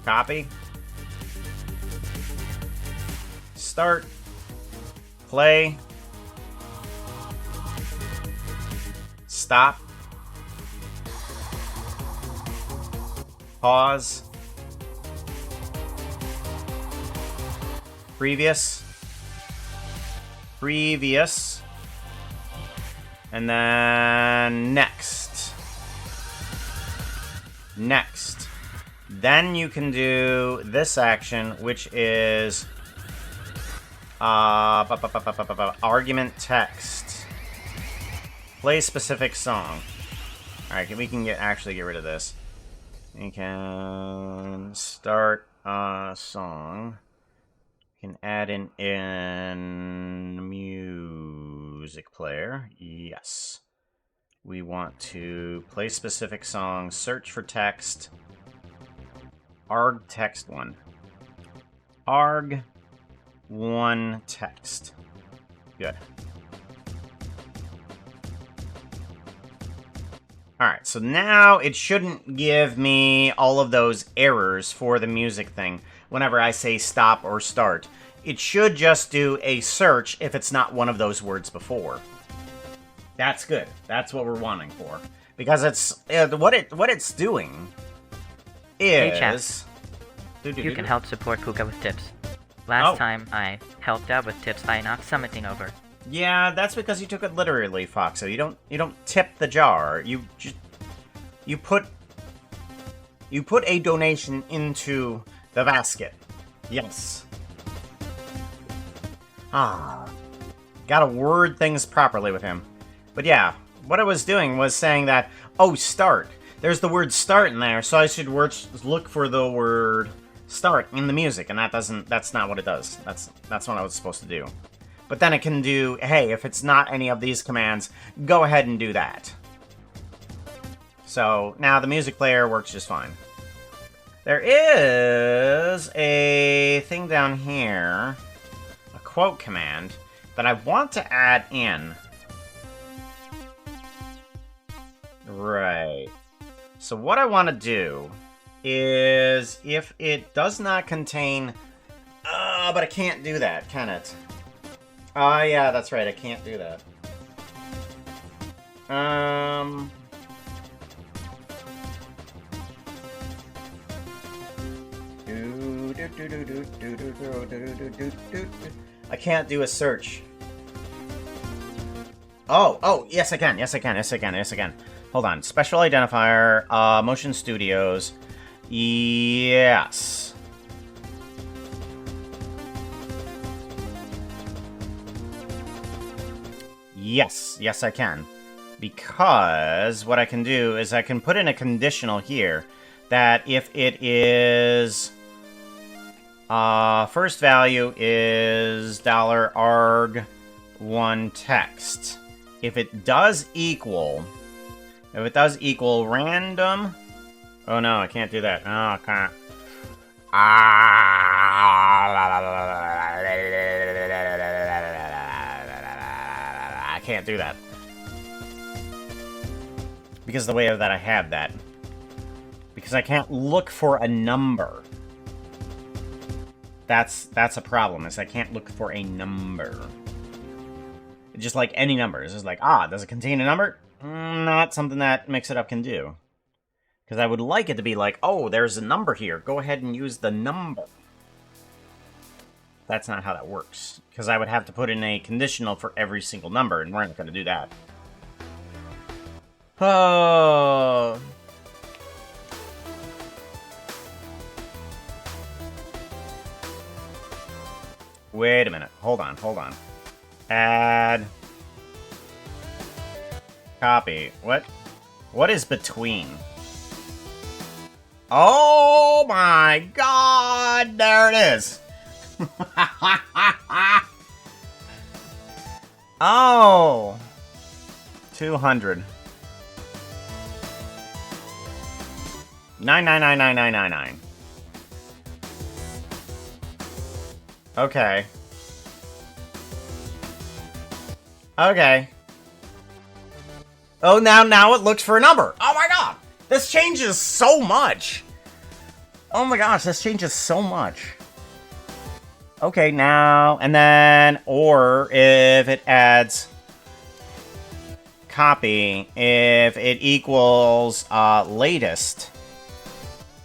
copy, start, play, stop, pause, previous, and then next. Then you can do this action, which is argument text. Play specific song. Alright, we can actually get rid of this. You can start a song. You can add in music player. Yes. We want to play specific song, search for text, arg text 1. Arg 1 text. Good. Alright, so now it shouldn't give me all of those errors for the music thing whenever I say stop or start. It should just do a search if it's not one of those words before. That's good. That's what we're wanting for. Because it's what it's doing is... Hey, chat. You can help support Kuka with tips. Last time I helped out with tips by not summiting over. Yeah, that's because you took it literally, Foxo. You don't tip the jar. You put a donation into the basket. Yes. Gotta word things properly with him. But yeah, what I was doing was saying that, oh, start. There's the word start in there, so I should look for the word start in the music, and that's not what it does. That's what I was supposed to do. But then it can do, hey, if it's not any of these commands, go ahead and do that. So now the music player works just fine. There is a thing down here, a quote command, that I want to add in. Right. So what I want to do is, if it does not contain... but I can't do that, can it? Yeah, that's right, I can't do that. I can't do a search. Oh, yes I can. Yes I can. Hold on. Special identifier, Motion Studios. Yes. Yes I can. Because what I can do is I can put in a conditional here that if it is first value is $arg1 text. If it does equal random. Oh no, I can't do that. Oh, I can't. I can't do that. Because of the way that I have that. Because I can't look for a number. That's a problem, is I can't look for a number. Just like any number. It's just like, does it contain a number? Not something that Mix It Up can do. Because I would like it to be like, oh, there's a number here. Go ahead and use the number. That's not how that works. Because I would have to put in a conditional for every single number, and we're not going to do that. Oh. Wait a minute. Hold on. Add. Copy. What is between? Oh my god! There it is! Oh! 200. 9999999. Okay. Oh, now it looks for a number. Oh my god! This changes so much! Oh my gosh, this changes so much. Okay, now, and then, or if it adds copy, if it equals latest,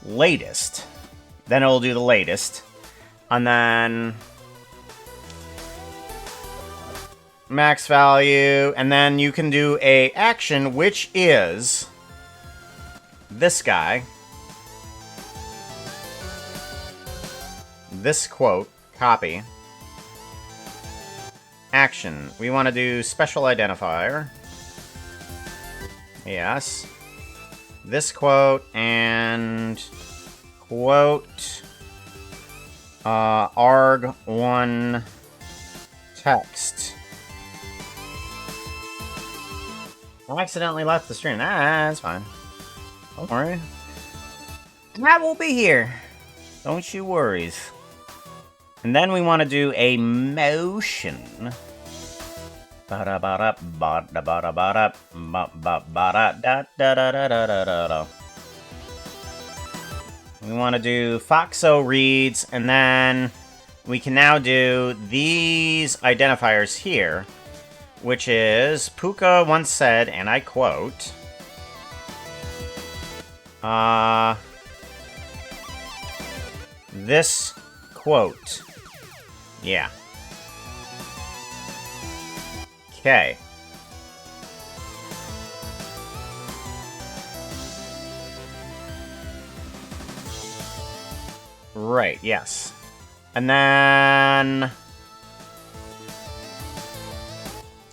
then it'll do the latest. And then max value, and then you can do a action, which is this guy. This quote, copy. Action. We want to do special identifier. Yes. This quote and quote arg1 text. I accidentally left the stream. That's fine. Don't worry. I will be here. Don't you worries. And then we want to do a motion. We want to do Foxo reads, and then we can now do these identifiers here, which is Puka once said, and I quote, this quote. Yeah. Okay. Right, yes. And then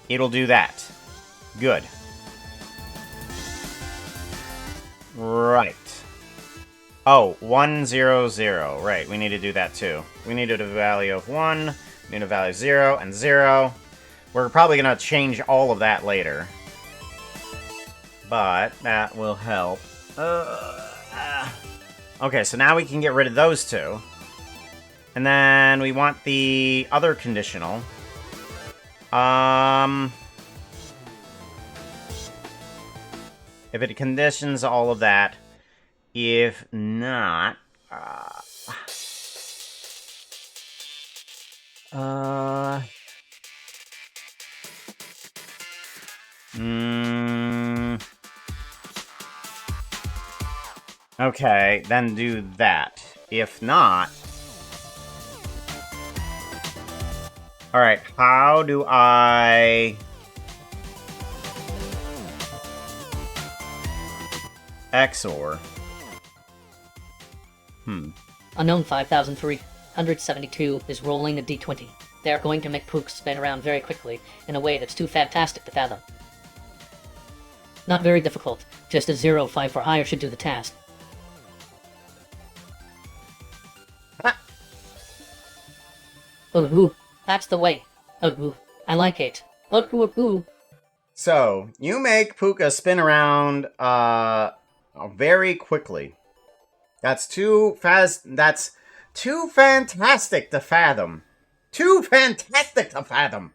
it'll do that. Good. Right. Oh, 1, 0, 0. Right, we need to do that too. We needed a value of 1, we need a value of 0, and 0. We're probably going to change all of that later. But that will help. Okay, so now we can get rid of those two. And then we want the other conditional. If it conditions all of that. If not... Okay, then do that. If not, Alright, how do I... XOR? Unknown 5372 is rolling a d20. They are going to make Pook spin around very quickly in a way that's too fantastic to fathom. Not very difficult, just a 0, 5 or higher should do the task. Ooh, that's the way. Ooh, I like it. Ooh. So, you make Puka spin around very quickly. That's too fast. That's too fantastic to fathom. Too fantastic to fathom.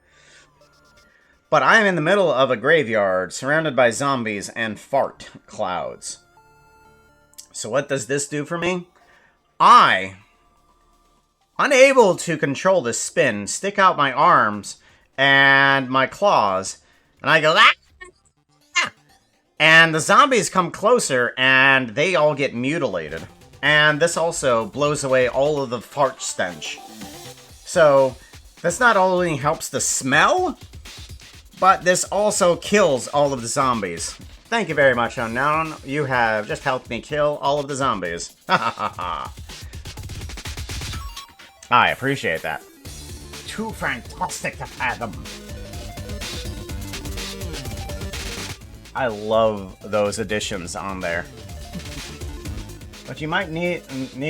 But I am in the middle of a graveyard, surrounded by zombies and fart clouds. So what does this do for me? I, unable to control this spin, stick out my arms and my claws, and I go, ah! And the zombies come closer, and they all get mutilated. And this also blows away all of the fart stench. So, this not only helps the smell, but this also kills all of the zombies. Thank you very much, Unknown. You have just helped me kill all of the zombies. Ha ha ha ha. I appreciate that. Too fantastic to fathom. I love those additions on there. But you might need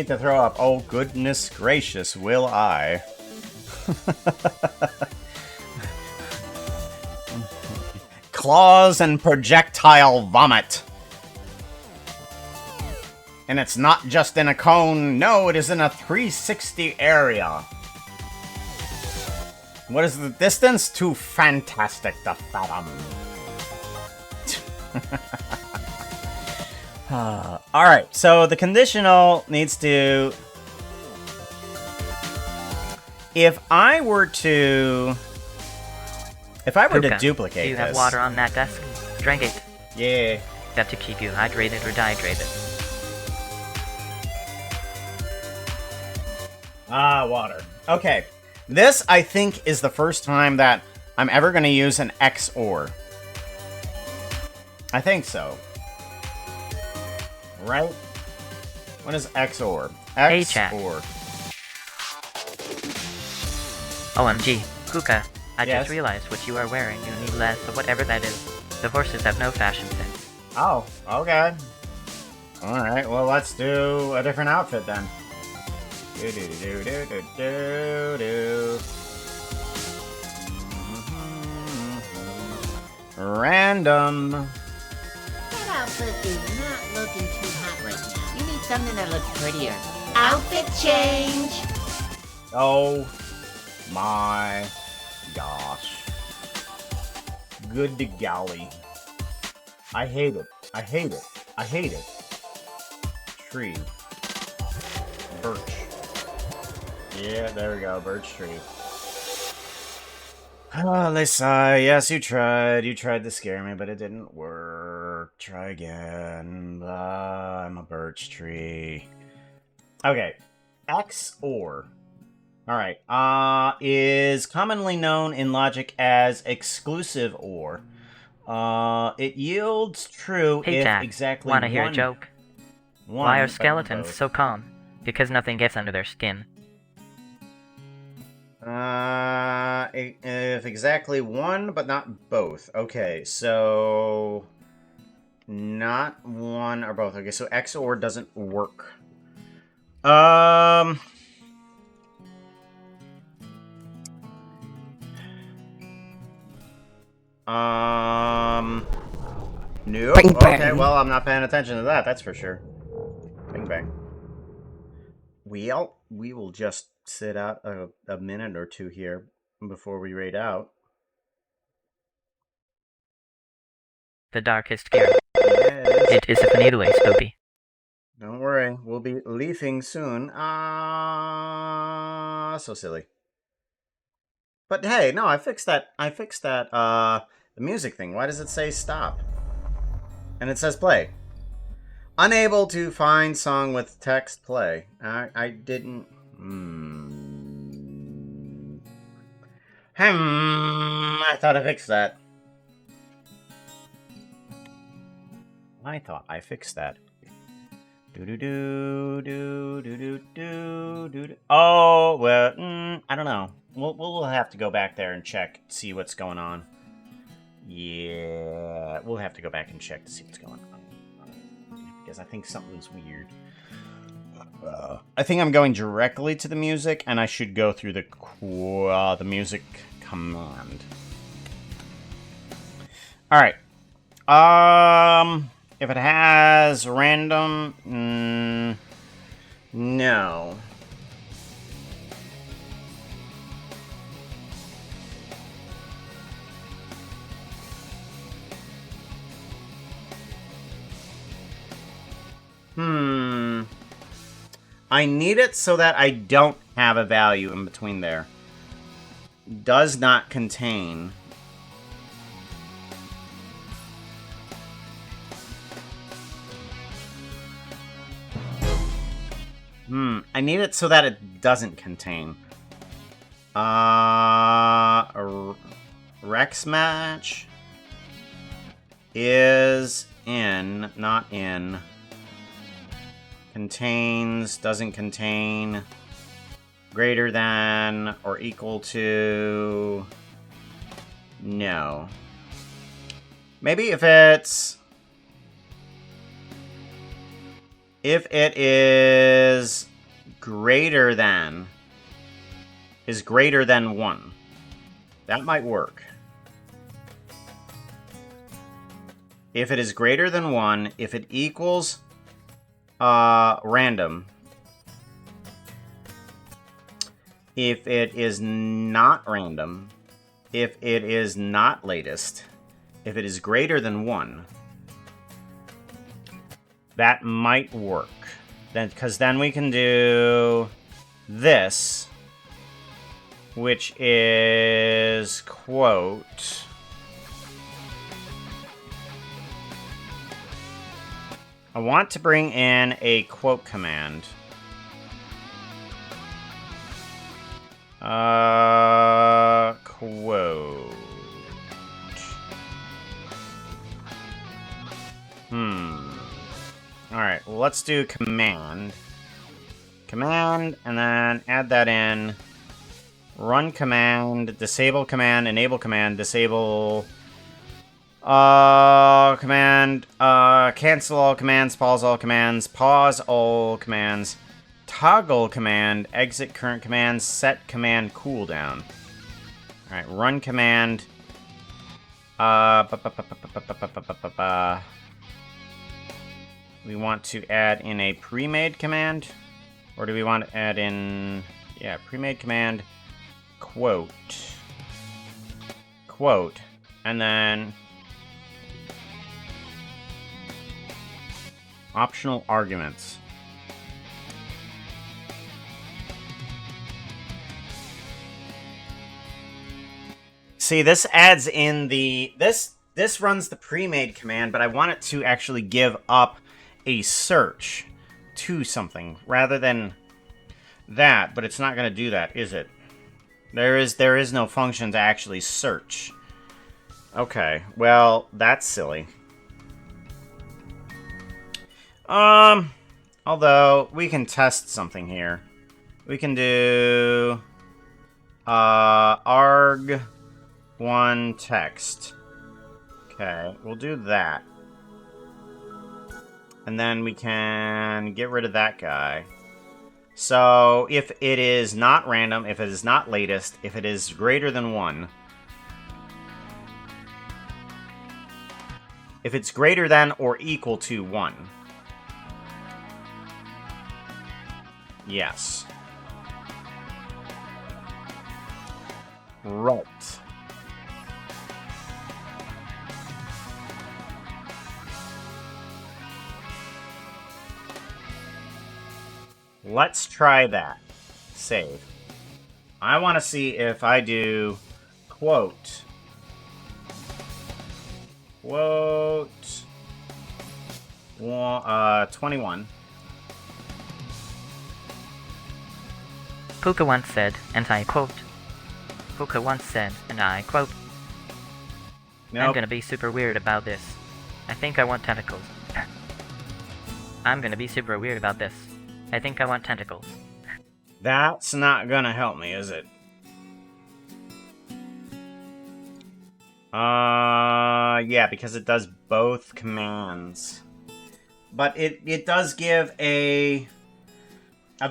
to throw up. Oh, goodness gracious, will I? Claws and projectile vomit. And it's not just in a cone. No, it is in a 360 area. What is the distance? Too fantastic to fathom. Alright, so the conditional needs to... If I were to Puka, duplicate do you have this... water on that desk? Drink it. Yeah. That to keep you hydrated or dehydrated. Ah, water. Okay. This, I think, is the first time that I'm ever going to use an XOR. I think so. Right? What is XOR? Hey, chat. XOR. OMG, Puka, I Yes? just realized what you are wearing. You need less of whatever that is. The horses have no fashion sense. Oh, okay. Alright, well, let's do a different outfit then. Do-do-do-do-do-do-do. Random. That outfit is not looking too hot right now. You need something that looks prettier. Outfit change! Oh my gosh. Good to golly. I hate it. I hate it. I hate it. Tree. Birch. Yeah, there we go. Birch tree. Oh, Lisa, yes, you tried. You tried to scare me, but it didn't work. Try again. I'm a birch tree. Okay. XOR. Alright. Is commonly known in logic as exclusive OR. It yields true Hey, if Jack, exactly wanna hear a one- joke? one, Why are but not skeletons both. so calm? Because nothing gets under their skin. If exactly one, but not both. Okay, so... Not one or both. Okay, so XOR doesn't work. Nope. Bing, bang. Okay, well, I'm not paying attention to that, that's for sure. Bing bang. We will just sit out a minute or two here before we raid out. The darkest gear. Yes. It is a finitely spoopy. Don't worry, we'll be leafing soon. So silly. But hey, no, I fixed that, the music thing. Why does it say stop? And it says play. Unable to find song with text play. I didn't... I thought I fixed that. I thought I fixed that. Oh, well, I don't know. We'll have to go back there and check, see what's going on. Yeah, we'll have to go back and check to see what's going on. Because I think something's weird. I think I'm going directly to the music, and I should go through the music command. Alright. If it has random... no. I need it so that I don't have a value in between there. Does not contain... I need it so that it doesn't contain. Rex match is in, not in. Contains, doesn't contain. Greater than or equal to. No. Maybe if it's. If it is greater than, is greater than 1. That might work. If it is greater than 1, if it equals random, if it is not random, if it is not latest, if it is greater than 1, that might work. Then, because then we can do this, which is quote. I want to bring in a quote command. Quote. Alright, well, let's do command. Command, and then add that in. Run command, disable command, enable command, disable... command, cancel all commands, pause all commands, toggle command, exit current commands, set command cooldown. Alright, run command. We want to add in a pre-made command, or do we want to add in, yeah, pre-made command, quote, and then optional arguments. See, this adds in the, this runs the pre-made command, but I want it to actually give up a search to something rather than that, but it's not going to do that, is it? There is no function to actually search. Okay, well, that's silly. Although we can test something here. We can do arg1 text. Okay, we'll do that. And then we can get rid of that guy. So, if it is not random, if it is not latest, if it is greater than 1. If it's greater than or equal to 1. Yes. Right. Let's try that. Save. I want to see if I do quote. 21. Puka once said, and I quote, Puka once said, and I quote, I'm Nope. gonna be super weird about this. I think I want tentacles. I'm gonna be super weird about this. I think I want tentacles. That's not gonna help me, is it? Yeah, because it does both commands. But it does give a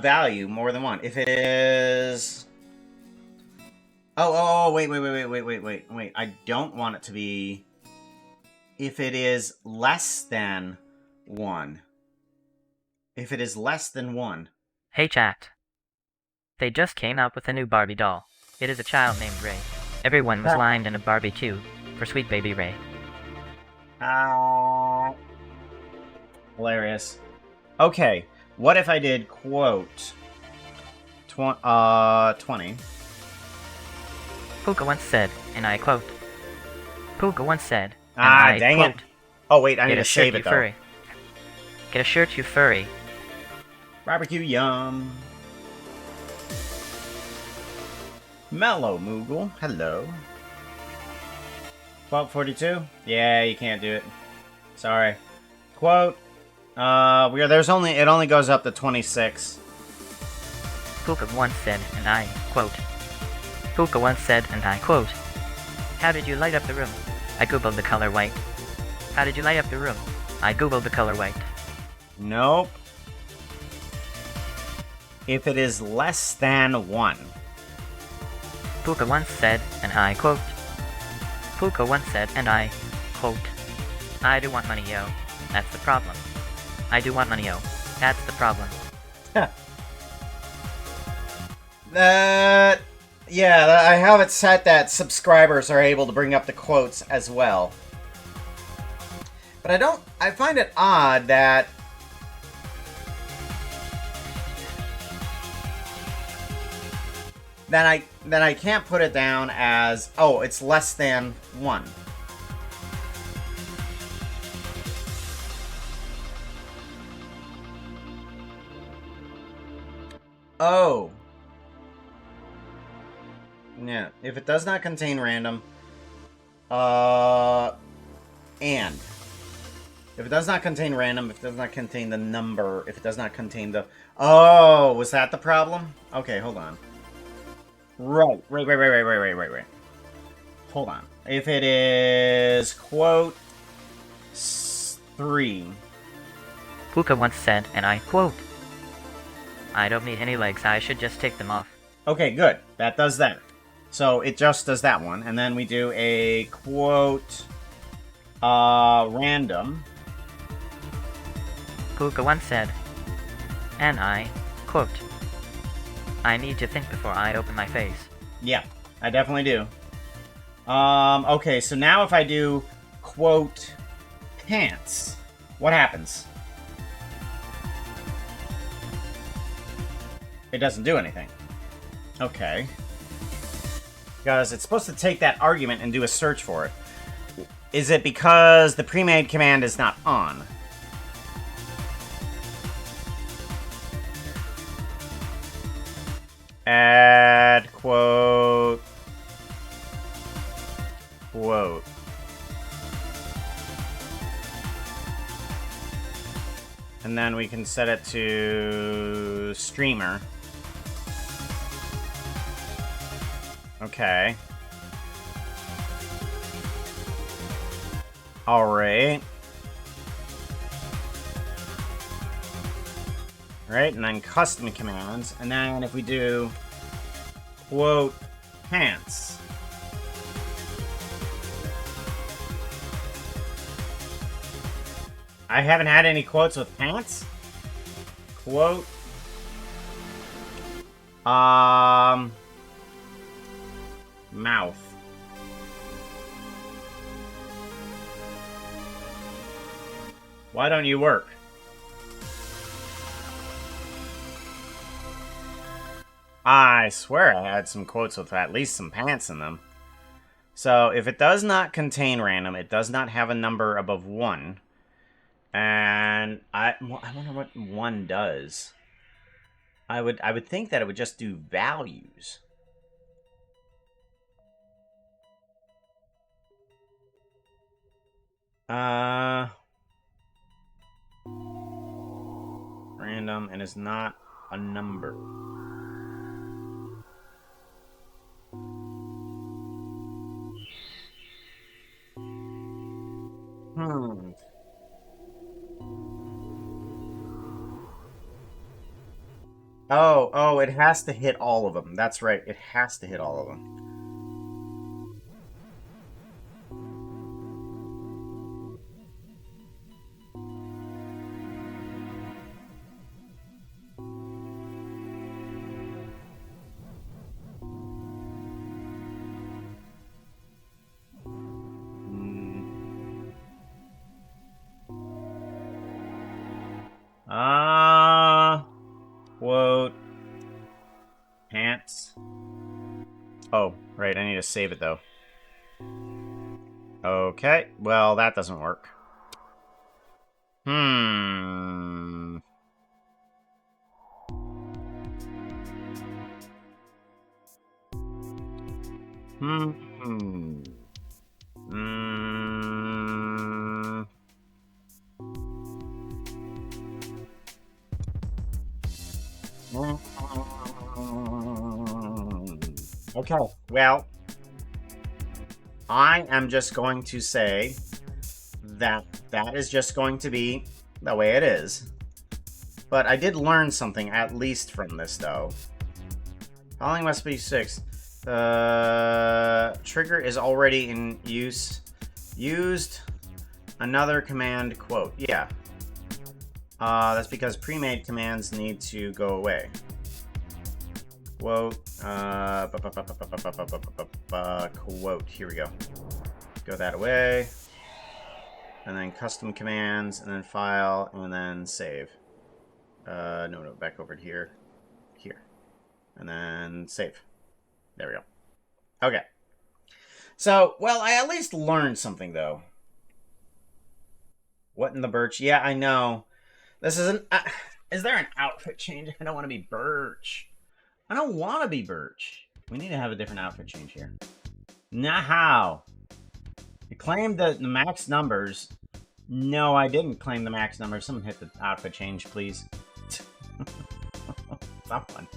value more than one. If it is... Oh, wait. I don't want it to be... If it is less than 1. If it is less than 1. Hey chat. They just came out with a new Barbie doll. It is a child named Ray. Everyone was lined in a Barbie queue for sweet baby Ray. Hilarious. Okay, what if I did quote 20? Puka once said, and I quote, Puka once said, and Ah, I dang quote, it. Oh, wait, I need Get to a shirt, save you it, though. furry. Get a shirt, you furry. Barbecue yum. Mellow Moogle, hello. 1242? Yeah, you can't do it. Sorry. Quote. It only goes up to 26. Puka once said, and I quote, Puka once said, and I quote, How did you light up the room? I googled the color white. How did you light up the room? I googled the color white. Nope. If it is less than 1. Puka once said, and I quote, Puka once said, and I quote, I do want money, yo. That's the problem. I do want money, yo. That's the problem. I have it set that subscribers are able to bring up the quotes as well. But I find it odd that I can't put it down as, oh, it's less than 1. Oh. Yeah, if it does not contain random, and if it does not contain random, if it does not contain the number, if it does not contain the... Oh, was that the problem? Okay, hold on. Right. Hold on. If it is, quote, 3. Puka once said, and I quote, I don't need any legs, I should just take them off. Okay, good. That does that. So it just does that one. And then we do a quote, random. Puka once said, and I quote, I need to think before I open my face. Yeah, I definitely do. Okay, so now if I do quote pants, what happens? It doesn't do anything. Okay. Because it's supposed to take that argument and do a search for it. Is it because the pre-made command is not on? Add quote. Quote. And then we can set it to streamer. Okay. Alright. Right, and then custom commands. And then if we do quote pants. I haven't had any quotes with pants. Quote. Mouth. Why don't you work? I swear I had some quotes with at least some pants in them. So, if it does not contain random, it does not have a number above 1. And I wonder what 1 does. I would think that it would just do values. Random and is not a number. Oh, it has to hit all of them. That's right. It has to hit all of them. Quote. Pants. Oh, right, I need to save it, though. Okay, well, that doesn't work. Hmm. Okay, well, I am just going to say that that is just going to be the way it is. But I did learn something at least from this, though. Following must be 6. The trigger is already in use. Used another command quote. Yeah. That's because pre-made commands need to go away. Quote. Quote. Here we go. Go that away. And then custom commands, and then file, and then save. No, back over to here. Here. And then save. There we go. Okay. So, well, I at least learned something, though. What in the Birch? Yeah, I know. This isn't... is there an outfit change? I don't want to be Birch. I don't want to be Birch. We need to have a different outfit change here. Now how? You claimed the max numbers. No, I didn't claim the max numbers. Someone hit the outfit change, please. Someone.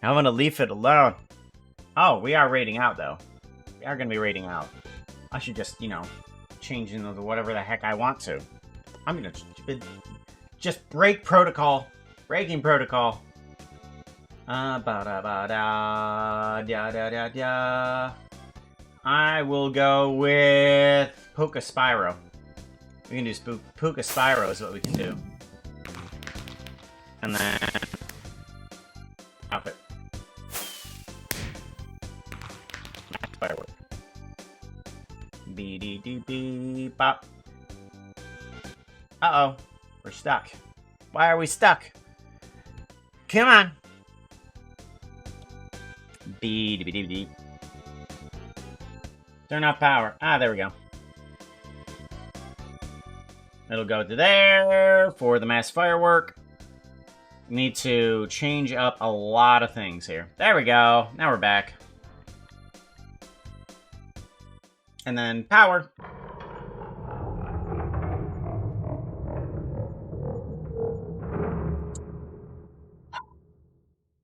I'm gonna leave it alone. Oh, we are raiding out, though. We are gonna be raiding out. I should just, you know, change into whatever the heck I want to. I'm gonna just break protocol. Breaking protocol. I will go with Puka Spyro. We can do Puka Spyro is what we can do. And then outfit. Firework. Bop. Uh-oh. We're stuck. Why are we stuck? Come on. Turn off power. Ah, there we go. It'll go to there for the mass firework. Need to change up a lot of things here. There we go. Now we're back. And then power.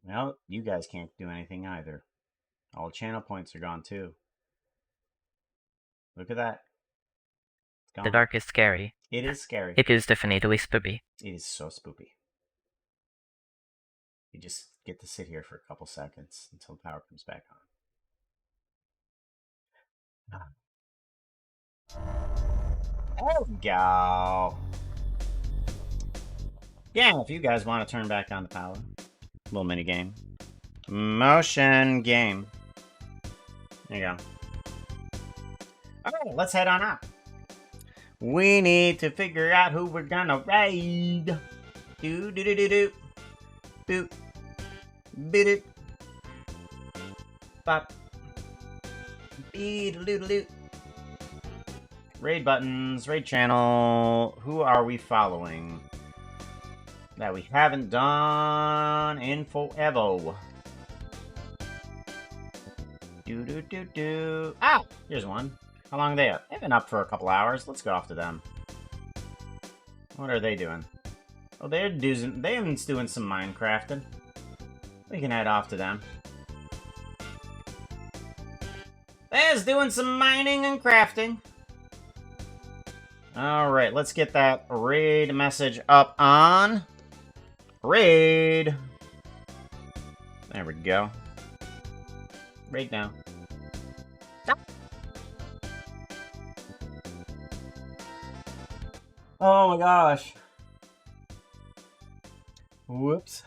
Well, you guys can't do anything either. All channel points are gone too. Look at that. It's gone. The dark is scary. It is scary. It is definitely spooky. It is so spoopy. You just get to sit here for a couple seconds until the power comes back on. There we go. Yeah, if you guys want to turn back on the power. Little mini game. Motion game. There you go. Alright, let's head on out. We need to figure out who we're gonna raid. Do do do do do. Boop. Bit it. Bop. Beat-a-loot-a-loot. Raid buttons, raid channel. Who are we following? That we haven't done in forever. Do do do do. Ah, here's one. How long are they up? They've been up for a couple hours. Let's go off to them. What are they doing? Oh, they're doing some Minecrafting. We can head off to them. They're doing some mining and crafting. Alright, let's get that raid message up on raid. There we go. Raid now. Oh my gosh. Whoops.